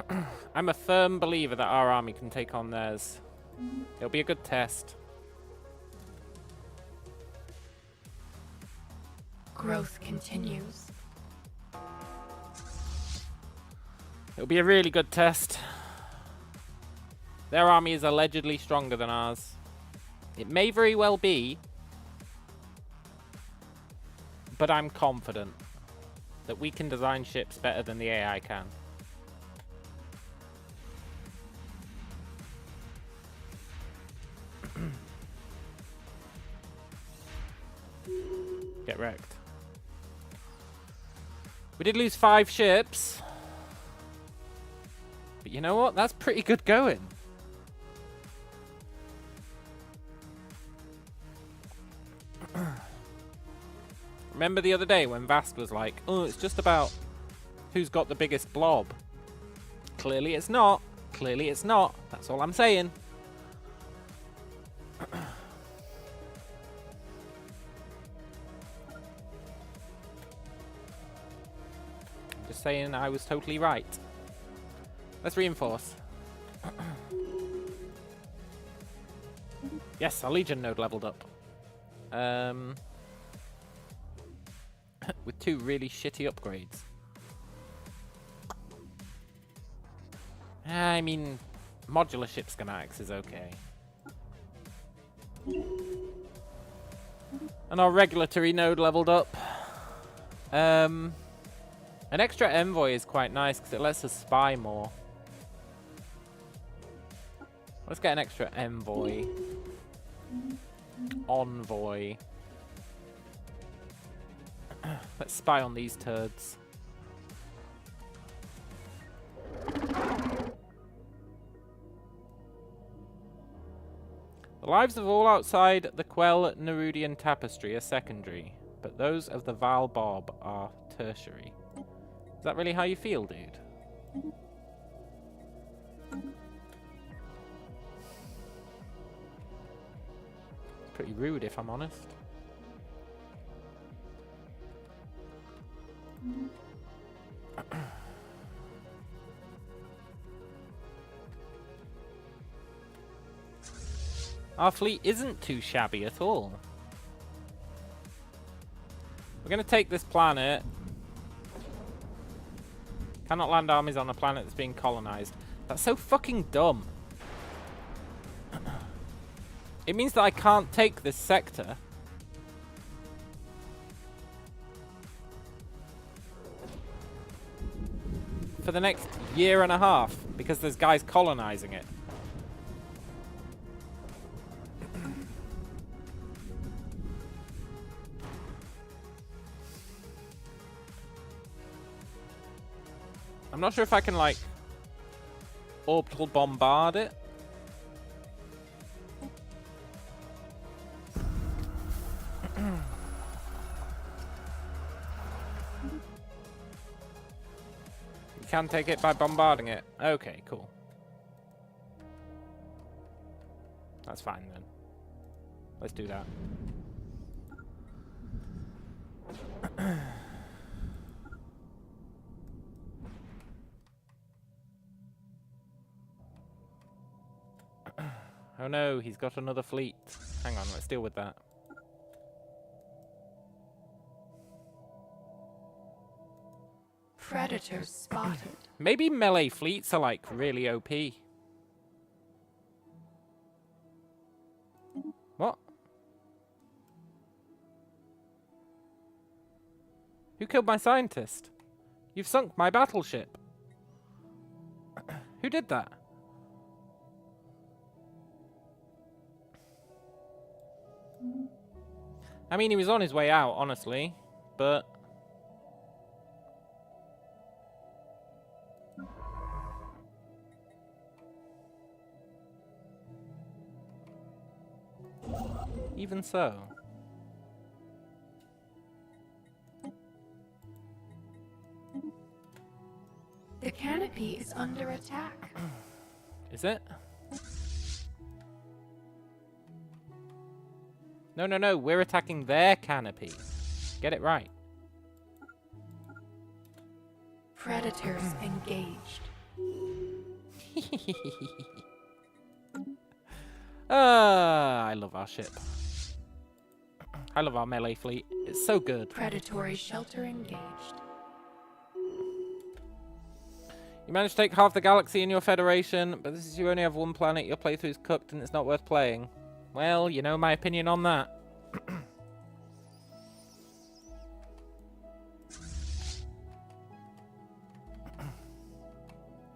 darkness. I'm a firm believer that our army can take on theirs. It'll be a good test. Growth continues. It'll be a really good test. Their army is allegedly stronger than ours. It may very well be, but I'm confident that we can design ships better than the AI can. Get wrecked. We did lose 5 ships. But you know what? That's pretty good going. Remember the other day when Vast was like, oh, it's just about who's got the biggest blob. Clearly it's not. Clearly it's not. That's all I'm saying. Just saying I was totally right. Let's reinforce. Yes, our Legion node leveled up. With 2 really shitty upgrades. I mean, modular ship schematics is okay. And our regulatory node leveled up. An extra envoy is quite nice because it lets us spy more. Let's get an extra envoy. Envoy. Let's spy on these turds. The lives of all outside the Quell Nerudian tapestry are secondary, but those of the Val Bob are tertiary. Is that really how you feel, dude? It's pretty rude, if I'm honest. Our fleet isn't too shabby at all. We're going to take this planet. Cannot land armies on a planet that's being colonized. That's so fucking dumb. It means that I can't take this sector. For the next year and a half, because there's guys colonizing it. I'm not sure if I can, like, orbital bombard it. You can take it by bombarding it. Okay, cool. That's fine then. Let's do that. Oh no, he's got another fleet. Hang on, let's deal with that. Predators spotted. Maybe melee fleets are like really OP. What? Who killed my scientist? You've sunk my battleship. Who did that? I mean, he was on his way out, honestly, but... Even so. The canopy is under attack. Is it? No, no, no. We're attacking their canopy. Get it right. Predators engaged. I love our ship. I love our melee fleet. It's so good. Predatory shelter engaged. You managed to take half the galaxy in your Federation, but this is you only have one planet, your playthrough's cooked and it's not worth playing. Well, you know my opinion on that.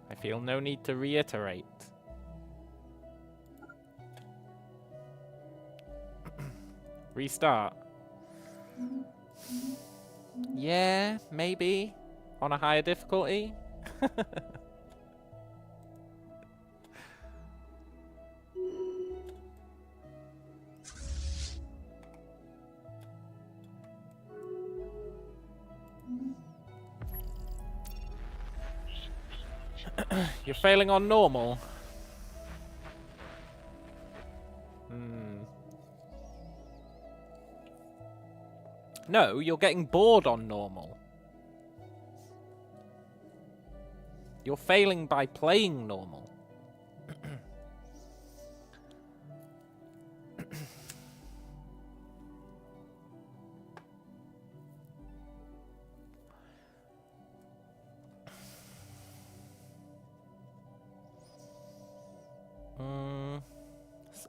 I feel no need to reiterate. Restart. Yeah, maybe. On a higher difficulty. You're failing on normal. No, you're getting bored on normal. You're failing by playing normal.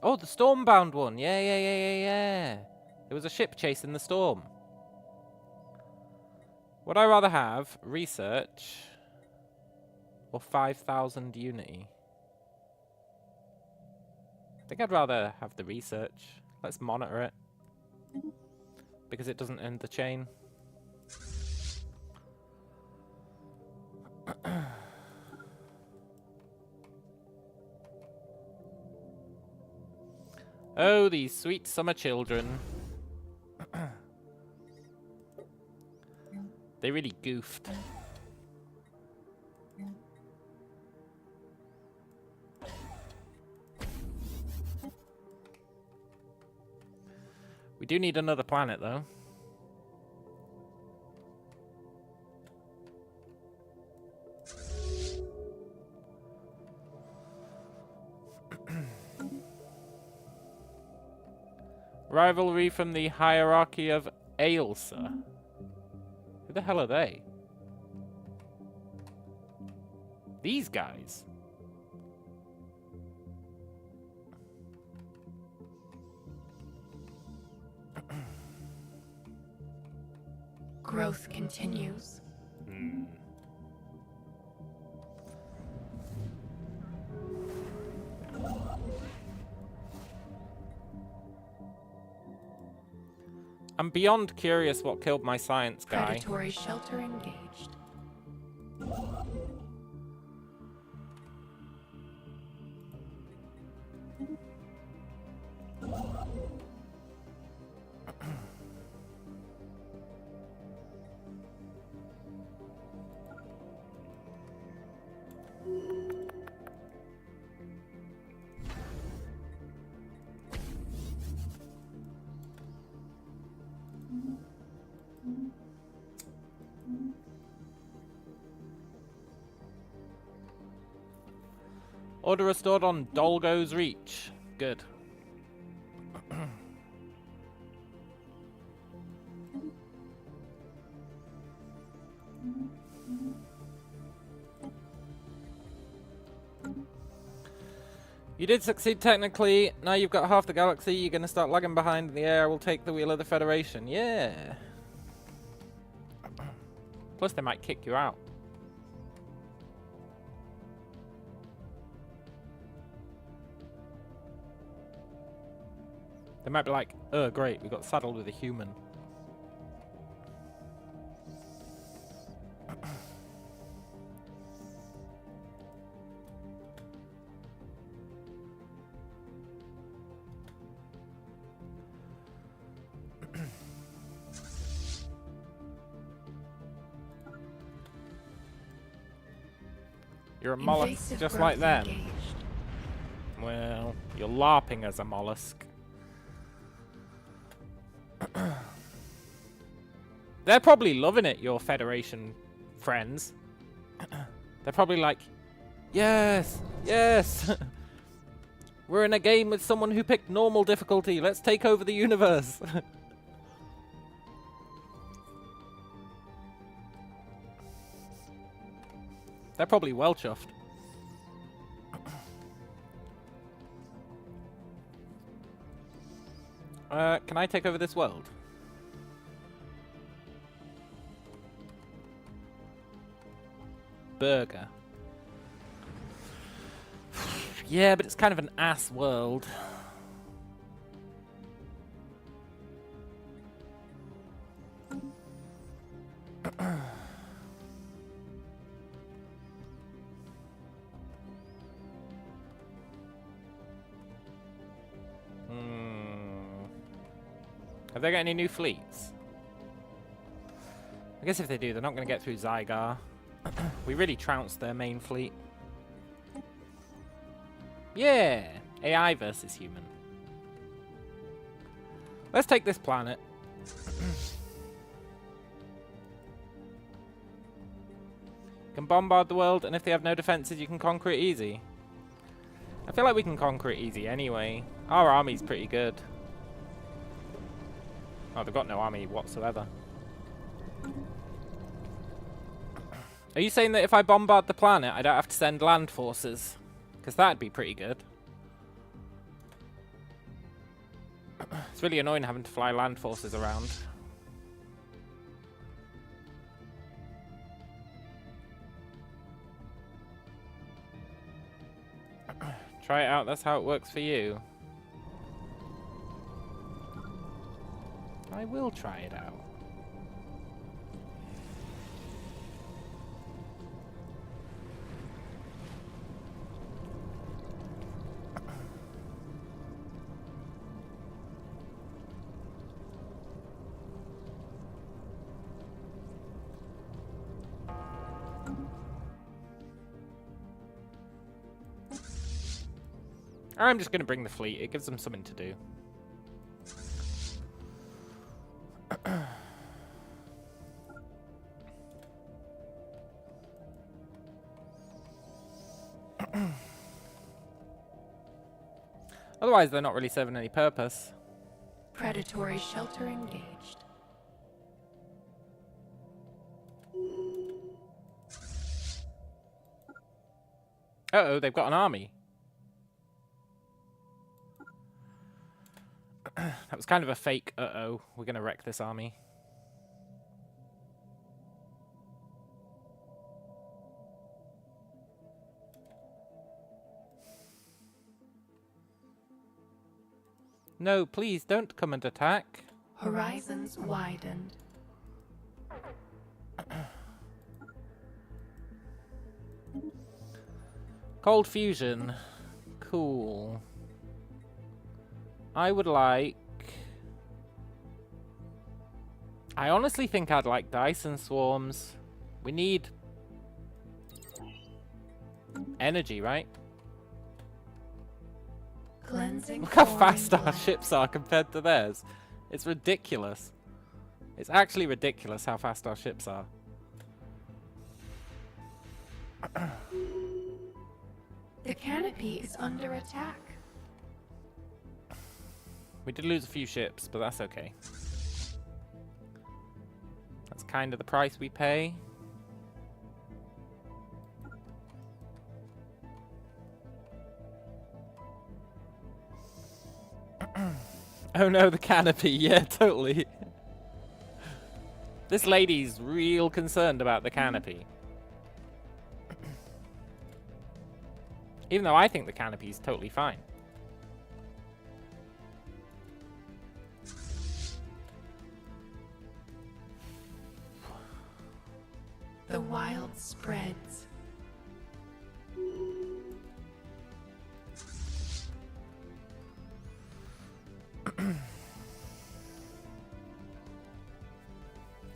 Oh, the stormbound one. Yeah. There was a ship chasing the storm. Would I rather have research or 5,000 unity? I think I'd rather have the research. Let's monitor it. Because it doesn't end the chain. Oh, these sweet summer children. They really goofed. We do need another planet, though. Rivalry from the hierarchy of Ailsa. Who the hell are they? These guys. Growth continues. I'm beyond curious what killed my science guy. Predatory shelter engaged. Order restored on Dolgo's Reach. Good. You did succeed technically. Now you've got half the galaxy. You're going to start lagging behind in the air. We'll take the wheel of the Federation. Yeah. Plus they might kick you out. They might be like, oh great, we got saddled with a human. You're a mollusk Invasive just growth like them. engaged. Well, you're LARPing as a mollusk. They're probably loving it, your Federation friends. They're probably like, yes, yes. We're in a game with someone who picked normal difficulty. Let's take over the universe. They're probably well chuffed. Can I take over this world? Burger. Yeah, but it's kind of an ass world. Have they got any new fleets? I guess if they do, they're not going to get through Zygar. We really trounced their main fleet. Yeah! AI versus human. Let's take this planet. You can bombard the world, and if they have no defenses, you can conquer it easy. I feel like we can conquer it easy anyway. Our army's pretty good. Oh, they've got no army whatsoever. Are you saying that if I bombard the planet, I don't have to send land forces? Because that'd be pretty good. It's really annoying having to fly land forces around. Try it out, that's how it works for you. I will try it out. I'm just going to bring the fleet. It gives them something to do. Otherwise, they're not really serving any purpose. Predatory shelter engaged. Uh-oh, they've got an army. That was kind of a fake uh-oh. We're going to wreck this army. No, please don't come and attack. Horizons widened. Cold fusion. Cool. I would like... I honestly think I'd like Dyson swarms. We need... energy, right? Cleansing. Look how fast our blood. ships are compared to theirs. It's ridiculous. It's actually ridiculous how fast our ships are. The canopy is under attack. We did lose a few ships, but that's okay. That's kind of the price we pay. Oh no, the canopy. Yeah, totally. This lady's real concerned about the canopy. Even though I think the canopy's totally fine. The wild spreads.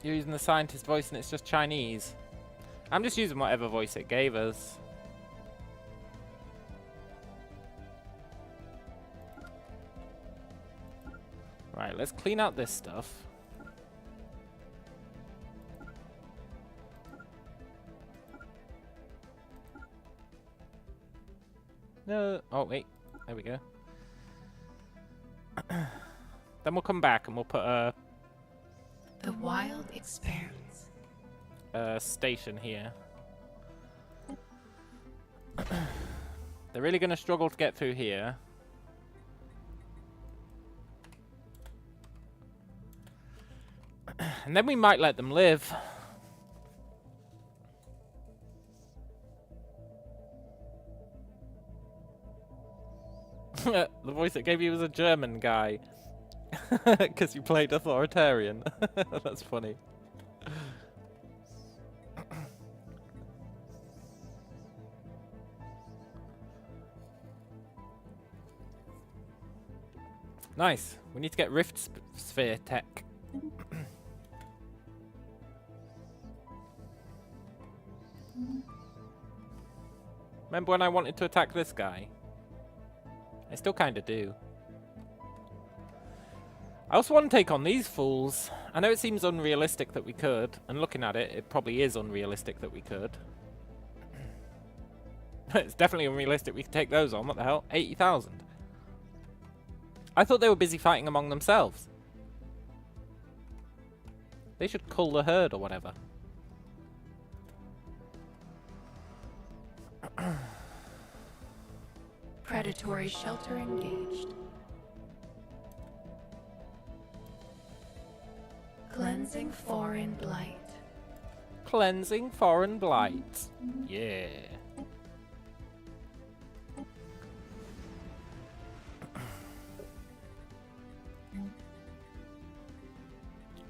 You're using the scientist voice and it's just Chinese. I'm just using whatever voice it gave us. Right, let's clean out this stuff. No. Oh, wait. There we go. Then we'll come back and we'll put a The wild expands. station here. They're really going to struggle to get through here. And then we might let them live. The voice it gave you was a German guy. Because you played authoritarian. That's funny. Nice. We need to get Rift Sphere tech. Remember when I wanted to attack this guy? I still kind of do. I also want to take on these fools. I know it seems unrealistic that we could, and looking at it, it probably is unrealistic that we could. It's definitely unrealistic we could take those on. What the hell? 80,000. I thought they were busy fighting among themselves. They should cull the herd or whatever. Predatory shelter engaged. Cleansing foreign blight. Cleansing foreign blight. Yeah.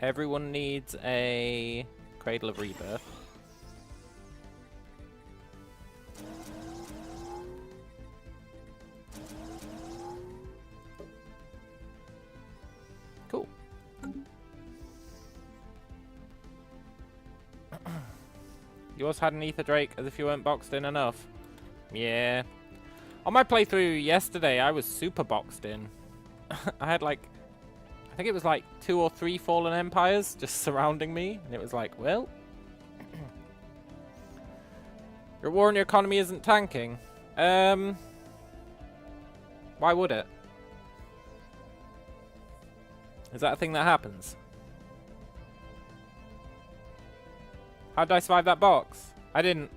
Everyone needs a Cradle of Rebirth. Cool. You also had an Ether Drake as if you weren't boxed in enough. Yeah. On my playthrough yesterday, I was super boxed in. I had like, I think it was like 2 or 3 fallen empires just surrounding me. And it was like, well, your war and your economy isn't tanking. Why would it? Is that a thing that happens? How did I survive that box? I didn't.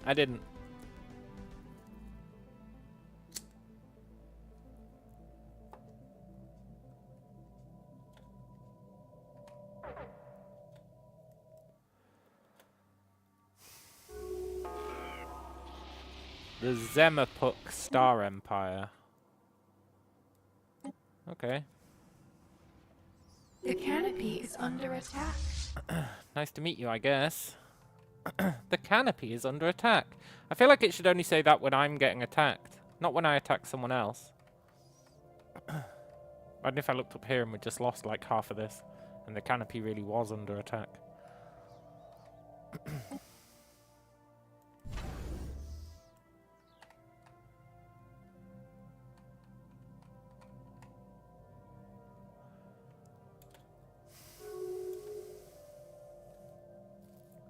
I didn't. The Zemapuk Star Empire. Okay. The canopy is under attack. Nice to meet you, I guess. The canopy is under attack. I feel like it should only say that when I'm getting attacked, not when I attack someone else. Imagine if I looked up here and we just lost like half of this, and the canopy really was under attack.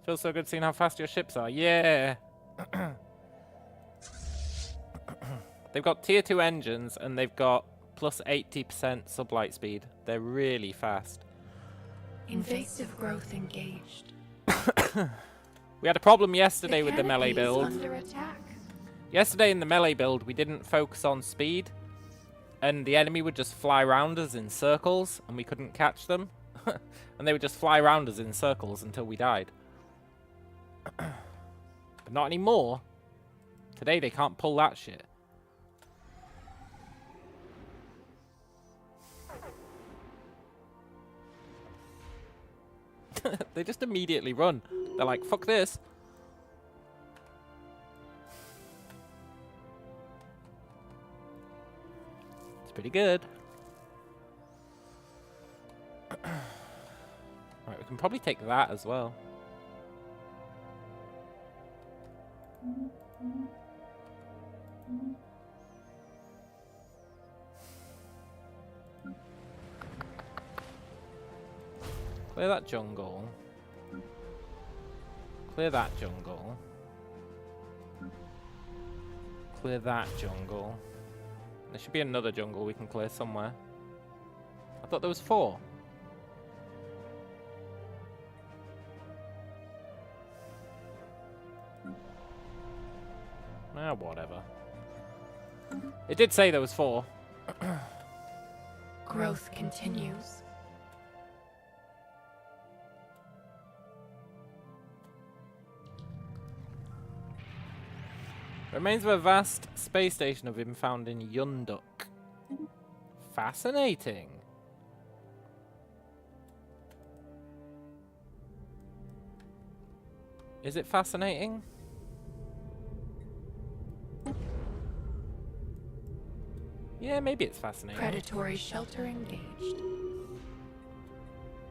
Feels so good seeing how fast your ships are. Yeah! They've got tier 2 engines and they've got plus 80% sublight speed. They're really fast. Invasive growth engaged. We had a problem yesterday with the melee canopy is build. under attack. Yesterday in the melee build, we didn't focus on speed. And the enemy would just fly around us in circles and we couldn't catch them. And they would just fly around us in circles until we died. But not anymore. Today they can't pull that shit. They just immediately run. They're like, fuck this. It's pretty good. Right, we can probably take that as well. Clear that jungle. Clear that jungle. Clear that jungle. There should be another jungle we can clear somewhere. I thought there was 4. Ah, whatever. It did say there was 4. Growth continues. Remains of a vast space station have been found in Yunduk. Fascinating. Is it fascinating? Yeah, maybe it's fascinating. Predatory shelter engaged.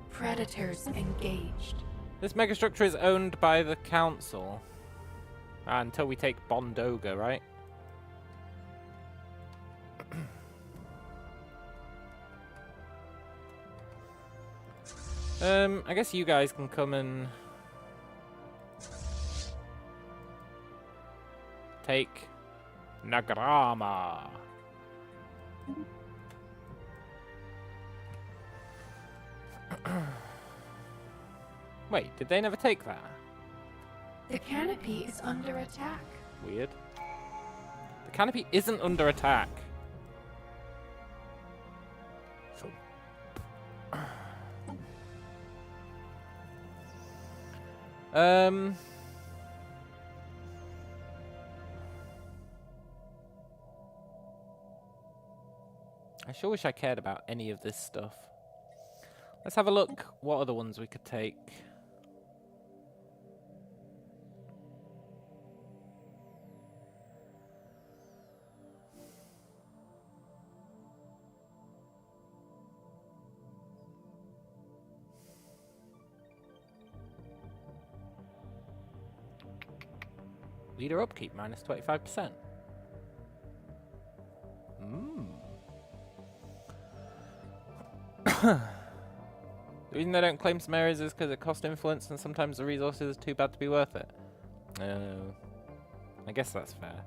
Predators engaged. This megastructure is owned by the council. Until we take Bondoga, right? I guess you guys can come and take Nagrama. Wait, did they never take that? The canopy is under attack. Weird. The canopy isn't under attack. So. I sure wish I cared about any of this stuff. Let's have a look. What other ones we could take? Leader upkeep, minus 25%. The reason they don't claim some areas is because it costs influence and sometimes the resources are too bad to be worth it. Oh. I guess that's fair.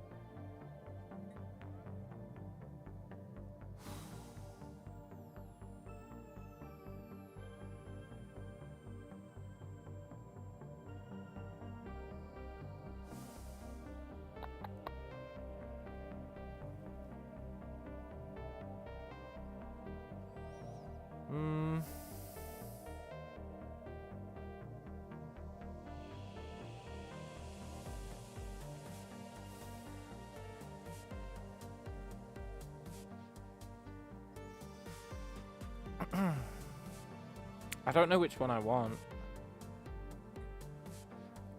I don't know which one I want.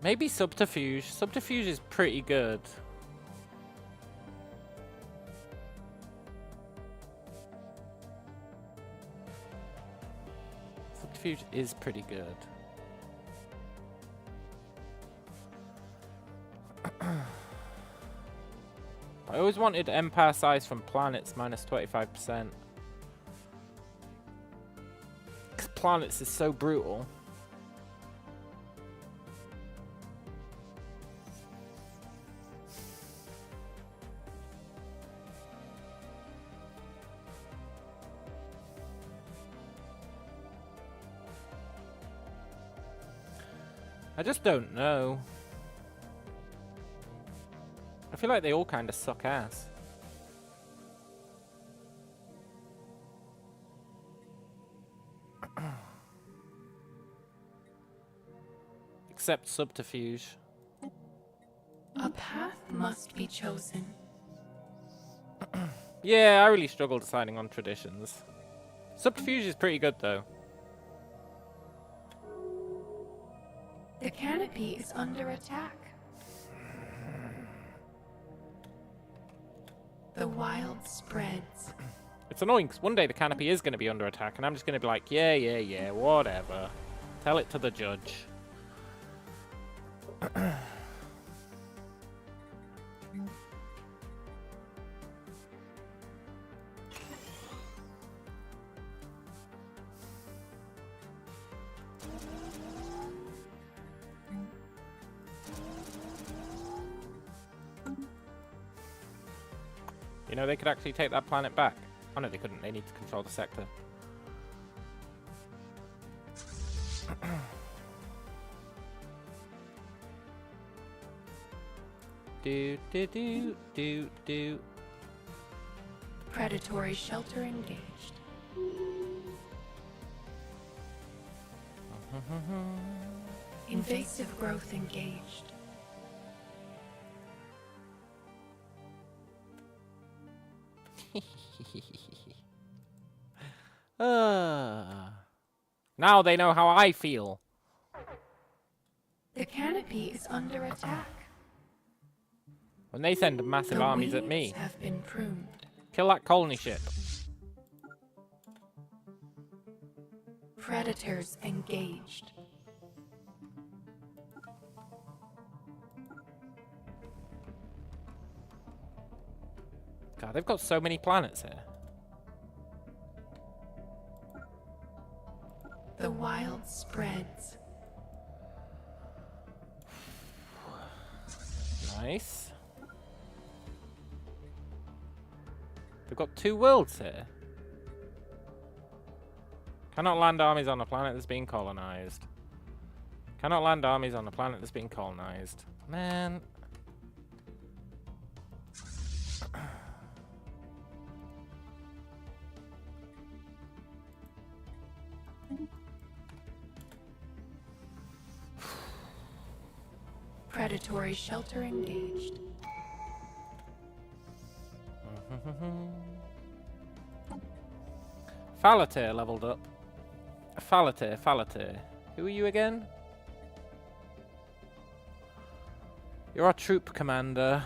Maybe subterfuge. Subterfuge is pretty good. Subterfuge is pretty good. I always wanted empire size from planets minus 25%. Because planets is so brutal. I just don't know. I feel like they all kind of suck ass. Except subterfuge. A path must be chosen. Yeah, I really struggle deciding on traditions. Subterfuge is pretty good though. The canopy is under attack. The wild spreads. It's annoying because one day the canopy is going to be under attack and I'm just going to be like, yeah, whatever. Tell it to the judge. You know, they could actually take that planet back. Oh no, they couldn't. They need to control the sector. do. Predatory shelter engaged. Invasive growth engaged. Now they know how I feel. The canopy is under attack. When they send massive The armies at weeds me. have been pruned. Kill that colony ship. Predators engaged. God, they've got so many planets here. The wild spreads. Nice. They've got 2 worlds here. Cannot land armies on a planet that's being colonized. Cannot land armies on a planet that's being colonized. Man. Predatory shelter engaged. Falatir leveled up. Falatir. Who are you again? You're our troop commander.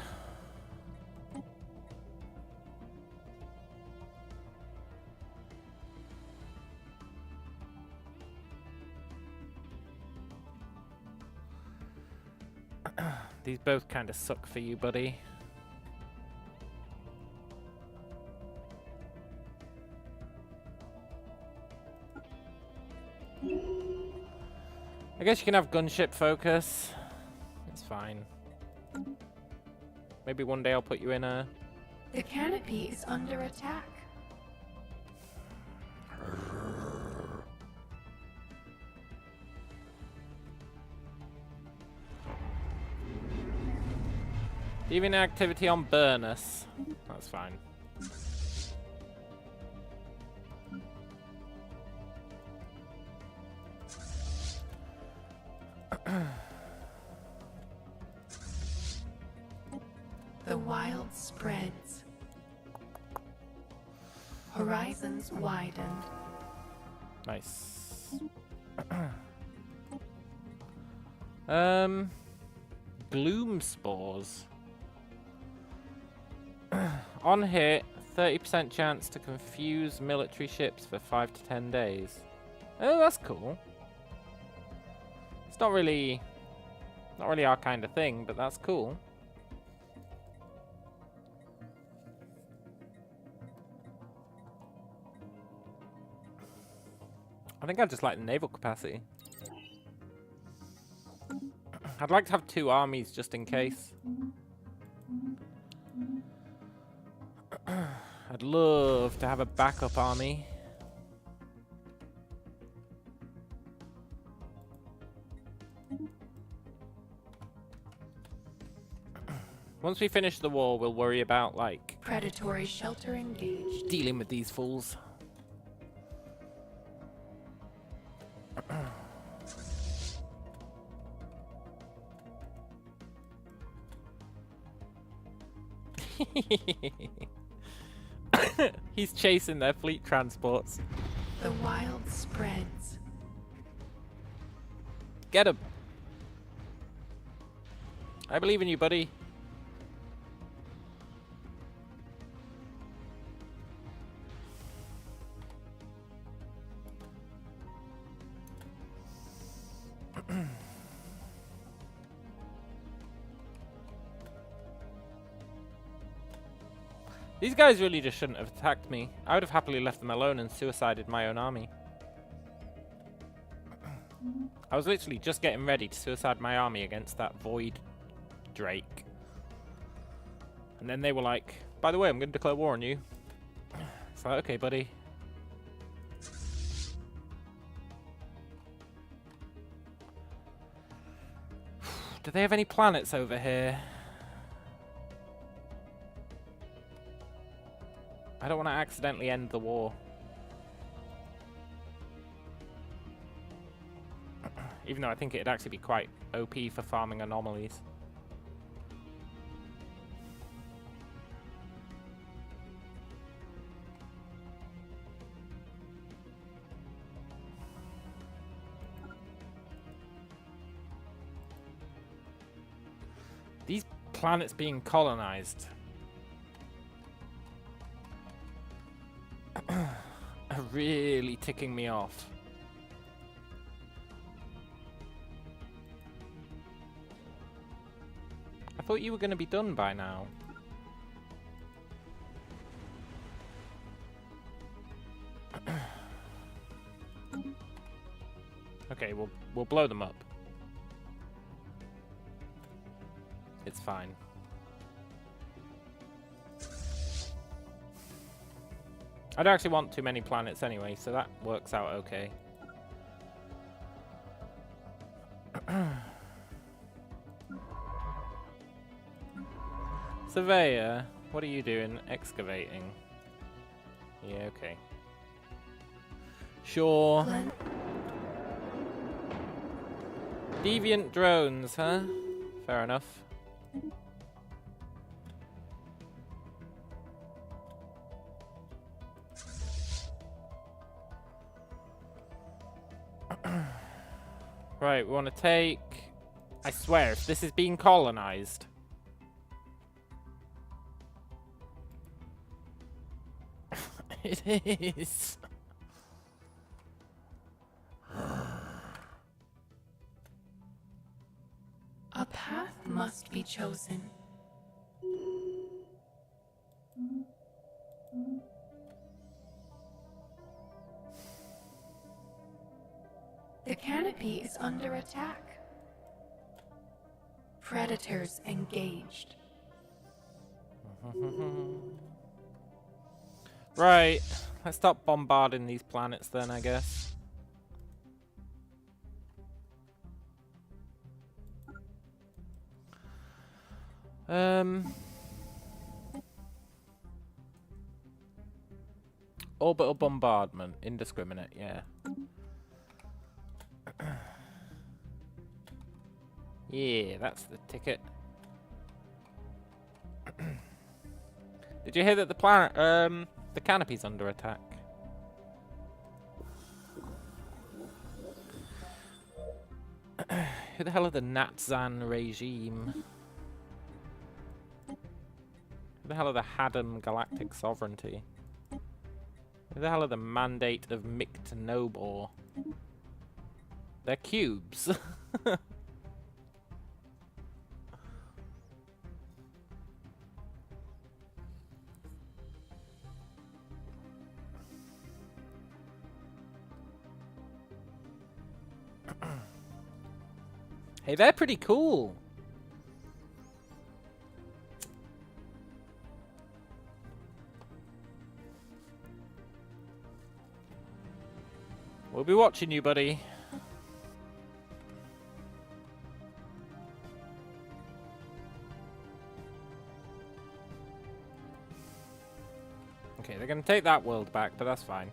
These both kind of suck for you, buddy. I guess you can have gunship focus. It's fine. Maybe one day I'll put you in a... The canopy is under attack. Deviant activity on Burnus. That's fine. The wild spreads. Horizons widened. Nice. Gloom spores. On hit, 30% chance to confuse military ships for 5 to 10 days. Oh, that's cool. It's not really our kind of thing, but that's cool. I think I just like the naval capacity. I'd like to have 2 armies just in case. I'd love to have a backup army. Once we finish the war, we'll worry about, like... Predatory shelter engaged. Dealing with these fools. He's chasing their fleet transports. The wild spreads. Get him. I believe in you, buddy. These guys really just shouldn't have attacked me. I would have happily left them alone and suicided my own army. I was literally just getting ready to suicide my army against that Void Drake. And then they were like, by the way, I'm going to declare war on you. It's like, okay, buddy. Do they have any planets over here? I don't want to accidentally end the war. Even though I think it'd actually be quite OP for farming anomalies. These planets being colonized are really ticking me off. I thought you were going to be done by now. Okay, we'll blow them up. It's fine. I don't actually want too many planets anyway, so that works out okay. Surveyor, what are you doing? Excavating. Yeah, okay. Sure. Deviant drones, huh? Fair enough. Right, we want to take... I swear, if this is being colonized... It is. A path must be chosen. The canopy is under attack. Predators engaged. Right, let's stop bombarding these planets then, I guess. Orbital bombardment, indiscriminate, yeah. Yeah, that's the ticket. Did you hear that the planet, the canopy's under attack? Who the hell are the Natzan regime? Who the hell are the Haddam Galactic Sovereignty? Who the hell are the Mandate of Mictnobor? They're cubes. Hey, they're pretty cool. We'll be watching you, buddy. Okay, they're gonna take that world back, but that's fine.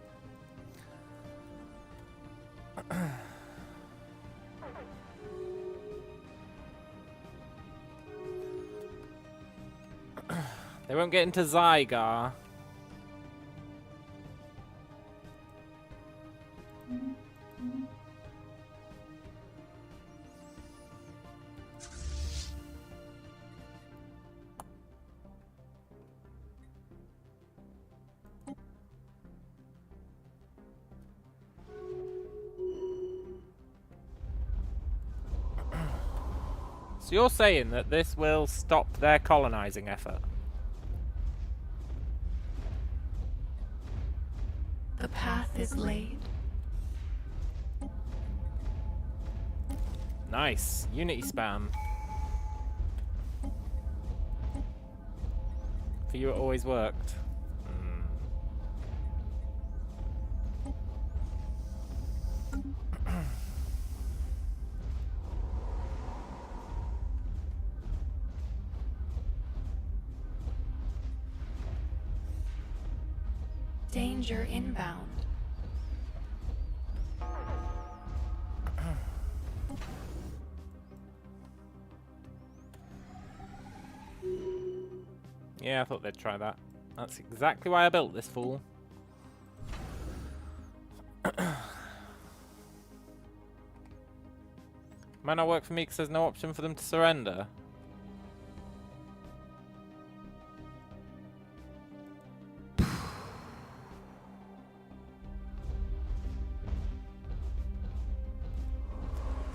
They won't get into Zygar. So you're saying that this will stop their colonizing effort? The path is laid. Nice. Unity spam. For you it always worked. Danger inbound. Yeah, I thought they'd try that. That's exactly why I built this fool. Might not work for me because there's no option for them to surrender.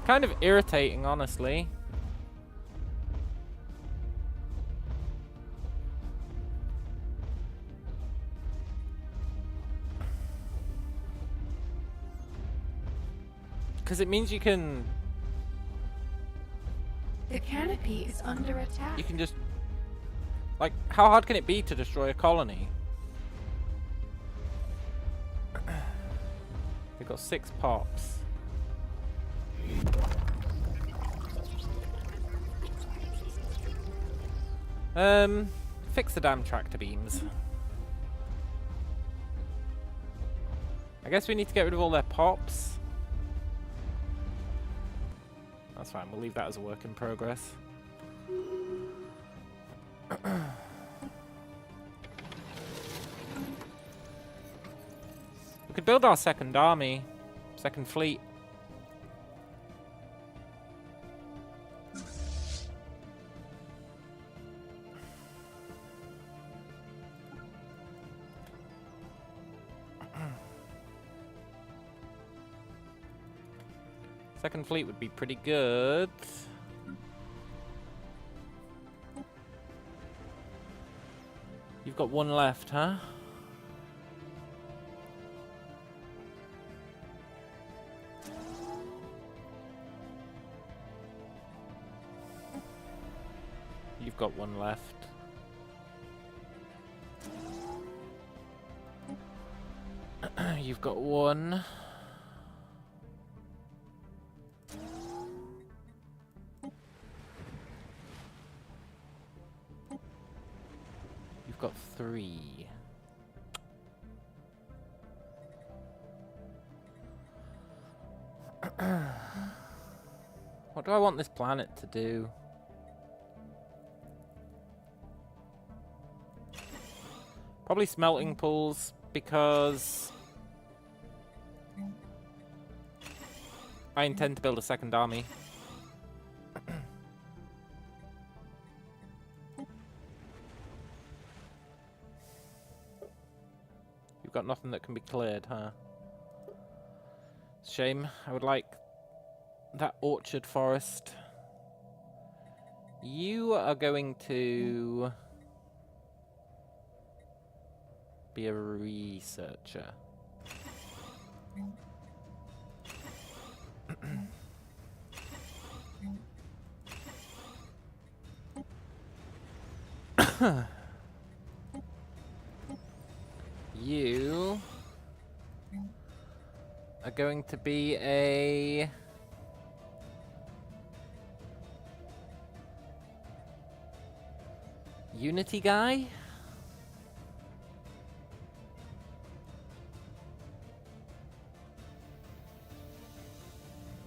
Kind of irritating, honestly. Because it means you can... The canopy is under attack. You can just... Like, how hard can it be to destroy a colony? They've got 6 pops. Fix the damn tractor beams. I guess we need to get rid of all their pops. That's fine, we'll leave that as a work in progress. We could build our second army, second fleet. Second fleet would be pretty good. You've got one left, huh? You've got one left. You've got one. You've got 3. What do I want this planet to do? Probably smelting pools, because I intend to build a second army. You've got nothing that can be cleared, huh? Shame. I would like that orchard forest. You are going to be a researcher. You are going to be a Unity guy?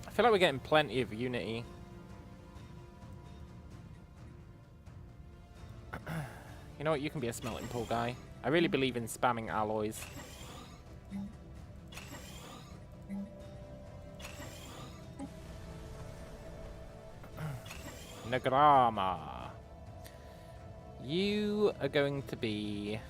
I feel like we're getting plenty of Unity. You know what? You can be a smelting pool guy. I really believe in spamming alloys. Nagrama. You are going to be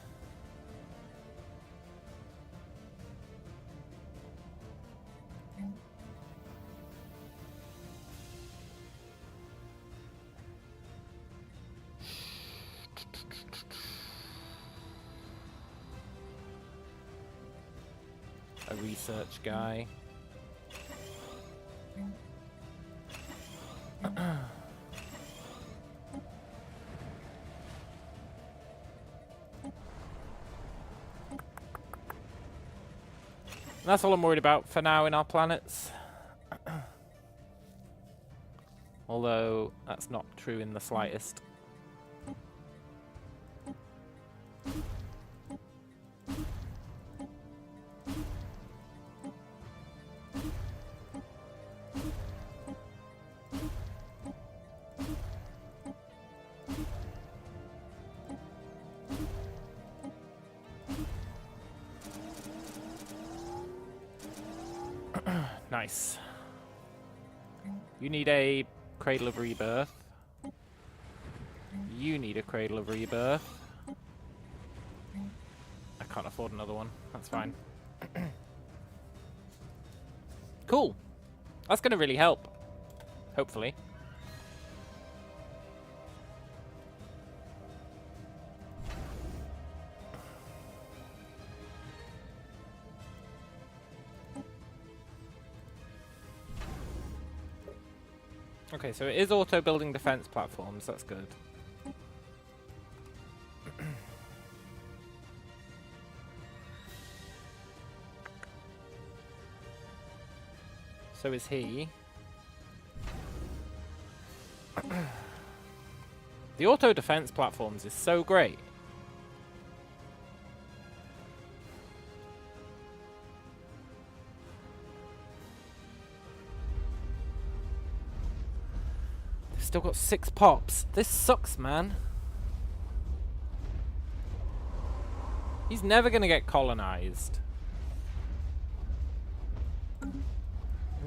a research guy. That's all I'm worried about for now in our planets. Although, that's not true in the slightest. Nice. You need a Cradle of Rebirth. You need a Cradle of Rebirth. I can't afford another one. That's fine. Cool. That's going to really help. Hopefully. Okay, so it is auto-building defense platforms. That's good. So is he. The auto-defense platforms is so great. Still got 6 pops. This sucks, man. He's never gonna get colonized.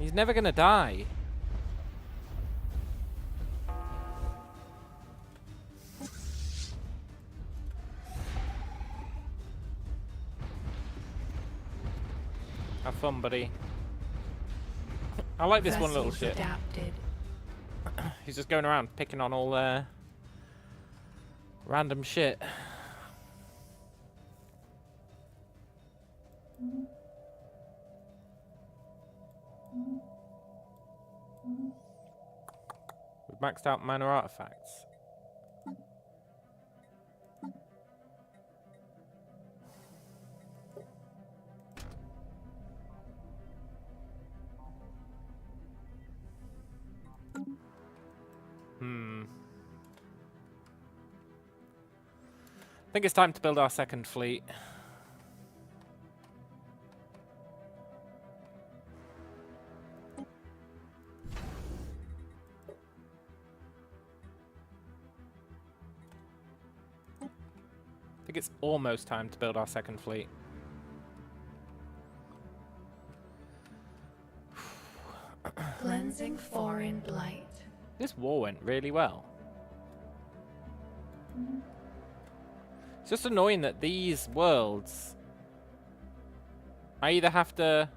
He's never gonna die. Have fun, buddy. I like this one little Vessels ship. adapted. He's just going around picking on all random shit. We've maxed out minor artifacts. I think it's time to build our second fleet. I think it's almost time to build our second fleet. Cleansing foreign blight. This war went really well. It's just annoying that these worlds, I either have to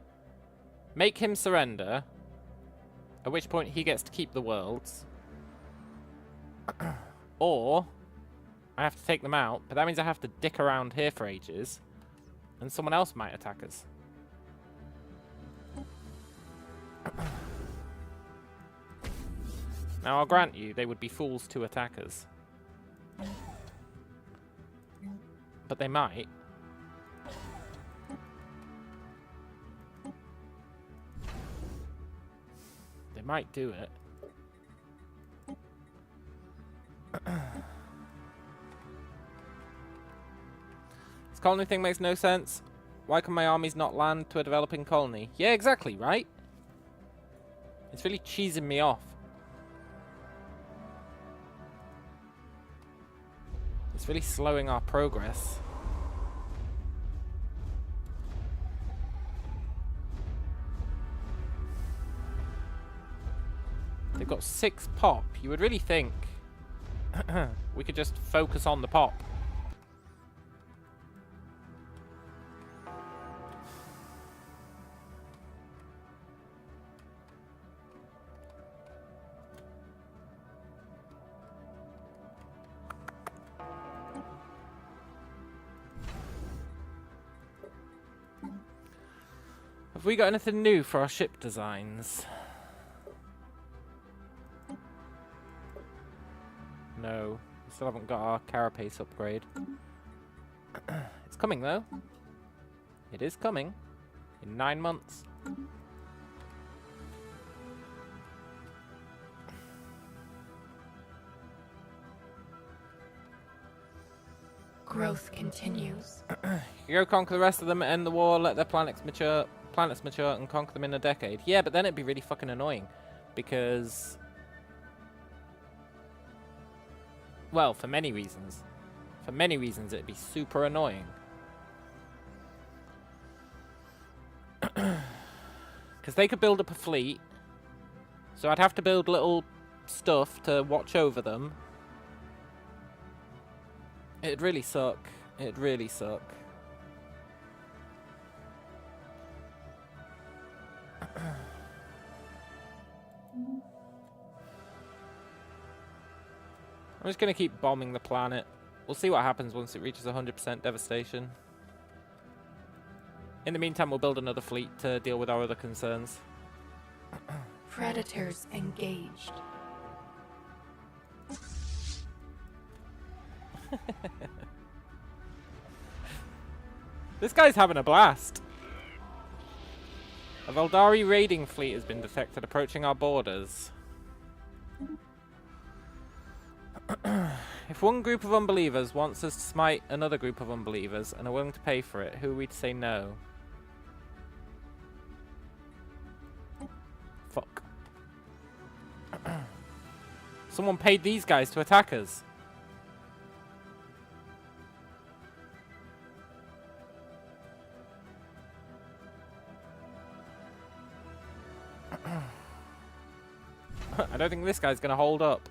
make him surrender, at which point he gets to keep the worlds, or I have to take them out, but that means I have to dick around here for ages, and someone else might attack us. Now, I'll grant you, they would be fools to attack us. But they might. They might do it. This colony thing makes no sense. Why can my armies not land to a developing colony? Yeah, exactly, right? It's really cheesing me off. It's really slowing our progress. They've got 6 pop. You would really think we could just focus on the pop. Have we got anything new for our ship designs? No, we still haven't got our carapace upgrade. It's coming though. It is coming. In 9 months. Growth continues. You go conquer the rest of them, end the war, let their planets mature, and conquer them in a decade. Yeah, but then it'd be really fucking annoying. Because... well, for many reasons. For many reasons, it'd be super annoying. Because they could build up a fleet. So I'd have to build little stuff to watch over them. It'd really suck. It'd really suck. I'm just going to keep bombing the planet. We'll see what happens once it reaches 100% devastation. In the meantime, we'll build another fleet to deal with our other concerns. Predators engaged. This guy's having a blast. A Veldari raiding fleet has been detected approaching our borders. If one group of unbelievers wants us to smite another group of unbelievers and are willing to pay for it, who are we to say no? Fuck. Someone paid these guys to attack us. I don't think this guy's going to hold up.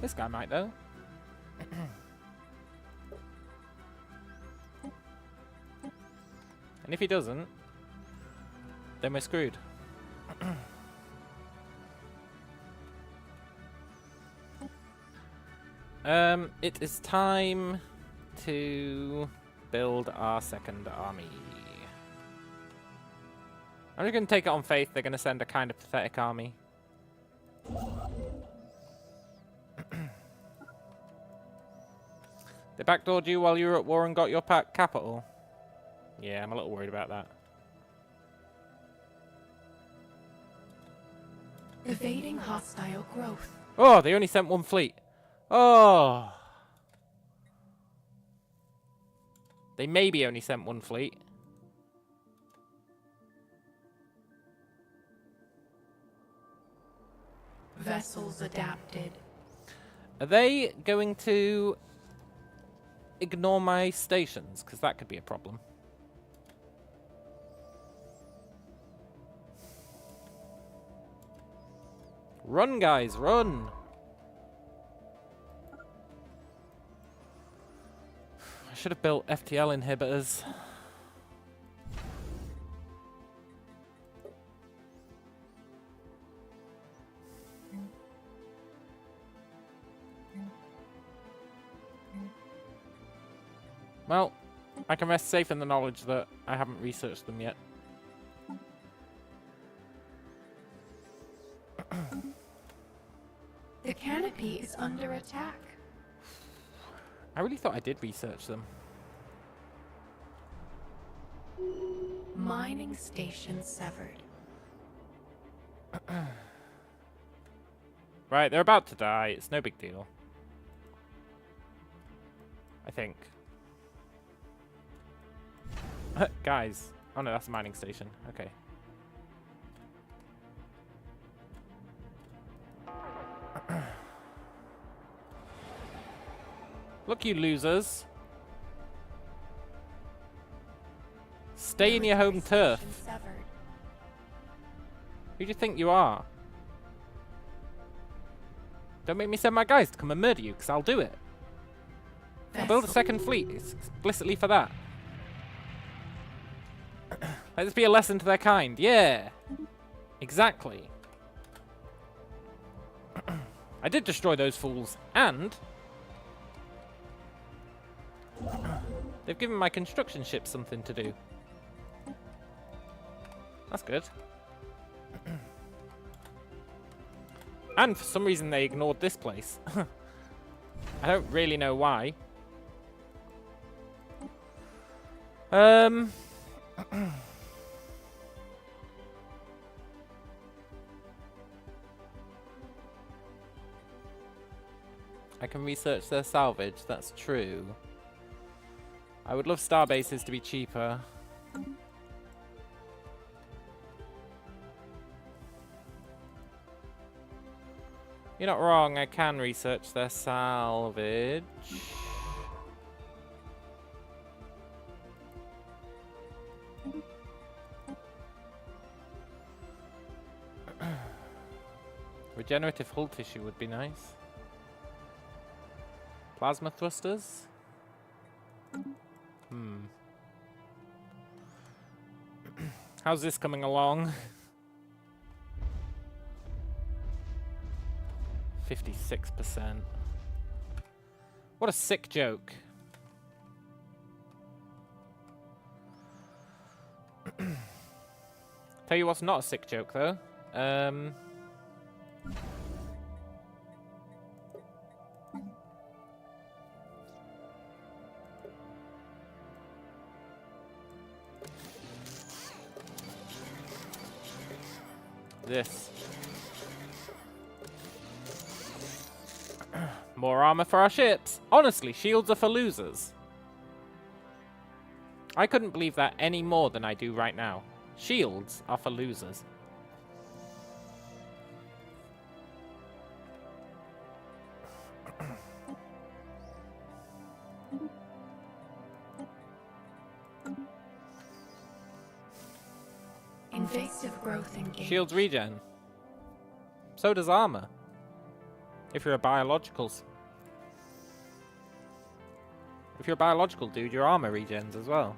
This guy might, though. And if he doesn't, then we're screwed. It is time to build our second army. I'm just going to take it on faith they're going to send a kind of pathetic army. They backdoored you while you were at war and got your capital. Yeah, I'm a little worried about that. Evading hostile growth. Oh, they only sent one fleet. Oh. They maybe only sent one fleet. Vessels adapted. Are they going to ignore my stations? Because that could be a problem. Run, guys, run! I should have built FTL inhibitors. Well, I can rest safe in the knowledge that I haven't researched them yet. The canopy is under attack. I really thought I did research them. Mining station severed. Right, they're about to die. It's no big deal. I think. Guys. Oh no, that's a mining station. Okay. Look, you losers. Stay in your home turf. Severed. Who do you think you are? Don't make me send my guys to come and murder you, because I'll do it. I'll build a second fleet. It's explicitly for that. Let this be a lesson to their kind. Yeah. Exactly. I did destroy those fools. And they've given my construction ships something to do. That's good. And for some reason they ignored this place. I don't really know why. I can research their salvage, that's true. I would love star bases to be cheaper. You're not wrong, I can research their salvage. Regenerative hull tissue would be nice. Plasma thrusters? How's this coming along? 56%. What a sick joke. Tell you what's not a sick joke, though. This. More armor for our ships. Honestly, shields are for losers. I couldn't believe that any more than I do right now. Shields are for losers. Invasive growth engaged. Shields regen. So does armor. If you're a biologicals. If you're a biological dude, your armor regens as well.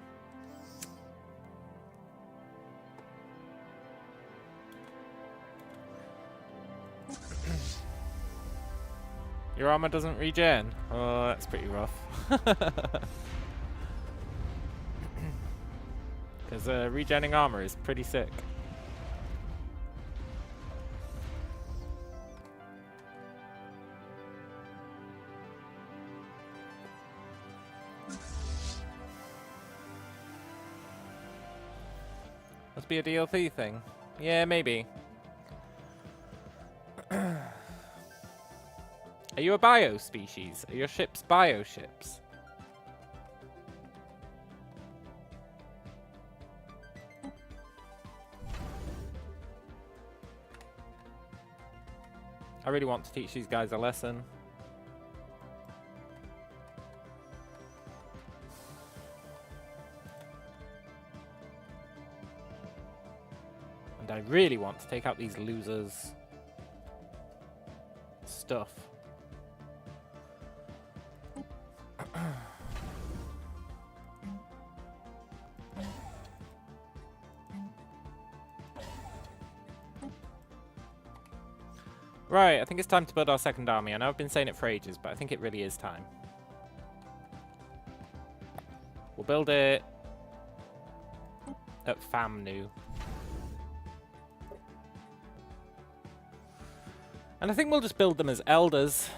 Your armor doesn't regen? Oh, that's pretty rough. Because regenning armor is pretty sick. Must be a DLC thing. Yeah, maybe. Are you a bio species? Are your ships bio ships? I really want to teach these guys a lesson. And I really want to take out these losers' stuff. Right, I think it's time to build our second army. I know I've been saying it for ages, but I think it really is time. We'll build it at Famnu. And I think we'll just build them as elders.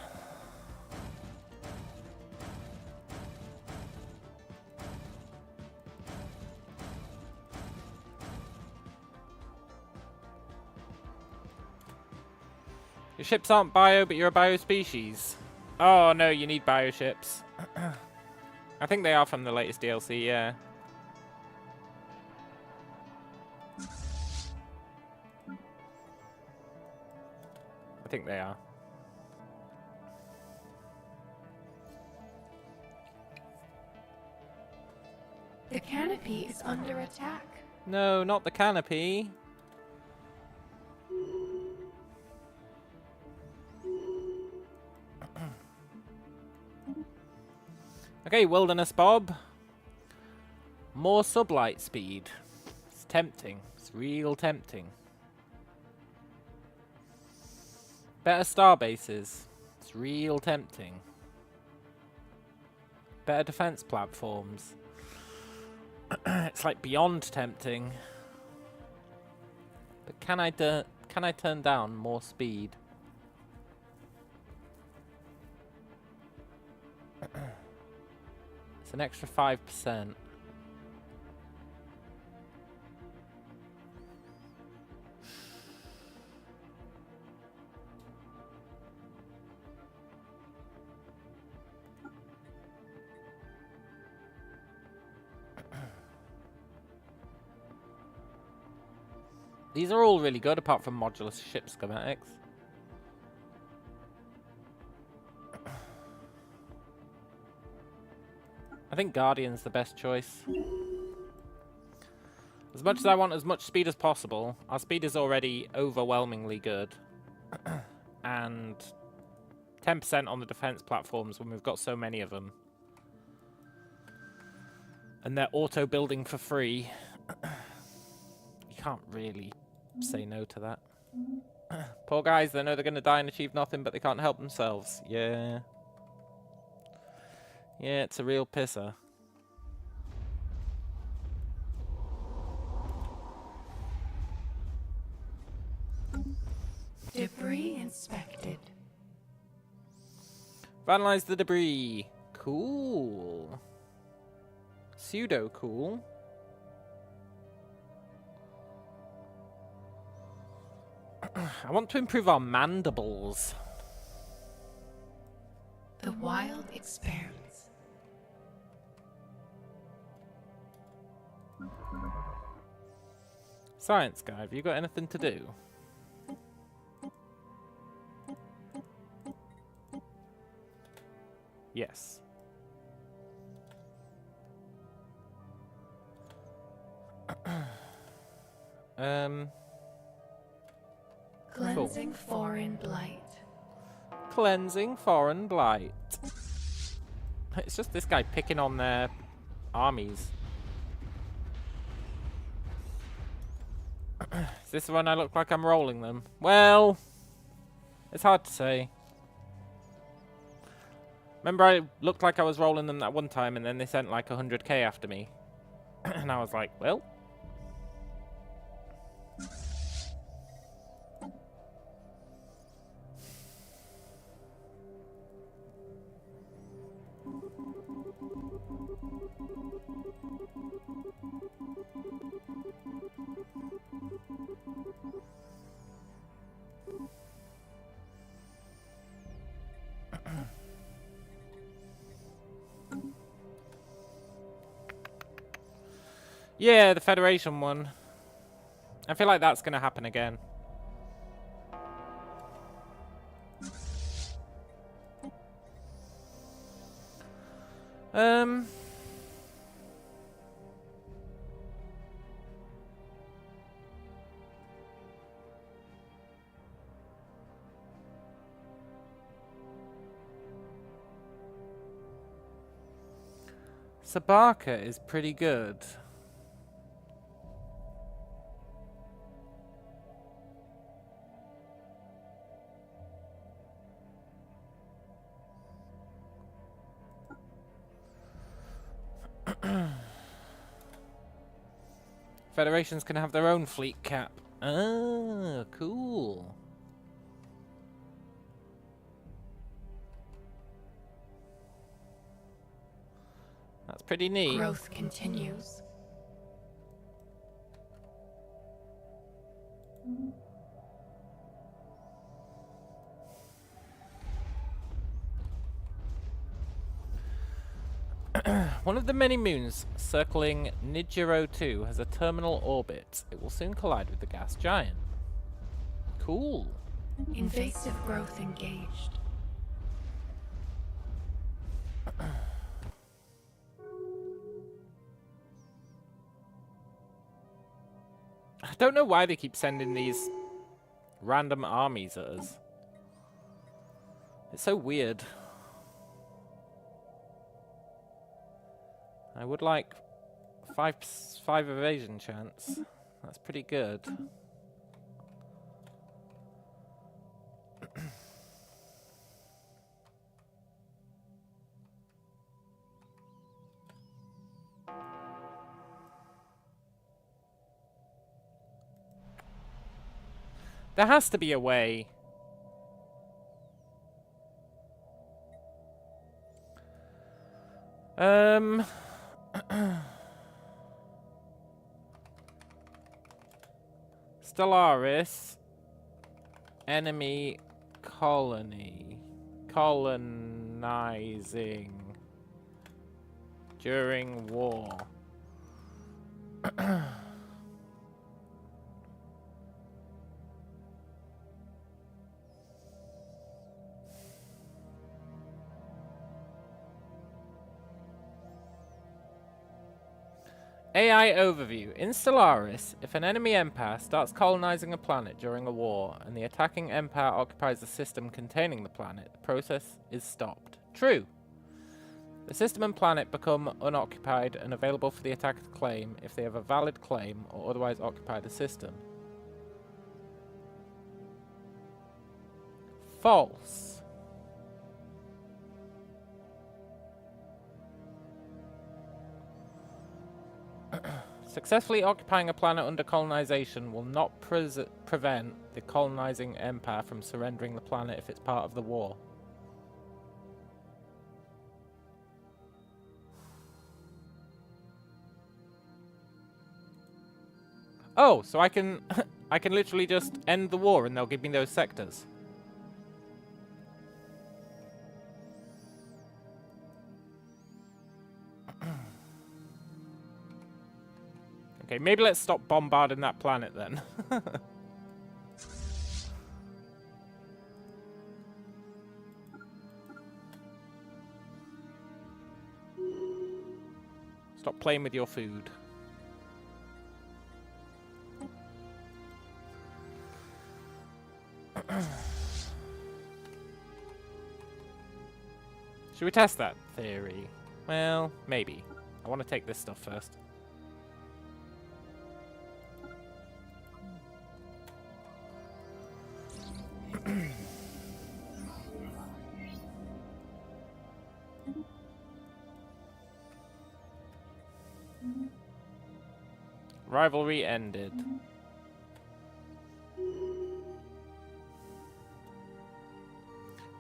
Your ships aren't bio, but you're a bio species. Oh no, you need bio ships. I think they are from the latest DLC, yeah. I think they are. The canopy is under attack. No, not the canopy. Okay, Wilderness Bob. More sublight speed. It's tempting. It's real tempting. Better star bases. It's real tempting. Better defense platforms. It's like beyond tempting. But can I turn down more speed? It's an extra 5%. These are all really good apart from modular ship schematics. I think Guardian's the best choice. As much as I want as much speed as possible, our speed is already overwhelmingly good. And 10% on the defense platforms when we've got so many of them. And they're auto-building for free. You can't really say no to that. Poor guys, they know they're going to die and achieve nothing, but they can't help themselves. Yeah. Yeah, it's a real pisser. Debris inspected. Analyze the debris. Cool. Pseudo cool. I want to improve our mandibles. The wild expanse. Science guy, have you got anything to do? Yes. Cleansing foreign blight. Cleansing foreign blight. It's just this guy picking on their armies. Is this when I look like I'm rolling them? Well, it's hard to say. Remember, I looked like I was rolling them that one time, and then they sent like 100k after me. And I was like, well. Yeah, the Federation one. I feel like that's going to happen again. Sabaka is pretty good. Federations can have their own fleet cap. Ah, cool. That's pretty neat. Growth continues. One of the many moons circling Nibiru 2 has a terminal orbit. It will soon collide with the gas giant. Cool. Invasive growth engaged. I don't know why they keep sending these random armies at us. It's so weird. I would like 5 evasion chance. That's pretty good. There has to be a way. Stellaris. Enemy colony. Colonizing. During war. AI overview. In Stellaris, if an enemy empire starts colonizing a planet during a war, and the attacking empire occupies the system containing the planet, the process is stopped. True. The system and planet become unoccupied and available for the attacker to claim if they have a valid claim or otherwise occupy the system. False. Successfully occupying a planet under colonization will not prevent the colonizing empire from surrendering the planet if it's part of the war. Oh, so I can I can literally just end the war and they'll give me those sectors. Okay, maybe let's stop bombarding that planet then. Stop playing with your food. Should we test that theory? Well, maybe. I want to take this stuff first. Rivalry ended.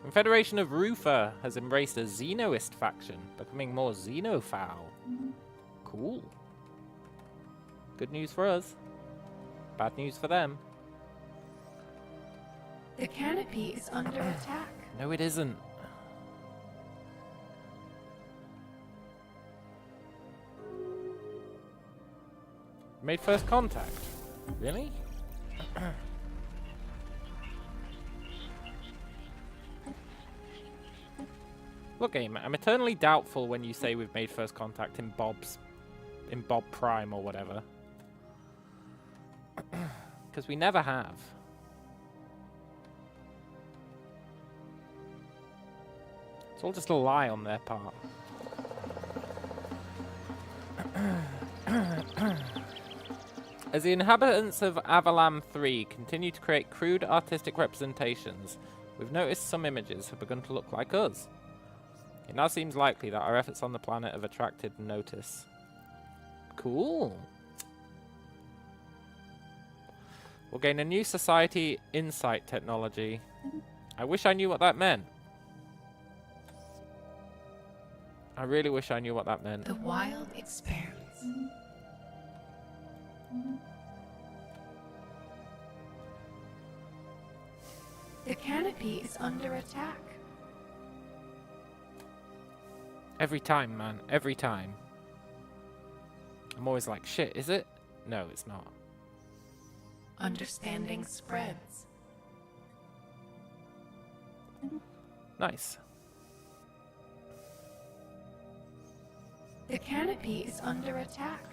Confederation of Rufa has embraced a Xenoist faction, becoming more xenophile. Cool. Good news for us. Bad news for them. The canopy is under attack. No, it isn't. Made first contact. Really? Look, game, I'm eternally doubtful when you say we've made first contact in Bob Prime or whatever. Because we never have. It's all just a lie on their part. As the inhabitants of Avalam 3 continue to create crude artistic representations, we've noticed some images have begun to look like us. It now seems likely that our efforts on the planet have attracted notice. Cool. We'll gain a new society insight technology. I wish I knew what that meant. I really wish I knew what that meant. The wild expanse. The canopy is under attack. Every time, man. Every time. I'm always like, shit, is it? No, it's not. Understanding spreads. Nice. The canopy is under attack.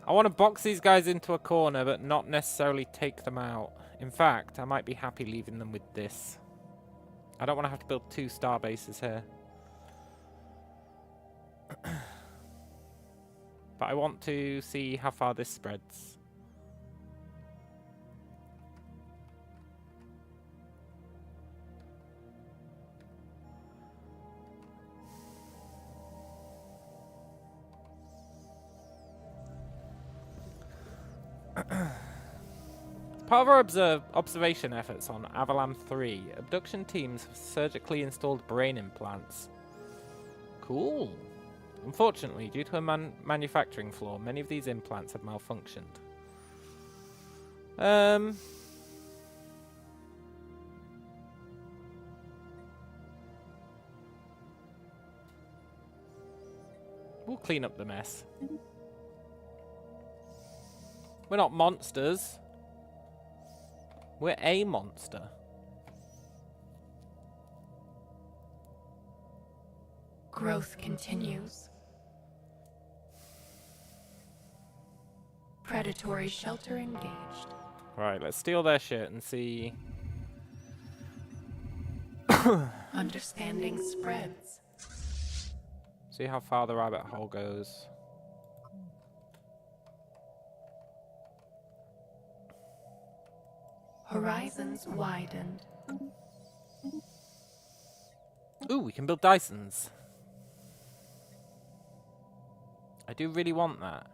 I want to box these guys into a corner, but not necessarily take them out. In fact, I might be happy leaving them with this. I don't want to have to build 2 star bases here. But I want to see how far this spreads. Part of our observation efforts on Avalam 3, abduction teams have surgically installed brain implants. Cool. Unfortunately, due to a manufacturing flaw, many of these implants have malfunctioned. We'll clean up the mess. We're not monsters. We're a monster. Growth continues. Predatory shelter engaged. Right, let's steal their shit and see. Understanding spreads. See how far the rabbit hole goes. Horizons widened. Ooh, we can build Dysons. I do really want that.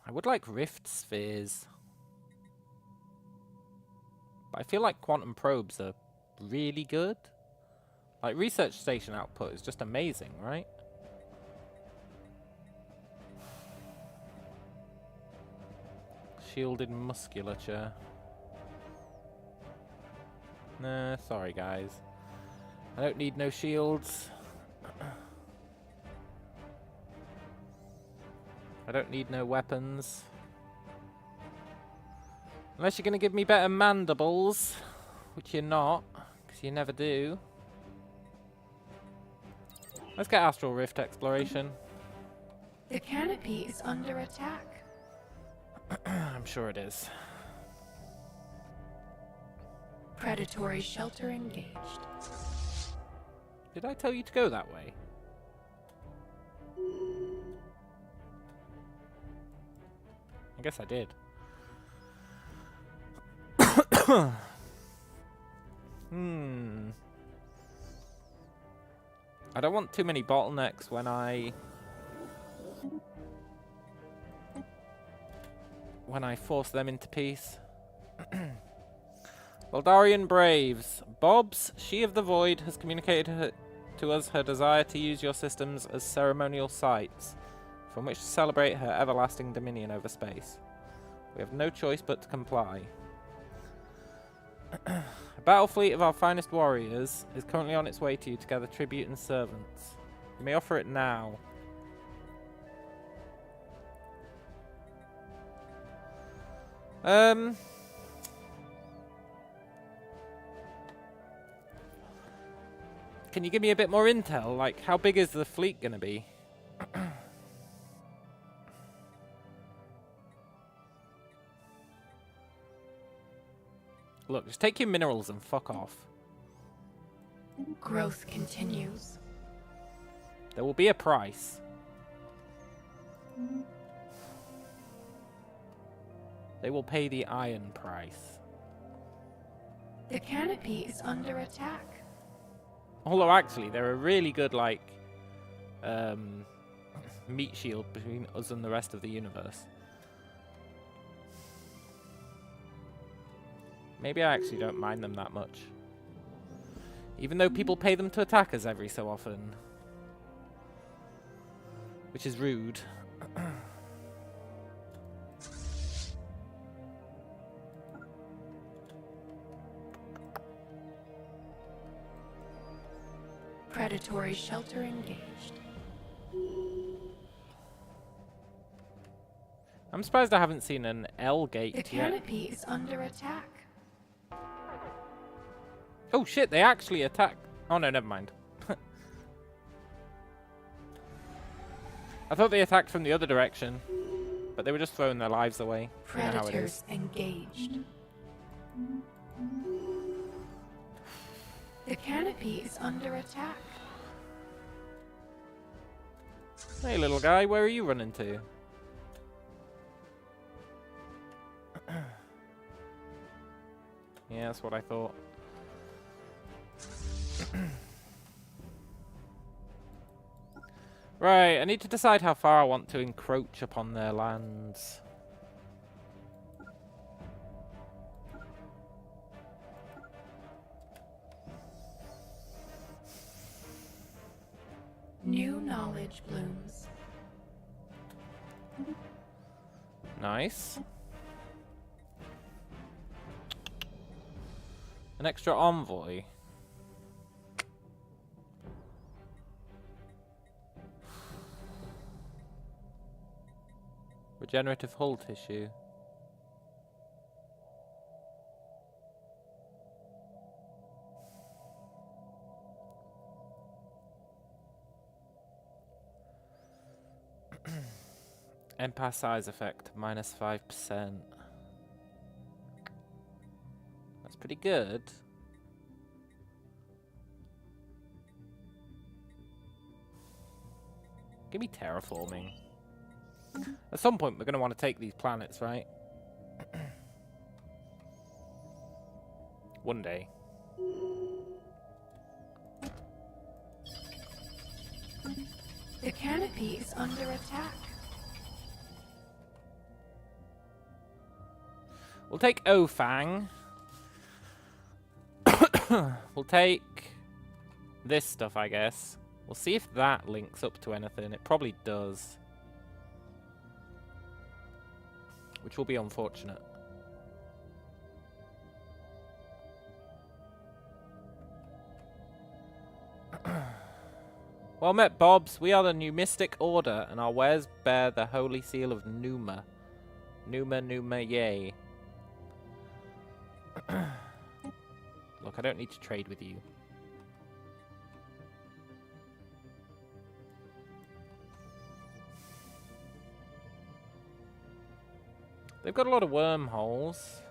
I would like rift spheres. But I feel like quantum probes are really good. Like, research station output is just amazing, right? Shielded musculature. Nah, sorry guys. I don't need no shields. I don't need no weapons. Unless you're going to give me better mandibles, which you're not, because you never do. Let's get Astral Rift exploration. The canopy is under attack. I'm sure it is. Predatory shelter engaged. Did I tell you to go that way? I guess I did. I don't want too many bottlenecks when I when I force them into peace. Eldarian Braves. Bobs, She of the Void, has communicated to us her desire to use your systems as ceremonial sites from which to celebrate her everlasting dominion over space. We have no choice but to comply. A battle fleet of our finest warriors is currently on its way to you to gather tribute and servants. You may offer it now. Can you give me a bit more intel? Like, how big is the fleet gonna be? Look, just take your minerals and fuck off. Growth continues. There will be a price. They will pay the iron price. The canopy is under attack. Although, actually, they're a really good, like, meat shield between us and the rest of the universe. Maybe I actually don't mind them that much. Even though people pay them to attack us every so often. Which is rude. Predatory shelter engaged. I'm surprised I haven't seen an L gate The yet. canopy is under attack. Oh shit, they actually attack. Oh no, never mind. I thought they attacked from the other direction, but they were just throwing their lives away. You know how it is. Predators engaged. The canopy is under attack. Hey little guy, where are you running to? Yeah, that's what I thought. Right, I need to decide how far I want to encroach upon their lands. New knowledge blooms. Nice. An extra envoy. Regenerative hull tissue. Empire size effect, minus 5%. That's pretty good. Give me terraforming. At some point, we're going to want to take these planets, right? One day. The canopy is under attack. We'll take Ofang. We'll take this stuff, I guess. We'll see if that links up to anything. It probably does. Which will be unfortunate. Well met, Bobs. We are the New Mystic Order, and our wares bear the holy seal of Numa. Numa, yay. Look, I don't need to trade with you. They've got a lot of wormholes.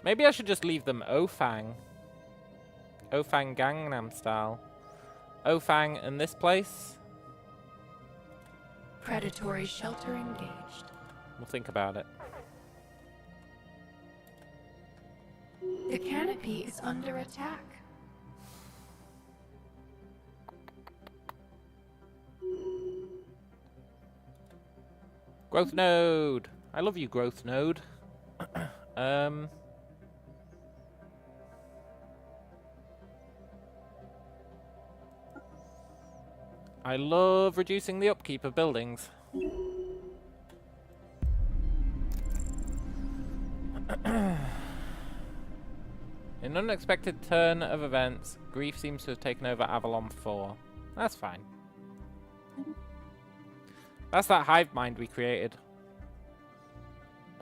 Maybe I should just leave them Ofang. Ofang Gangnam style. Ofang in this place. Predatory shelter engaged. We'll think about it. The canopy is under attack. Growth node. I love you, growth node. I love reducing the upkeep of buildings. In an unexpected turn of events, grief seems to have taken over Avalon 4. That's fine. That's that hive mind we created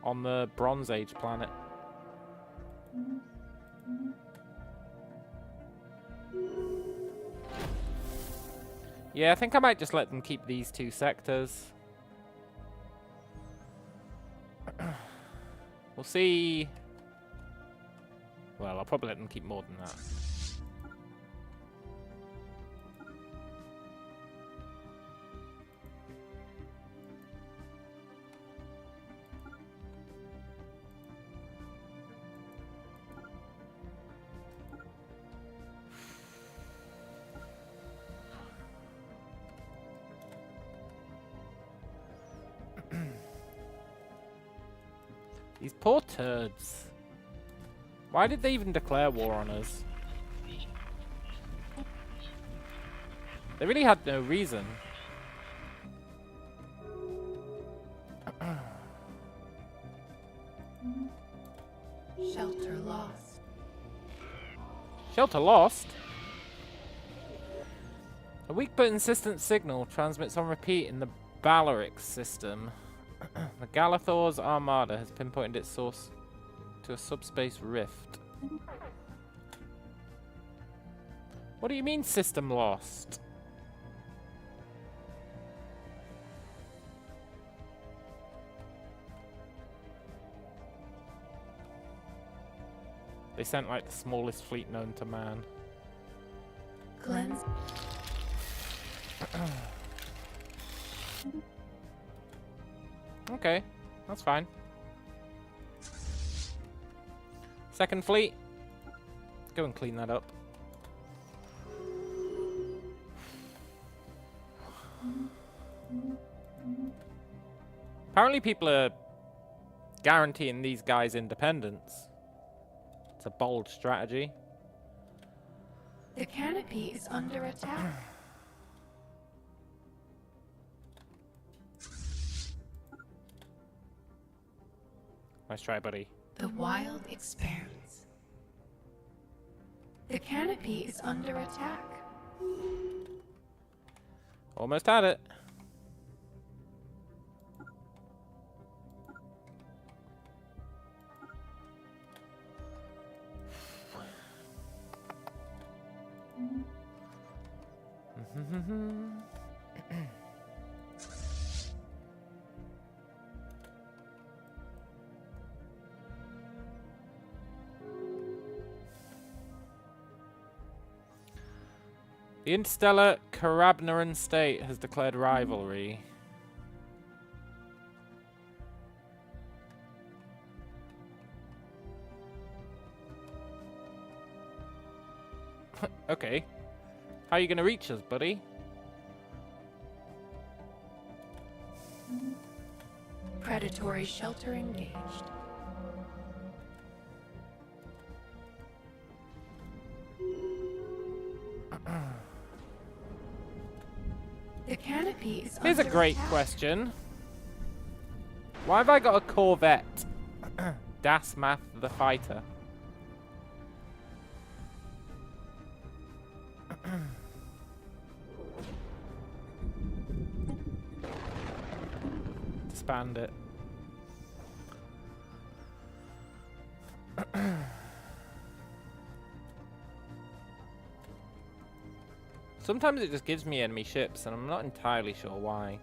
on the Bronze Age planet. Yeah, I think I might just let them keep these 2 sectors. We'll see. Well, I'll probably let them keep more than that. These poor turds. Why did they even declare war on us? They really had no reason. Shelter lost. Shelter lost? A weak but insistent signal transmits on repeat in the Balarix system. The Galathor's armada has pinpointed its source to a subspace rift. What do you mean, system lost? They sent like the smallest fleet known to man. Cleanse. Okay, that's fine. Second fleet. Go and clean that up. Apparently people are guaranteeing these guys independence. It's a bold strategy. The canopy is under attack. Nice try, buddy. The wild expands. The canopy is under attack. Almost had it. The interstellar Carabnaran state has declared rivalry. Okay. How are you going to reach us, buddy? Predatory shelter engaged. The canopy is Here's a under great attack. question. Why have I got a Corvette? Das Math the fighter. Disband it. Sometimes it just gives me enemy ships, and I'm not entirely sure why.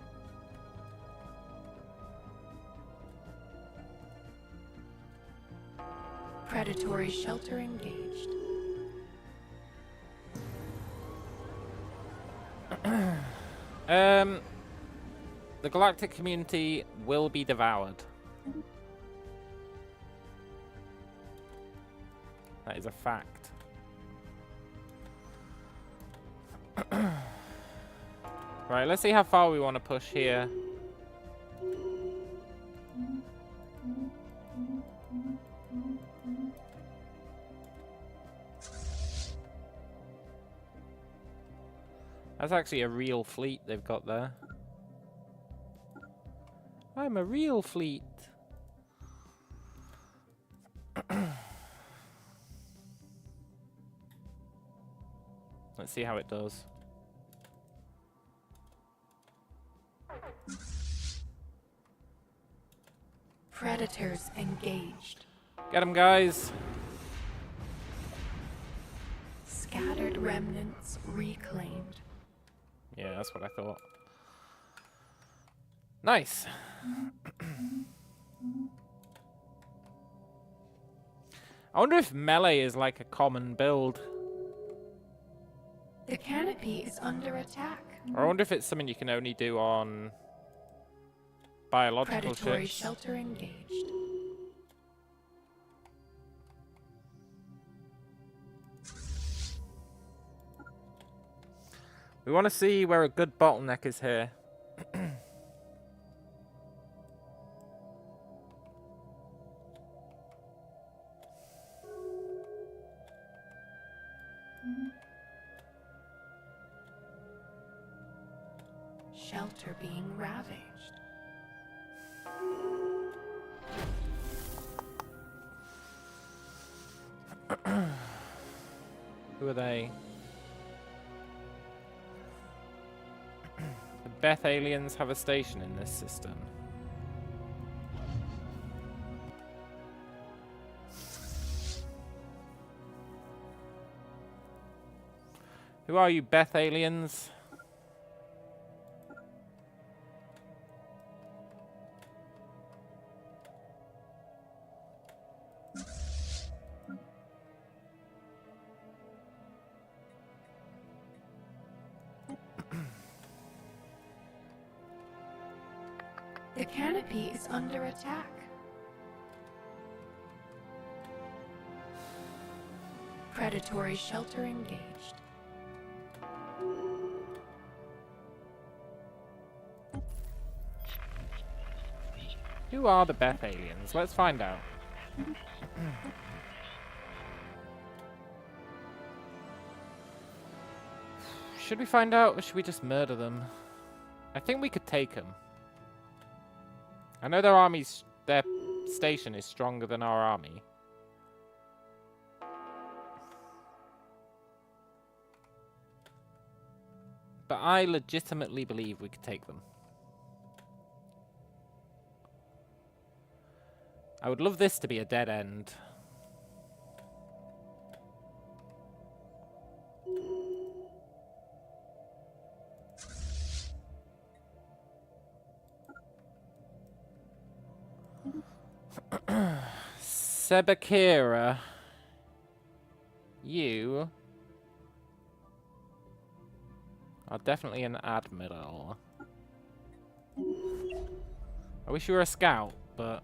Predatory shelter engaged. The galactic community will be devoured. That is a fact. Right, let's see how far we want to push here. That's actually a real fleet they've got there. I'm a real fleet. Let's see how it does. Predators engaged. Get them, guys. Scattered remnants reclaimed. Yeah, that's what I thought. Nice. I wonder if melee is like a common build. The canopy is under attack. Or I wonder if it's something you can only do on biological Predatory ships. shelter engaged. We want to see where a good bottleneck is here. Shelter being ravaged. Who are they? The Beth aliens have a station in this system. Who are you, Beth aliens? The canopy is under attack. Predatory shelter engaged. Who are the Beth aliens? Let's find out. Should we find out, or should we just murder them? I think we could take them. I know their army's... their station is stronger than our army. But I legitimately believe we could take them. I would love this to be a dead end. Sebakira, you are definitely an Admiral. I wish you were a scout, but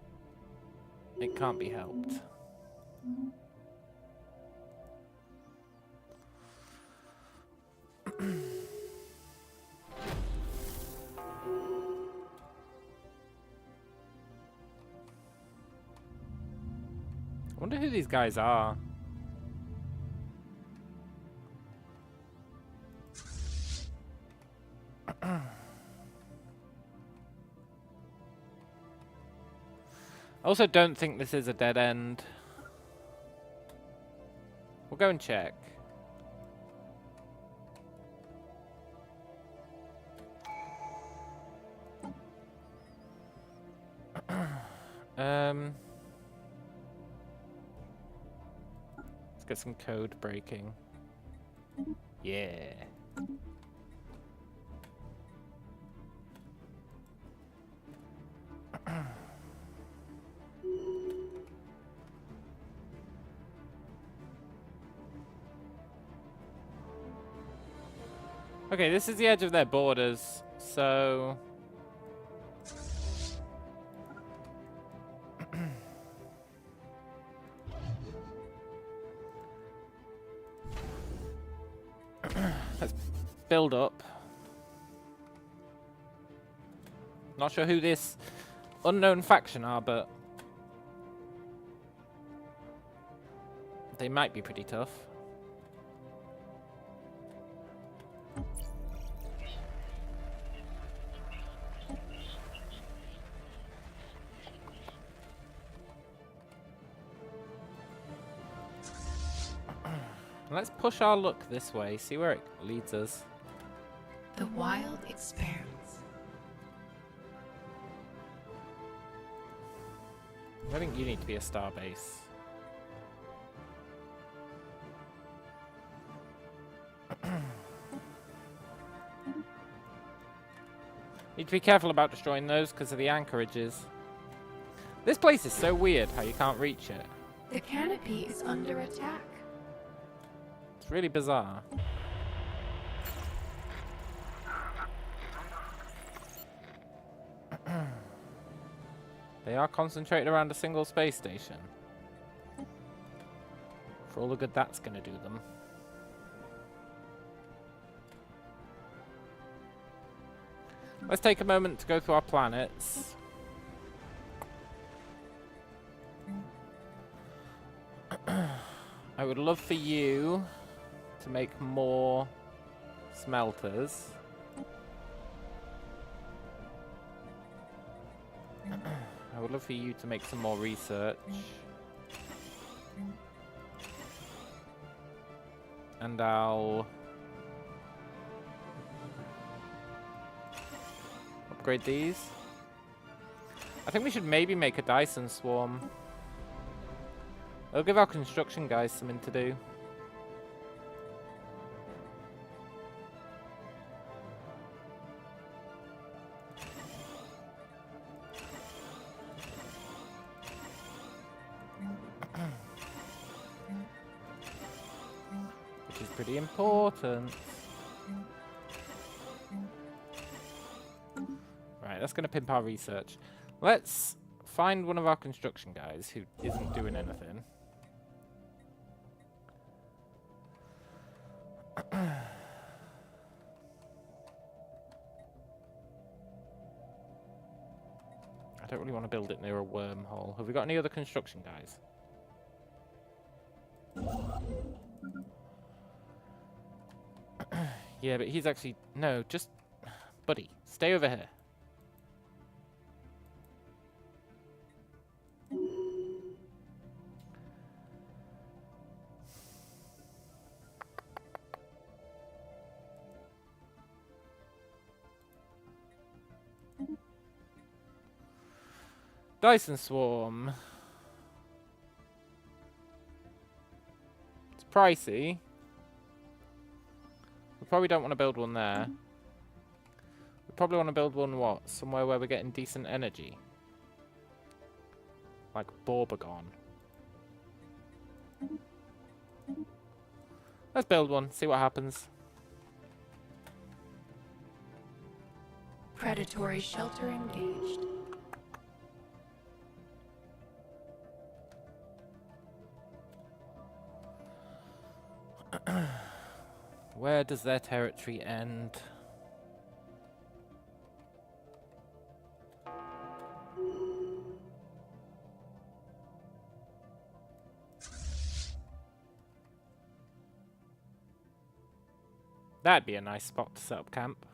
it can't be helped. I wonder who these guys are. I also don't think this is a dead end. We'll go and check. Let's get some code breaking. Yeah. Okay, this is the edge of their borders, so... Let's build up. Not sure who this unknown faction are, but they might be pretty tough. Let's push our luck this way, see where it leads us. The wild expanse. I think you need to be a star base. Need to be careful about destroying those because of the anchorages. This place is so weird how you can't reach it. The canopy is under attack. It's really bizarre. They are concentrated around a single space station. For all the good that's going to do them. Let's take a moment to go through our planets. I would love for you to make more smelters. I would love for you to make some more research. And I'll upgrade these. I think we should maybe make a Dyson swarm. It'll give our construction guys something to do. Which is pretty important. Right, that's going to pimp our research. Let's find one of our construction guys who isn't doing anything. I don't really want to build it near a wormhole. Have we got any other construction guys? Yeah, but he's actually... No, just... Buddy, stay over here. Dyson swarm. It's pricey. We probably don't want to build one there. We probably want to build one, what? Somewhere where we're getting decent energy. Like Borbagon. Let's build one, see what happens. Predatory shelter engaged. Where does their territory end? That'd be a nice spot to set up camp.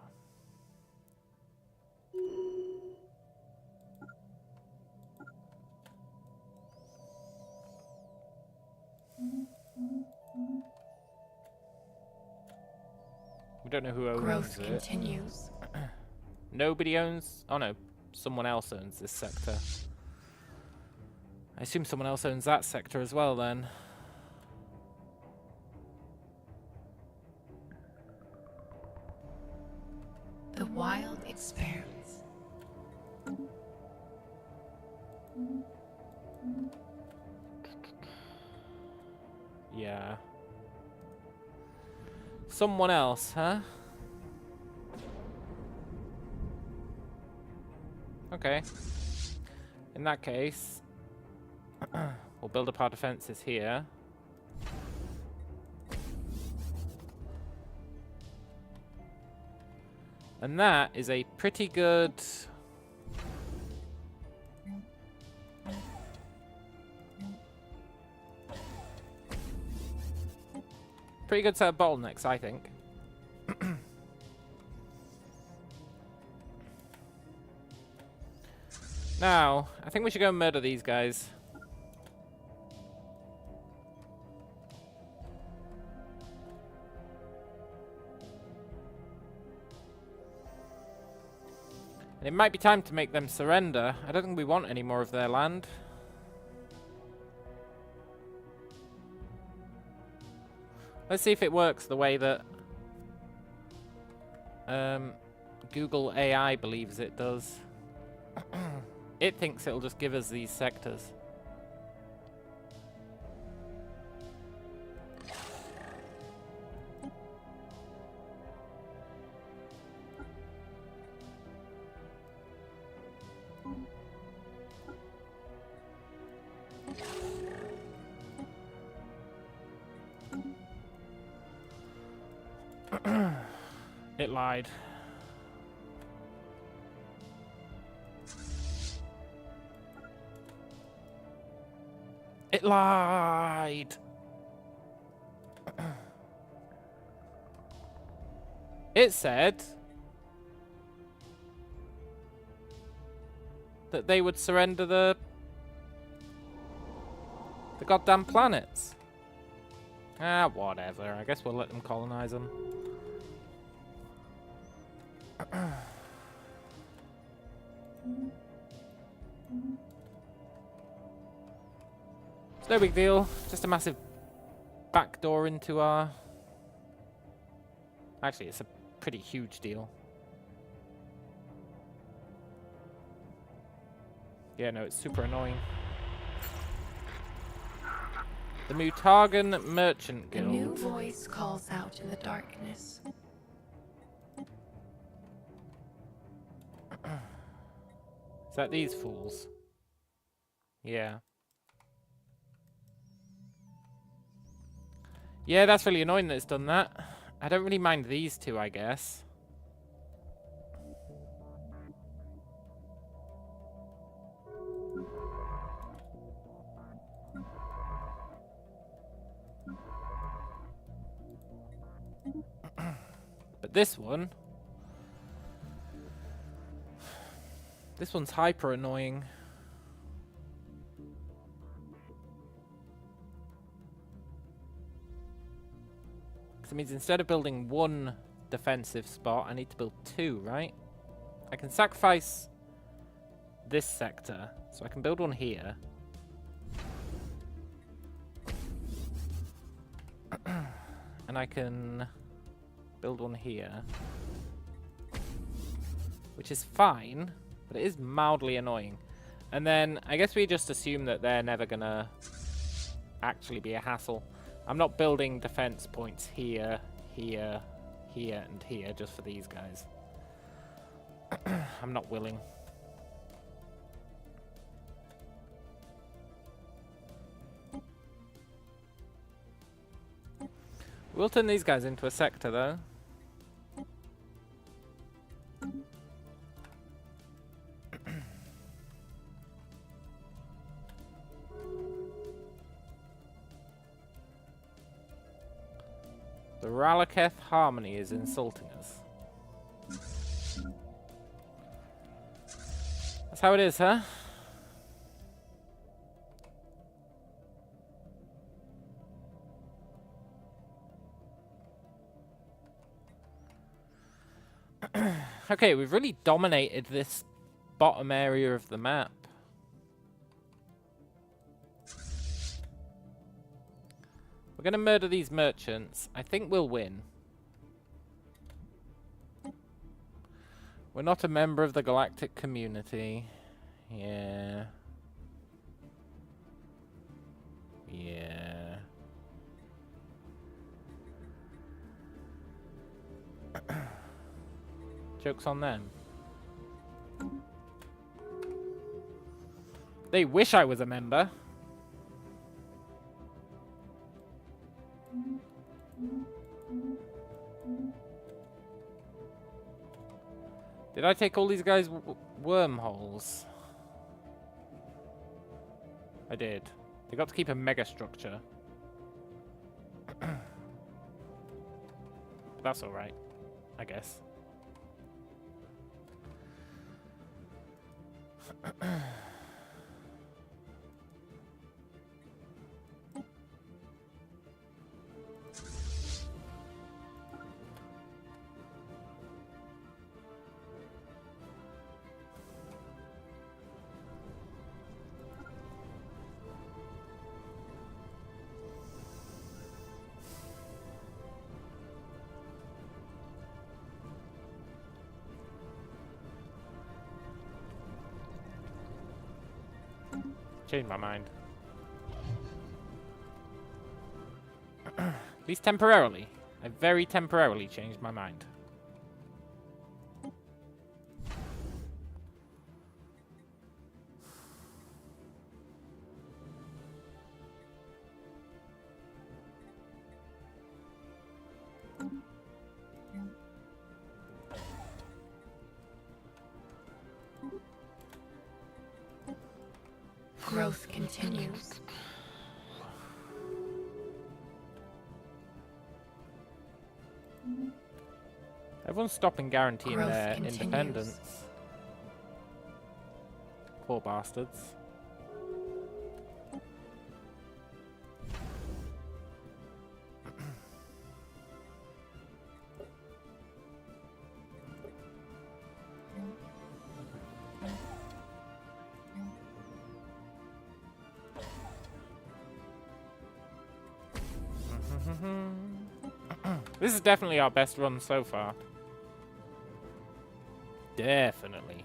We don't know who owns Growth it. continues. Nobody owns... Oh no, someone else owns this sector. I assume someone else owns that sector as well then. The wild expanse. Yeah. Someone else, huh? Okay. In that case, we'll build up our defenses here. And that is a pretty good... Pretty good set of bottlenecks, I think. Now, I think we should go and murder these guys. And it might be time to make them surrender. I don't think we want any more of their land. Let's see if it works the way that Google AI believes it does. It thinks it'll just give us these sectors. It lied. It lied. It said that they would surrender the goddamn planets. Ah, whatever. I guess we'll let them colonize them. It's no big deal. Just a massive backdoor into our... Actually, it's a pretty huge deal. Yeah, no, it's super annoying. The Mutagan Merchant A Guild. new voice calls out in the darkness. Is that these fools? Yeah. Yeah, that's really annoying that it's done that. I don't really mind these two, I guess. But this one... This one's hyper annoying. Because it means instead of building one defensive spot, I need to build two, right? I can sacrifice this sector, so I can build one here. And I can build one here. Which is fine. But it is mildly annoying. And then I guess we just assume that they're never gonna actually be a hassle. I'm not building defense points here, here, here, and here just for these guys. I'm not willing. We'll turn these guys into a sector though. The Ralaketh Harmony is insulting us. That's how it is, huh? Okay, we've really dominated this bottom area of the map. We're going to murder these merchants. I think we'll win. We're not a member of the galactic community. Yeah. Yeah. Joke's on them. They wish I was a member. Did I take all these guys' wormholes? I did. They got to keep a mega structure. But that's alright, I guess. changed my mind. At least temporarily. I very temporarily changed my mind. Growth continues. Everyone's stopping guaranteeing Growth their continues. independence. Poor bastards. This is definitely our best run so far. Definitely.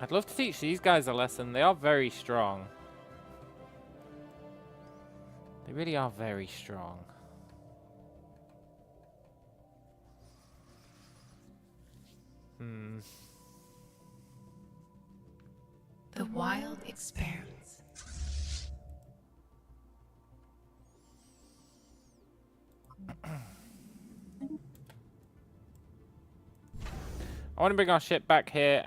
I'd love to teach these guys a lesson. They are very strong. They really are very strong. The wild expands. I want to bring our ship back here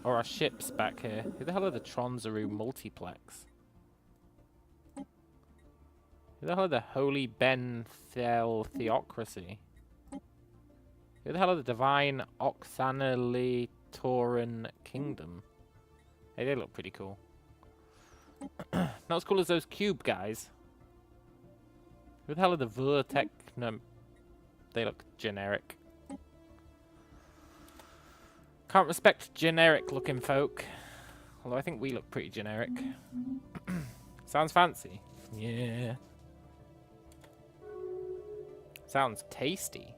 or our ships back here. Who the hell are the Tronzaru multiplex? Who the hell are the Holy Ben Theocracy? Who the hell are the Divine Oxanilitoran Kingdom? Hey, they look pretty cool. Not as cool as those cube guys. Who the hell are the Vertechnum? They look generic. Can't respect generic looking folk. Although I think we look pretty generic. Sounds fancy. Yeah. Sounds tasty.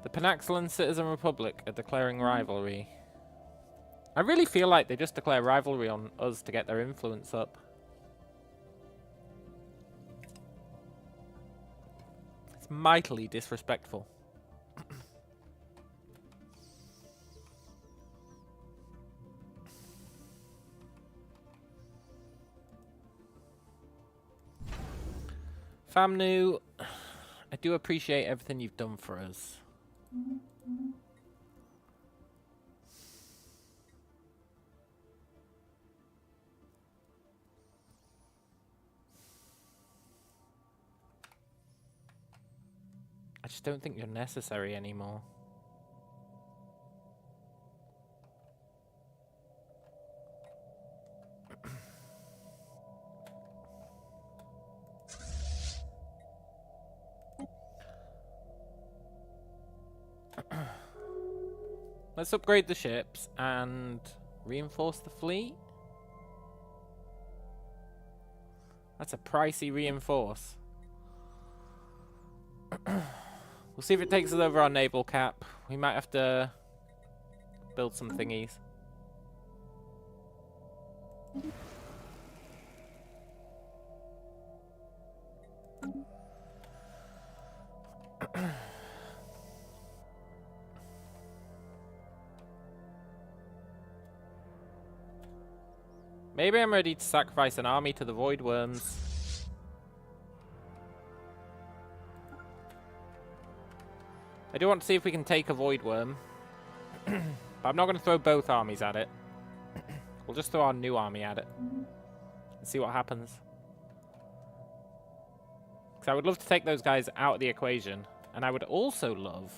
The Panaxilan Citizen Republic are declaring rivalry. I really feel like they just declare rivalry on us to get their influence up. It's mightily disrespectful. Famnu, I do appreciate everything you've done for us. I just don't think you're necessary anymore. Let's upgrade the ships and reinforce the fleet. That's a pricey reinforce. We'll see if it takes us over our naval cap. We might have to build some thingies. Maybe I'm ready to sacrifice an army to the Void Worms. I do want to see if we can take a Void Worm. But I'm not going to throw both armies at it. We'll just throw our new army at it. And see what happens. Because I would love to take those guys out of the equation. And I would also love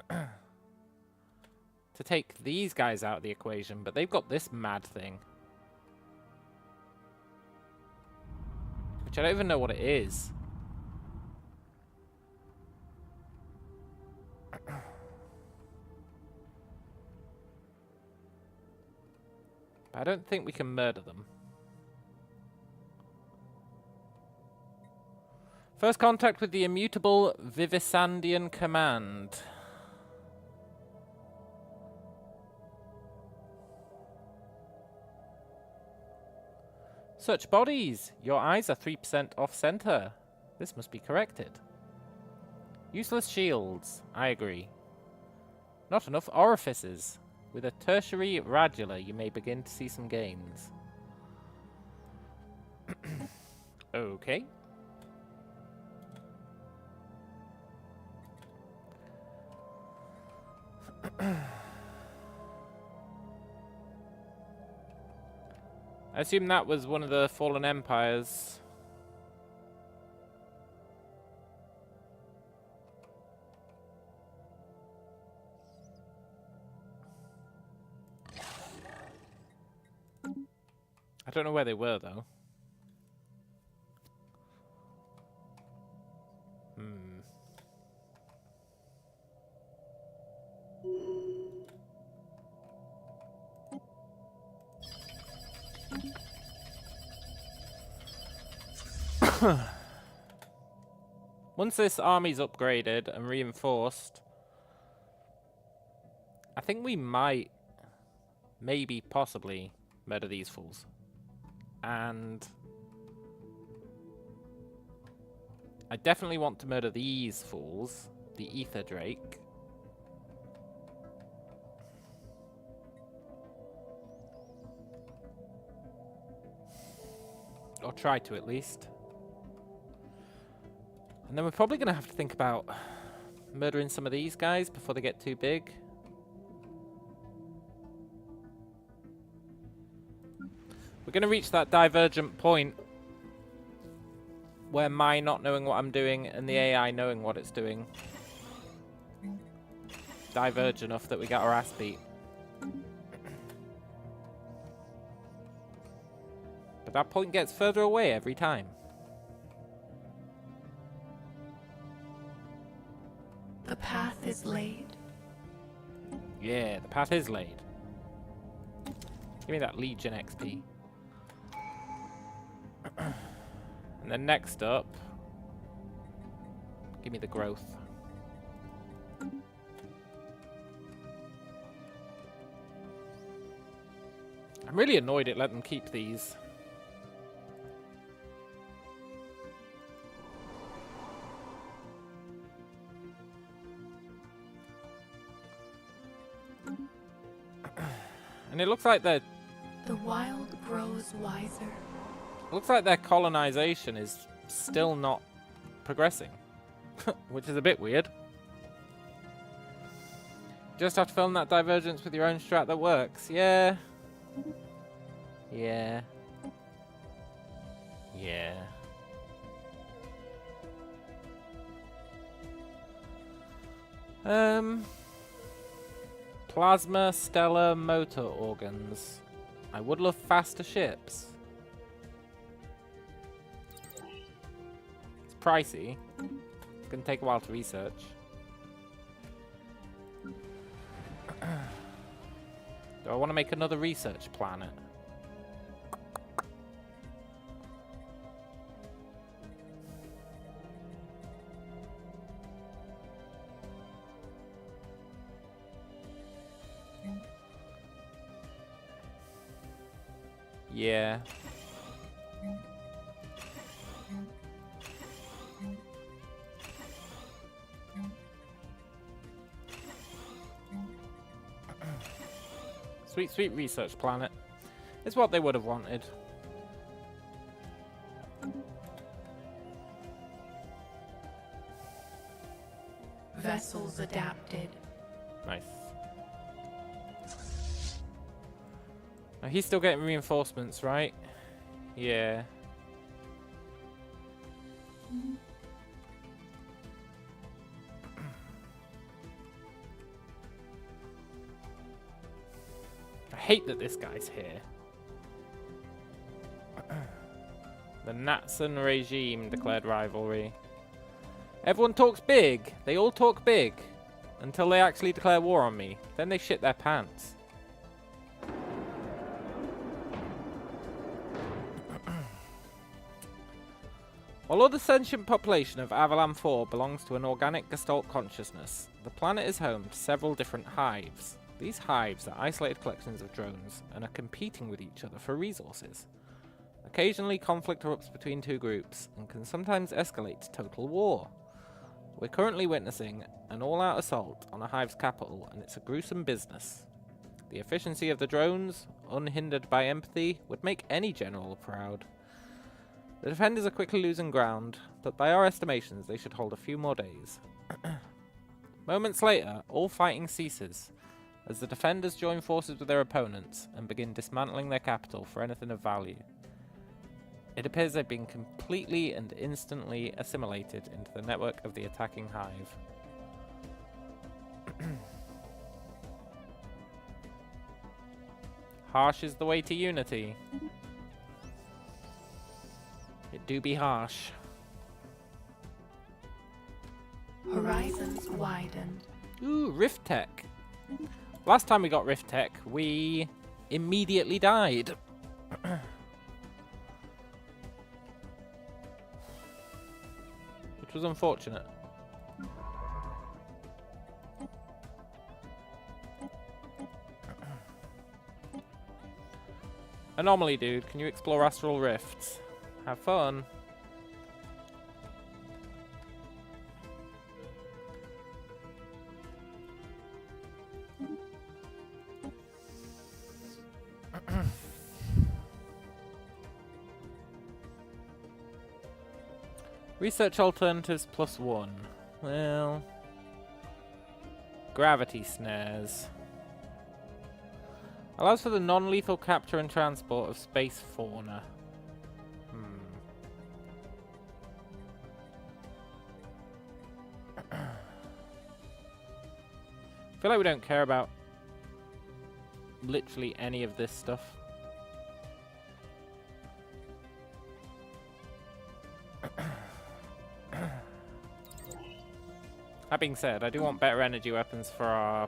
to take these guys out of the equation. But they've got this mad thing. Which I don't even know what it is. But I don't think we can murder them. First contact with the immutable Vivisandian command. Such bodies! Your eyes are 3% off-center. This must be corrected. Useless shields. I agree. Not enough orifices. With a tertiary radula, you may begin to see some gains. Okay. I assume that was one of the fallen empires. I don't know where they were, though. Once this army's upgraded and reinforced, I think we might, maybe, possibly, murder these fools. And I definitely want to murder these fools, the Ether Drake. Or try to, at least. And then we're probably going to have to think about murdering some of these guys before they get too big. We're going to reach that divergent point where my not knowing what I'm doing and the AI knowing what it's doing diverge enough that we get our ass beat. But that point gets further away every time. The path is laid. Yeah, the path is laid. Give me that Legion XP. And then next up, give me the growth. I'm really annoyed it let them keep these. And it looks like the wild grows wiser. Looks like their colonization is still not progressing, which is a bit weird. Just have to film that divergence with your own strat that works. Yeah. Yeah. Yeah. Plasma stellar motor organs. I would love faster ships. It's pricey. It's gonna take a while to research. Do I want to make another research planet? Yeah. Sweet, sweet research planet. It's what they would have wanted. Vessels adapted. Nice. Now he's still getting reinforcements, right? Yeah. I hate that this guy's here. The Natsan regime declared rivalry. Everyone talks big. They all talk big. Until they actually declare war on me. Then they shit their pants. Although the sentient population of Avalan 4 belongs to an organic gestalt consciousness, the planet is home to several different hives. These hives are isolated collections of drones and are competing with each other for resources. Occasionally conflict erupts between two groups and can sometimes escalate to total war. We're currently witnessing an all-out assault on a hive's capital, and it's a gruesome business. The efficiency of the drones, unhindered by empathy, would make any general proud. The defenders are quickly losing ground, but by our estimations they should hold a few more days. Moments later, all fighting ceases, as the defenders join forces with their opponents and begin dismantling their capital for anything of value. It appears they've been completely and instantly assimilated into the network of the attacking hive. Harsh is the way to unity. It do be harsh. Horizons widened. Ooh, Rift Tech. Last time we got Rift Tech, we immediately died. Which was unfortunate. Anomaly, dude. Can you explore astral rifts? Have fun. Research alternatives +1. Well, gravity snares. Allows for the non-lethal capture and transport of space fauna. I feel like we don't care about literally any of this stuff. That being said, I do want better energy weapons for our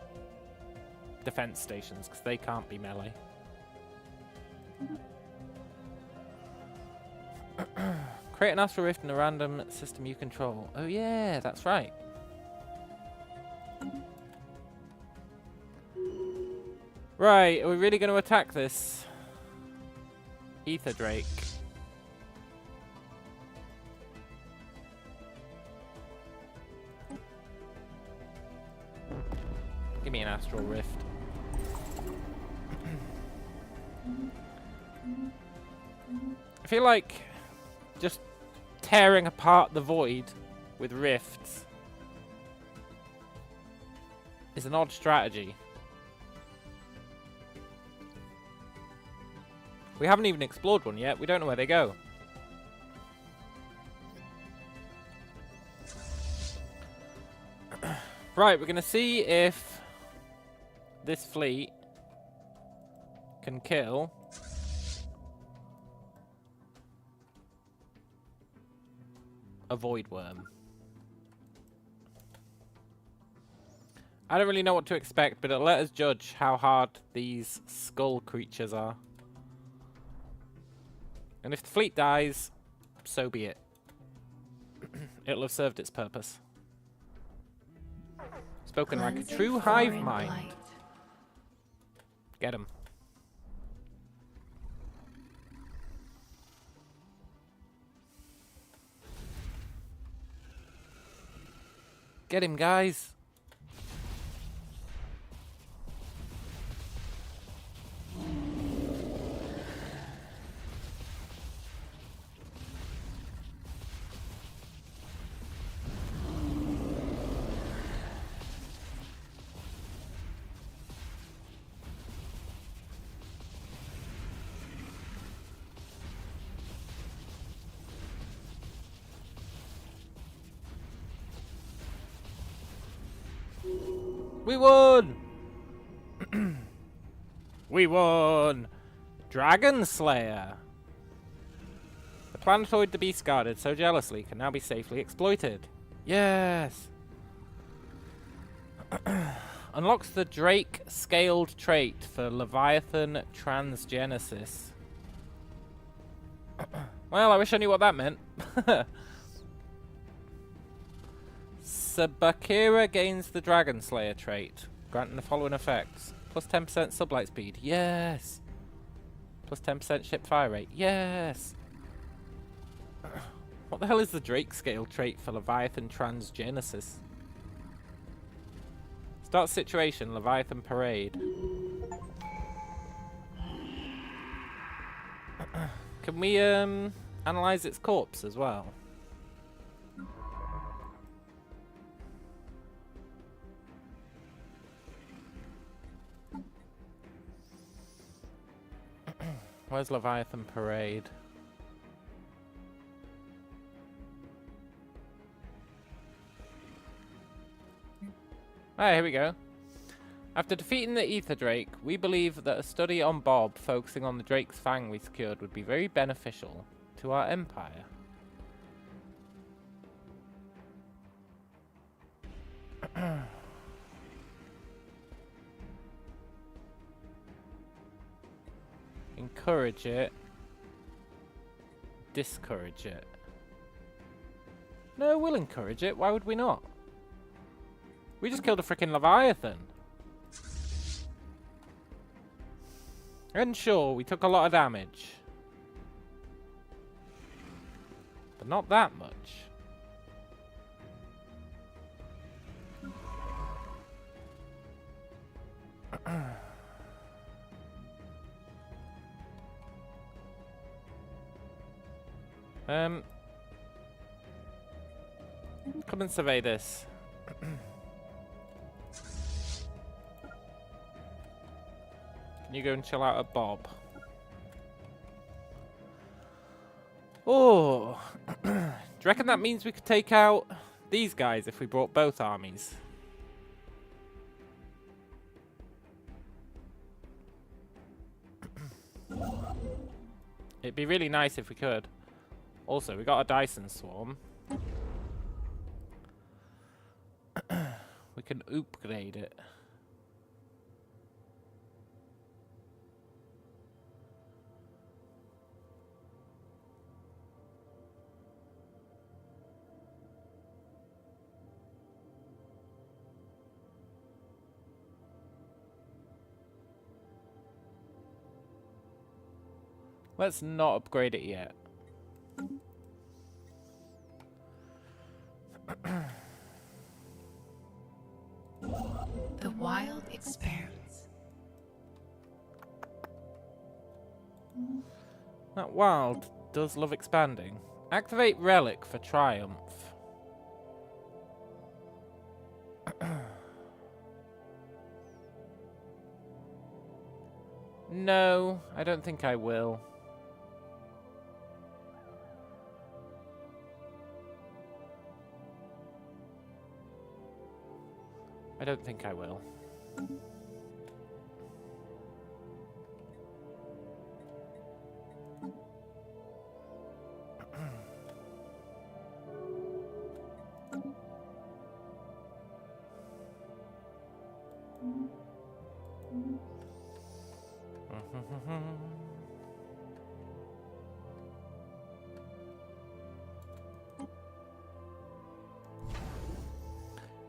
defense stations, because they can't be melee. Create an astral rift in a random system you control. Oh yeah, that's right. Right, are we really going to attack this Ether Drake? Give me an astral rift. I feel like just tearing apart the void with rifts is an odd strategy. We haven't even explored one yet. We don't know where they go. Right, we're going to see if this fleet can kill a void worm. I don't really know what to expect, but it'll let us judge how hard these skull creatures are. And if the fleet dies, so be it. It'll have served its purpose. Spoken like a true hive mind. Get him. Get him, guys. We won! We won! Dragon Slayer! The planetoid the beast guarded so jealously can now be safely exploited. Yes! Unlocks the Drake scaled trait for Leviathan transgenesis. Well, I wish I knew what that meant. Sabakira gains the Dragon Slayer trait, granting the following effects. Plus 10% sublight speed. Yes! Plus 10% ship fire rate. Yes! What the hell is the Drake scale trait for Leviathan Transgenesis? Start situation, Leviathan Parade. Can we analyze its corpse as well? Where's Leviathan Parade? Ah, here we go. After defeating the Ether Drake, we believe that a study on Bob focusing on the Drake's Fang we secured would be very beneficial to our empire. Encourage it. Discourage it. No, we'll encourage it. Why would we not? We just killed a freaking Leviathan. And sure, we took a lot of damage. But not that much. Come and survey this. Can you go and chill out at Bob? Oh, do you reckon that means we could take out these guys if we brought both armies? It'd be really nice if we could. Also, we got a Dyson swarm. We can upgrade it. Let's not upgrade it yet. The wild expanse. That wild does love expanding. Activate Relic for Triumph. No, I don't think I will. I don't think I will.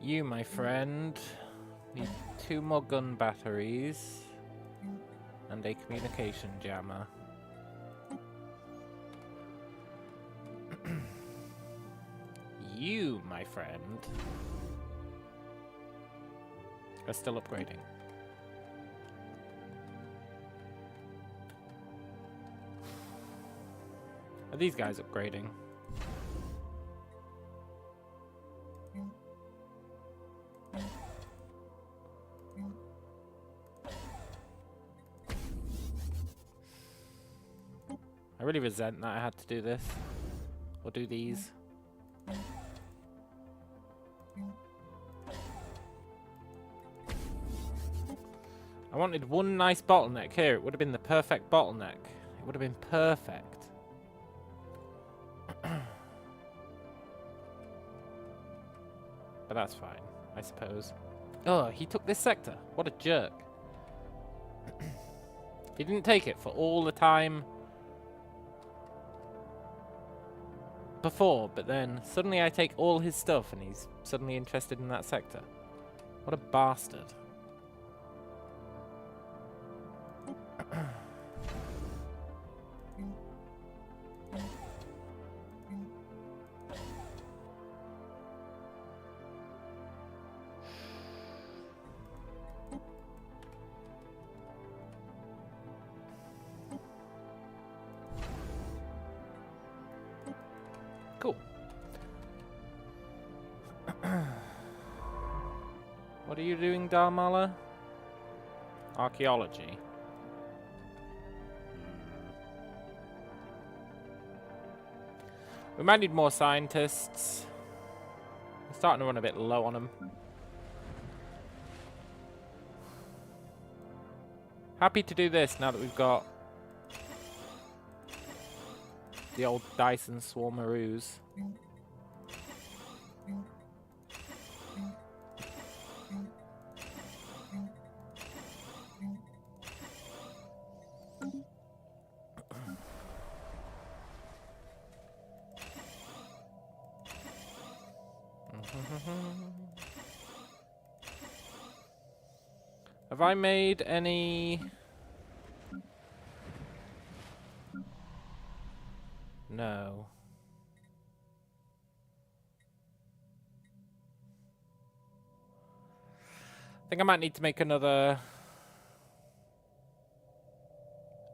You, my friend, need 2 more gun batteries and a communication jammer. You, my friend, are still upgrading. Are these guys upgrading? I really resent that I had to do this. Or do these. I wanted one nice bottleneck here. It would have been the perfect bottleneck. It would have been perfect. But that's fine, I suppose. Oh, he took this sector. What a jerk. He didn't take it for all the time before, but then suddenly I take all his stuff and he's suddenly interested in that sector. What a bastard. Cool. What are you doing, Dharmala? Archaeology. We might need more scientists. We're starting to run a bit low on them. Happy to do this now that we've got the old Dyson Swarmaroos. Have I made any? No. I think I might need to make another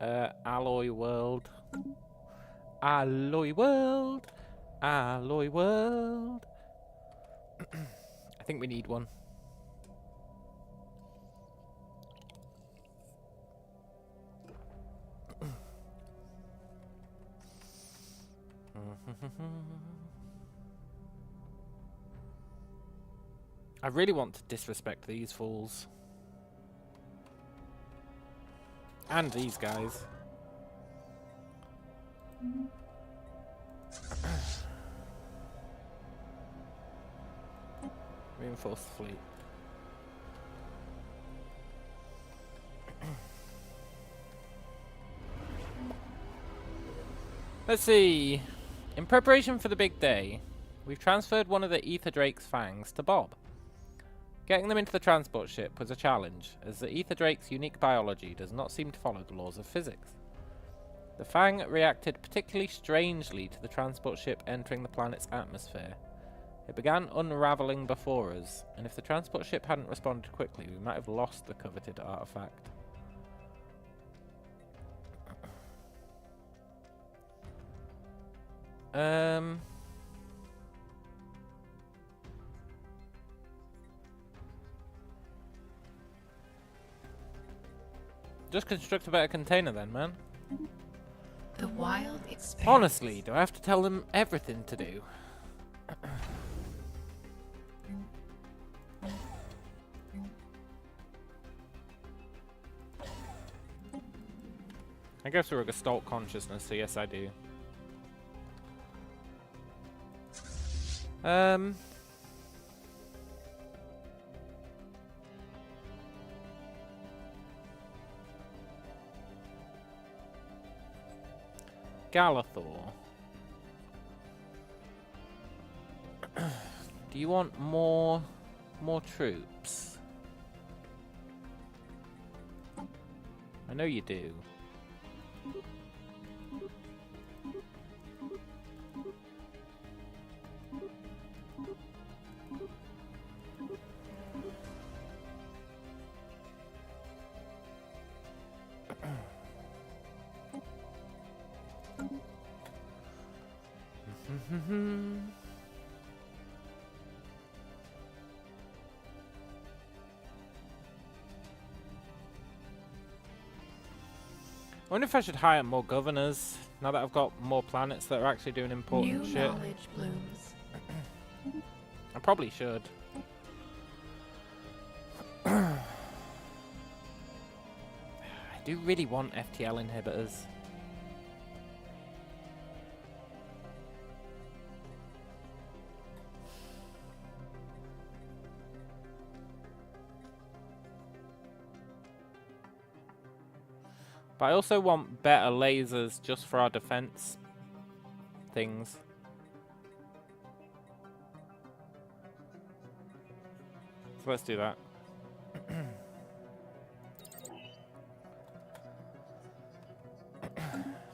Alloy World. Alloy World. Alloy World. I think we need one. I really want to disrespect these fools. And these guys. Reinforce the fleet. Let's see. In preparation for the big day, we've transferred one of the Ether Drake's fangs to Bob. Getting them into the transport ship was a challenge, as the Ether Drake's unique biology does not seem to follow the laws of physics. The fang reacted particularly strangely to the transport ship entering the planet's atmosphere. It began unraveling before us, and if the transport ship hadn't responded quickly, we might have lost the coveted artifact. Just construct a better container then, man. The wild experience. Honestly, do I have to tell them everything to do? I guess we're a Gestalt consciousness, so yes I do. Galathor. Do you want more troops? I know you do. I wonder if I should hire more governors now that I've got more planets that are actually doing important New shit. knowledge blooms. I probably should. I do really want FTL inhibitors. But I also want better lasers just for our defense things. So let's do that.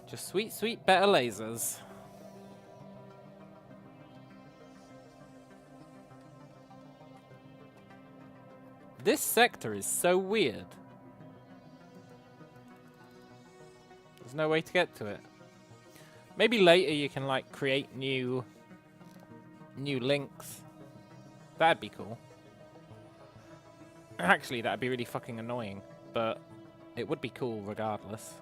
Just sweet, sweet, better lasers. This sector is so weird. There's no way to get to it. Maybe later you can like create new links. That'd be cool. Actually, that'd be really fucking annoying, but it would be cool regardless.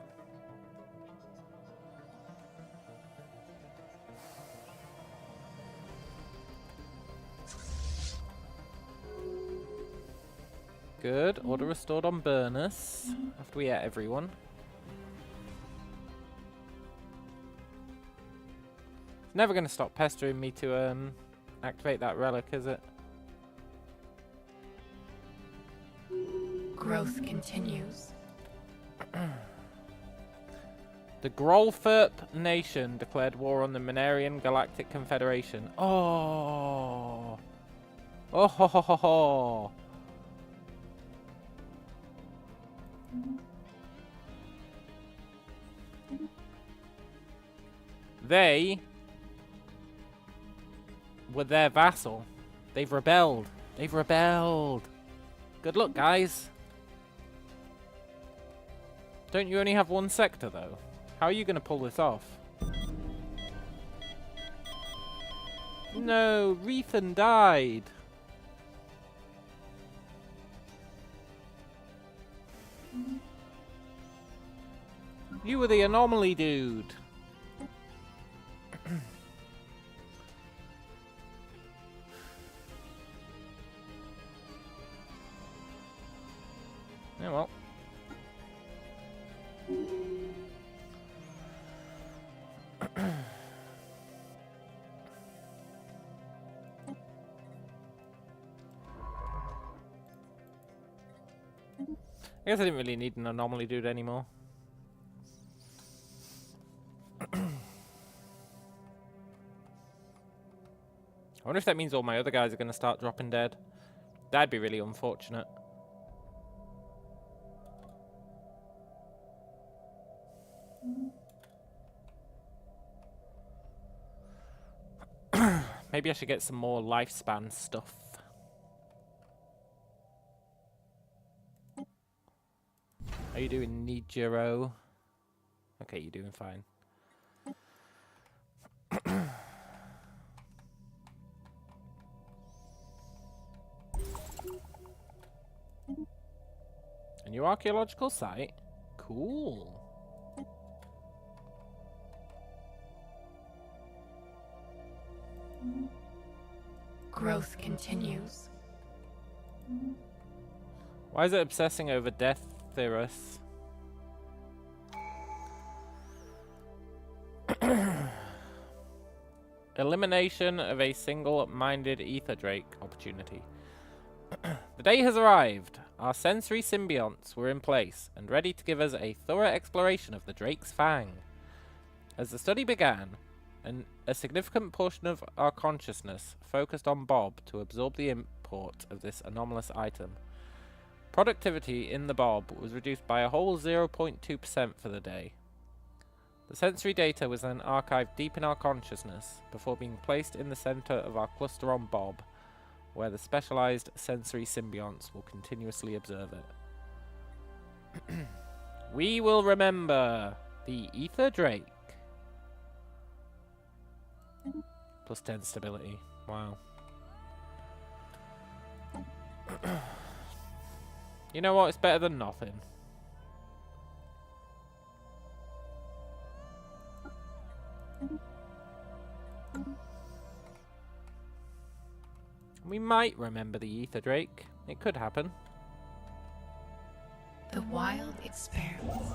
Good. Order restored on Burnus after we ate everyone. It's never going to stop pestering me to activate that relic, is it? Growth continues. The Grolferp Nation declared war on the Minarian Galactic Confederation. Oh. Oh ho ho ho ho. They were their vassal. They've rebelled. They've rebelled. Good luck, guys. Don't you only have one sector, though? How are you going to pull this off? No, Rethan died. You were the anomaly dude. Yeah, well. I guess I didn't really need an anomaly dude anymore. I wonder if that means all my other guys are going to start dropping dead. That'd be really unfortunate. Maybe I should get some more lifespan stuff. How you doing, Nijiro? Okay, you're doing fine. A new archaeological site? Cool. Growth continues. Why is it obsessing over Death Theris? Elimination of a single-minded ether drake opportunity. The day has arrived. Our sensory symbionts were in place and ready to give us a thorough exploration of the Drake's Fang. As the study began, a significant portion of our consciousness focused on Bob to absorb the import of this anomalous item. Productivity in the Bob was reduced by a whole 0.2% for the day. The sensory data was then archived deep in our consciousness before being placed in the center of our cluster on Bob, where the specialized sensory symbionts will continuously observe it. We will remember the Ether Drake. Plus 10 stability. Wow. You know what? It's better than nothing. We might remember the Ether Drake. It could happen. The wild experiments.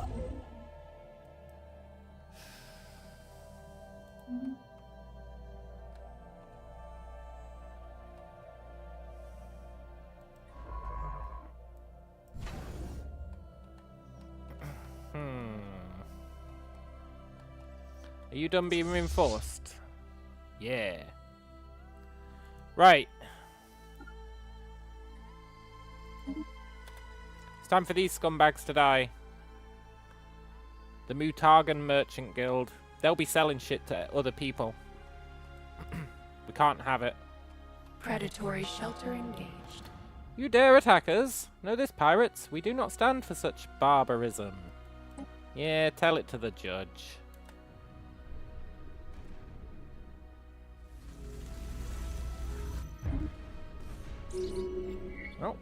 Are you done being reinforced? Yeah. Right. Time for these scumbags to die. The Mutargan Merchant Guild. They'll be selling shit to other people. We can't have it. Predatory shelter engaged. You dare attack us? Know this, pirates? We do not stand for such barbarism. Yeah, tell it to the judge. Oh.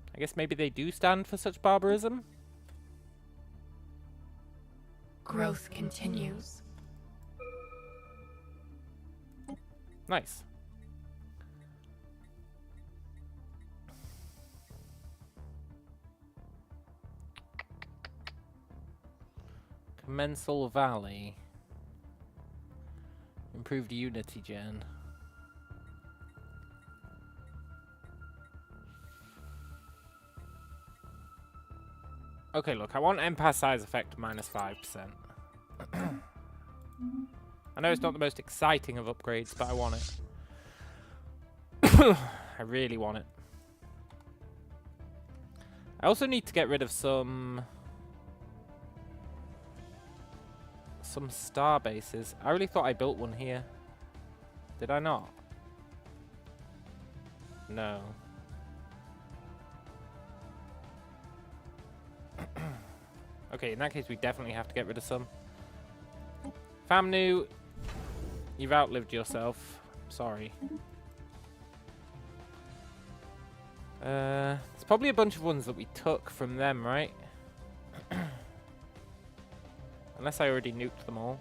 I guess maybe they do stand for such barbarism? Growth continues. Nice. Commensal Valley. Improved Unity gen. Okay, look, I want Empire Size Effect minus 5%. I know it's not the most exciting of upgrades, but I want it. I really want it. I also need to get rid of some star bases. I really thought I built one here. Did I not? No. Okay, in that case, we definitely have to get rid of some. Famnu, you've outlived yourself. Sorry. There's probably a bunch of ones that we took from them, right? Unless I already nuked them all.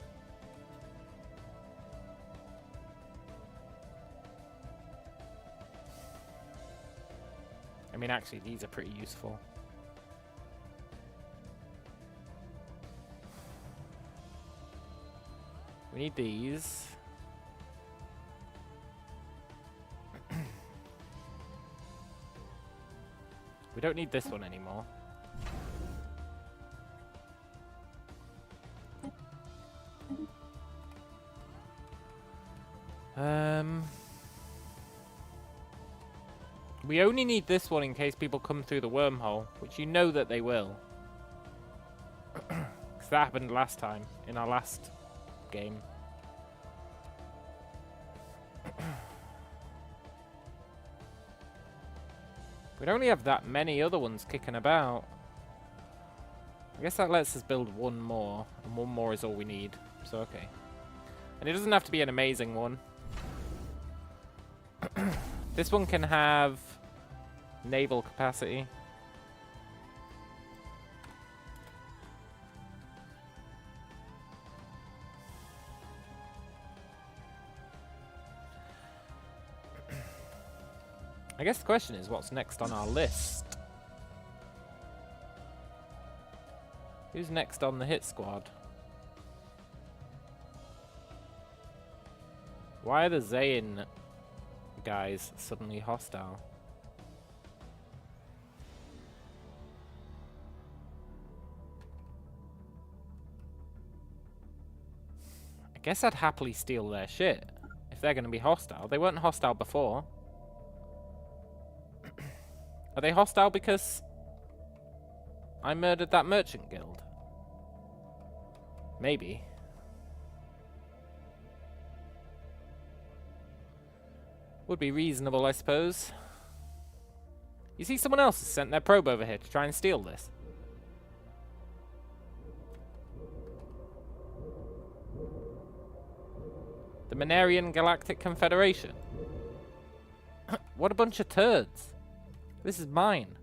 I mean, actually, these are pretty useful. We need these. We don't need this one anymore. We only need this one in case people come through the wormhole, which you know that they will. Because that happened last time, in our last game. We don't really have that many other ones kicking about. I guess that lets us build one more, and one more is all we need, so okay. And it doesn't have to be an amazing one. This one can have naval capacity. I guess the question is, what's next on our list? Who's next on the hit squad? Why are the Zayn guys suddenly hostile? I guess I'd happily steal their shit if they're going to be hostile. They weren't hostile before. Are they hostile because I murdered that merchant guild? Maybe. Would be reasonable, I suppose. You see, someone else has sent their probe over here to try and steal this. The Manarian Galactic Confederation. What a bunch of turds. This is mine.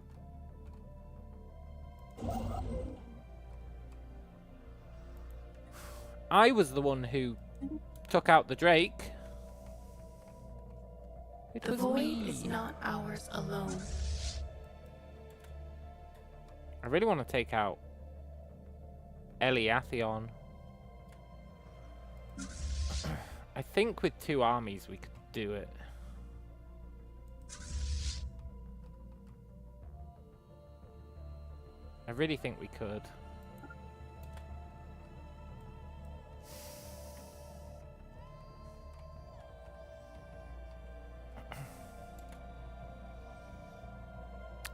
I was the one who took out the Drake. It was void me. is not ours alone. I really want to take out Eliathion. I think with 2 armies we could do it. I really think we could.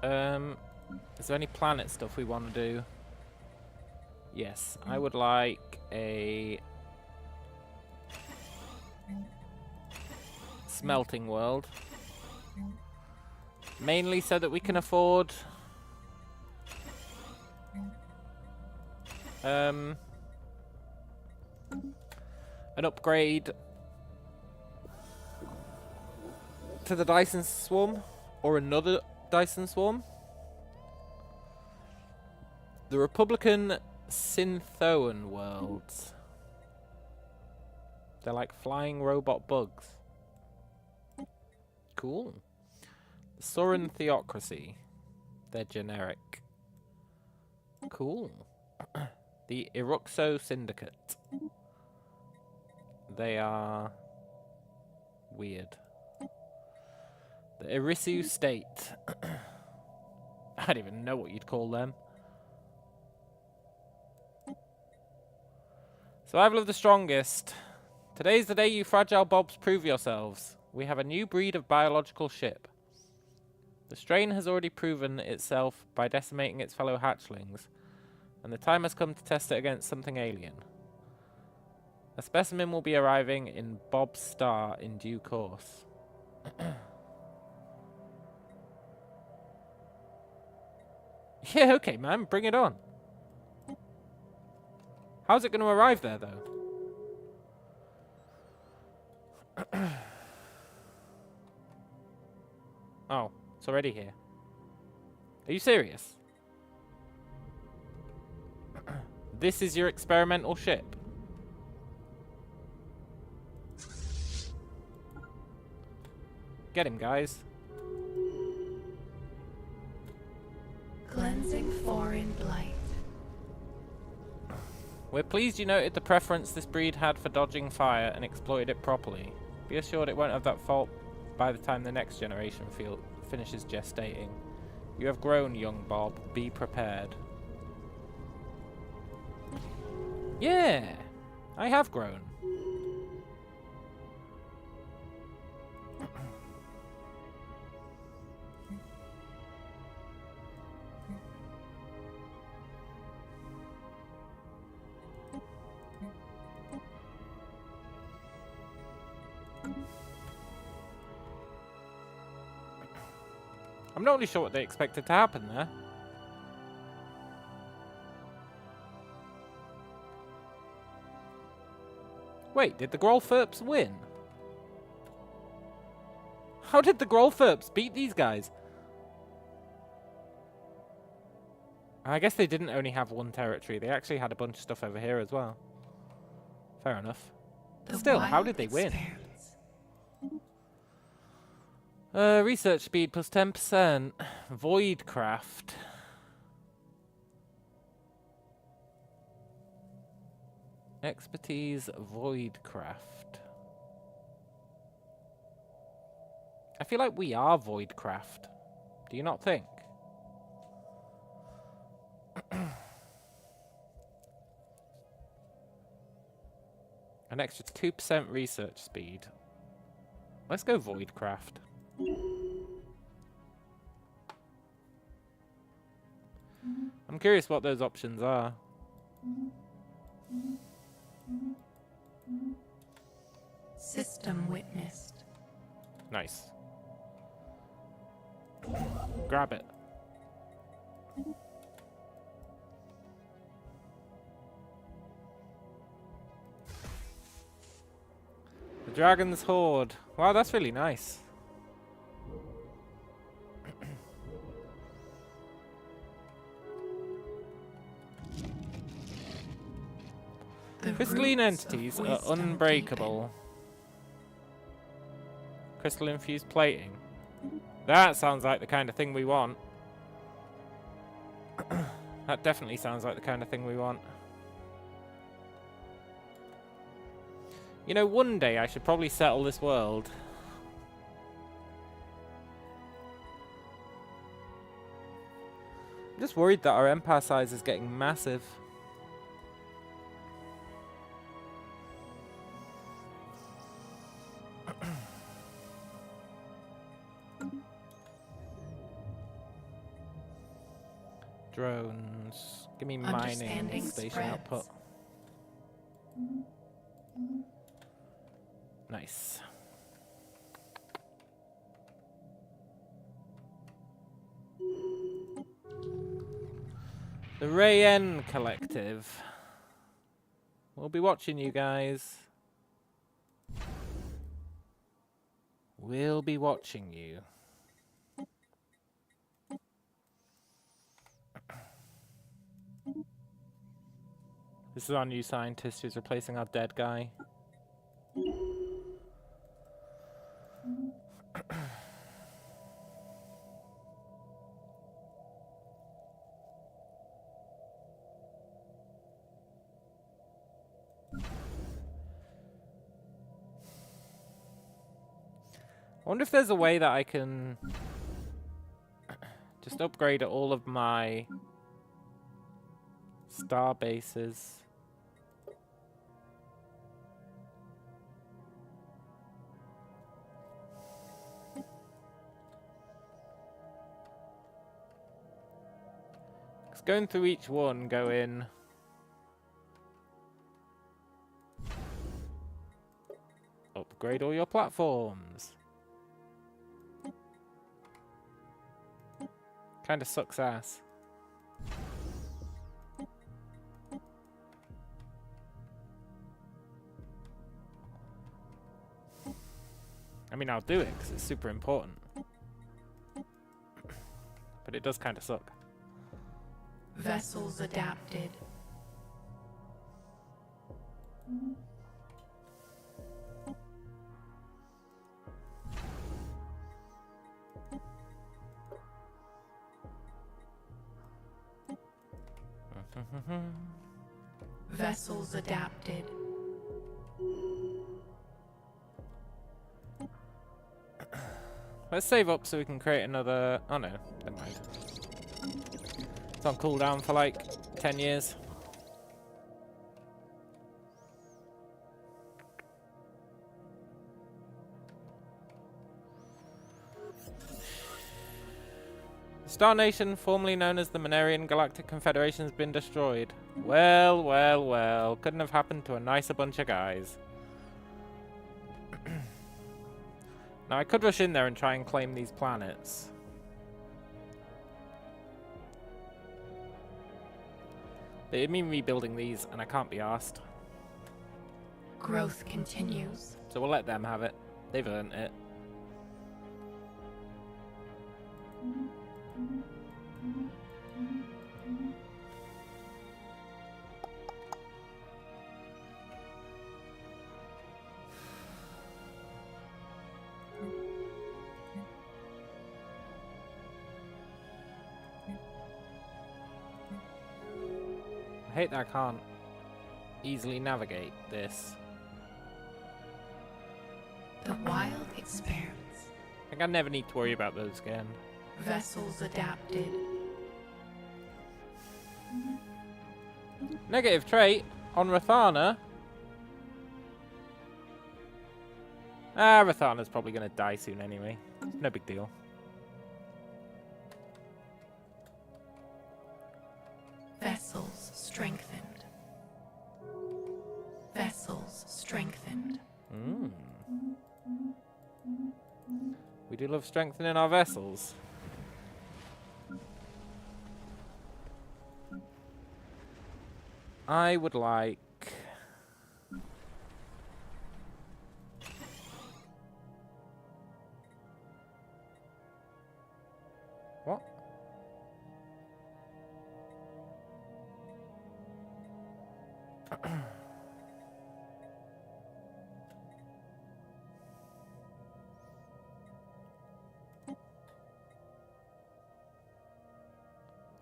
Is there any planet stuff we want to do? Yes, I would like a smelting world. Mainly so that we can afford an upgrade to the Dyson Swarm, or another Dyson Swarm. The Republican Synthoan worlds. They're like flying robot bugs. Cool. The Soran Theocracy. They're generic. Cool. The Iruxo Syndicate. They are weird. The Irisu State. I don't even know what you'd call them. Survival of the strongest. Today's the day you fragile bobs prove yourselves. We have a new breed of biological ship. The strain has already proven itself by decimating its fellow hatchlings, and the time has come to test it against something alien. A specimen will be arriving in Bob's star in due course. Yeah, okay, man, bring it on. How's it going to arrive there, though? Oh, it's already here. Are you serious? This is your experimental ship? Get him, guys. Cleansing foreign blight. We're pleased you noted the preference this breed had for dodging fire and exploited it properly. Be assured it won't have that fault by the time the next generation finishes gestating. You have grown, young Bob. Be prepared. Yeah, I have grown. I'm not really sure what they expected to happen there. Wait, did the Grolfurps win? How did the Grolfurps beat these guys? I guess they didn't only have one territory. They actually had a bunch of stuff over here as well. Fair enough. But still, how did they win? Research speed plus 10%. Voidcraft. Expertise Voidcraft. I feel like we are Voidcraft. Do you not think? An extra 2% research speed. Let's go Voidcraft. I'm curious what those options are. System witnessed. Nice. Grab it. The Dragon's Horde. Wow, that's really nice. Crystalline entities are unbreakable. Crystal infused plating. That sounds like the kind of thing we want. That definitely sounds like the kind of thing we want. You know, one day I should probably settle this world. I'm just worried that our empire size is getting massive. drones. Give me mining Understanding station spreads. output. Nice. The Rayen Collective. We'll be watching you guys. We'll be watching you. This is our new scientist who's replacing our dead guy. I wonder if there's a way that I can just upgrade all of my star bases. Because going through each one, go in. Upgrade all your platforms. Kinda sucks ass. I mean, I'll do it because it's super important. But it does kinda suck. Vessels adapted. Vessels adapted. Let's save up so we can create another... Oh no, never mind. It's on cooldown for like 10 years. Star Nation, formerly known as the Manarian Galactic Confederation, has been destroyed. Well, well, well. Couldn't have happened to a nicer bunch of guys. Now, I could rush in there and try and claim these planets. But it'd mean rebuilding these, and I can't be arsed. Growth continues. So we'll let them have it. They've earned it. I hate that I can't easily navigate this. The wild expands. I think I never need to worry about those again. Vessels adapted. Negative trait on Rathana. Rathana's probably going to die soon anyway. No big deal. Vessels strengthened. Vessels strengthened. We do love strengthening our vessels. I would like... What?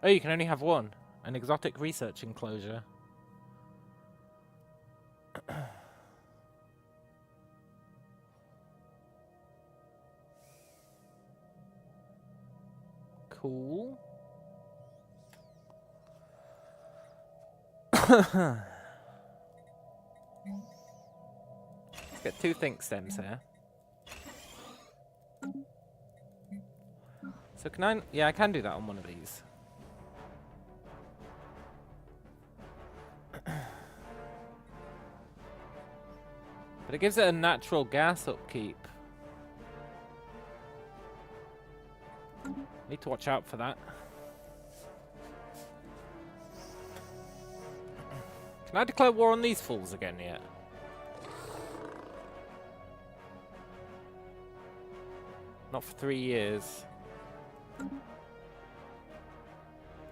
Oh, you can only have one. An exotic research enclosure. Cool. Let's get 2 think stems here. So can I... Yeah, I can do that on one of these. But it gives it a natural gas upkeep. Need to watch out for that. Can I declare war on these fools again yet? Not for 3 years.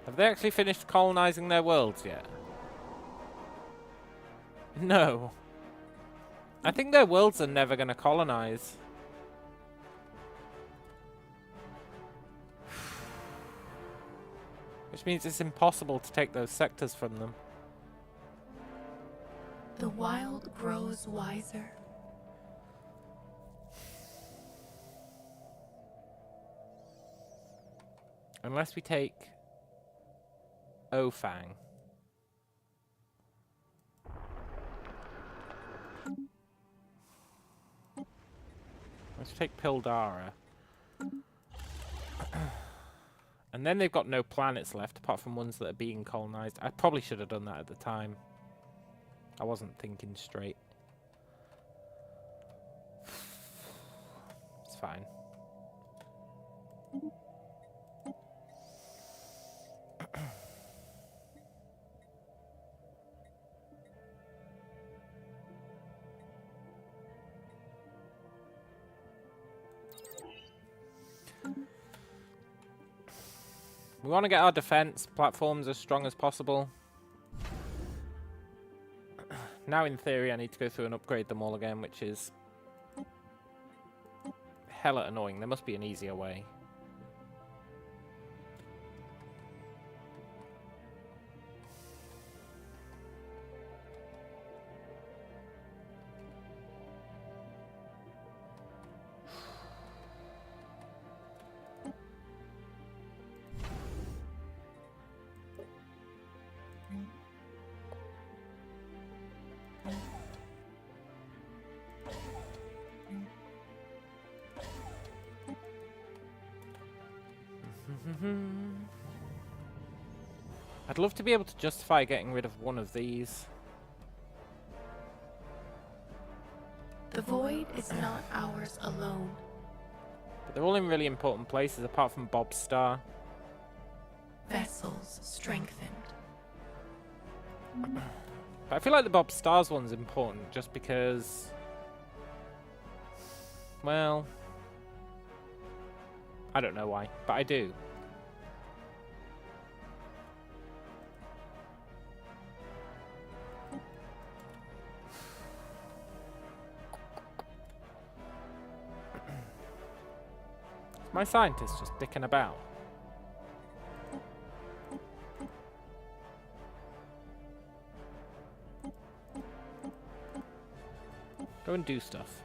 Have they actually finished colonizing their worlds yet? No. I think their worlds are never going to colonize. Which means it's impossible to take those sectors from them. The wild grows wiser. Unless we take Ofang. Let's take Pildara. And then they've got no planets left apart from ones that are being colonized. I probably should have done that at the time. I wasn't thinking straight. It's fine. We want to get our defense platforms as strong as possible. Now, in theory, I need to go through and upgrade them all again, which is hella annoying. There must be an easier way. I'd love to be able to justify getting rid of one of these. The void is not ours alone. But they're all in really important places apart from Bob's star. Vessels strengthened. But I feel like the Bob Stars one's important just because, well, I don't know why, but I do. My scientist just dicking about. Go and do stuff.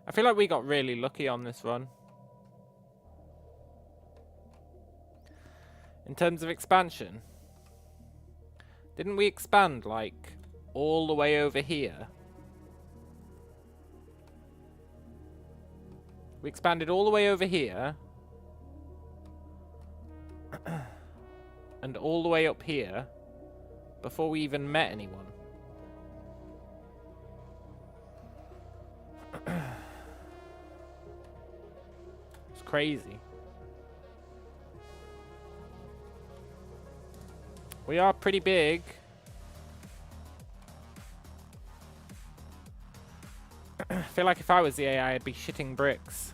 I feel like we got really lucky on this run. In terms of expansion, didn't we expand like all the way over here? We expanded all the way over here and all the way up here before we even met anyone. It's crazy. We are pretty big. I feel like if I was the AI, I'd be shitting bricks.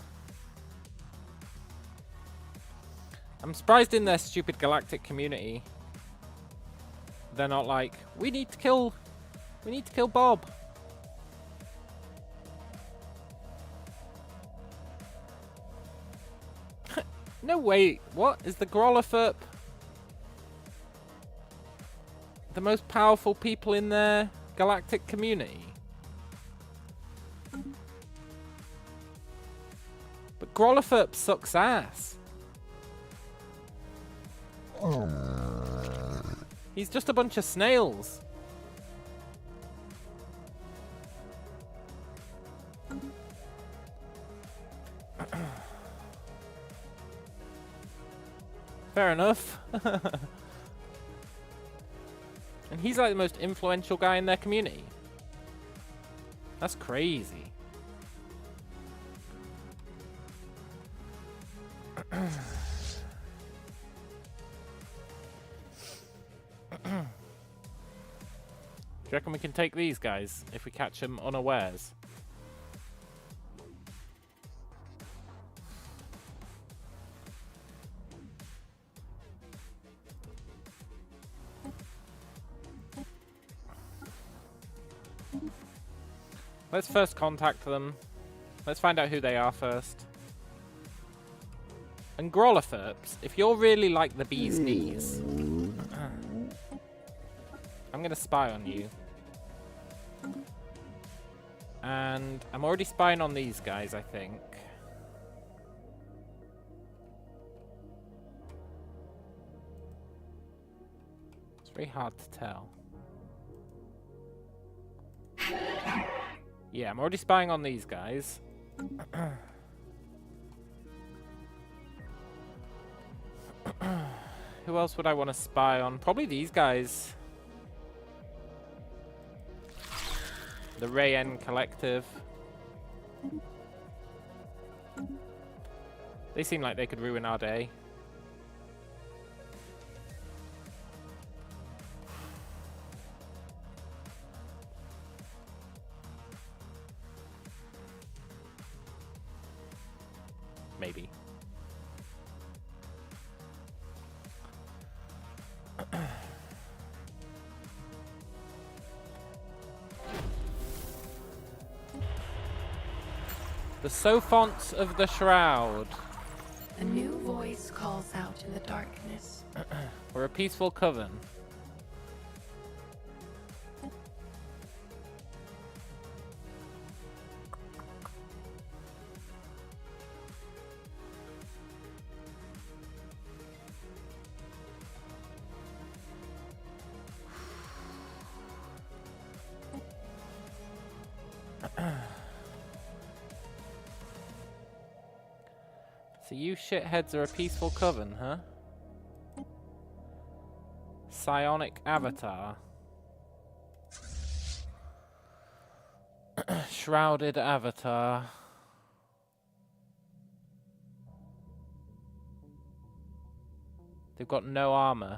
I'm surprised in their stupid galactic community, they're not like, we need to kill Bob. No, wait, what? Is the Grollerfurp the most powerful people in their galactic community? But Grollerfurp sucks ass. He's just a bunch of snails. Fair enough. And he's like the most influential guy in their community. That's crazy. Do you reckon we can take these guys if we catch them unawares? Let's first contact them. Let's find out who they are first. And Grollerferps, if you're really like the bee's knees, I'm going to spy on you. And I'm already spying on these guys, I think. It's very hard to tell. Yeah, I'm already spying on these guys. Who else would I want to spy on? Probably these guys. The Rayen Collective. They seem like they could ruin our day. Maybe. The Sophonts of the Shroud. A new voice calls out in the darkness. We're a peaceful coven. So you shitheads are a peaceful coven, huh? Psionic Avatar. Shrouded Avatar. They've got no armor.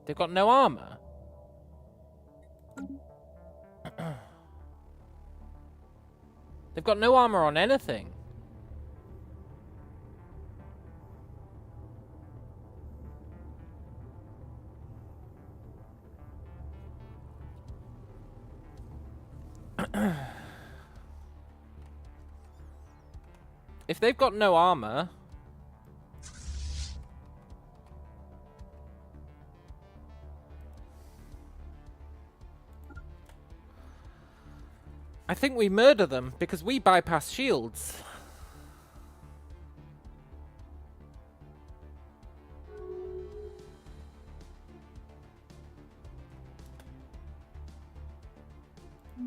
They've got no armor? They've got no armor on anything. If they've got no armor, I think we murder them because we bypass shields.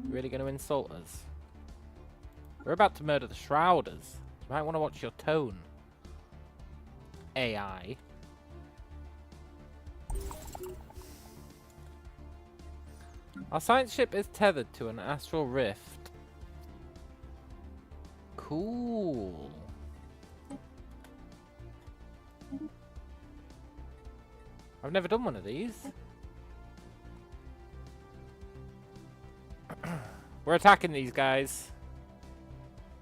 Really going to insult us? We're about to murder the Shrouders. You might want to watch your tone. AI. Our science ship is tethered to an astral rift. Cool. I've never done one of these. We're attacking these guys.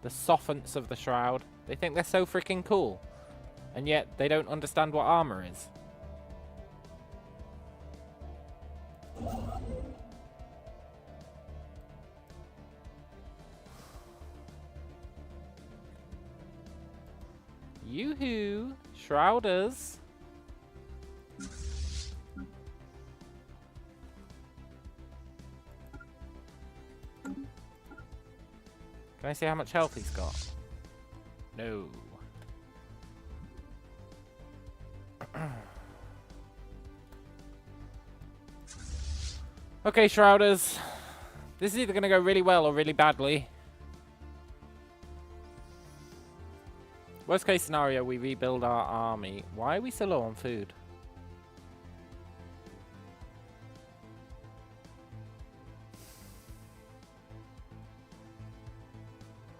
The Sophonts of the Shroud. They think they're so freaking cool. And yet they don't understand what armor is. Yoo-hoo! Shrouders! Can I see how much health he's got? No. Okay, Shrouders. This is either going to go really well or really badly. Worst case scenario, we rebuild our army. Why are we so low on food?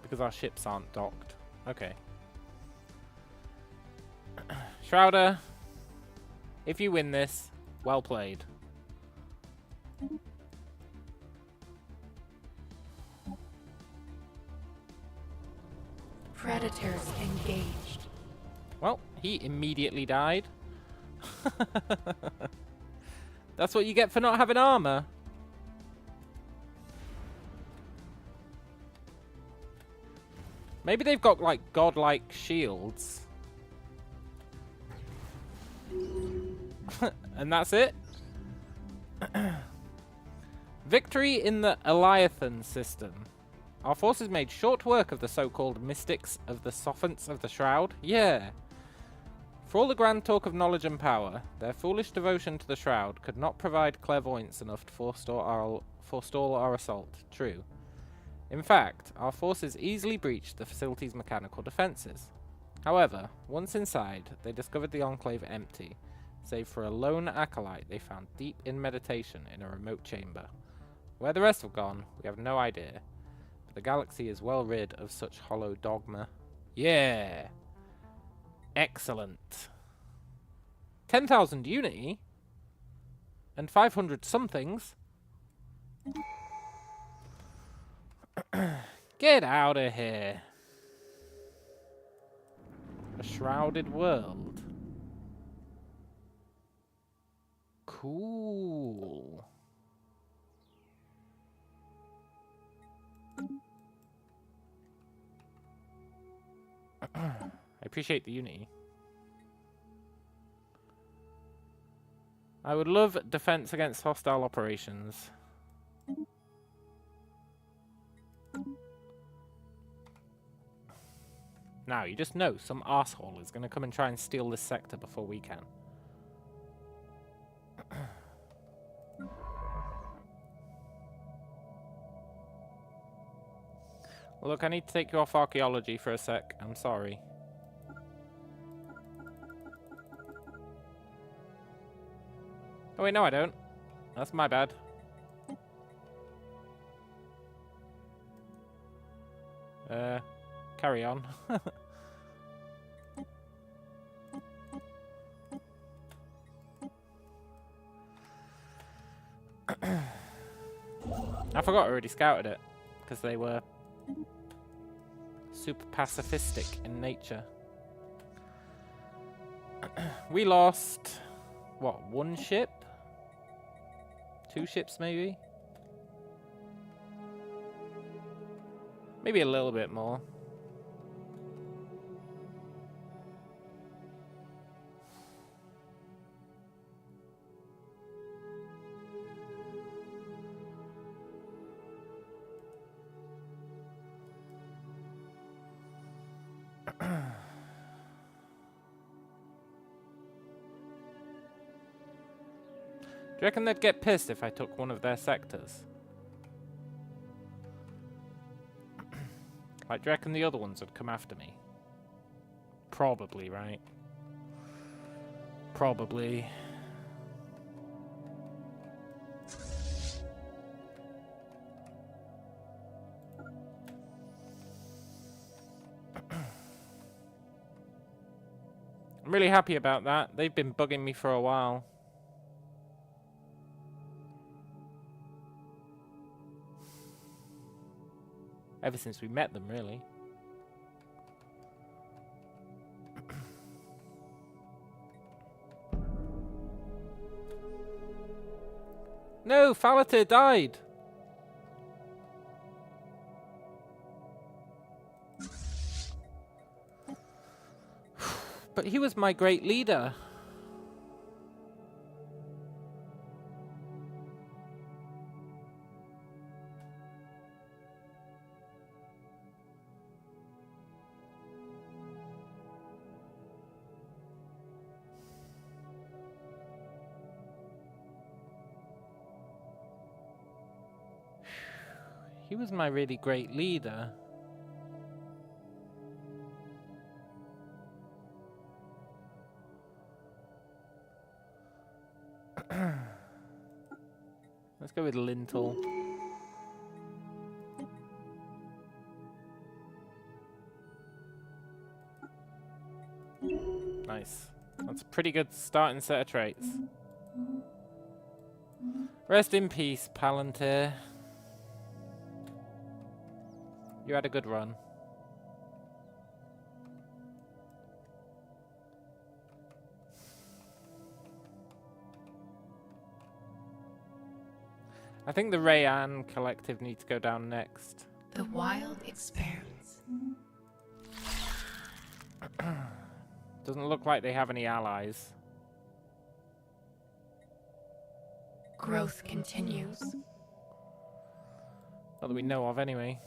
Because our ships aren't docked. Okay. Shrouder, if you win this, well played. Predators engaged. Well, he immediately died. That's what you get for not having armor. Maybe they've got, like, godlike shields. And that's it? Victory in the Eliathan system. Our forces made short work of the so-called mystics of the Sophants of the Shroud. Yeah. For all the grand talk of knowledge and power, their foolish devotion to the Shroud could not provide clairvoyance enough to forestall our assault. True. In fact, our forces easily breached the facility's mechanical defenses. However, once inside, they discovered the Enclave empty, save for a lone acolyte they found deep in meditation in a remote chamber. Where the rest have gone, we have no idea. The galaxy is well rid of such hollow dogma. Yeah! Excellent. 10,000 Unity? And 500 somethings? Get out of here. A shrouded world. Cool. I appreciate the Unity. I would love defense against hostile operations. Now, you just know some arsehole is going to come and try and steal this sector before we can. Look, I need to take you off archaeology for a sec. I'm sorry. Oh wait, no I don't. That's my bad. Carry on. I forgot I already scouted it, because they were super pacifistic in nature. We lost, what, one ship? Two ships, maybe? Maybe a little bit more. Do you reckon they'd get pissed if I took one of their sectors? Like, do you reckon the other ones would come after me? Probably, right? Probably. I'm really happy about that. They've been bugging me for a while. Ever since we met them, really. No, Fallatir died. But he was my great leader. He was my really great leader. Let's go with Lintel. Nice. That's a pretty good starting set of traits. Rest in peace, Palantir. You had a good run. I think the Rayan Collective need to go down next. The wild expands. Doesn't look like they have any allies. Growth continues. Not that we know of, anyway.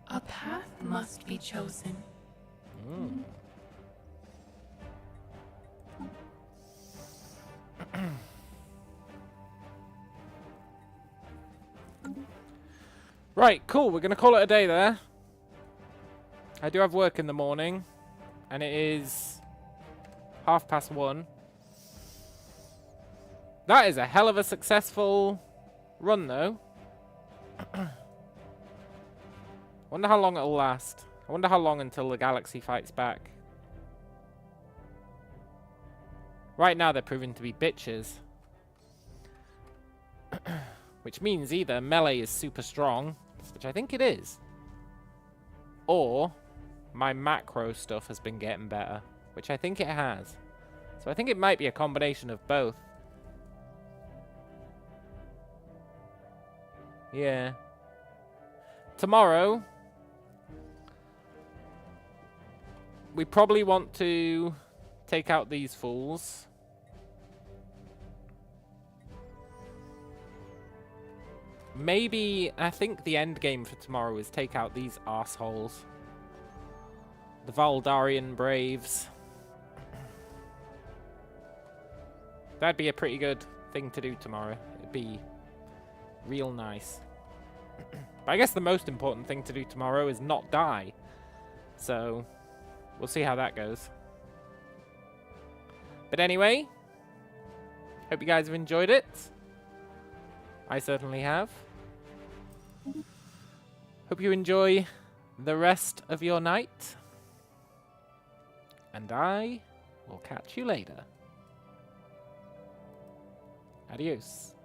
A path must be chosen. Mm. Right, cool. We're going to call it a day there. I do have work in the morning, and it is 1:30. That is a hell of a successful run, though. Wonder how long it'll last. I wonder how long until the galaxy fights back. Right now, they're proving to be bitches. Which means either melee is super strong, which I think it is, or my macro stuff has been getting better, which I think it has. So I think it might be a combination of both. Yeah. Tomorrow, we probably want to take out these fools. Maybe, I think the end game for tomorrow is take out these arseholes. The Valdarian Braves. That'd be a pretty good thing to do tomorrow. It'd be real nice. But I guess the most important thing to do tomorrow is not die. So, we'll see how that goes. But anyway, hope you guys have enjoyed it. I certainly have. Hope you enjoy the rest of your night. And I will catch you later. Adios.